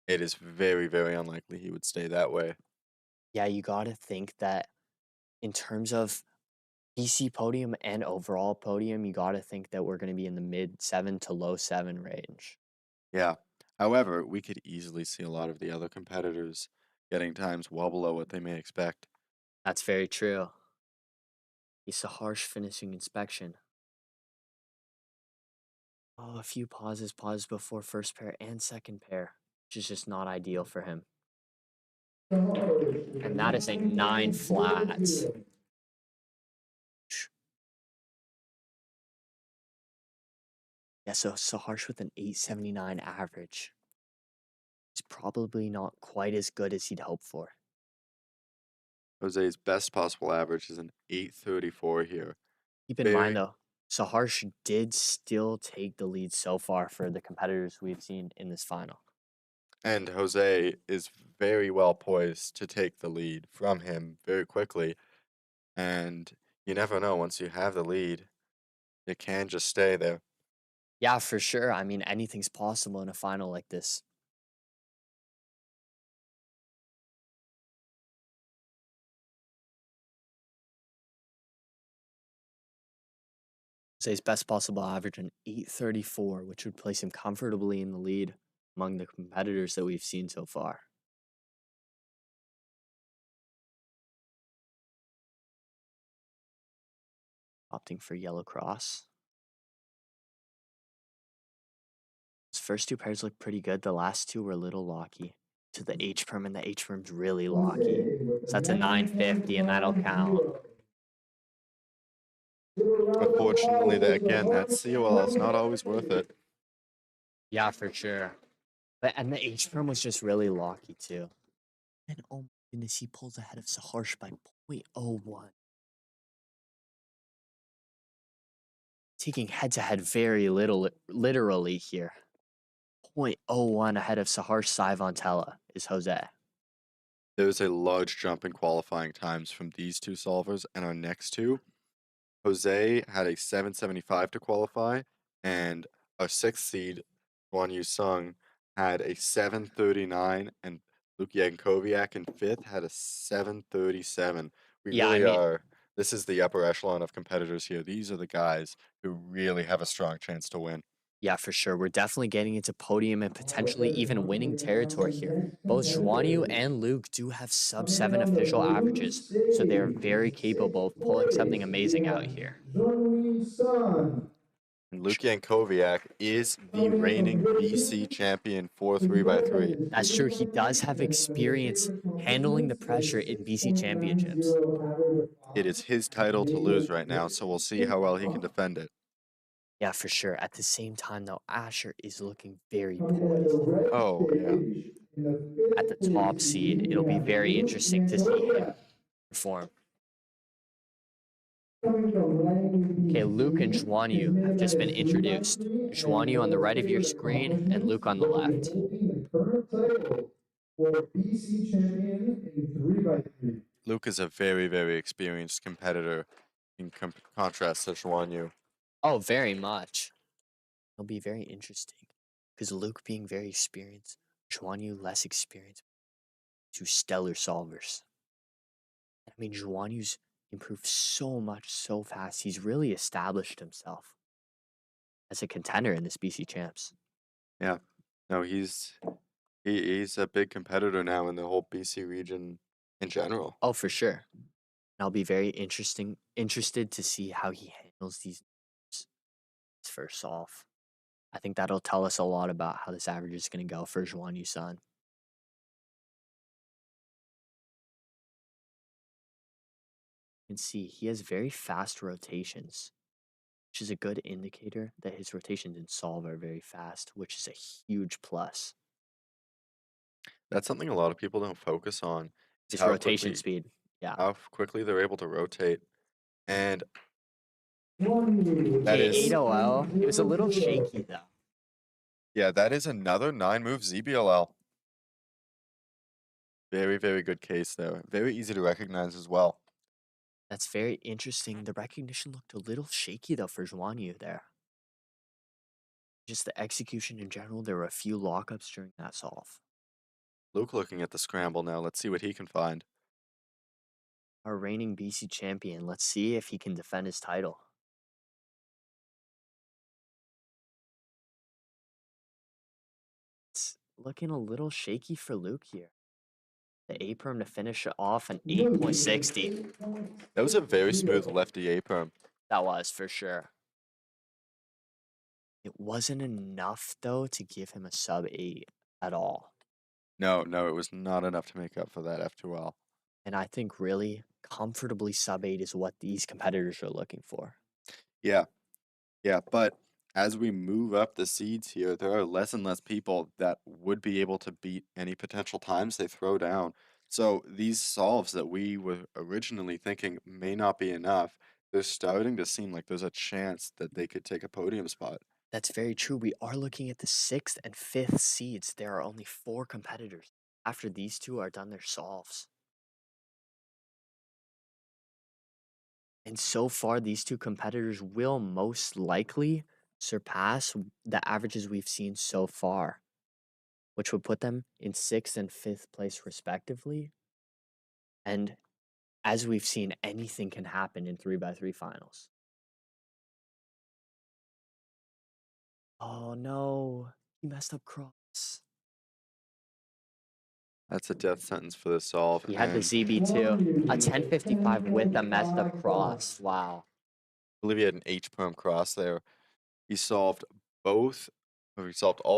it is very, very unlikely he would stay that way. Yeah, you got to think that in terms of BC podium and overall podium, you got to think that we're going to be in the mid 7 to low 7 range. Yeah. However, we could easily see a lot of the other competitors getting times well below what they may expect. That's very true. It's a harsh finishing inspection. Oh, a few pauses before first pair and second pair, which is just not ideal for him. And that is a 9 flats. Yeah, so harsh with an 879 average. It's probably not quite as good as he'd hoped for. Jose's best possible average is an 834 here. Keep in mind though, Saharsh did still take the lead so far for the competitors we've seen in this final. And Jose is very well poised to take the lead from him very quickly. And you never know, once you have the lead, it can just stay there. Yeah, for sure. I mean, anything's possible in a final like this. Say his best possible average an 834, which would place him comfortably in the lead among the competitors that we've seen so far. Opting for yellow cross. His first 2 pairs look pretty good. The last 2 were a little locky. To the H perm, and the H perm's really locky. So that's a 950, and that'll count. Unfortunately, again, that COL is not always worth it. Yeah, for sure. And the H perm was just really locky too. And oh my goodness, he pulls ahead of Saharsh by 0.01. Taking head to head very literally here. 0.01 ahead of Saharsh Saivontella is Jose. There's a large jump in qualifying times from these two solvers and our next two. Jose had a 775 to qualify, and our sixth seed, Guan Yu Sung, had a 739, and Luke Yankoviak in fifth had a 737. We Yeah, I really mean- are. This is the upper echelon of competitors here. These are the guys who really have a strong chance to win. Yeah, for sure. We're definitely getting into podium and potentially even winning territory here. Both Zhuanyu and Luke do have sub-7 official averages, so they're very capable of pulling something amazing out here. And Luke Yankoviak is the reigning BC champion for 3x3. That's true. He does have experience handling the pressure in BC championships. It is his title to lose right now, so we'll see how well he can defend it. Yeah, for sure. At the same time, though, Asher is looking very poised. Oh, yeah. At the top seed, it'll be very interesting to see him perform. Okay, Luke and Zhuanyu have just been introduced. Zhuanyu on the right of your screen and Luke on the left. Luke is a very, very experienced competitor in contrast to Zhuanyu. Oh, very much. It'll be very interesting because Luke being very experienced, Zhuanyu less experienced. Two stellar solvers. I mean, Zhuanyu's improved so much so fast. He's really established himself as a contender in this BC champs. Yeah. No, he's a big competitor now in the whole BC region in general. Oh, for sure. And I'll be very interested to see how he handles these first solve. I think that'll tell us a lot about how this average is going to go for Zhuanyu Sun. You can see he has very fast rotations, which is a good indicator that his rotations in solve are very fast, which is a huge plus. That's something a lot of people don't focus on. is His how rotation quickly- speed. Yeah. How quickly they're able to rotate. And that Okay, is 8OL. It was a little shaky though. yeah, that is another 9-move ZBLL. Very, very good case there. Very easy to recognize as well. That's very interesting. The recognition looked a little shaky though for Zhuanyu there. Just the execution in general, there were a few lockups during that solve. Luke looking at the scramble now. Let's see what he can find. Our reigning BC champion. Let's see if he can defend his title. It's looking a little shaky for Luke here. The A-perm to finish it off an 8.60. That was a very smooth lefty A-perm. That was for sure. It wasn't enough though to give him a sub 8 at all. No, it was not enough to make up for that F2L. And I think really comfortably sub 8 is what these competitors are looking for. Yeah, but as we move up the seeds here, there are less and less people that would be able to beat any potential times they throw down. So these solves that we were originally thinking may not be enough, they're starting to seem like there's a chance that they could take a podium spot. That's very true. We are looking at the 6th and 5th seeds. There are only 4 competitors. After these two are done their solves. And so far, these two competitors will most likely surpass the averages we've seen so far, which would put them in 6th and 5th place respectively. And as we've seen, anything can happen in 3x3 finals. Oh no, he messed up cross. That's a death sentence for the solve. He had the and ZB too. A 1055 with a messed up cross. Wow. I believe he had an H-perm cross there. He solved all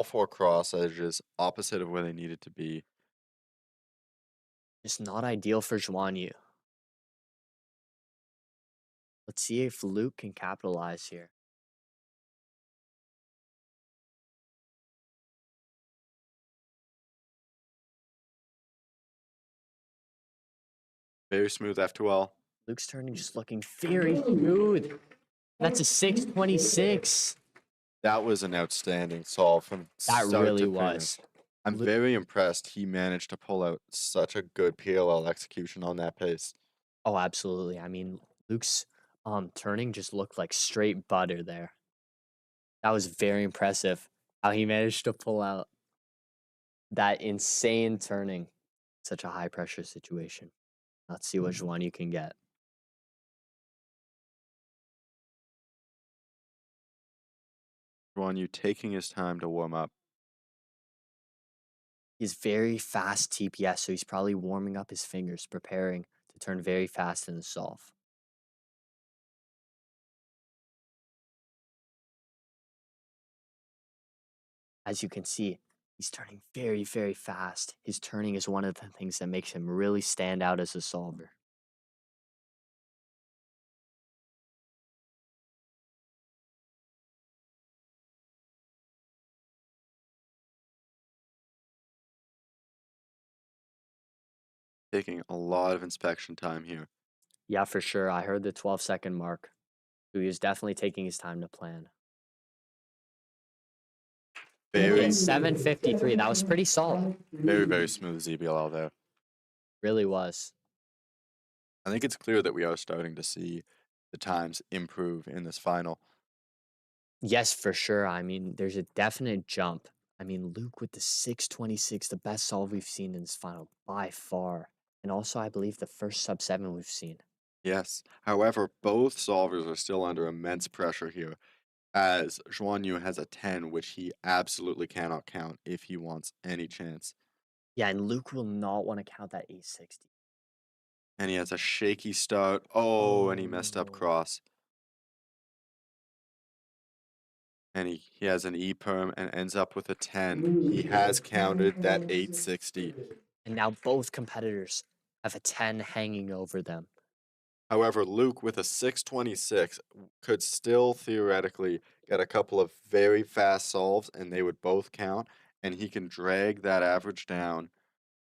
4 cross edges opposite of where they needed to be. Just not ideal for Zhuanyu. Let's see if Luke can capitalize here. Very smooth F2L. Luke's turning just looking very smooth. That's a 626. That was an outstanding solve from That start really to finish. was. I'm Lu- very impressed he managed to pull out such a good PLL execution on that pace. Oh, absolutely. I mean, Luke's turning just looked like straight butter there. That was very impressive how he managed to pull out that insane turning. Such a high pressure situation. Let's see which one you can get. You taking his time to warm up. He's very fast TPS, so he's probably warming up his fingers, preparing to turn very fast in the solve. As you can see, he's turning very, very fast. His turning is one of the things that makes him really stand out as a solver. Taking a lot of inspection time here. Yeah, for sure. I heard the 12-second mark. So he was definitely taking his time to plan. Very, 753. That was pretty solid. very smooth ZBLL there. Really was. I think it's clear that we are starting to see the times improve in this final. Yes, for sure. I mean, there's a definite jump. I mean, Luke with the 626, the best solve we've seen in this final by far. And also, I believe the first sub 7 we've seen. Yes. However, both solvers are still under immense pressure here, as Zhuan Yu has a 10, which he absolutely cannot count if he wants any chance. Yeah, and Luke will not want to count that 860. And he has a shaky start. Oh, and he messed up Oh. cross. And he has an E-perm and ends up with a 10. He has counted that 860. And now both competitors have a 10 hanging over them. However, Luke with a 626 could still theoretically get a couple of very fast solves and they would both count, and he can drag that average down.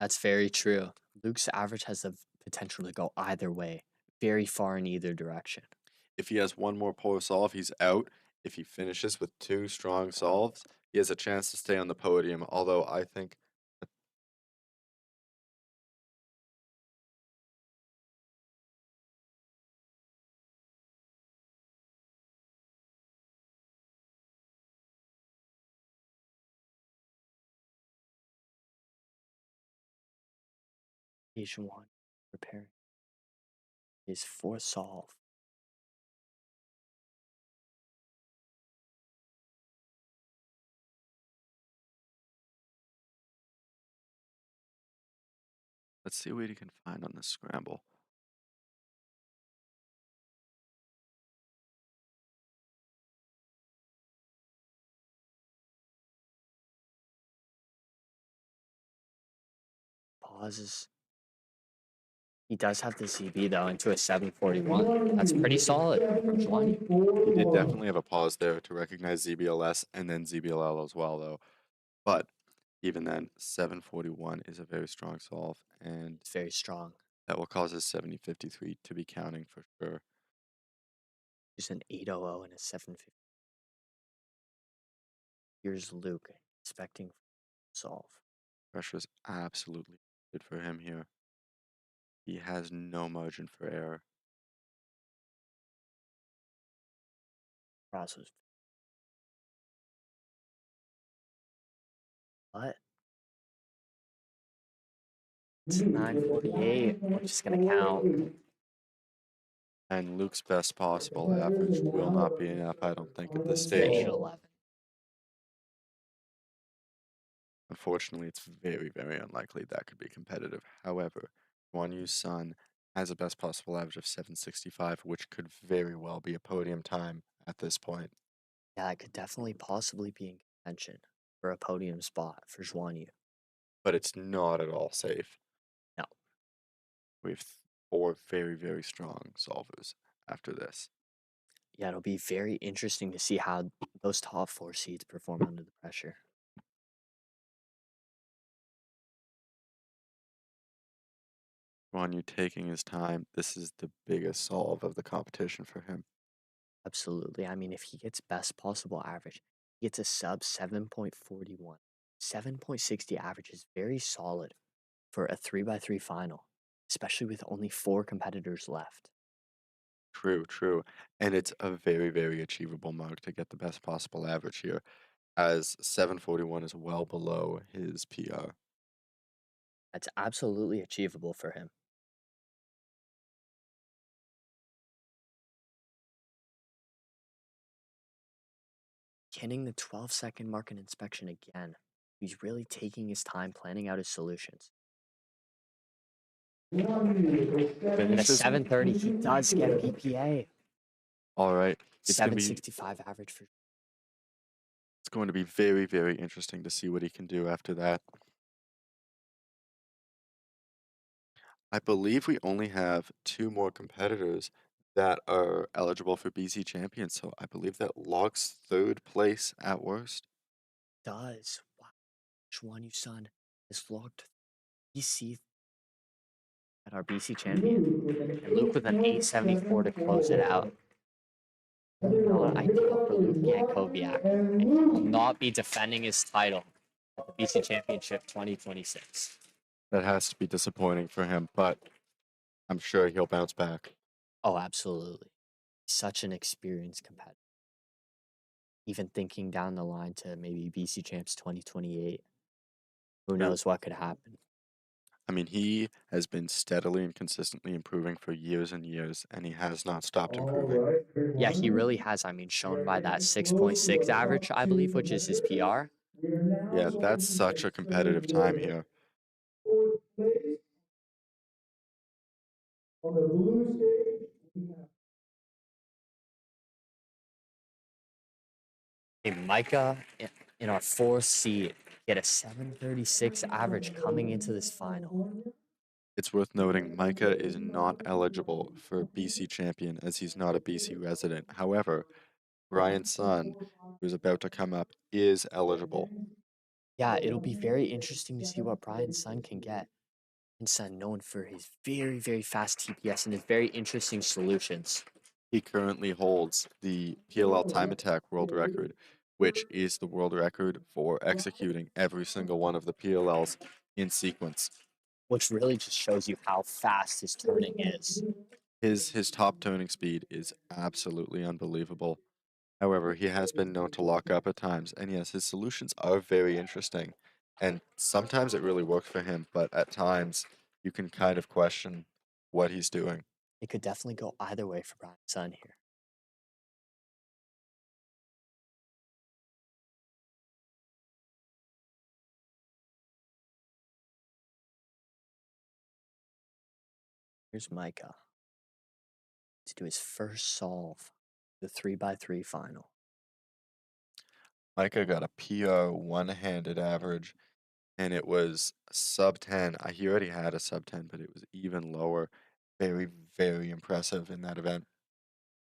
That's very true. Luke's average has the potential to go either way, very far in either direction. If he has one more poor solve, he's out. If he finishes with 2 strong solves, he has a chance to stay on the podium, although I think Stage 1, preparing his fourth solve. let's see what he can find on this scramble. Pauses. He does have the CB though into a 741. That's pretty solid from Zhuan. He did definitely have a pause there to recognize ZBLS and then ZBLL as well, though. But even then, 741 is a very strong solve, and It's very strong. that will cause his 7053 to be counting for sure. Just an 800 and a 750. Here's Luke expecting solve. Pressure is absolutely good for him here. He has no margin for error. Process. What? It's 948. We're just gonna count. And Luke's best possible average will not be enough, I don't think, at this It's stage. 811. Unfortunately, it's very unlikely that could be competitive. However, Guan Yu's son has a best possible average of 765, which could very well be a podium time at this point. Yeah, it could definitely possibly be in contention for a podium spot for Zhuan Yu. But it's not at all safe. No. We have 4 very strong solvers after this. Yeah, it'll be very interesting to see how those top 4 seeds perform under the pressure. Yu taking his time. This is the biggest solve of the competition for him. Absolutely. I mean, if he gets best possible average, he gets a sub 7.41. 7.60 average is very solid for a 3x3 final, especially with only 4 competitors left. True, true. And it's a very, very achievable mark to get the best possible average here, as 741 is well below his PR. That's absolutely achievable for him. Hitting the 12-second mark in inspection again. He's really taking his time planning out his solutions. Within a 730, he does get PPA. All right. It's going to be 765 average for. It's going to be very, very interesting to see what he can do after that. I believe we only have 2 more competitors that are eligible for BC champions, so I believe that locks 3rd place at worst. Does. Wow. Shwanyu Sun has locked BC at our BC champion. And Luke with an 874 to close it out. Not ideal for Luke Yankoviak. And he will not be defending his title at the BC Championship 2026. That has to be disappointing for him, but I'm sure he'll bounce back. Oh, absolutely. Such an experienced competitor. Even thinking down the line to maybe BC Champs 2028. Who knows what could happen? I mean, he has been steadily and consistently improving for years and years, and he has not stopped improving. Yeah, he really has. I mean, shown by that 6.6 average, I believe, which is his PR. Yeah, that's such a competitive time here. On the blue stage, we have Micah in our 4th seed get a 736 average coming into this final. It's worth noting Micah is not eligible for BC champion as he's not a BC resident. However, Brian's son, who's about to come up, is eligible. Yeah, it'll be very interesting to see what Brian's son can get. Brian's son known for his very, very fast TPS and his very interesting solutions. He currently holds the PLL time attack world record, which is the world record for executing every single one of the PLLs in sequence. Which really just shows you how fast his turning is. His top turning speed is absolutely unbelievable. However, he has been known to lock up at times, and yes, his solutions are very interesting. And sometimes it really works for him, but at times you can kind of question what he's doing. It could definitely go either way for Brian's son here. Here's Micah to do his first solve, the 3x3 final. Micah got a PR one-handed average, and it was sub 10. He already had a sub 10, but it was even lower. Very, very impressive in that event.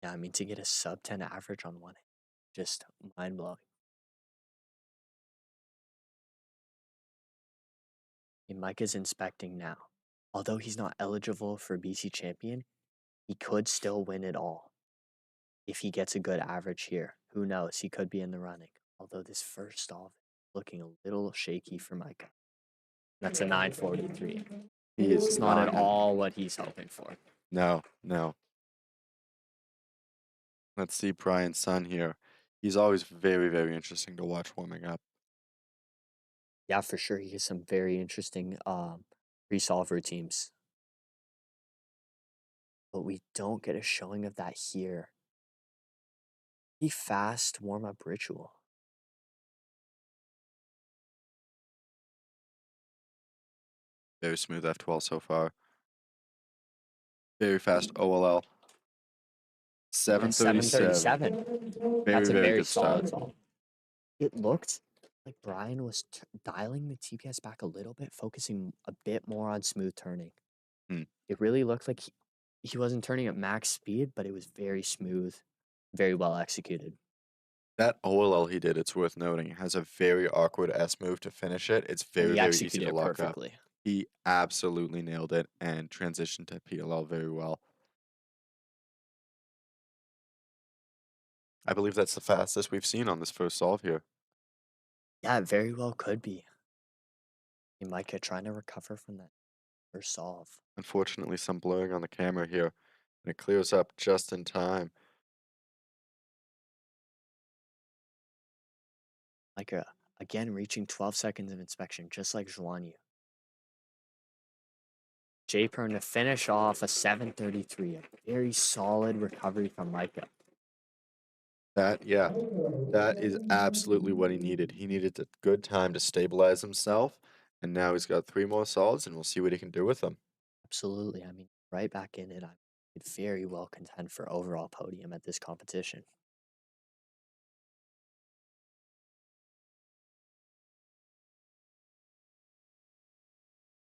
Yeah, I mean, to get a sub 10 average on one hand, just mind-blowing. And Micah's inspecting now. Although he's not eligible for BC champion, he could still win it all. If he gets a good average here, who knows? He could be in the running. Although this first solve is looking a little shaky for Micah. That's a 943. It's not at all what he's hoping for. No, no. Let's see Brian's son here. He's always very, very interesting to watch warming up. Yeah, for sure. He has some very interesting pre-solve routines. But we don't get a showing of that here. Pretty fast warm-up ritual. Very smooth F12 so far. Very fast OLL. 737. That's a very good solid start. solve. It looked like Brian was dialing the TPS back a little bit, focusing a bit more on smooth turning. Hmm. It really looked like he wasn't turning at max speed, but it was very smooth, very well executed. That OLL he did, it's worth noting, has a very awkward S move to finish it. It's And very, he very easy executed to it lock up. perfectly. He absolutely nailed it and transitioned to PLL very well. I believe that's the fastest we've seen on this first solve here. Yeah, it very well could be. Micah trying to recover from that first solve. Unfortunately, some blurring on the camera here, and it clears up just in time. Micah again reaching 12 seconds of inspection, just like Joanne. J-Pern to finish off a 733. A very solid recovery from Micah. That is absolutely what he needed. He needed a good time to stabilize himself, and now he's got 3 more solves, and we'll see what he can do with them. Absolutely. I mean, right back in it. I could very well contend for overall podium at this competition.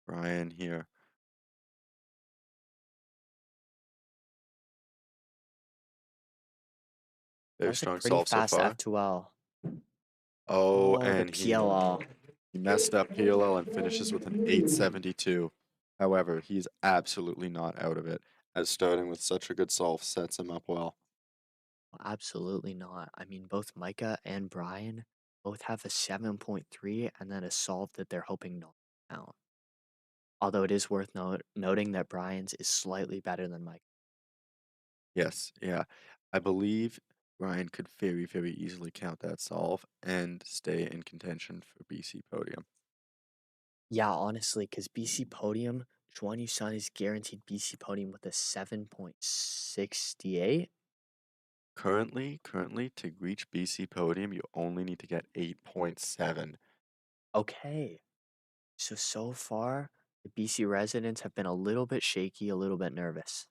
Brian here. That Very was a strong pretty solve so fast far. F2L. Oh, the and PLL. he messed up PLL and finishes with an 872. However, he's absolutely not out of it, as starting with such a good solve sets him up well. Absolutely not. I mean, both Micah and Brian both have a 7.3 and then a solve that they're hoping not to count. Although it is worth noting that Brian's is slightly better than Micah. Yes, yeah. I believe Brian could very, very easily count that solve and stay in contention for BC podium. Yeah, honestly, because BC podium, Juan Yusan is guaranteed BC podium with a 7.68. Currently, to reach BC podium, you only need to get 8.7. Okay. So far, the BC residents have been a little bit shaky, a little bit nervous.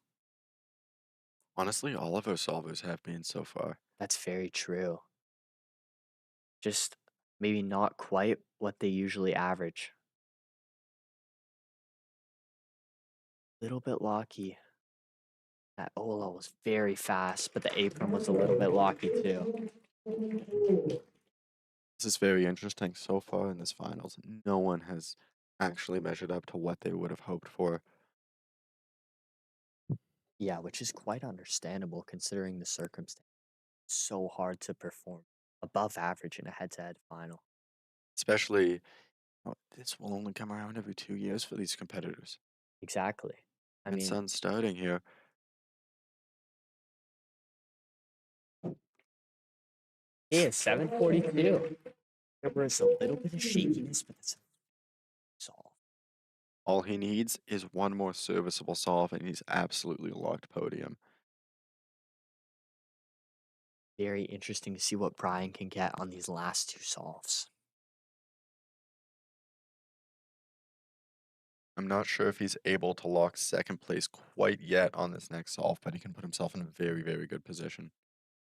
Honestly, all of our solvers have been so far. That's very true. Just maybe not quite what they usually average. Little bit locky. That Ola was very fast, but the apron was a little bit locky too. This is very interesting. So far in this finals, no one has actually measured up to what they would have hoped for. Yeah, which is quite understandable considering the circumstance. It's so hard to perform above average in a head-to-head final. Especially, this will only come around every 2 years for these competitors. Exactly. I And mean, Sun's starting here. yeah, 742. There was a little bit of shakiness, but that's solve. All he needs is one more serviceable solve, and he's absolutely locked podium. Very interesting to see what Brian can get on these last 2 solves. I'm not sure if he's able to lock second place quite yet on this next solve, but he can put himself in a very, very good position.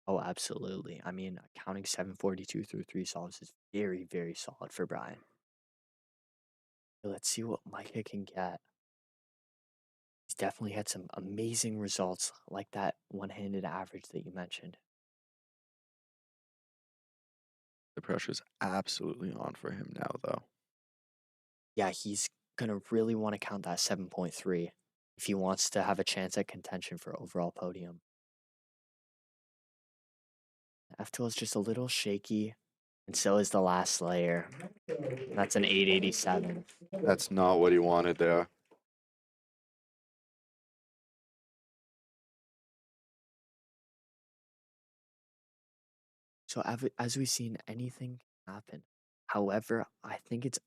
Oh, absolutely. I mean, counting 742 through 3 solves is very, very solid for Brian. Let's see what Micah can get. He's definitely had some amazing results, like that one-handed average that you mentioned. The pressure's absolutely on for him now, though. Yeah, he's going to really want to count that 7.3 if he wants to have a chance at contention for overall podium. F2L is just a little shaky, and so is the last layer. That's an 887. That's not what he wanted there. So as we've seen, anything can happen. However, I think it's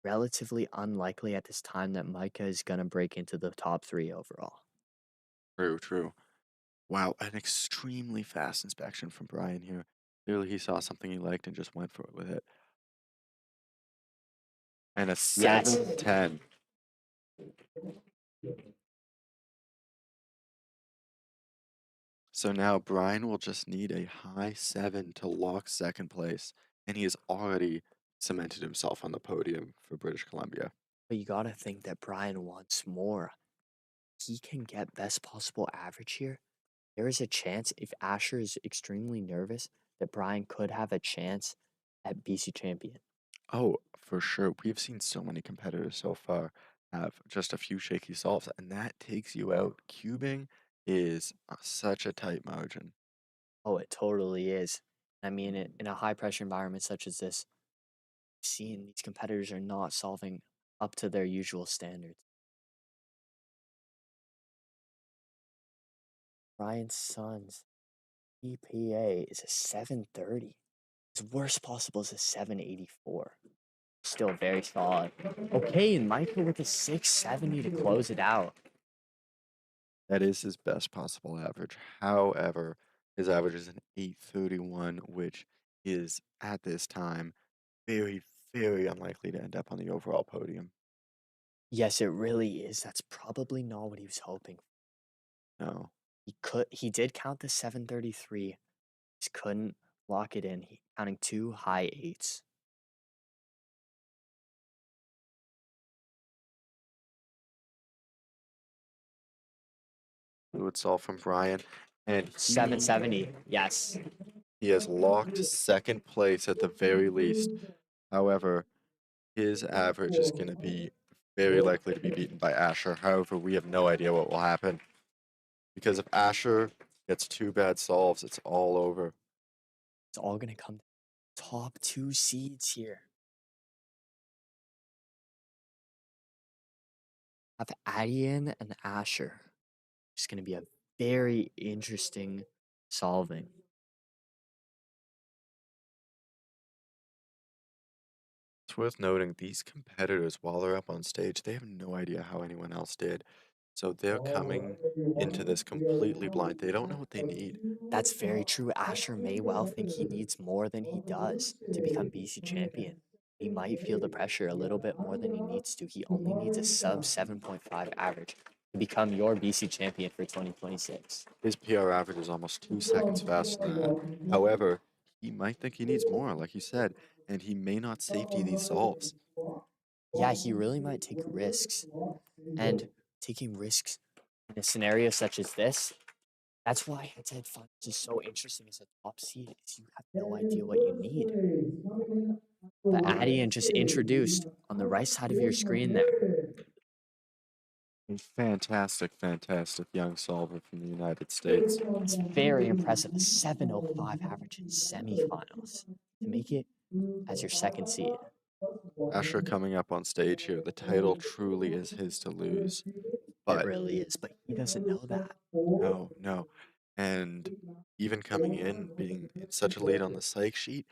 relatively unlikely at this time that Micah is going to break into the top 3 overall. True. Wow, an extremely fast inspection from Brian here. Clearly he saw something he liked and just went for it with it. And a Yes. 710. So now Brian will just need a high 7 to lock second place, and he has already cemented himself on the podium for British Columbia. But you got to think that Brian wants more. he can get best possible average here, there is a chance if Asher is extremely nervous that Brian could have a chance at BC champion. Oh, for sure. We've seen so many competitors so far have just a few shaky solves, and that takes you out. Cubing is such a tight margin. Oh, it totally is. I mean, in a high pressure environment such as this, seeing these competitors are not solving up to their usual standards. Brian's son's EPA is a 730. His worst possible is a 784. Still very solid. Okay, and Michael with a 670 to close it out. That is his best possible average. However, his average is an 831, which is at this time very, very unlikely to end up on the overall podium. Yes, it really is. That's probably not what he was hoping. No. He did count the 733. Just couldn't lock it in. He counting 2 high 8s. Fluid solve from Brian. And 770. Yes. he has locked second place at the very least. However, his average is going to be very likely to be beaten by Asher. However, we have no idea what will happen. Because if Asher gets 2 bad solves, it's all over. It's all going to come top 2 seeds here. Have Adian and Asher. It's going to be a very interesting solving. It's worth noting these competitors, while they're up on stage, they have no idea how anyone else did. So they're coming into this completely blind. They don't know what they need. That's very true. Asher may well think he needs more than he does to become BC champion. He might feel the pressure a little bit more than he needs to. He only needs a sub 7.5 average to become your BC champion for 2026. His PR average is almost 2 seconds faster than that. However, he might think he needs more, like you said, and he may not safety these solves. Yeah, he really might take risks. And taking risks in a scenario such as this, that's why head-to-head finals is so interesting as a top seed, is you have no idea what you need. But Adian just introduced on the right side of your screen there. A fantastic, fantastic young solver from the United States. It's very impressive. A 705 average in semifinals. To make it as your second seed. Asher coming up on stage here. The title truly is his to lose. It really is, but he doesn't know that. No. And even coming in, being in such a lead on the psych sheet,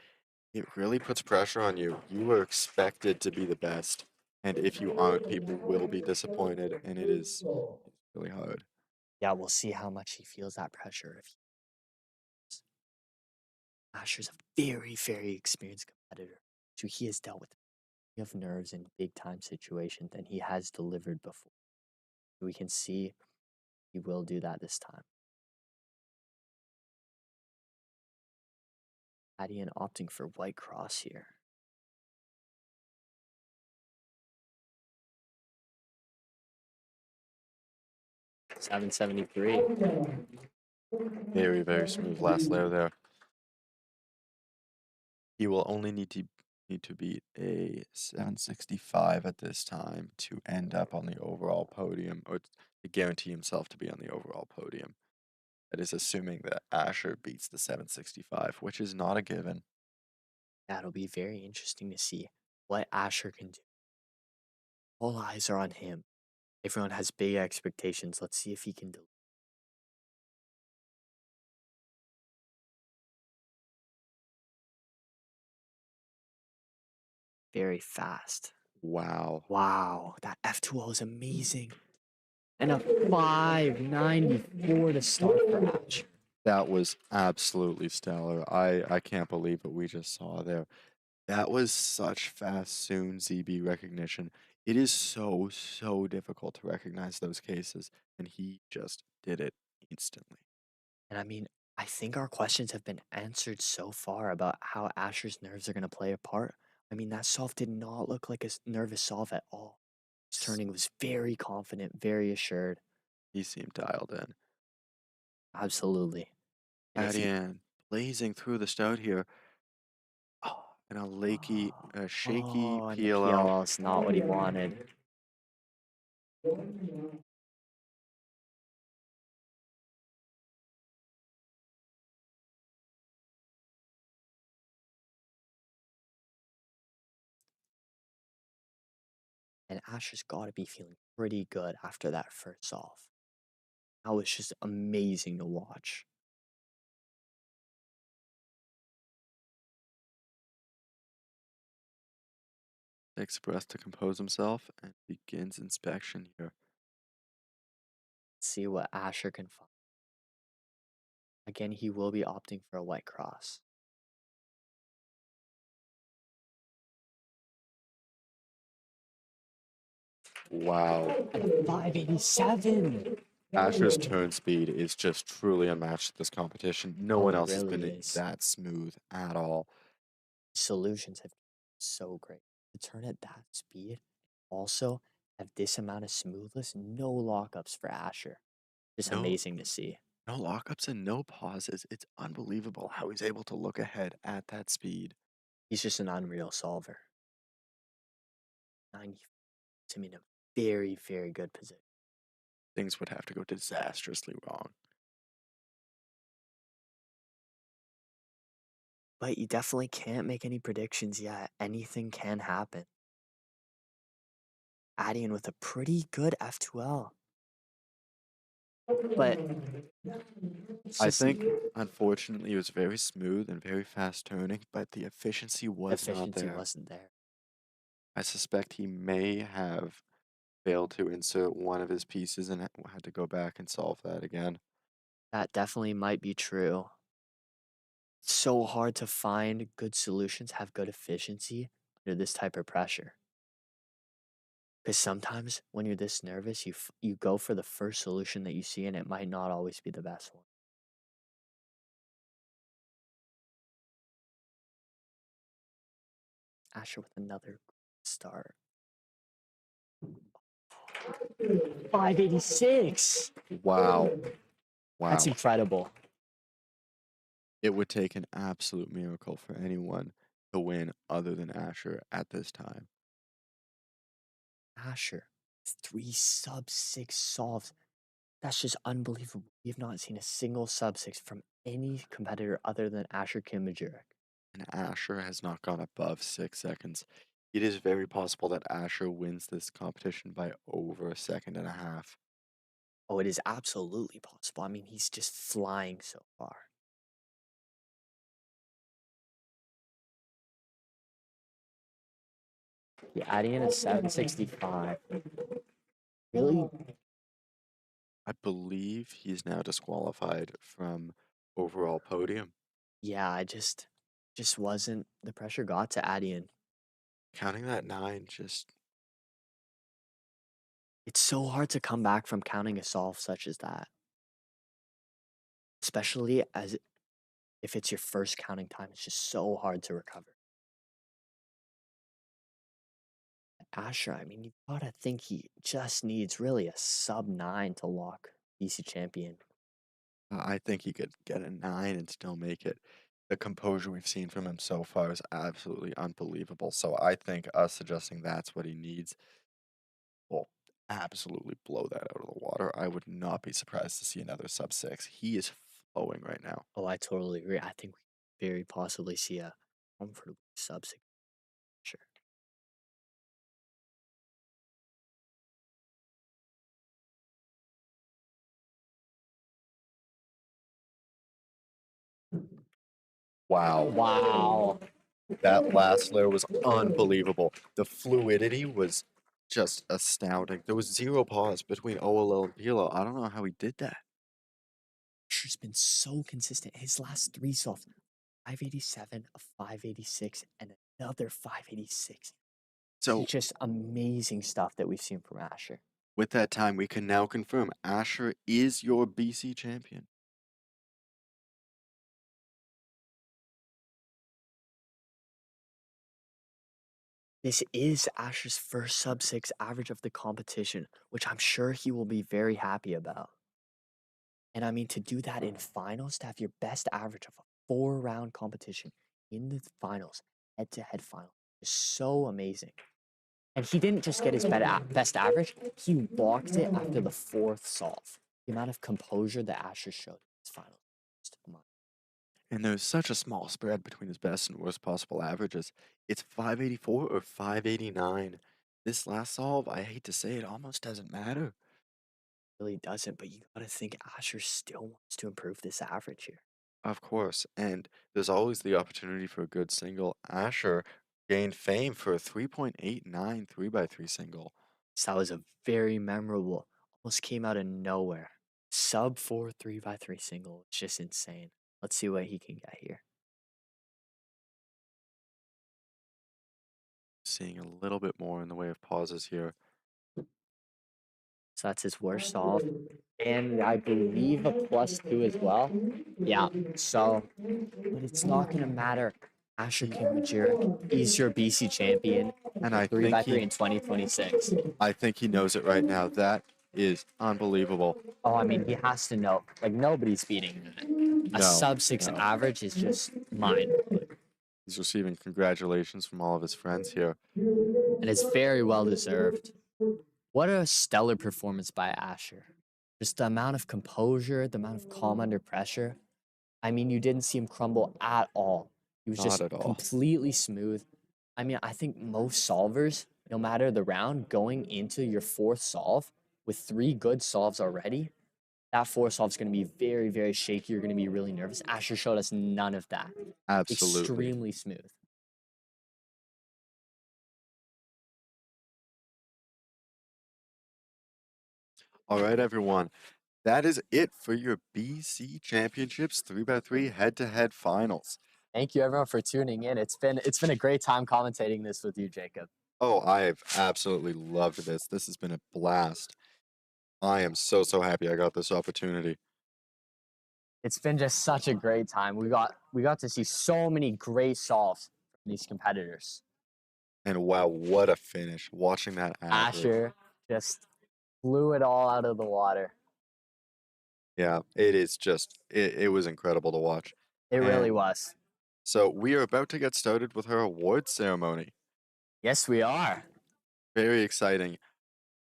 it really puts pressure on you. You are expected to be the best. And if you aren't, people will be disappointed. And it's really hard. Yeah, we'll see how much he feels that pressure. Asher's a very, very experienced competitor. So he has dealt with plenty of nerves in big time situations, and he has delivered before. We can see he will do that this time. Adian opting for White Cross here. $773. Very, very smooth last layer there. He will only need to beat a 765 at this time to end up on the overall podium, or to guarantee himself to be on the overall podium. That is assuming that Asher beats the 765, which is not a given. That'll be very interesting to see what Asher can do. All eyes are on him. Everyone has big expectations. Let's see if he can deliver. Very fast. Wow. Wow, that F2O is amazing. And a 594 to start for Asher. That was absolutely stellar. I can't believe what we just saw there. That was such fast, soon ZB recognition. It is so, so difficult to recognize those cases, and he just did it instantly. And I mean, I think our questions have been answered so far about how Asher's nerves are going to play a part. I mean, that solve did not look like a nervous solve at all. His turning was very confident, very assured. He seemed dialed in. Absolutely. And if he, Adian blazing through the start here. Oh, and a shaky and the PLL. PLL is not what he wanted. And Asher's got to be feeling pretty good after that first solve. That was just amazing to watch. Takes a breath to compose himself and begins inspection here. See what Asher can find. Again, he will be opting for a white cross. Wow. 587. Asher's turn speed is just truly unmatched at this competition. No Oh, one it else has really been is. that smooth at all. Solutions have been so great. To turn at that speed, also have this amount of smoothness, no lockups for Asher. Just No. amazing to see. No lockups and no pauses. It's unbelievable how he's able to look ahead at that speed. He's just an unreal solver. 90 puts him in a very, very good position. Things would have to go disastrously wrong. But you definitely can't make any predictions yet. Anything can happen. Adian with a pretty good F2L. But I think, unfortunately, it was very smooth and very fast turning, but the efficiency was not efficiency there. wasn't there. I suspect he may have failed to insert one of his pieces and had to go back and solve that again. That definitely might be true. It's so hard to find good solutions, have good efficiency under this type of pressure. Because sometimes when you're this nervous, you go for the first solution that you see, and it might not always be the best one. Asher with another start. 586. Wow. Wow. That's incredible. It would take an absolute miracle for anyone to win other than Asher at this time. Asher, 3 sub-6 solves. That's just unbelievable. We have not seen a single sub-6 from any competitor other than Asher Kimajurek. And Asher has not gone above 6 seconds. It is very possible that Asher wins this competition by over a second and a half. Oh, it is absolutely possible. I mean, he's just flying so far. Yeah, adding in a 765. Really? I believe he's now disqualified from overall podium. Yeah, I just wasn't, the pressure got to Adian. Counting that 9 just It's so hard to come back from counting a solve such as that. Especially as if it's your first counting time, it's just so hard to recover. Asher, I mean, you've got to think he just needs really a sub-9 to lock BC champion. I think he could get a 9 and still make it. The composure we've seen from him so far is absolutely unbelievable. So I think us suggesting that's what he needs will absolutely blow that out of the water. I would not be surprised to see another sub-6. He is flowing right now. Oh, I totally agree. I think we very possibly see a comfortable sub-6. Sure. Wow. Wow. That last layer was unbelievable. The fluidity was just astounding. There was zero pause between OLL and PLL. I don't know how he did that. Asher's been so consistent. His last 3 solves, 587, a 586, and another 586. So It's just amazing stuff that we've seen from Asher. with that time, we can now confirm Asher is your BC champion. This is Asher's first sub-6 average of the competition, which I'm sure he will be very happy about. And I mean, to do that in finals, to have your best average of a 4-round competition in the finals, head-to-head final, is so amazing. And he didn't just get his best average, he locked it after the 4th solve. The amount of composure that Asher showed in this final. And there's such a small spread between his best and worst possible averages. It's 584 or 589. This last solve, I hate to say it, almost doesn't matter. Really doesn't, but you gotta think Asher still wants to improve this average here. Of course, and there's always the opportunity for a good single. Asher gained fame for a 3.89 3x3 single. So that was a very memorable, almost came out of nowhere. Sub 4 3x3 single. It's just insane. Let's see what he can get here. Seeing a little bit more in the way of pauses here. So that's his worst solve. And I believe a +2 as well. Yeah, so, but it's not going to matter. Asher Kimajira is your BC champion. And I 3x3 in 2026. I think he knows it right now. That is unbelievable. Oh, I mean, he has to know. Like, nobody's beating that. A sub-6 no. average is just mind-blowing. He's receiving congratulations from all of his friends here. And it's very well deserved. What a stellar performance by Asher. Just the amount of composure, the amount of calm under pressure. I mean, you didn't see him crumble at all. He was Not just at all. completely smooth. I mean, I think most solvers, no matter the round, going into your 4th solve with 3 good solves already, that 4th solve is going to be very, very shaky. You're going to be really nervous. Asher showed us none of that. Absolutely. Extremely smooth. All right, everyone. That is it for your BC Championships 3x3 head-to-head finals. Thank you, everyone, for tuning in. It's been a great time commentating this with you, Jacob. Oh, I've absolutely loved this. This has been a blast. I am so happy I got this opportunity. It's been just such a great time. We got to see so many great solves from these competitors. And wow, what a finish. Watching that average. Asher just blew it all out of the water. Yeah, it is just, it was incredible to watch. It really And was. So we are about to get started with her awards ceremony. Yes, we are. Very exciting.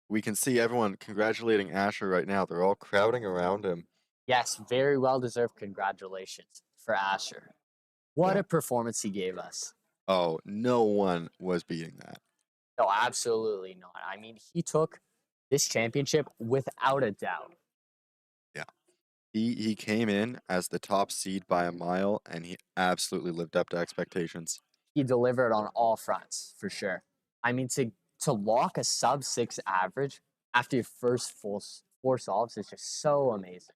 We can see everyone congratulating Asher right now. They're all crowding around him. Yes, very well deserved congratulations for Asher. What Yeah. a performance he gave us. Oh, no one was beating that. No, absolutely not. I mean, he took this championship without a doubt. Yeah. He came in as the top seed by a mile, and he absolutely lived up to expectations. He delivered on all fronts, for sure. I mean, to lock a sub-6 average after your first full 4 solves is just so amazing.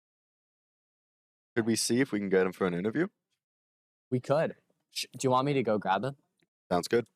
Could we see if we can get him for an interview? We could. Do you want me to go grab him? Sounds good.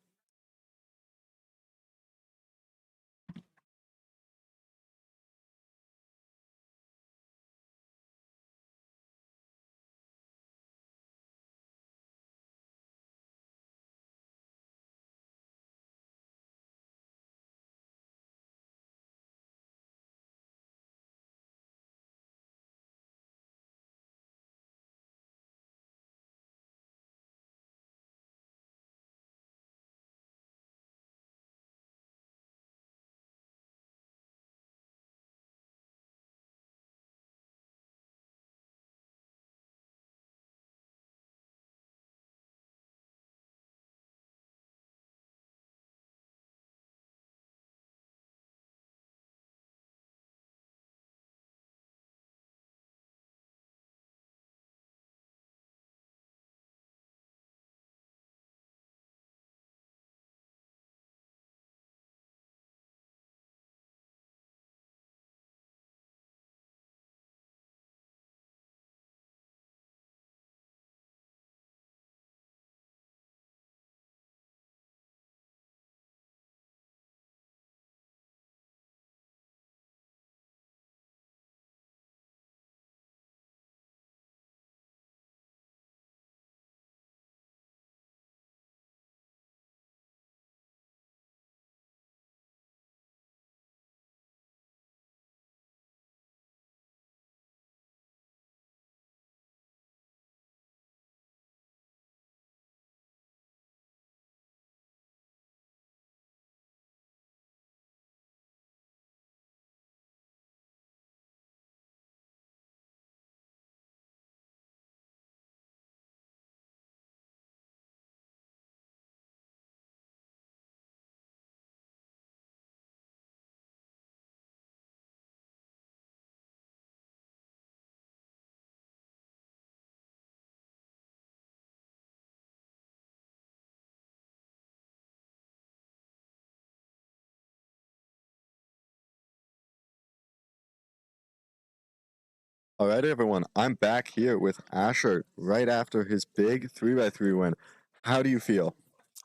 All right, everyone. I'm back here with Asher right after his big 3x3 win. How do you feel?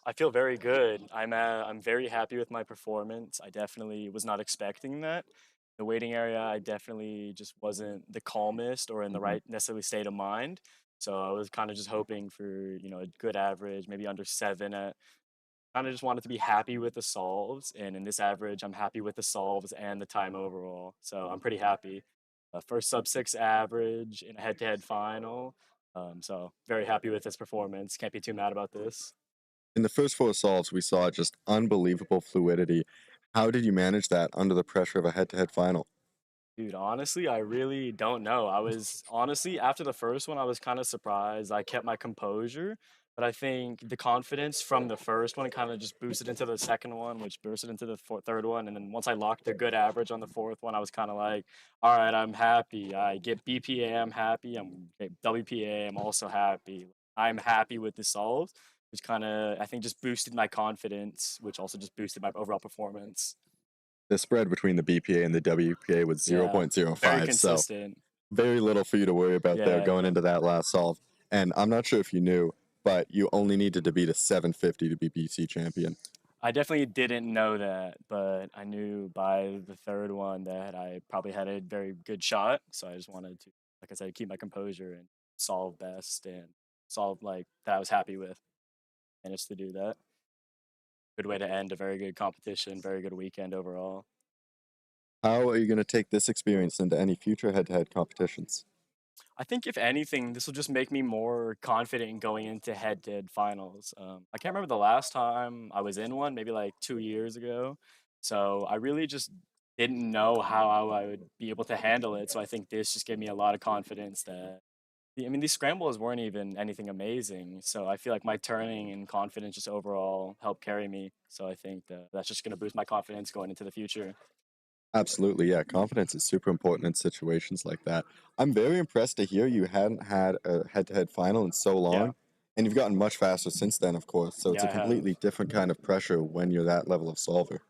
I feel very good. I'm very happy with my performance. I definitely was not expecting that. The waiting area, I definitely just wasn't the calmest or in the right necessarily state of mind. So I was kind of just hoping for, a good average, maybe under 7 at kind of just wanted to be happy with the solves, and in this average, I'm happy with the solves and the time overall. So I'm pretty happy. First sub 6 average in a head-to-head final. So very happy with this performance. Can't be too mad about this. In the first 4 solves, we saw just unbelievable fluidity. How did you manage that under the pressure of a head-to-head final? Dude, honestly, I really don't know. I was honestly, after the first one, I was kind of surprised. I kept my composure, but I think the confidence from the first one kind of just boosted into the second one, which boosted into the third one. And then once I locked a good average on the fourth one, I was kind of like, all right, I'm happy. I get BPA, I'm happy. I'm get WPA, I'm also happy. I'm happy with the solves, which kind of, I think, just boosted my confidence, which also just boosted my overall performance. The spread between the BPA and the WPA was Yeah, very 0.05, so consistent. very little for you to worry about there Yeah, going yeah. into that last solve. And I'm not sure if you knew, but you only needed to beat a 750 to be BC champion. I definitely didn't know that, but I knew by the third one that I probably had a very good shot. So I just wanted to, like I said, keep my composure and solve best and solve like that I was happy with. Managed to do that. Good way to end a very good competition, very good weekend overall. How are you going to take this experience into any future head-to-head competitions? I think if anything, this will just make me more confident in going into head-to-head finals. I can't remember the last time I was in one, maybe like 2 years ago. So I really just didn't know how I would be able to handle it. So I think this just gave me a lot of confidence that, I mean, these scrambles weren't even anything amazing. So I feel like my turning and confidence just overall helped carry me. So I think that that's just going to boost my confidence going into the future. Absolutely, yeah. Confidence is super important in situations like that. I'm very impressed to hear you hadn't had a head-to-head final in so Yeah, long, and you've gotten much faster since then, of course. So it's yeah, a I have. completely different kind of pressure when you're that level of solver.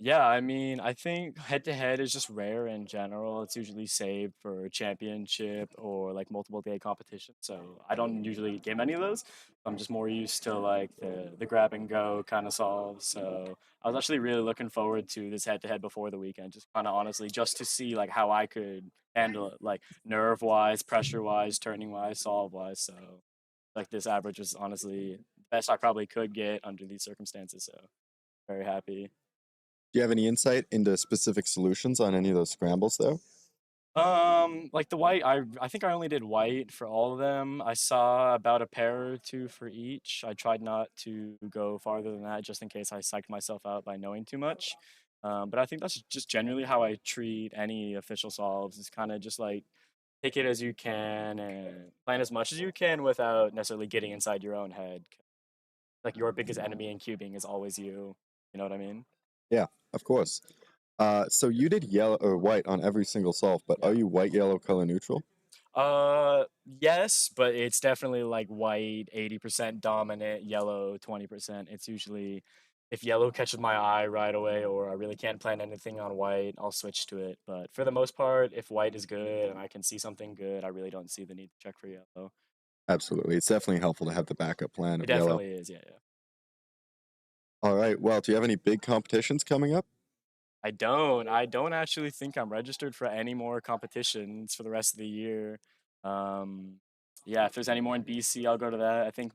Yeah, I mean, I think head to head is just rare in general. It's usually saved for a championship or like multiple day competition. So I don't usually get many of those. I'm just more used to like the grab and go kind of solves. So I was actually really looking forward to this head to head before the weekend, just kind of honestly, just to see like how I could handle it, like nerve wise, pressure wise, turning wise, solve wise. So like this average was honestly the best I probably could get under these circumstances. So very happy. Do you have any insight into specific solutions on any of those scrambles, though? Like the white, I think I only did white for all of them. I saw about a pair or two for each. I tried not to go farther than that just in case I psyched myself out by knowing too much. But I think that's just generally how I treat any official solves. Is kind of just like take it as you can and plan as much as you can without necessarily getting inside your own head. Like your biggest enemy in cubing is always you. You know what I mean? Yeah, of course. So you did yellow or white on every single solve, but Yeah. are you white, yellow, color neutral? Yes, but it's definitely like white 80% dominant, yellow 20%. It's usually if yellow catches my eye right away or I really can't plan anything on white, I'll switch to it. But for the most part, if white is good and I can see something good, I really don't see the need to check for yellow. Absolutely. It's definitely helpful to have the backup plan It of yellow. definitely is, yeah, yeah. All right. Well, do you have any big competitions coming up? I don't. I don't actually think I'm registered for any more competitions for the rest of the year. Um, yeah, if there's any more in BC, I'll go to that. I think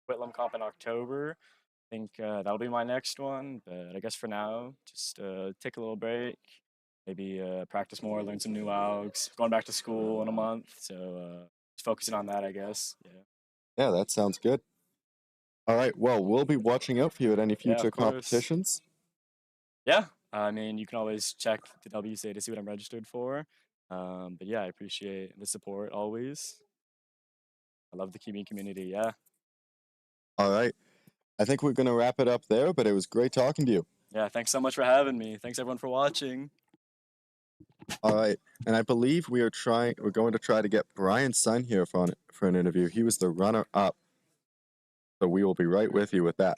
the Whitlam Comp in October. I think that'll be my next one. But I guess for now, just take a little break, maybe practice more, learn some new algs. Going back to school in a month, so just focusing on that, I guess. Yeah. Yeah, that sounds good. All right. Well, we'll be watching out for you at any Yeah, future of course. competitions. Yeah, I mean, you can always check the WCA to see what I'm registered for. But yeah, I appreciate the support always. I love the Kiwi community. Yeah. All right. I think we're going to wrap it up there, but it was great talking to you. Yeah. Thanks so much for having me. Thanks everyone for watching. All right. And I believe we're going to try to get Brian's son here for an interview. He was the runner up. So we will be right with you with that.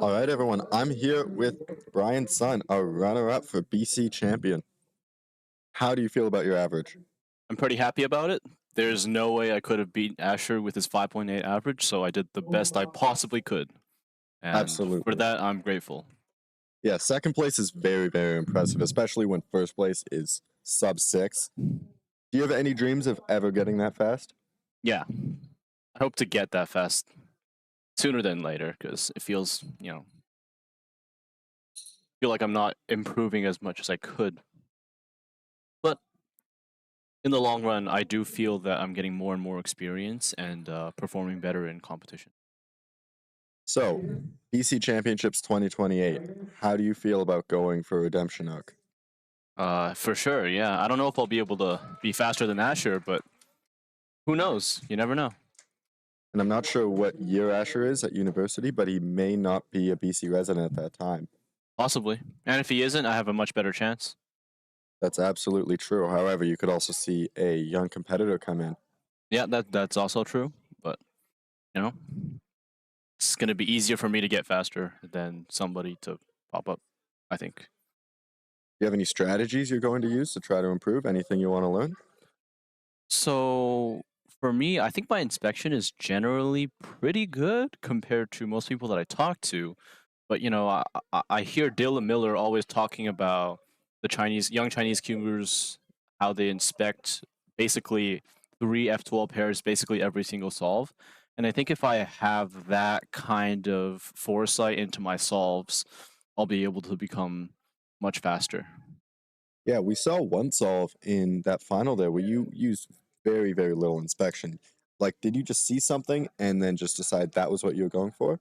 All right, everyone. I'm here with Brian Sun, a runner-up for BC champion. How do you feel about your average? I'm pretty happy about it. There's no way I could have beaten Asher with his 5.8 average, so I did the best I possibly could. And Absolutely. for that, I'm grateful. Yeah, second place is very, very impressive, especially when first place is sub 6. Do you have any dreams of ever getting that fast? Yeah. I hope to get that fast sooner than later because it feels, feel like I'm not improving as much as I could. But in the long run, I do feel that I'm getting more and more experience and performing better in competition. So, BC Championships 2028. How do you feel about going for Redemption Arc? For sure, yeah. I don't know if I'll be able to be faster than Asher, but who knows? You never know. And I'm not sure what year Asher is at university, but he may not be a BC resident at that time. Possibly. And if he isn't, I have a much better chance. That's absolutely true. However, you could also see a young competitor come in. Yeah, that's also true. But, it's going to be easier for me to get faster than somebody to pop up, I think. Do you have any strategies you're going to use to try to improve? Anything you want to learn? So for me, I think my inspection is generally pretty good compared to most people that I talk to. But I hear Dylan Miller always talking about the young Chinese cougars, how they inspect basically 3 F12 pairs, basically every single solve. And I think if I have that kind of foresight into my solves, I'll be able to become much faster. Yeah, we saw one solve in that final there where you used very, very little inspection. Like, did you just see something and then just decide that was what you were going for?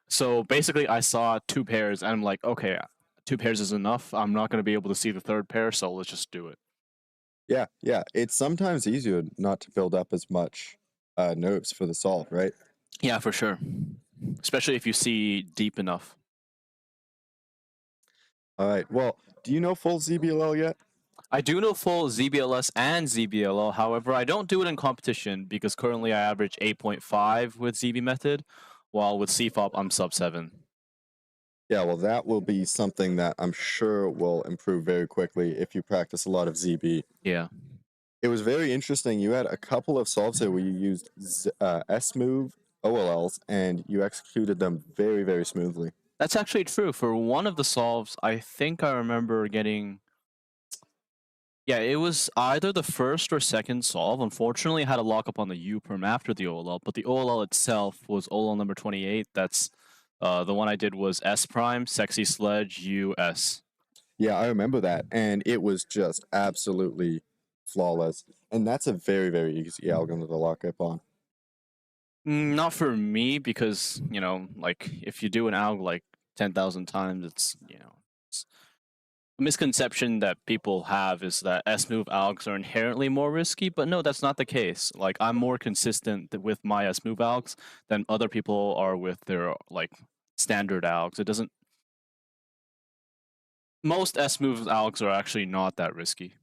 So basically, I saw 2 pairs, and I'm like, okay, 2 pairs is enough. I'm not going to be able to see the 3rd pair, so let's just do it. Yeah. It's sometimes easier not to build up as much nerves for the solve, right? Yeah, for sure. Especially if you see deep enough. All right. Well, do you know full ZBLL yet? I do know full ZBLS and ZBLL. However, I don't do it in competition because currently I average 8.5 with ZB method, while with CFOP I'm sub 7. Yeah, well, that will be something that I'm sure will improve very quickly if you practice a lot of ZB. Yeah. It was very interesting. You had a couple of solves there where you used S-move OLLs and you executed them very, very smoothly. That's actually true. For one of the solves, I think I remember getting... Yeah, it was either the first or second solve. Unfortunately, I had a lockup on the U-perm after the OLL, but the OLL itself was OLL number 28. That's the one I did was S prime, sexy sledge, US. Yeah, I remember that. And it was just absolutely flawless. And that's a very, very easy algorithm to lock up on. Not for me because, like if you do an alg like 10,000 times, it's a misconception that people have is that S-move algs are inherently more risky, but no, that's not the case. Like I'm more consistent with my S-move algs than other people are with their like standard algs. It doesn't. Most S-move algs are actually not that risky.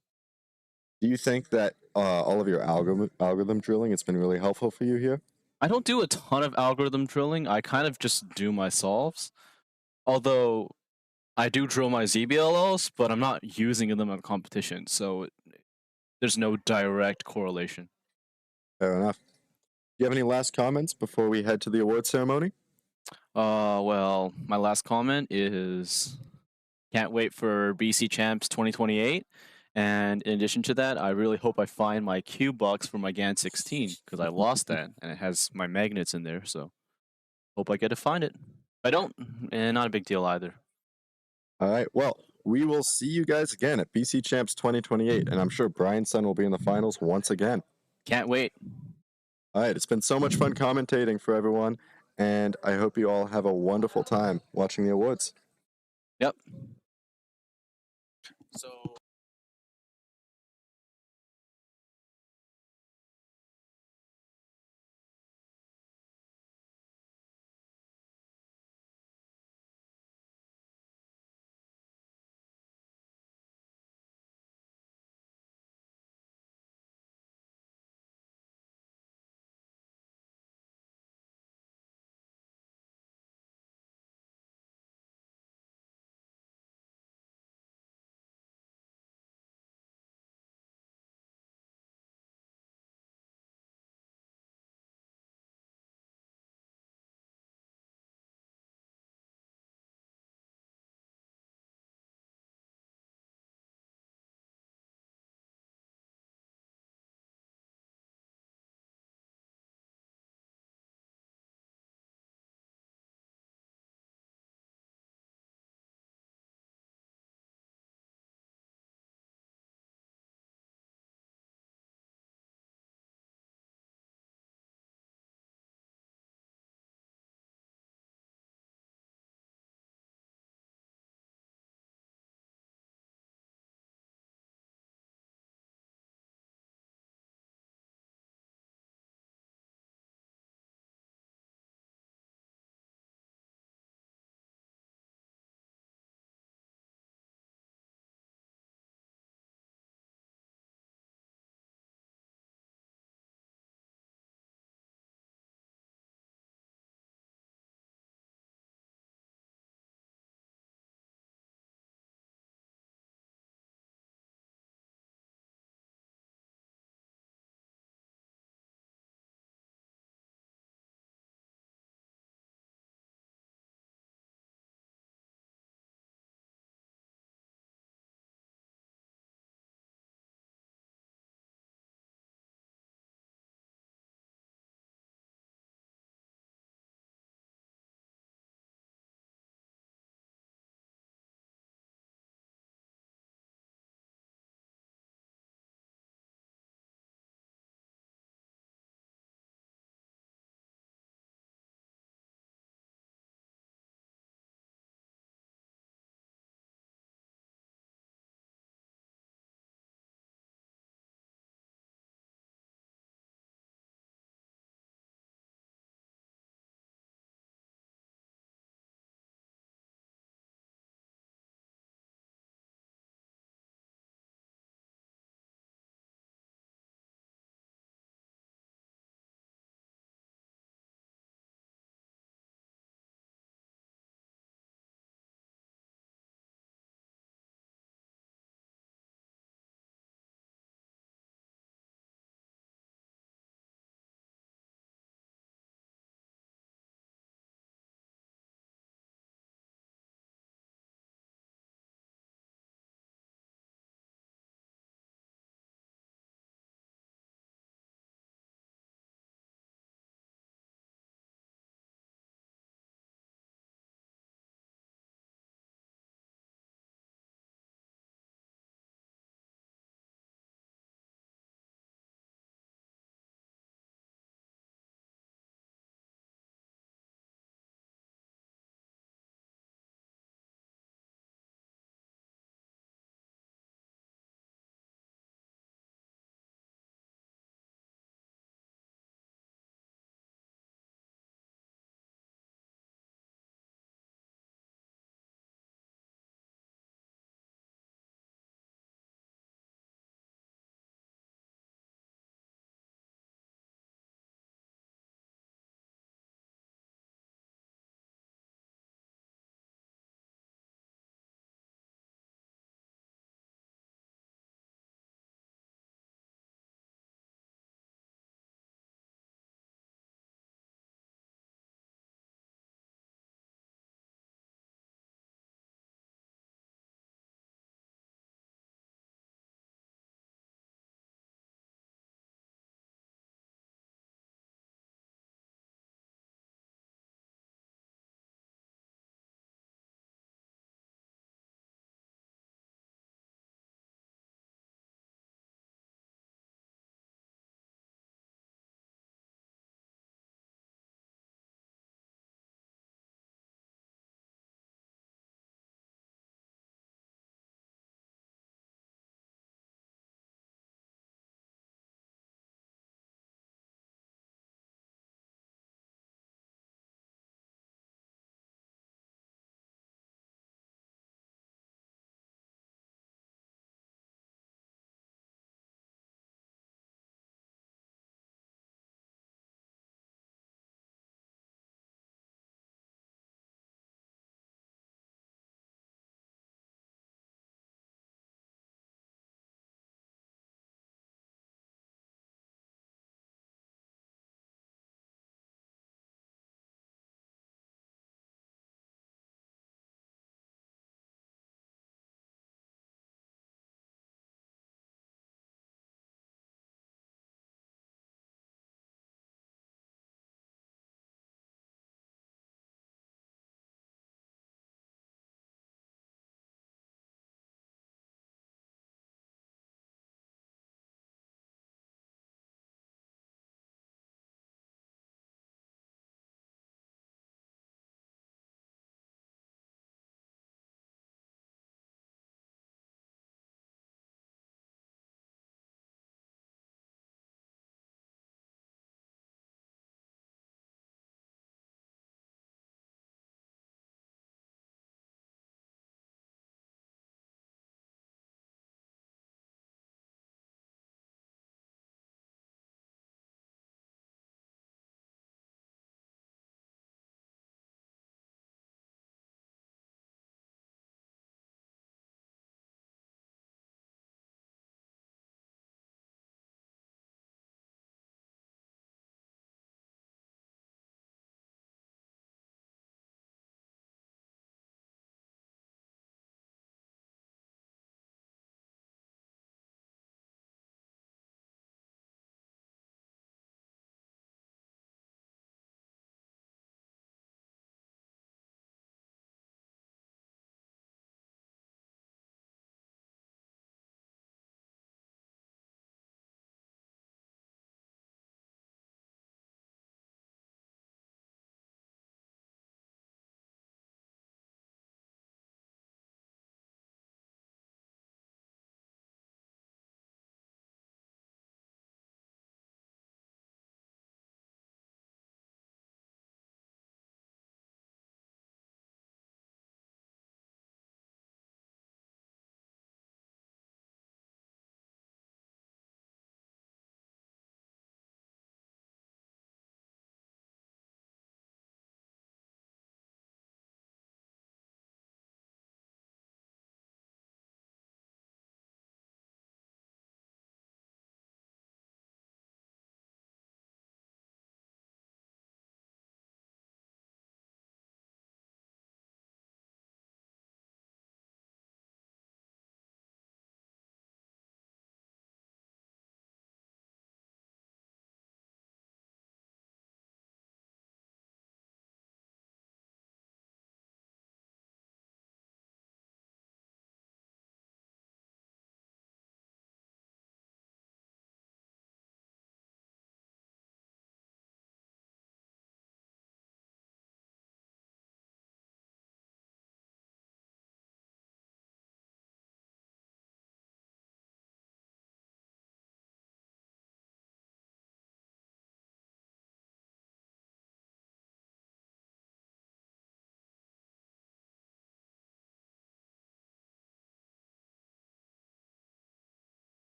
Do you think that all of your algorithm drilling has been really helpful for you here? I don't do a ton of algorithm drilling. I kind of just do my solves. Although I do drill my ZBLLs, but I'm not using them in competition, so there's no direct correlation. Fair enough. Do you have any last comments before we head to the award ceremony? Well, my last comment is can't wait for BC Champs 2028. And in addition to that, I really hope I find my Q box for my GAN 16 because I lost that and it has my magnets in there. So hope I get to find it. If I don't, not a big deal either. All right. Well, we will see you guys again at BC Champs 2028, and I'm sure Brian Sun will be in the finals once again. Can't wait. All right. It's been so much fun commentating for everyone, and I hope you all have a wonderful time watching the awards. Yep. So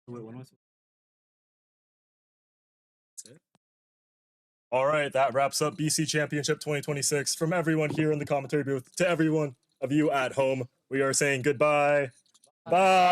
Wait, what am I supposed to say? All right, that wraps up BC Championship 2026. From everyone here in the commentary booth to everyone of you at home, we are saying goodbye. Bye.